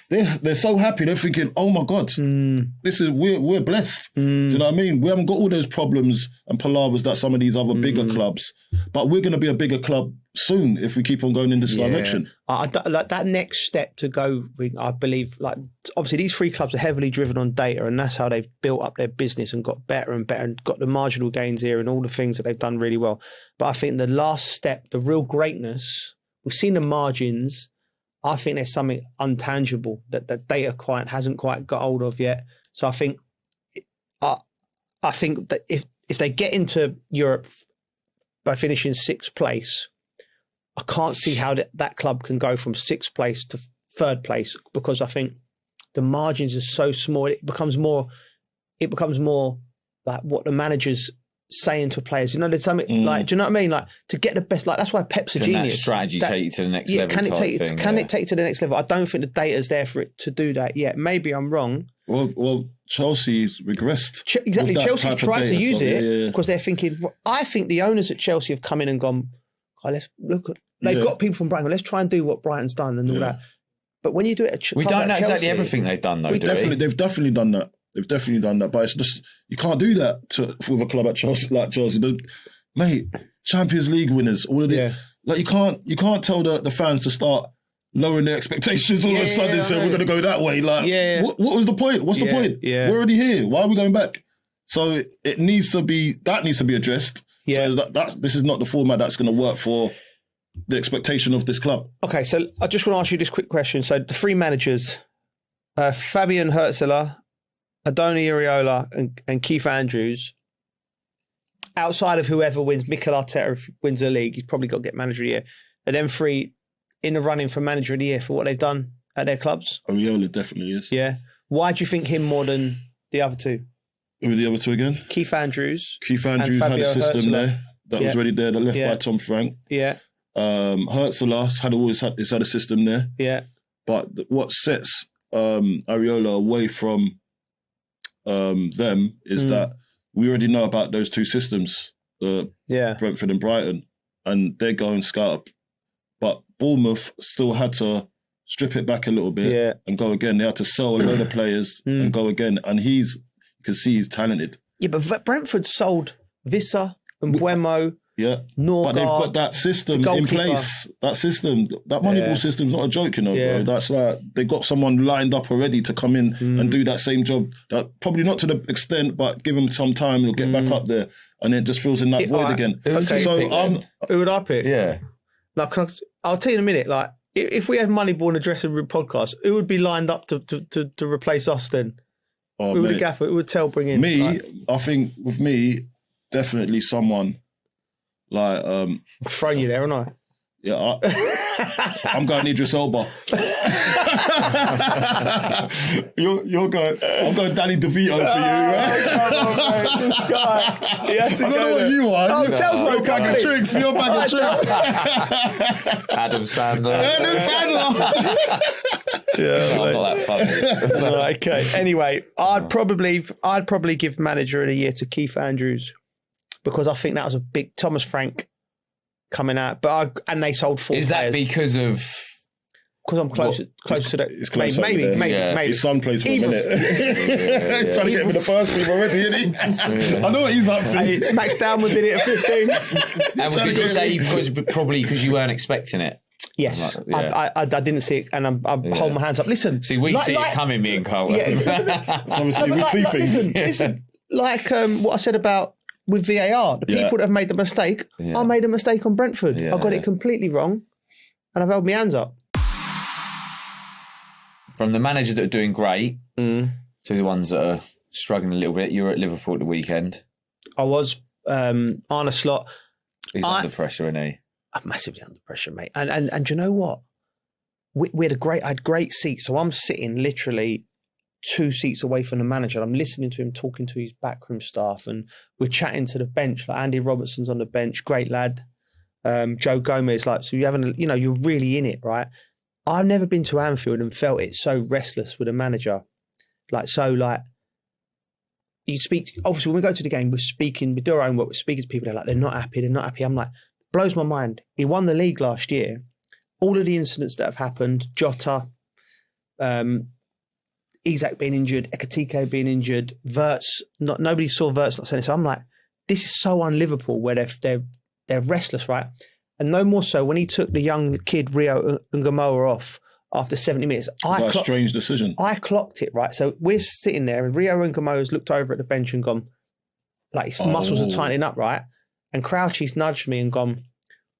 They're so happy. They're thinking, oh my God, we're blessed. Do you know what I mean? We haven't got all those problems and palavers that some of these other bigger clubs, but we're going to be a bigger club soon if we keep on going in this direction. Like that next step to go, I believe, like obviously these three clubs are heavily driven on data, and that's how they've built up their business and got better and better and got the marginal gains here and all the things that they've done really well. But I think the last step, the real greatness, we've seen the margins. I think there's something untangible that the data client hasn't quite got hold of yet. So I think that if they get into Europe by finishing 6th place, I can't see how that club can go from 6th place to 3rd place, because I think the margins are so small. It becomes more like what the manager's saying to players, there's something like, do you know what I mean? Like to get the best, like that's why Pep's a genius. That strategy take you to the next level. Can it take you to the next level? I don't think the data's there for it to do that yet. Maybe I'm wrong. Well, Chelsea's regressed. Exactly. Chelsea's tried to use it because they're thinking. I think the owners at Chelsea have come in and gone, let's look at. They've got people from Brighton. Let's try and do what Brighton's done and all that. But when you do it at we don't know exactly everything they've done, though. They've definitely done that. They've definitely done that, but it's just you can't do that with a club at Chelsea like Chelsea. Mate, Champions League winners, all of the like you can't tell the fans to start lowering their expectations all of a sudden. So we're going to go that way. Like, what was the point? What's the point? Yeah. We're already here. Why are we going back? So it needs to be addressed. Yeah, so this is not the format that's going to work for the expectation of this club. Okay, so I just want to ask you this quick question. So the three managers, Fabian Herzler, Adoni Areola and Keith Andrews, outside of whoever wins, Mikel Arteta wins the league, he's probably got to get manager of the year. And then three in the running for manager of the year for what they've done at their clubs. Areola definitely is. Yeah. Why do you think him more than the other two? Who were the other two again? Keith Andrews. Keith Andrews had a system Herzler. there that was already there, that left by Tom Frank. Yeah. Herzler had a system there. Yeah. But what sets Areola away from them is that we already know about those two systems, Brentford and Brighton, and they're going scout up. But Bournemouth still had to strip it back a little bit and go again. They had to sell a load of players and go again. And you can see he's talented. Yeah, but Brentford sold Visser and Buemo. Yeah, Norgard, but they've got that system in place. That system, that Moneyball system's not a joke, bro. That's like they got someone lined up already to come in and do that same job. That probably not to the extent, but give him some time, he'll get back up there, and it just fills in that void again. Okay, so who would I pick? Yeah, like I'll tell you in a minute. Like if we had Moneyball in a dressing room podcast, who would be lined up to replace us then? Who would the gaffer? Who would Tell bring in? Me, I think with me, definitely someone. Like I'm throwing you there, aren't I? Yeah, I'm going Idris Elba. you're going. I'm going Danny DeVito for you, right? This guy, he had to I don't know what you are. Oh, Tell's You're bag of tricks. You're bag of tricks. Adam Sandler. Yeah, I'm not that funny. Right, okay. Anyway, I'd probably give manager of the year to Keith Andrews. Because I think that was a big Thomas Frank coming out, and they sold 4 players. Is that because of? Because I'm close to that. It's close maybe. His son plays for a minute. Trying to get him in the first team already, isn't he? I know what he's up to. Max Downwood did it at 15. And would you say probably because you weren't expecting it? Yes, I didn't see it, and I'm holding my hands up. Listen, see, we see it coming, me and Carl. Yeah, obviously we see things. Listen, like what I said about. With VAR, the people that have made the mistake, I made a mistake on Brentford. I got it completely wrong, and I've held my hands up. From the managers that are doing great to the ones that are struggling a little bit, you were at Liverpool at the weekend. I was. Arne Slot. He's under pressure, isn't he? I'm massively under pressure, mate. And do you know what? I had great seats, so I'm sitting literally 2 seats away from the manager. I'm listening to him talking to his backroom staff, and we're chatting to the bench. Like Andy Robertson's on the bench, great lad. Joe Gomez, like, so you're really in it, right? I've never been to Anfield and felt it so restless with a manager. You speak, obviously when we go to the game, we do our own work, we're speaking to people, they're like, they're not happy. I'm like, blows my mind. He won the league last year. All of the incidents that have happened, Jota, Isak being injured, Ekitike being injured, Wirtz, nobody saw Wirtz not saying. So I'm like, this is so un-Liverpool where they're restless, right? And no more so when he took the young kid Rio Ngamoa off after 70 minutes. A strange decision. I clocked it, right? So we're sitting there and Rio Ngamoa's looked over at the bench and gone, like his muscles are tightening up, right? And Crouchy's nudged me and gone,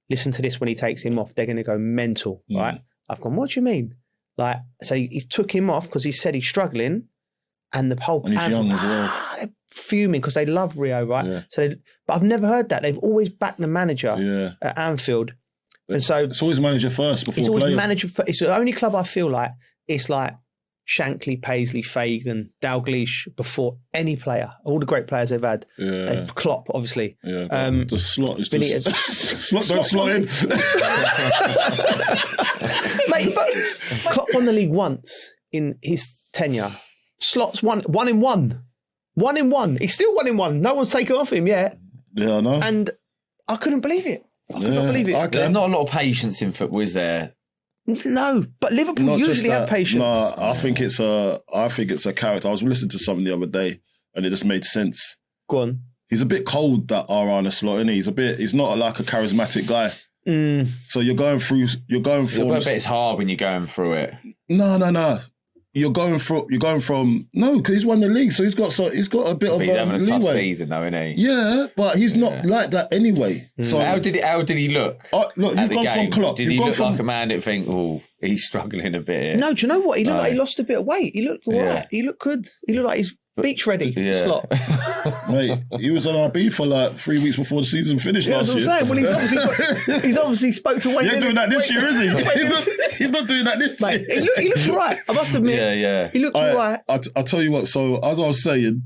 listen to this when he takes him off. They're going to go mental, right? I've gone, what do you mean? Like, so he took him off because he said he's struggling, and the whole and he's young as well. They're fuming because they love Rio, right? Yeah. But I've never heard that. They've always backed the manager at Anfield, and so it's always manager first before. It's always player. Manager first. It's the only club I feel like it's like Shankly, Paisley, Fagan, Dalglish before any player. All the great players they've had. Yeah. Klopp, obviously. Yeah. The slot is just slot don't slot in. Mate, but Klopp won the league once in his tenure. Slot's one in one. 1 in 1. He's still 1 in 1. No one's taken off him yet. Yeah, I know. And I couldn't believe it. I could not believe it. There's not a lot of patience in football, is there? No, but Liverpool usually have patience. No, I think it's a character. I was listening to something the other day, and it just made sense. Go on. He's a bit cold, that Arne Slot, isn't he? He's not like a charismatic guy. So you're going through. I bet it's hard when you're going through it. No. You're going from because he's won the league, so he's got a bit of he's having a leeway. tough season, though, isn't he? Yeah, but he's not like that anyway. So how did he look? Look, you've gone from Klopp. Did he look like a man that think, oh, he's struggling a bit here? No, do you know what? He looked like he lost a bit of weight. He looked all right. He looked good. He looked like he's beach ready. Slot. Mate, he was on RB for like 3 weeks before the season finished last year. That's what I'm saying. Well, he's obviously spoke to Wayne. He ain't doing that this year, is he? He's not doing that this year. He looks all right. I must admit. Yeah. He looks all right. I'll tell you what. So as I was saying,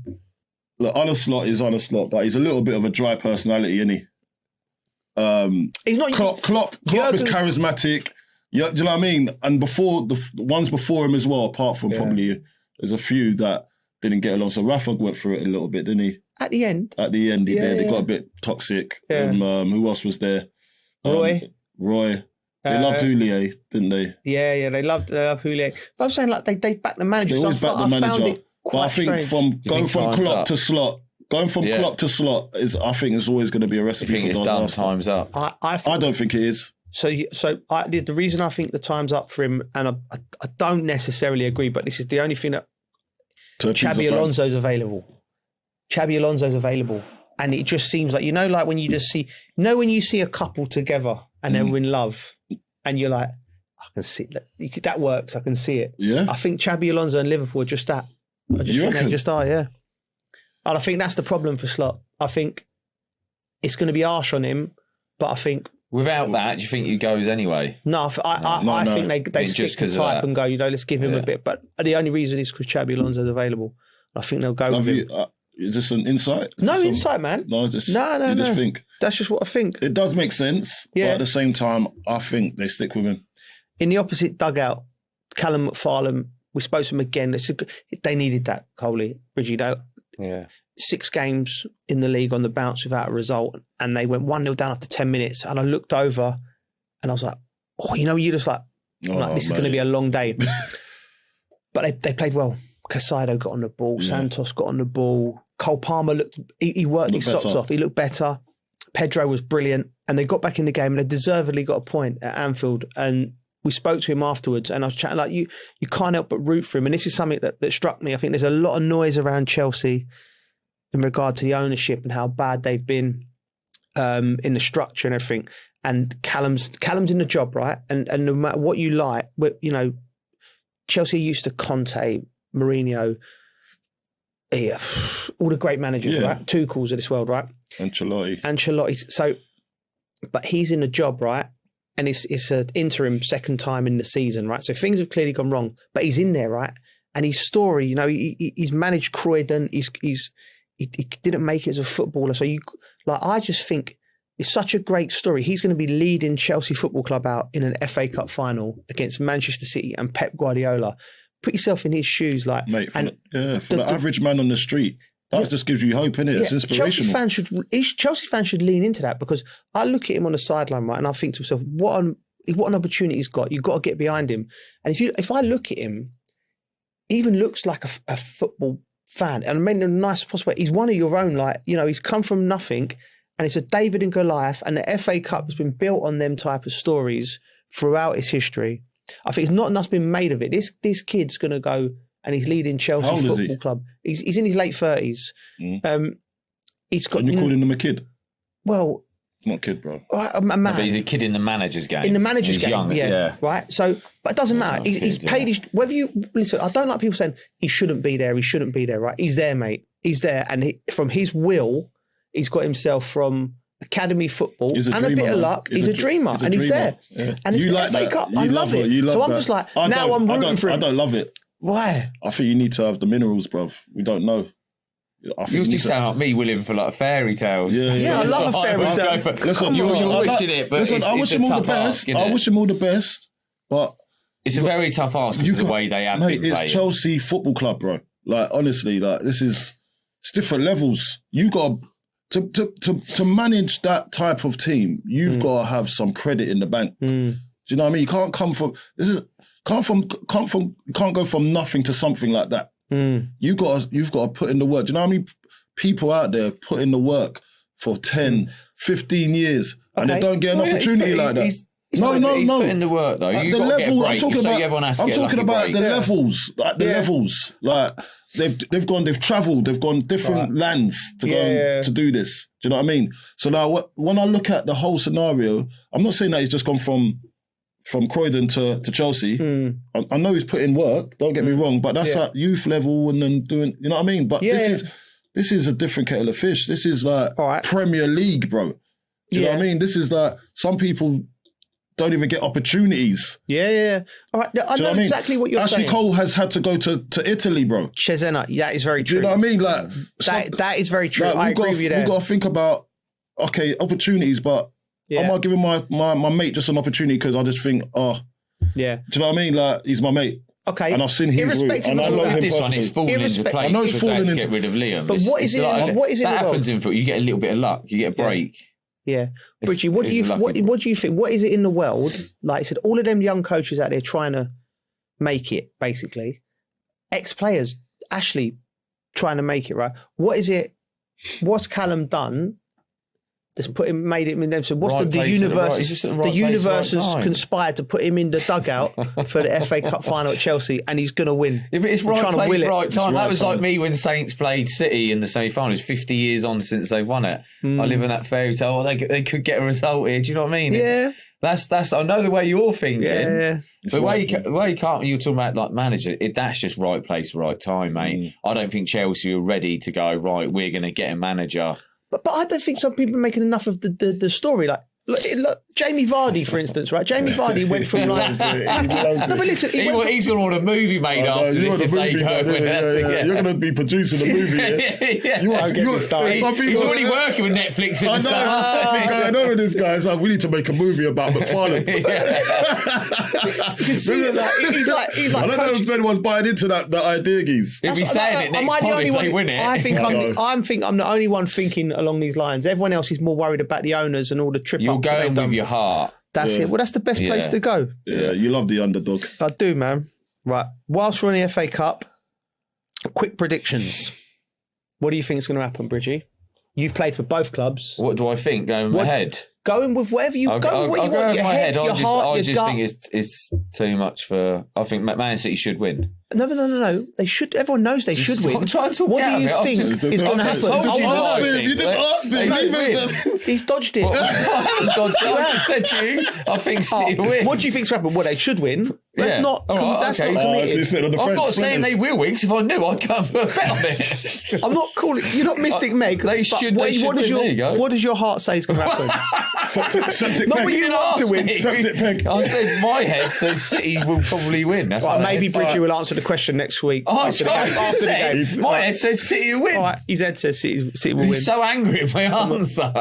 look, Arne Slot is Arne Slot, but he's a little bit of a dry personality, isn't he? He's not. Klopp is charismatic. Yeah, do you know what I mean? And before the ones before him as well, apart from probably there's a few that didn't get along. So Rafa went through it a little bit, didn't he? At the end, he did. They got a bit toxic. Yeah. Who else was there? Roy. They loved Houllier, didn't they? Yeah. They loved Houllier. But I'm saying like they backed the manager. They always backed the manager. But I think going from Klopp to Slot is always going to be a recipe. You think for it's done? Time's up. I don't think it is. So the reason I think the time's up for him, and I don't necessarily agree, but this is the only thing that Xabi Alonso's available. And it just seems like, like when you just see, when you see a couple together and they're in love and you're like, I can see that works. I can see it. Yeah. I think Xabi Alonso and Liverpool are just that. I just think they just are, yeah. And I think that's the problem for Slot. I think it's going to be harsh on him, but I think without that, do you think he goes anyway? No, I think they stick to type and go, let's give him a bit. But the only reason is because Xabi Alonso's available. I think they'll go with him. Is this an insight? No insight, man. No. Just think? That's just what I think. It does make sense. Yeah. But at the same time, I think they stick with him. In the opposite dugout, Callum McFarlane, we spoke to him again. They needed that, Coley, Bridgie. Yeah. 6 games in the league on the bounce without a result, and they went 1-0 down after 10 minutes. And I looked over and I was like, you're just like, this is going to be a long day. But they played well. Casado got on the ball. Yeah. Santos got on the ball. Cole Palmer he worked his socks off. He looked better. Pedro was brilliant. And they got back in the game and they deservedly got a point at Anfield. And we spoke to him afterwards and I was chatting like, you can't help but root for him. And this is something that struck me. I think there's a lot of noise around Chelsea in regard to the ownership and how bad they've been in the structure and everything. And Callum's in the job, right? And no matter what you like, Chelsea used to Conte, Mourinho, all the great managers, right? Tuchel's of this world, right? Ancelotti. So, but he's in the job, right? And it's an interim second time in the season, right? So things have clearly gone wrong, but he's in there, right? and his story, he's managed Croydon. He didn't make it as a footballer. So I just think it's such a great story. He's going to be leading Chelsea Football Club out in an FA Cup final against Manchester City and Pep Guardiola. Put yourself in his shoes, mate. For the average man on the street, that just gives you hope, innit? Yeah, it's inspirational. Chelsea fans should lean into that, because I look at him on the sideline, right, and I think to myself, what an opportunity he's got. You've got to get behind him. And if I look at him, he even looks like a football fan. And I mean, in the nicest possible way, he's one of your own. He's come from nothing, and it's a David and Goliath, and the FA Cup has been built on them type of stories throughout its history. I think it's not enough's been made of it. This kid's going to go, and he's leading Chelsea Football Club. He's in his late 30s. He's got. And you're calling him a kid? Well, not a kid, bro. A man. But he's a kid in the manager's game. In the manager's game, young, yeah. Right. So, but it doesn't matter. He's paid his. Whether you listen, I don't like people saying he shouldn't be there. He shouldn't be there. Right. He's there, mate. He's there, and from his will, he's got himself from academy football and a bit of luck. He's a dreamer, and he's there. Yeah. And it's you the like FA that. Cup. I love it. So I'm just like, now I'm rooting for him. I don't love it. Why? I think you need to have the minerals, bruv. We don't know. You just sound like me, William, for fairy tales. Yeah, I love a fairy tale. Listen, you're wishing it, but I wish him all the best. I wish him all the best, but it's a very tough ask because of the way they have been playing. It's Chelsea Football Club, bro. Honestly, it's different levels. You got to manage that type of team. You've got to have some credit in the bank. Do you know what I mean? You can't come from can't go from nothing to something like that. You've got to put in the work. Do you know how many people out there put in the work for 10, 15 years and they don't get an opportunity like that? No. He's put in the work though. You've got to get a break. I'm talking about the levels. Levels. They've travelled, they've gone different lands to go to do this. Do you know what I mean? So now when I look at the whole scenario, I'm not saying that he's just gone from Croydon to Chelsea. I know he's put in work, don't get me wrong, but that's at youth level and then doing, you know what I mean? But this is a different kettle of fish. This is Premier League, bro. Do you know what I mean? This is some people don't even get opportunities. Yeah. All right, I know exactly what you're saying. Ashley Cole has had to go to Italy, bro. Cesena, that is very true. Do you know what I mean? That is very true. I agree with you there. We've got to think about, opportunities, but I'm not giving my mate just an opportunity because I just think, do you know what I mean? He's my mate. Okay. And I've seen his route, and I know him this one, it's fallen into place. I know it's fallen into to get rid of Liam. But what is it? That happens in football. You get a little bit of luck. You get a break. Yeah. Bridgie, what do you think? What is it in the world? Like I said, all of them young coaches out there trying to make it, basically. Ex-players, Ashley trying to make it, right? What is it? What's Callum done? That's made it in them. So what's the universe? The universe has conspired to put him in the dugout for the FA Cup final at Chelsea, and he's going to win. Yeah, but it's right place, right time. That was like me when Saints played City in the semi-finals. 50 years on since they've won it. I live in that fairy tale. They could get a result here. Do you know what I mean? Yeah. That's. I know the way you're thinking. Yeah. But where you can't. You're talking about like manager. That's just right place, right time, mate. I don't think Chelsea are ready to go. Right, we're going to get a manager. But I don't think some people are making enough of the story. Like, look, Jamie Vardy, for instance, right? Jamie Vardy went from like... No, but listen... He's going to want a movie made after this if they go. You're going to be producing a movie, He's already working with Netflix in the summer. Something going on with this guy. It's like, we need to make a movie about McFarlane. He's like... I don't know if anyone's buying into that idea, Geese. He'll be saying it next pod if they win it. I think I'm the only one thinking along these lines. Everyone else is more worried about the owners and all the trip You're going with your heart. That's it. Well, that's the best place to go. Yeah, you love the underdog. I do, man. Right. Whilst we're in the FA Cup, quick predictions. What do you think is going to happen, Bridgie? You've played for both clubs. What do I think? Going ahead? Going with whatever you... I'll go with what you want. Your head, your heart, I just think it's too much for... I think Man City should win. No. They should. Everyone knows they should win. What do you think is going to happen? You just asked him. He's dodged it. I just said to you, I think City will win. What do you think's going to happen? Well, they should win. That's not... That's not committed. I'm not saying they will win, because if I knew, I'd come bet on it. I'm not calling... You're not Mystic Meg. They should win. What does your heart say is going to happen? Septic Not peg. what you want to win. Septic peg. I said my head says City will probably win. That's Right, what maybe my head Bridgie will answer the question next week. says. after the game. My head says City will win. All right, his head says City will win. He's so angry at my answer.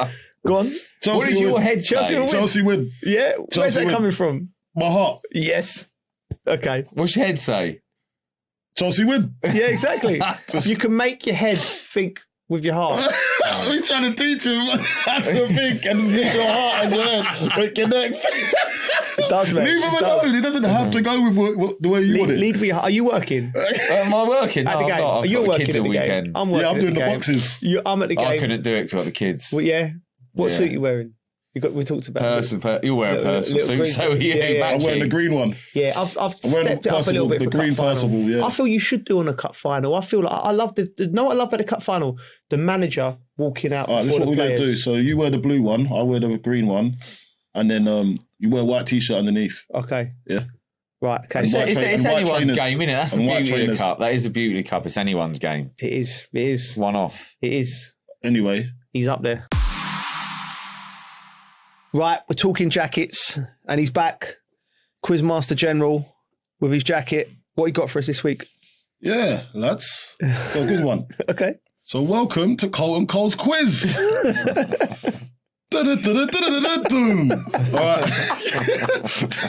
Go on. What does your head say? Chelsea win. Yeah, Chelsea where's that win. coming from? My heart. Yes. Okay. What's your head say? Chelsea win. Yeah, exactly. You can make your head think with your heart. We're trying to teach him how to think and use your heart and your head. It connects. It does, mate. Leave him alone. He doesn't have to go with the way you want it. Lead me. Are you working? Am I working? At the game. I've You're got the working kids at all the game. weekend. I'm working. Yeah, I'm doing the game. boxes. I'm at the game. I couldn't do it because I've got the kids. Well, yeah. What Yeah. suit you wearing? We talked about You'll wear a personal suit, green so you I'm wearing the green one. Yeah, I've I'm wearing stepped it up a little bit the for green cup final. possible, yeah. I feel you should do on a cup final. I feel like I love what I love at the cup final? The manager walking out. All right, this is before what the we're going to players. do. So you wear the blue one, I wear the green one, and then you wear a white t-shirt underneath. Okay. Yeah. Right. Okay. It's white anyone's trainers. game, isn't it? That's the And white beauty of trainers. the cup. That is the beauty of the cup. It's anyone's game. It is. It is. One off. It is. Anyway. He's up there. Right, we're talking jackets, and he's back. Quizmaster General with his jacket. What you got for us this week? Yeah, lads. Got a good one. Okay. So welcome to Colt and Cole's quiz. All right.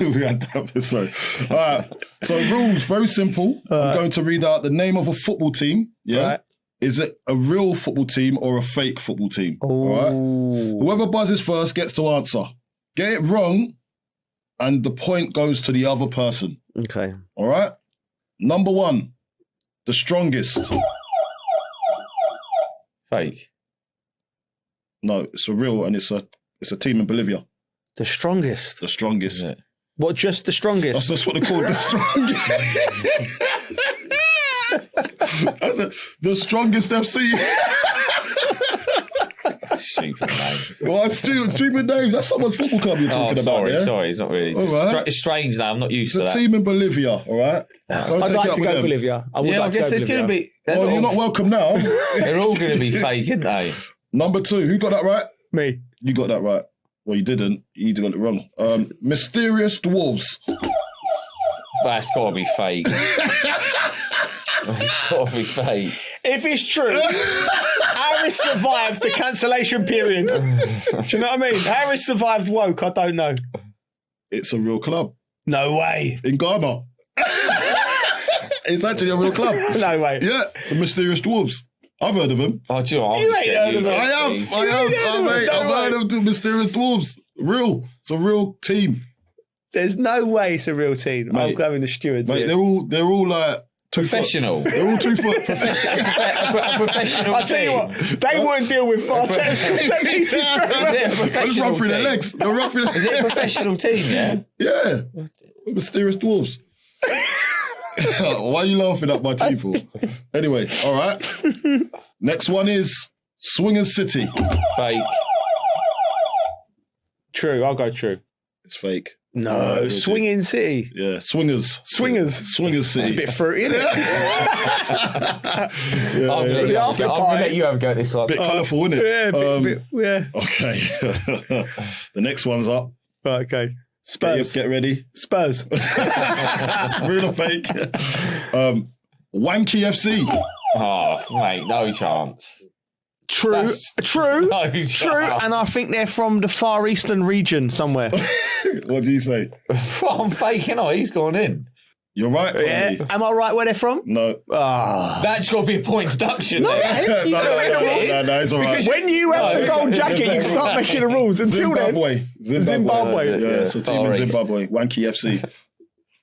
We had that bit, sorry. All right. So rules, very simple. I'm going to read out the name of a football team. Yeah. Right. Is it a real football team or a fake football team? All right. Whoever buzzes first gets to answer. Get it wrong, and the point goes to the other person. Okay. All right. Number one, the strongest. Fake. No, it's a real, and it's a team in Bolivia. The strongest. The strongest. Yeah. What? Just the strongest? That's what they call it, the strongest. The strongest FC. Stupid name. What stupid name? That's someone's football club you're talking about. Yeah? Sorry, it's not really. All right. It's strange now. I'm not used It's to a that. team in Bolivia. All right. I'd like to go Bolivia. I would I like to guess go there's going to Bolivia. be. Well, you're not welcome now. They're all going to be fake, aren't they? Number two, who got that right? Me. You got that right. Well, you didn't. You got it wrong. Mysterious Dwarves. That's got to be fake. It's got to be fake. If it's true, Harris survived the cancellation period. Do you know what I mean? Harris survived woke. I don't know. It's a real club. No way. In Ghana. It's actually a real club. No way. Yeah, the Mysterious Dwarves. I've heard of them. Oh, do you know what? You ain't heard of them. I've heard of the Mysterious Dwarves. Real. It's a real team. There's no way it's a real team. Mate, I'm going the stewards. Mate, here. they're all like 2 Professional. foot. They're all 2 foot. A professional I'll tell you team. what, they wouldn't deal with Arteta's Is it a They'll professional run through their team? legs. They'll run through Is it a professional team, yeah? Yeah. Mysterious Dwarves. Why are you laughing at my people? Anyway, all right. Next one is Swingers City. Fake. True, I'll go true. It's fake. No, Swinging City. Yeah, Swingers. Swingers. Swingers City. It's a bit fruity, isn't it? I'm going to let you have a go at this one. Bit colourful, isn't it? Yeah, yeah. Okay. The next one's up. Right, okay. Spurs. Get ready. Spurs. Real or fake? Wanky FC. Oh, mate, no chance. True, true, No true, chance. and I think they're from the Far Eastern region somewhere. What do you say? Well, I'm faking. Oh, he's gone in. You're right. Yeah. Cody. Am I right where they're from? No. That's got to be a point deduction. No, then. you don't make the rules. No, it's all right. Because when you have the gold jacket, you start making the rules. Until Zimbabwe. then, Zimbabwe. Yeah, it's a team in Zimbabwe. Wanky FC.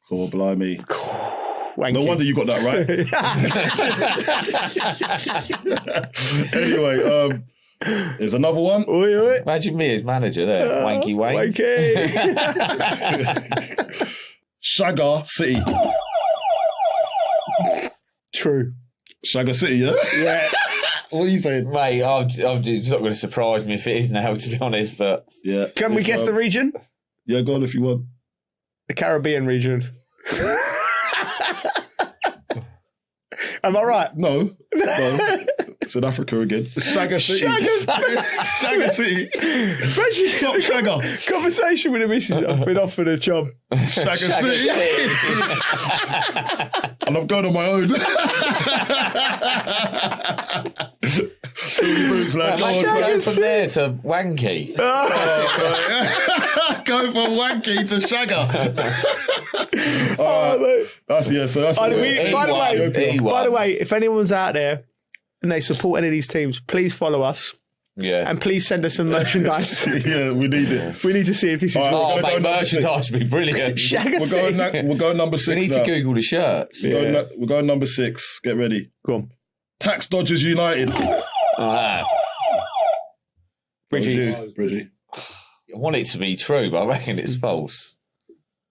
Oh, blimey. Wanky. No wonder you got that right. Anyway, there's another one. Imagine me as manager there. Wanky Wank. Wanky. Shagger City. True. Shagger City, yeah? Yeah. What are you saying? Mate, it's not going to surprise me if it is now, to be honest, but... Yeah. Can we guess the region? Yeah, go on if you want. The Caribbean region. Am I right? No. South Africa again. Shagger City. Shagger City. Top Shagger. Conversation with the missus. I've been offered a job. Shagger City. And I'm going on my own. Boots, like, go from there to Wanky. Go from Wanky to Shagger. That's by the way, if anyone's out there and they support any of these teams, please follow us. Yeah. And please send us some merchandise. Yeah, we need it. We need to see if this is merchandise would be brilliant. We're going number 6 We need to Google the shirts. We're going number 6. Get ready. Go on. Tax Dodgers United. Bridgie. I want it to be true, but I reckon it's false.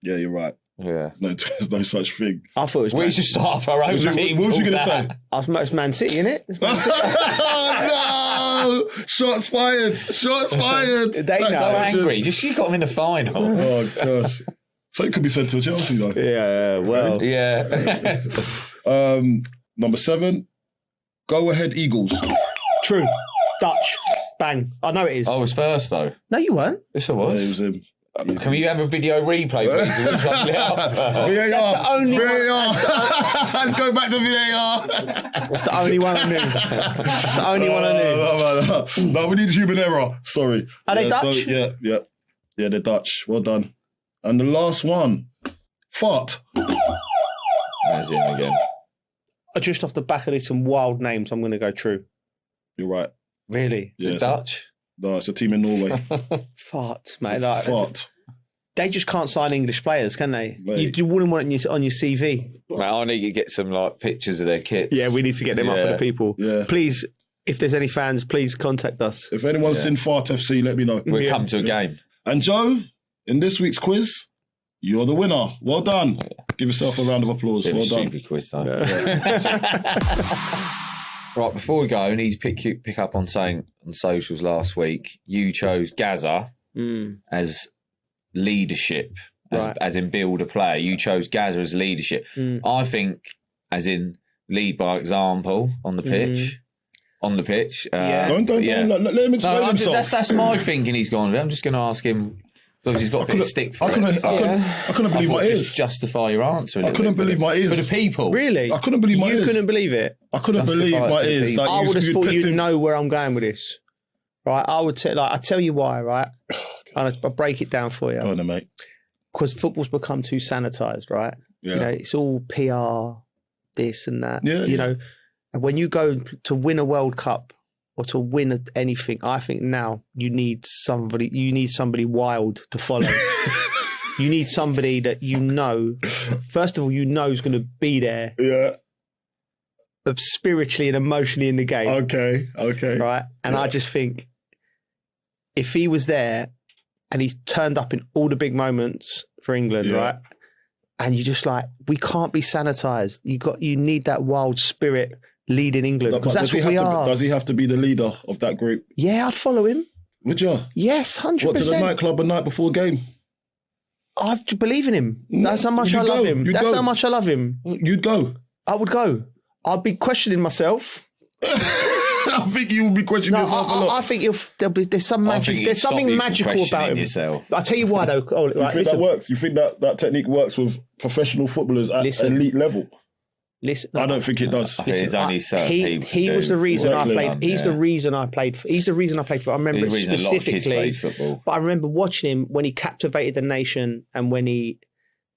Yeah, you're right. Yeah. There's no such thing. I thought it was. We should start our own team. What was you going to say? I was Man City, innit? Oh, no! Shots fired. Shots fired. They're so angry. Just you got them in the final. Oh, gosh. So it could be sent to Chelsea, though. Yeah, well. Yeah. Number 7. Go Ahead Eagles. True. Dutch. Bang. I know it is. I was first, though. No, you weren't. Yes, I was. Yeah, it was him. Can we have a video replay, please? VAR. Let's go back to VAR. That's the only one I knew. That's the only one I knew. No, we need human error. Sorry. Are they Dutch? So, yeah, they're Dutch. Well done. And the last one, Fart. There's him again. Just off the back of this, some wild names. I'm going to go true. You're right. Really? Yeah, Dutch? No, it's a team in Norway. Fart, mate. Like, Fart. They just can't sign English players, can they? Mate. You wouldn't want it on your CV. Mate, I need to get some pictures of their kits. Yeah, we need to get them up for the people. Yeah. Please, if there's any fans, please contact us. If anyone's seen Fart FC, let me know. We'll come to a game. And Joe, in this week's quiz, you're the winner. Well done. Give yourself a round of applause. Well done. Stupid quiz, though. Right, before we go, I need to pick up on saying on socials last week, you chose Gaza as leadership, as in build a player. You chose Gaza as leadership. I think as in lead by example on the pitch. On the pitch. Don't. Let him explain himself. That's my thinking he's gone with. I'm just going to ask him. Because he's got a bit of stick for it. I couldn't believe my ears. Just justify your answer. I couldn't believe my ears. For the people. Really? I couldn't believe my ears. You couldn't believe it? I couldn't believe my ears. I would have thought you'd know where I'm going with this. Right? I would say, I tell you why, right? And I'll break it down for you. Go on, mate. Because football's become too sanitised, right? Yeah. You know, it's all PR, this and that. Yeah, you know, and when you go to win a World Cup or to win anything, I think now you need somebody wild to follow. You need somebody that first of all, is going to be there. Yeah. Spiritually and emotionally in the game. Okay. Right? And I just think if he was there and he turned up in all the big moments for England, right? And you just we can't be sanitised. You need that wild spirit leading England, because that's what we are. Does he have to be the leader of that group? Yeah, I'd follow him. Would you? Yes, 100%. What, to the nightclub a night before a game? I believe in him. That's how much I love him. That's how much I love him. You'd go? I would go. I'd be questioning myself. I think you will be questioning yourself a lot. I think there's some magic. There's something magical about him. I'll tell you why, though. You think that works? You think that technique works with professional footballers at elite level? Listen, I don't think it does. I think it's only certain people. He was the reason I played. He's the reason I played. He's the reason I played football. I remember it specifically. But I remember watching him when he captivated the nation, and when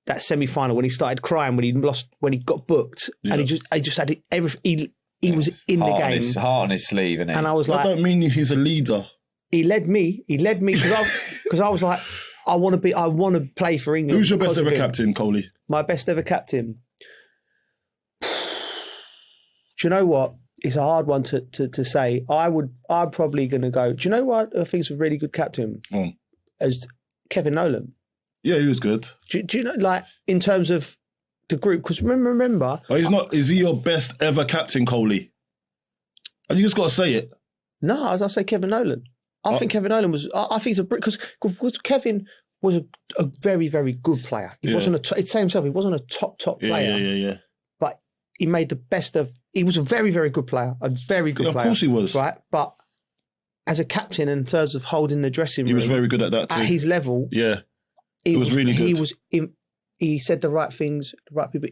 that semi-final, when he started crying, when he got booked, and he just had everything. He was in the game. His heart on his sleeve, innit? And I was like, I don't mean he's a leader. He led me because I was like, I want to play for England. Who's your best ever captain, Coley? My best ever captain. Do you know what? It's a hard one to say. I'm probably going to go. Do you know what I think is a really good captain? As Kevin Nolan. Yeah, he was good. Do you know, in terms of the group? Because remember. Oh, he's not. Is he your best ever captain, Coley? And you just got to say it. No, I say Kevin Nolan. I think Kevin Nolan was. I think he's because Kevin was a very, very good player. He wasn't he'd say himself, he wasn't a top player. Yeah. But he made the best of he was a very, very good player, a very good player. Of course he was. Right, but as a captain, in terms of holding the dressing room, he was very good at that too. At his level, yeah, he was really good. He said the right things, the right people.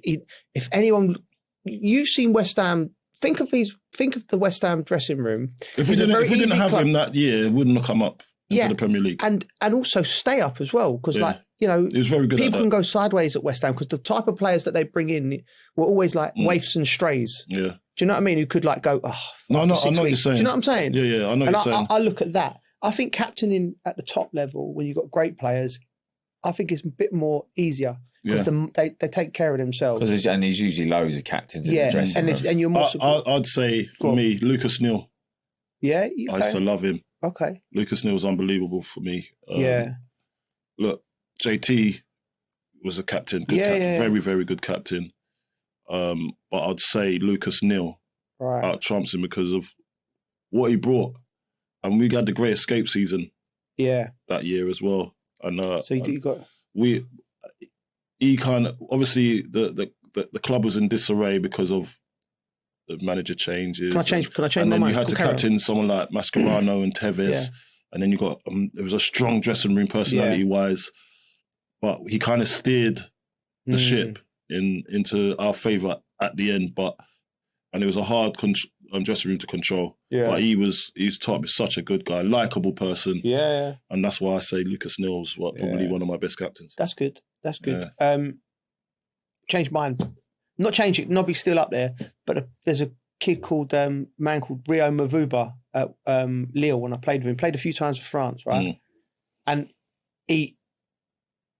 If anyone, you've seen West Ham. Think of the West Ham dressing room. If we didn't have him that year, it wouldn't have come up into the Premier League. And also stay up as well, because he was very good. People can go sideways at West Ham because the type of players that they bring in were always like waifs and strays. Yeah. Do you know what I mean? Who could like go? Oh, no, I know what you're saying. Do you know what I'm saying? Yeah, I know what you're saying. I look at that. I think captaining at the top level when you've got great players, I think it's a bit more easier. Because they take care of themselves. And there's usually loads of captains in the dressing room. And you're more I'd say, for me, Lucas Neal. Yeah? Okay. I used to love him. Okay. Lucas Neal was unbelievable for me. Yeah. Look, JT was a captain. Very, very good captain. But I'd say Lucas Neal out trumps him because of what he brought. And we had the great escape season that year as well. And so you got... He kind of, obviously the club was in disarray because of the manager changes. Can I change and my then mind? you had to captain someone like Mascherano and Tevez. And then you got, there was a strong dressing room personality-wise. But he kind of steered the ship into our favour at the end. And it was a hard dressing room to control. Yeah. But he's top, he's such a good guy, likeable person. Yeah. And that's why I say Lucas Neal's probably one of my best captains. That's good. That's good. Yeah. Change mine. Not change it. Nobby's still up there. But there's a kid called man called Rio Mavuba at Lille. When I played with him, played a few times for France, right? And he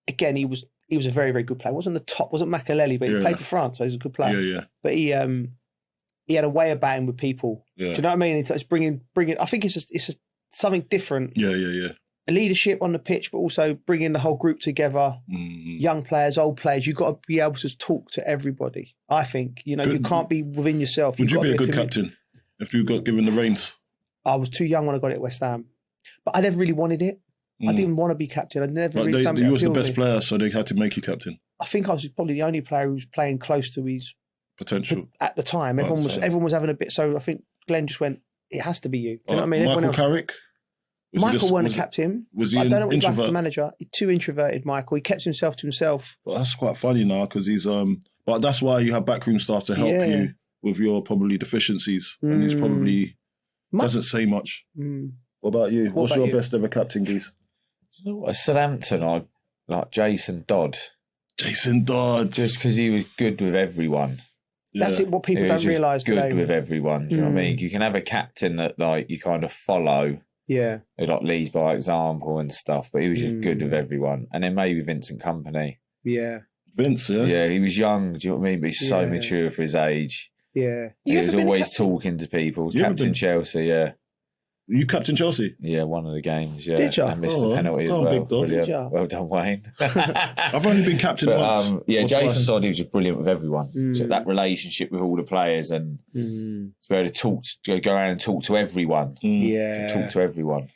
was a very, very good player. Wasn't the top, wasn't Makelele, but he played for France, so he's a good player. Yeah. But he had a way of batting with people. Yeah. Do you know what I mean? It's bringing. I think it's just something different. Yeah. A leadership on the pitch, but also bringing the whole group together. Young players, old players. You've got to be able to talk to everybody. I think you can't be within yourself. Would you be a good captain if you got given the reins? I was too young when I got it at West Ham, but I never really wanted it. I didn't want to be captain. I never really. You was the best player, so they had to make you captain. I think I was probably the only player who was playing close to his potential at the time. Everyone was having a bit. So I think Glenn just went, "It has to be you." Do you know what I mean? Michael Carrick. Michael weren't a captain. Was he? I don't know what he's like as a manager. Too introverted, Michael. He kept himself to himself. Well, that's quite funny now because he's But that's why you have backroom staff to help you with your probably deficiencies, and he's probably doesn't say much. What about you? What's your best ever captain, Geese? At Southampton, I like Jason Dodd. Jason Dodd, just because he was good with everyone. That's it. What people don't realise today. Good with everyone. Do you know what I mean? You can have a captain that like you kind of follow. Yeah. Who like leads by example and stuff, but he was just good with everyone. And then maybe Vincent Kompany. Yeah. Vince, yeah. Yeah, he was young, do you know what I mean? But he's so mature for his age. Yeah. He was always talking to people. Captain Chelsea, yeah. You captain Chelsea? Yeah, one of the games, yeah. Did you? I missed the penalty as well. Big Dodd. Did you? Well done, Wayne. I've only been captain once. Jason Dodd, he was just brilliant with everyone. So that relationship with all the players and to be able to go around and talk to everyone. Talk to everyone.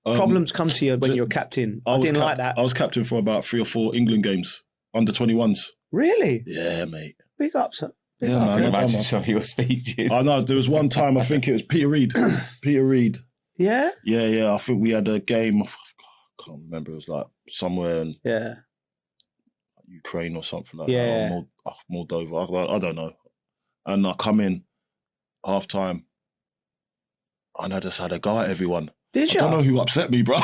Problems come to you when you're captain. I didn't like that. I was captain for about 3 or 4 England games, under 21s. Really? Yeah, mate. Big ups. I can imagine some of your speeches. I know. There was one time, I think it was Peter Reid. Peter Reid. Yeah? Yeah. I think we had a game, I can't remember, it was like somewhere in Ukraine or something like that. Or Moldova, I don't know. And I come in, half-time, and I just had a go at everyone. Did you? I don't know who upset me, bro.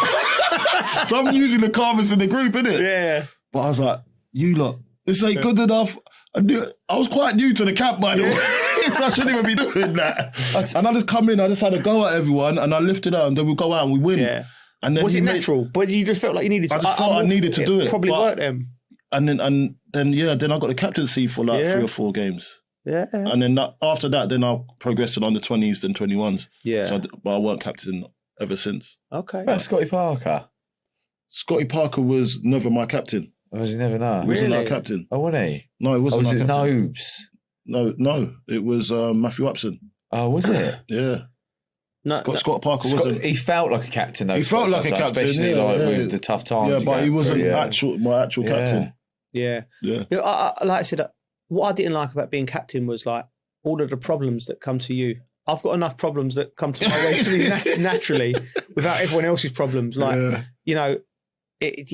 So I'm using the calmest in the group, innit? Yeah. But I was like, you lot, this ain't good enough. I was quite new to the camp, by the way. So I shouldn't even be doing that. And I just come in, I just had a go at everyone, and I lifted up, and then we go out and we win. Yeah. And then was it natural? But you just felt like you needed to. I just thought I needed to do it. Probably worked them. And then I got the captaincy for like 3 or 4 games. Yeah. And then after that, then I progressed on the 20s, then 21s. Yeah. But I weren't captain ever since. Okay. About Scotty Parker? Scotty Parker was never my captain. Oh, was he never know? He wasn't our captain. Oh, wasn't he? No, it wasn't. Was it captain. Nobes? No. It was Matthew Upson. Oh, was it? Yeah. Scott Parker wasn't. He felt like a captain, though. He felt like a captain, especially with the tough times. Yeah, but he wasn't my actual captain. Yeah. Like I said, what I didn't like about being captain was like all of the problems that come to you. I've got enough problems that come to my way to me naturally without everyone else's problems. Like, you know, it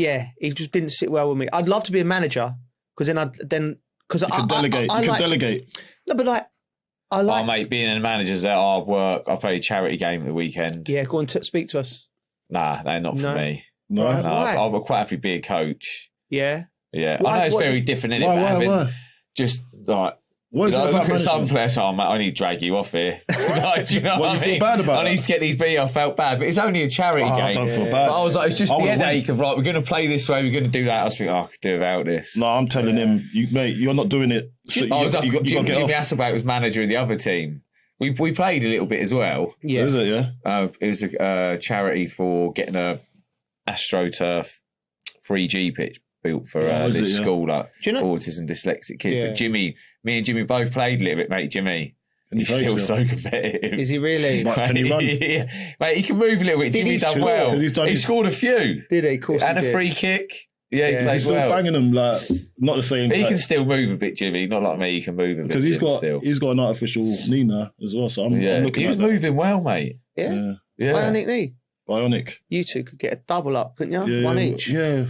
just didn't sit well with me. I'd love to be a manager because then you can delegate. You can delegate. No, but like, I like. Oh, mate, being a manager's that hard work. I played a charity game at the weekend. Yeah, go on, speak to us. Nah, they're not for me. No, why? I would quite happy to be a coach. Yeah. Yeah. I know it's very different, innit? Why? Just like. What is it about look at some players, mate, I need to drag you off here. Like, do you know what I mean? Feel bad about I need to get these beat. I felt bad, but it's only a charity game. I don't feel bad. But I was like, it's just the headache of like, we're going to play this way, we're going to do that. I was thinking, I could do without this. No, I'm telling him, mate, you're not doing it. So Jimmy Hasselback was manager of the other team. We played a little bit as well. Yeah. Is it? Yeah. It was a charity for getting a AstroTurf 3G pitch built for this school, like autism, dyslexic kids. Yeah. But me and Jimmy both played a little bit, mate. Jimmy, he's still so competitive. Is he really? Can he run? Yeah. Mate, he can move a little bit. Jimmy's done well. He scored a few. Did he? Of course and he did. A free kick. Yeah, he played he's still banging them, like, not the same. He can still move a bit, Jimmy. Not like me, he can move a bit. Because he's got an artificial knee now as well, so I'm looking he was moving well, mate. Yeah. Bionic knee. Bionic. You two could get a double up, couldn't you? Yeah, one each. Yeah.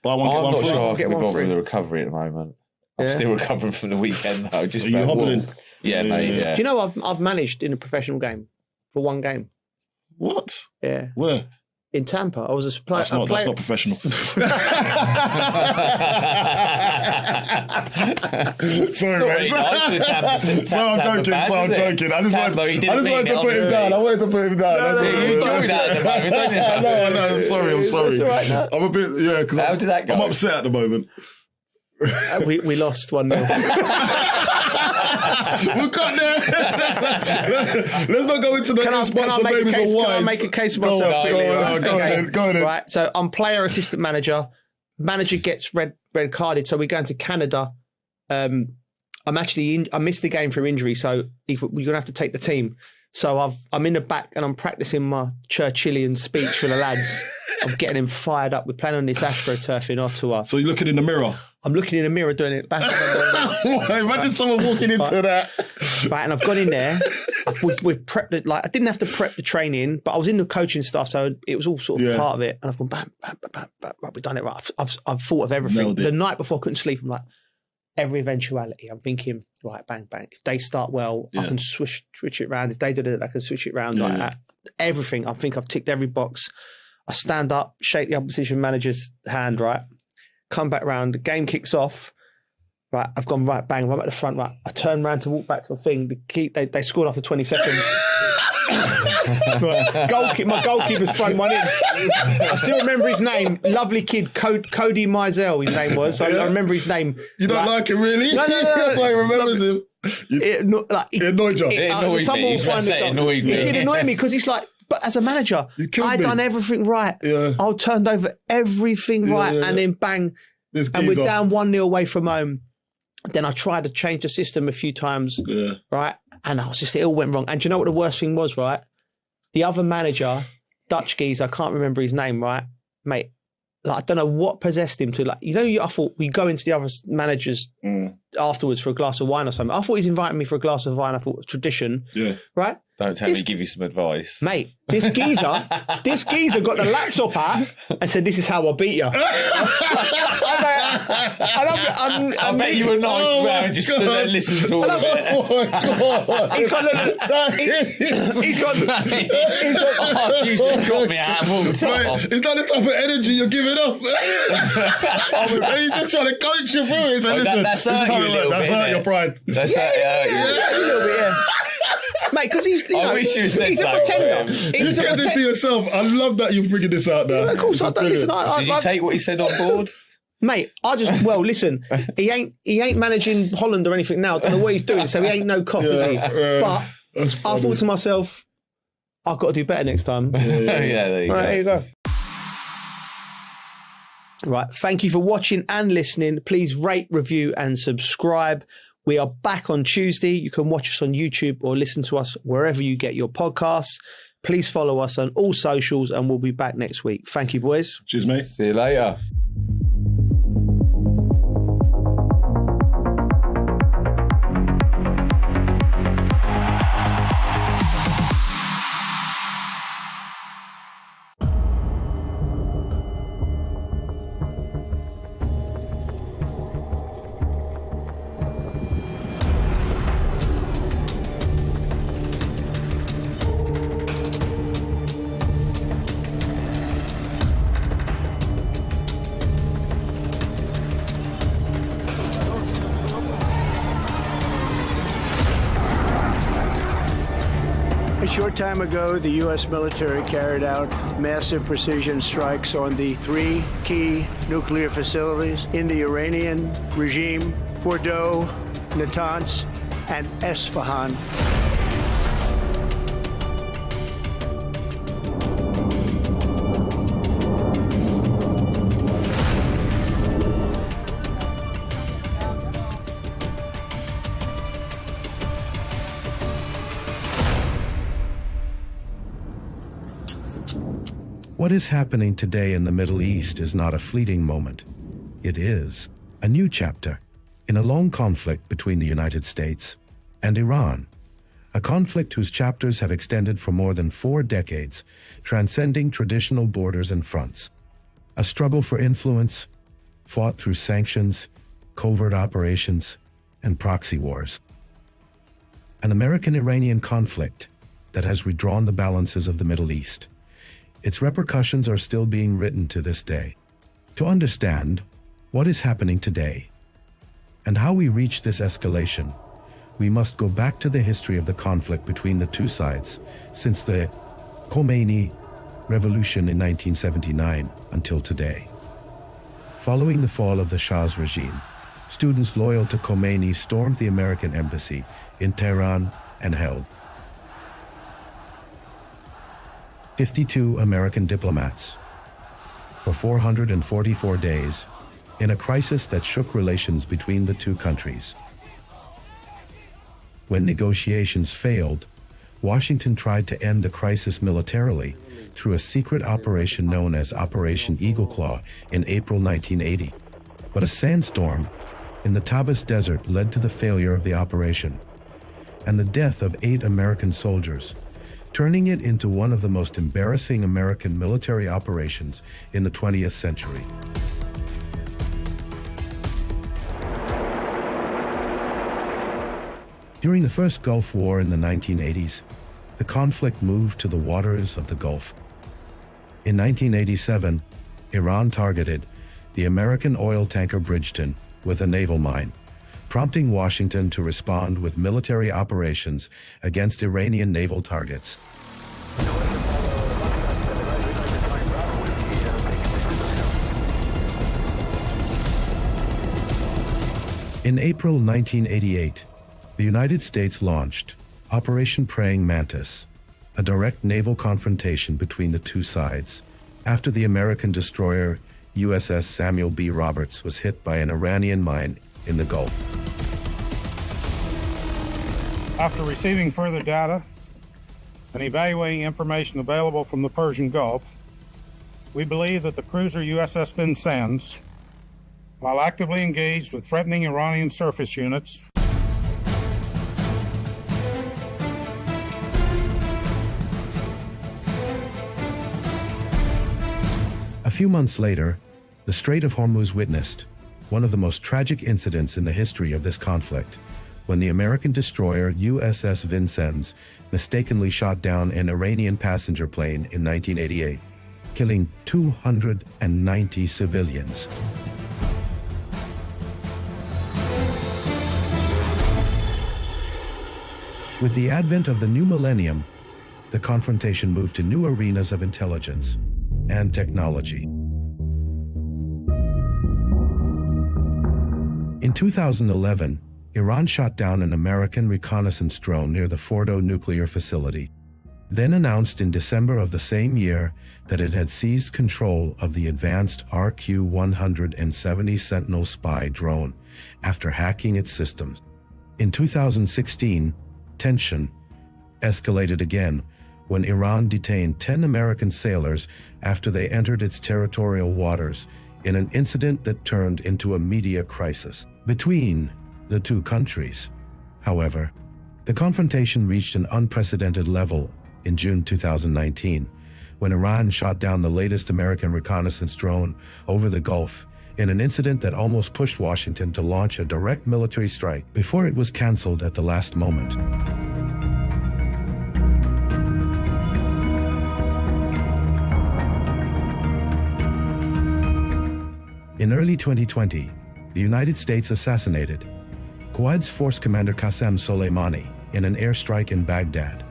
I'm not sure I can be bothered with the recovery at the moment. I'm still recovering from the weekend though. Just Are you hobbling? Yeah, mate. Yeah. Do you know I've managed in a professional game for one game? What? Yeah. Where? In Tampa. I was a player. That's not professional. Sorry, mate. I'm joking. I just wanted to put him down. I wanted to put him down. You enjoy that at the moment, don't you? No, I'm sorry. That's all right, no. I'm a bit, because how did that go? I'm upset at the moment. We lost 1-0. We'll cut there. Let's not go into the Can I make a case for myself? Go ahead. Right, so I'm player assistant manager. Manager gets red carded, so we're going to Canada. I missed the game for injury, so we're going to have to take the team. So I'm in the back and I'm practicing my Churchillian speech for the lads. I'm getting them fired up. We're playing on this AstroTurf in Ottawa. So you're looking in the mirror? I'm looking in the mirror doing it. Imagine someone walking into that. Right, and I've gone in there. We've prepped it. Like, I didn't have to prep the training, but I was in the coaching stuff, so it was all sort of part of it. And I've gone, bam, bam, bam, bam, bam. Right, we've done it right. I've thought of everything. The night before I couldn't sleep, I'm like, every eventuality. I'm thinking, right, bang, bang. If they start well, I can switch it around. If they do it, I can switch it around like that. Everything. I think I've ticked every box. I stand up, shake the opposition manager's hand, right? Come back round, the game kicks off. Right, I've gone right, bang, right at the front, right. I turn around to walk back to the thing. They scored after 20 seconds. Right. My goalkeeper's thrown one in. I still remember his name. Lovely kid, Cody Mizell, his name was. So I remember his name. You don't like him, really? No. That's why he remembers him. It annoyed you. It annoyed me. It did annoy me because it's like, but as a manager, I'd done everything right. Yeah. I turned over everything right, and then bang, and we're down 1-0 away from home. Then I tried to change the system a few times, right? And it all went wrong. And do you know what the worst thing was, right? The other manager, Dutch geezer, I can't remember his name, right? Mate, like, I don't know what possessed him to, like, I thought we go into the other managers afterwards for a glass of wine or something. I thought he's inviting me for a glass of wine. I thought it was tradition, right? Don't tell me, give you some advice. Mate, this geezer got the laptop out and said, "This is how I beat you." I bet you were nice man just to listen to all of it. He's got you should drop me out of all the time. It's not the type of energy you're giving off. He's just trying to coach you through it. So listen, that's hurt your pride. That's hurt a little bit, yeah. Mate, because he's a pretender. You kept this to yourself. I love that you're bringing this out now. Yeah, of course, I don't listen. Did you take what he said on board? Mate, listen, he ain't managing Holland or anything now. I don't know what he's doing, so he ain't no cop, is he? But I thought to myself, I've got to do better next time. There you go. There you go. Right, thank you for watching and listening. Please rate, review and subscribe. We are back on Tuesday. You can watch us on YouTube or listen to us wherever you get your podcasts. Please follow us on all socials and we'll be back next week. Thank you, boys. Cheers, mate. See you later. short time ago, the U.S. military carried out massive precision strikes on the 3 key nuclear facilities in the Iranian regime: Fordow, Natanz, and Esfahan. What is happening today in the Middle East is not a fleeting moment. It is a new chapter in a long conflict between the United States and Iran, a conflict whose chapters have extended for more than 4 decades, transcending traditional borders and fronts. A struggle for influence, fought through sanctions, covert operations, and proxy wars. An American-Iranian conflict that has redrawn the balances of the Middle East. Its repercussions are still being written to this day. To understand what is happening today and how we reached this escalation, we must go back to the history of the conflict between the two sides since the Khomeini revolution in 1979 until today. Following the fall of the Shah's regime, students loyal to Khomeini stormed the American embassy in Tehran and held 52 American diplomats for 444 days in a crisis that shook relations between the two countries. When negotiations failed, Washington tried to end the crisis militarily through a secret operation known as Operation Eagle Claw in April 1980. But a sandstorm in the Tabbas Desert led to the failure of the operation and the death of 8 American soldiers, turning it into one of the most embarrassing American military operations in the 20th century. During the first Gulf War in the 1980s, the conflict moved to the waters of the Gulf. In 1987, Iran targeted the American oil tanker Bridgeton with a naval mine, prompting Washington to respond with military operations against Iranian naval targets. In April 1988, the United States launched Operation Praying Mantis, a direct naval confrontation between the two sides, after the American destroyer USS Samuel B. Roberts was hit by an Iranian mine in the Gulf. After receiving further data and evaluating information available from the Persian Gulf, we believe that the cruiser USS Vincennes, while actively engaged with threatening Iranian surface units, A few months later, the Strait of Hormuz witnessed one of the most tragic incidents in the history of this conflict, when the American destroyer USS Vincennes mistakenly shot down an Iranian passenger plane in 1988, killing 290 civilians. With the advent of the new millennium, the confrontation moved to new arenas of intelligence and technology. In 2011, Iran shot down an American reconnaissance drone near the Fordow nuclear facility, then announced in December of the same year that it had seized control of the advanced RQ-170 Sentinel spy drone after hacking its systems. In 2016, tension escalated again when Iran detained 10 American sailors after they entered its territorial waters in an incident that turned into a media crisis between the two countries. However, the confrontation reached an unprecedented level in June 2019, when Iran shot down the latest American reconnaissance drone over the Gulf in an incident that almost pushed Washington to launch a direct military strike before it was canceled at the last moment. In early 2020, the United States assassinated Quds Force Commander Qasem Soleimani in an airstrike in Baghdad.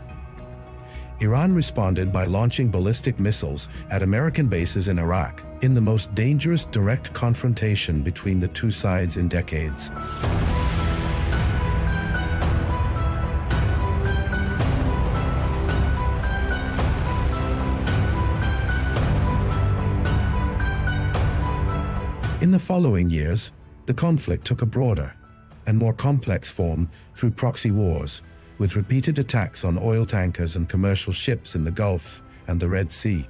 Iran responded by launching ballistic missiles at American bases in Iraq, in the most dangerous direct confrontation between the two sides in decades. In the following years, the conflict took a broader and more complex form through proxy wars, with repeated attacks on oil tankers and commercial ships in the Gulf and the Red Sea,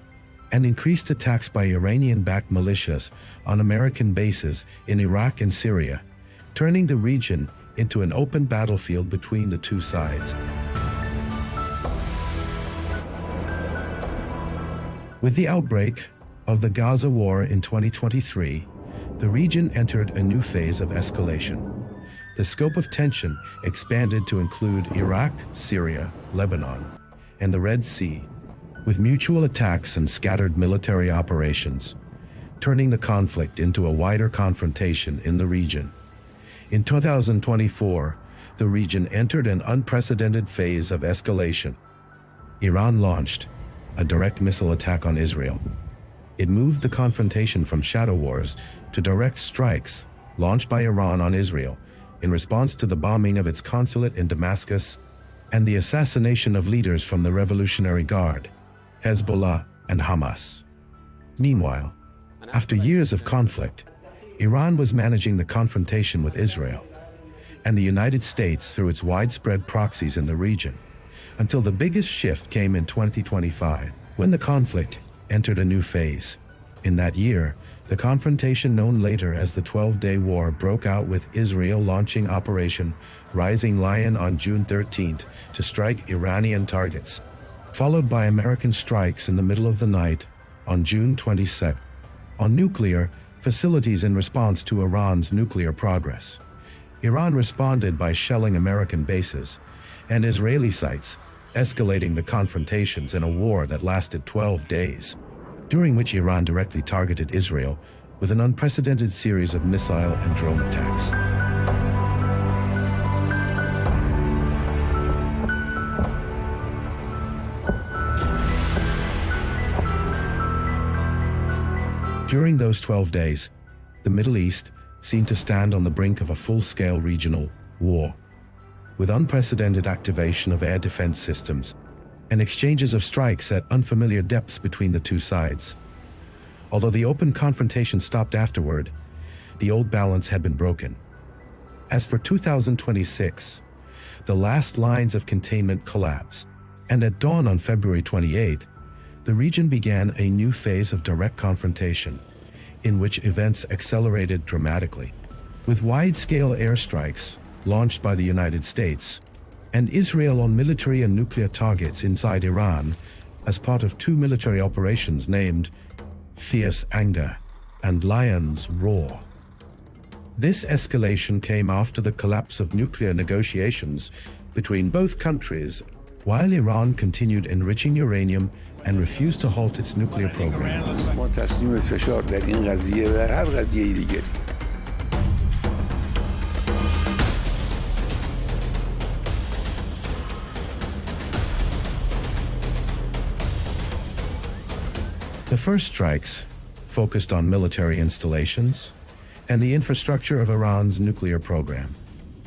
and increased attacks by Iranian-backed militias on American bases in Iraq and Syria, turning the region into an open battlefield between the two sides. With the outbreak of the Gaza war in 2023, the region entered a new phase of escalation. The scope of tension expanded to include Iraq, Syria, Lebanon, and the Red Sea, with mutual attacks and scattered military operations, turning the conflict into a wider confrontation in the region. In 2024, the region entered an unprecedented phase of escalation. Iran launched a direct missile attack on Israel. It moved the confrontation from shadow wars to direct strikes launched by Iran on Israel in response to the bombing of its consulate in Damascus and the assassination of leaders from the Revolutionary Guard, Hezbollah and Hamas. Meanwhile, after years of conflict, Iran was managing the confrontation with Israel and the United States through its widespread proxies in the region, until the biggest shift came in 2025, when the conflict entered a new phase. In that year, the confrontation known later as the 12-Day War broke out, with Israel launching Operation Rising Lion on June 13th to strike Iranian targets, followed by American strikes in the middle of the night on June 22nd on nuclear facilities in response to Iran's nuclear progress. Iran responded by shelling American bases and Israeli sites, escalating the confrontations in a war that lasted 12 days. During which Iran directly targeted Israel with an unprecedented series of missile and drone attacks. During those 12 days, the Middle East seemed to stand on the brink of a full-scale regional war, with unprecedented activation of air defense systems and exchanges of strikes at unfamiliar depths between the two sides. Although the open confrontation stopped afterward, the old balance had been broken. As for 2026, the last lines of containment collapsed, and at dawn on February 28, the region began a new phase of direct confrontation, in which events accelerated dramatically, with wide-scale airstrikes launched by the United States and Israel on military and nuclear targets inside Iran as part of two military operations named Fierce Anger and Lion's Roar. This escalation came after the collapse of nuclear negotiations between both countries, while Iran continued enriching uranium and refused to halt its nuclear program. The first strikes focused on military installations and the infrastructure of Iran's nuclear program,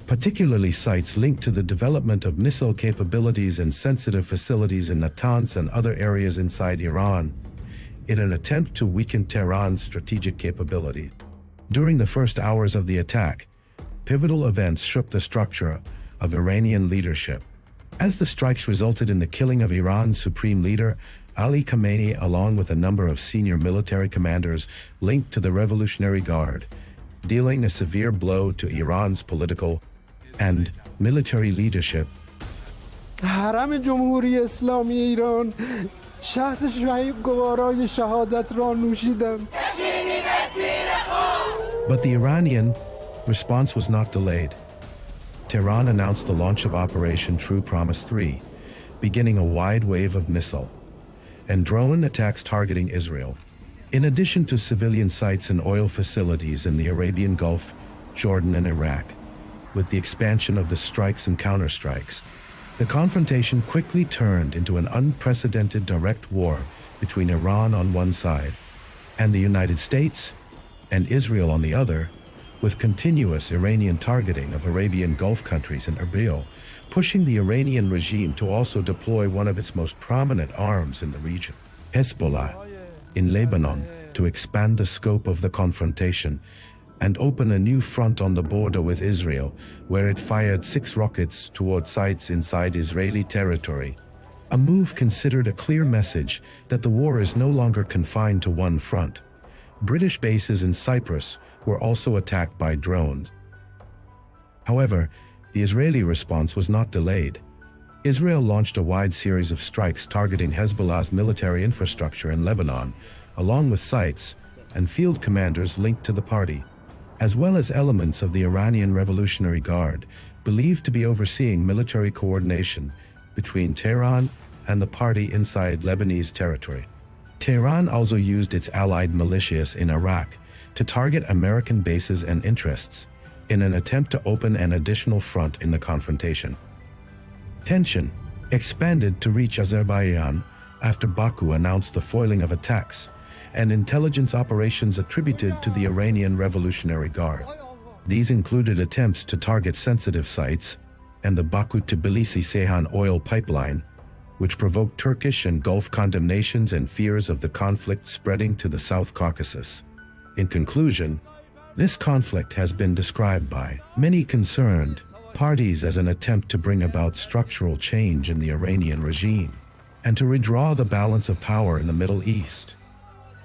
particularly sites linked to the development of missile capabilities and sensitive facilities in Natanz and other areas inside Iran, in an attempt to weaken Tehran's strategic capability. During the first hours of the attack, pivotal events shook the structure of Iranian leadership, as the strikes resulted in the killing of Iran's supreme leader, Ali Khamenei, along with a number of senior military commanders linked to the Revolutionary Guard, dealing a severe blow to Iran's political and military leadership. حرم جمهوری اسلامی ایران شهد شعیب گوارای شهادت را نوشیدم. But the Iranian response was not delayed. Tehran announced the launch of Operation True Promise 3, beginning a wide wave of missile and drone attacks targeting Israel, in addition to civilian sites and oil facilities in the Arabian Gulf, Jordan, and Iraq, with the expansion of the strikes and counterstrikes. The confrontation quickly turned into an unprecedented direct war between Iran on one side and the United States and Israel on the other, with continuous Iranian targeting of Arabian Gulf countries and Erbil, pushing the Iranian regime to also deploy one of its most prominent arms in the region, Hezbollah, in Lebanon, to expand the scope of the confrontation and open a new front on the border with Israel, where it fired 6 rockets toward sites inside Israeli territory. A move considered a clear message that the war is no longer confined to one front. British bases in Cyprus were also attacked by drones. However, the Israeli response was not delayed. Israel launched a wide series of strikes targeting Hezbollah's military infrastructure in Lebanon, along with sites and field commanders linked to the party, as well as elements of the Iranian Revolutionary Guard, believed to be overseeing military coordination between Tehran and the party inside Lebanese territory. Tehran also used its allied militias in Iraq to target American bases and interests in an attempt to open an additional front in the confrontation. Tension expanded to reach Azerbaijan after Baku announced the foiling of attacks and intelligence operations attributed to the Iranian Revolutionary Guard. These included attempts to target sensitive sites and the Baku-Tbilisi-Ceyhan oil pipeline, which provoked Turkish and Gulf condemnations and fears of the conflict spreading to the South Caucasus. In conclusion, this conflict has been described by many concerned parties as an attempt to bring about structural change in the Iranian regime and to redraw the balance of power in the Middle East.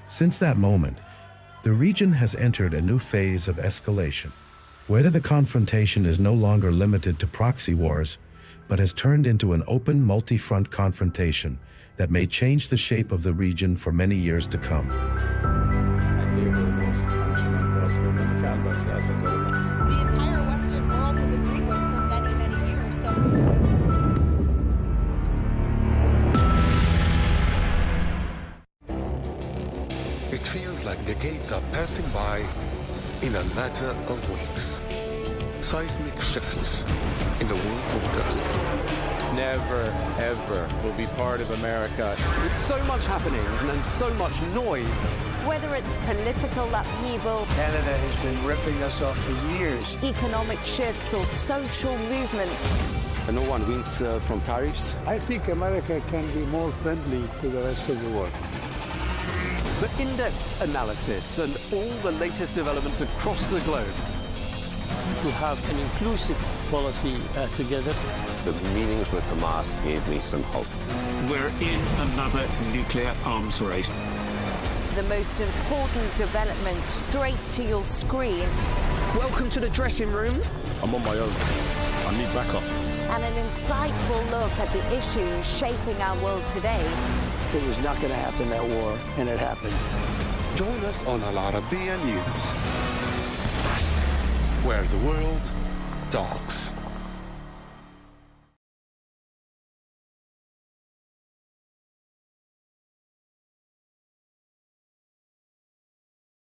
Since that moment, the region has entered a new phase of escalation, where the confrontation is no longer limited to proxy wars, but has turned into an open multi-front confrontation that may change the shape of the region for many years to come. The entire Western world has agreed with for many, many years. So it feels like decades are passing by in a matter of weeks. Seismic shifts in the world order. Never, ever will be part of America. With so much happening and so much noise. Whether it's political upheaval, Canada has been ripping us off for years. Economic shifts or social movements. And no one wins from tariffs. I think America can be more friendly to the rest of the world. For in-depth analysis and all the latest developments across the globe. To have an inclusive policy together. The meetings with Hamas gave me some hope. We're in another nuclear arms race. The most important development straight to your screen. Welcome to the dressing room. I'm on my own. I need backup. And an insightful look at the issues shaping our world today. It was not going to happen, that war, and it happened. Join us on Arabiya News, where the world talks.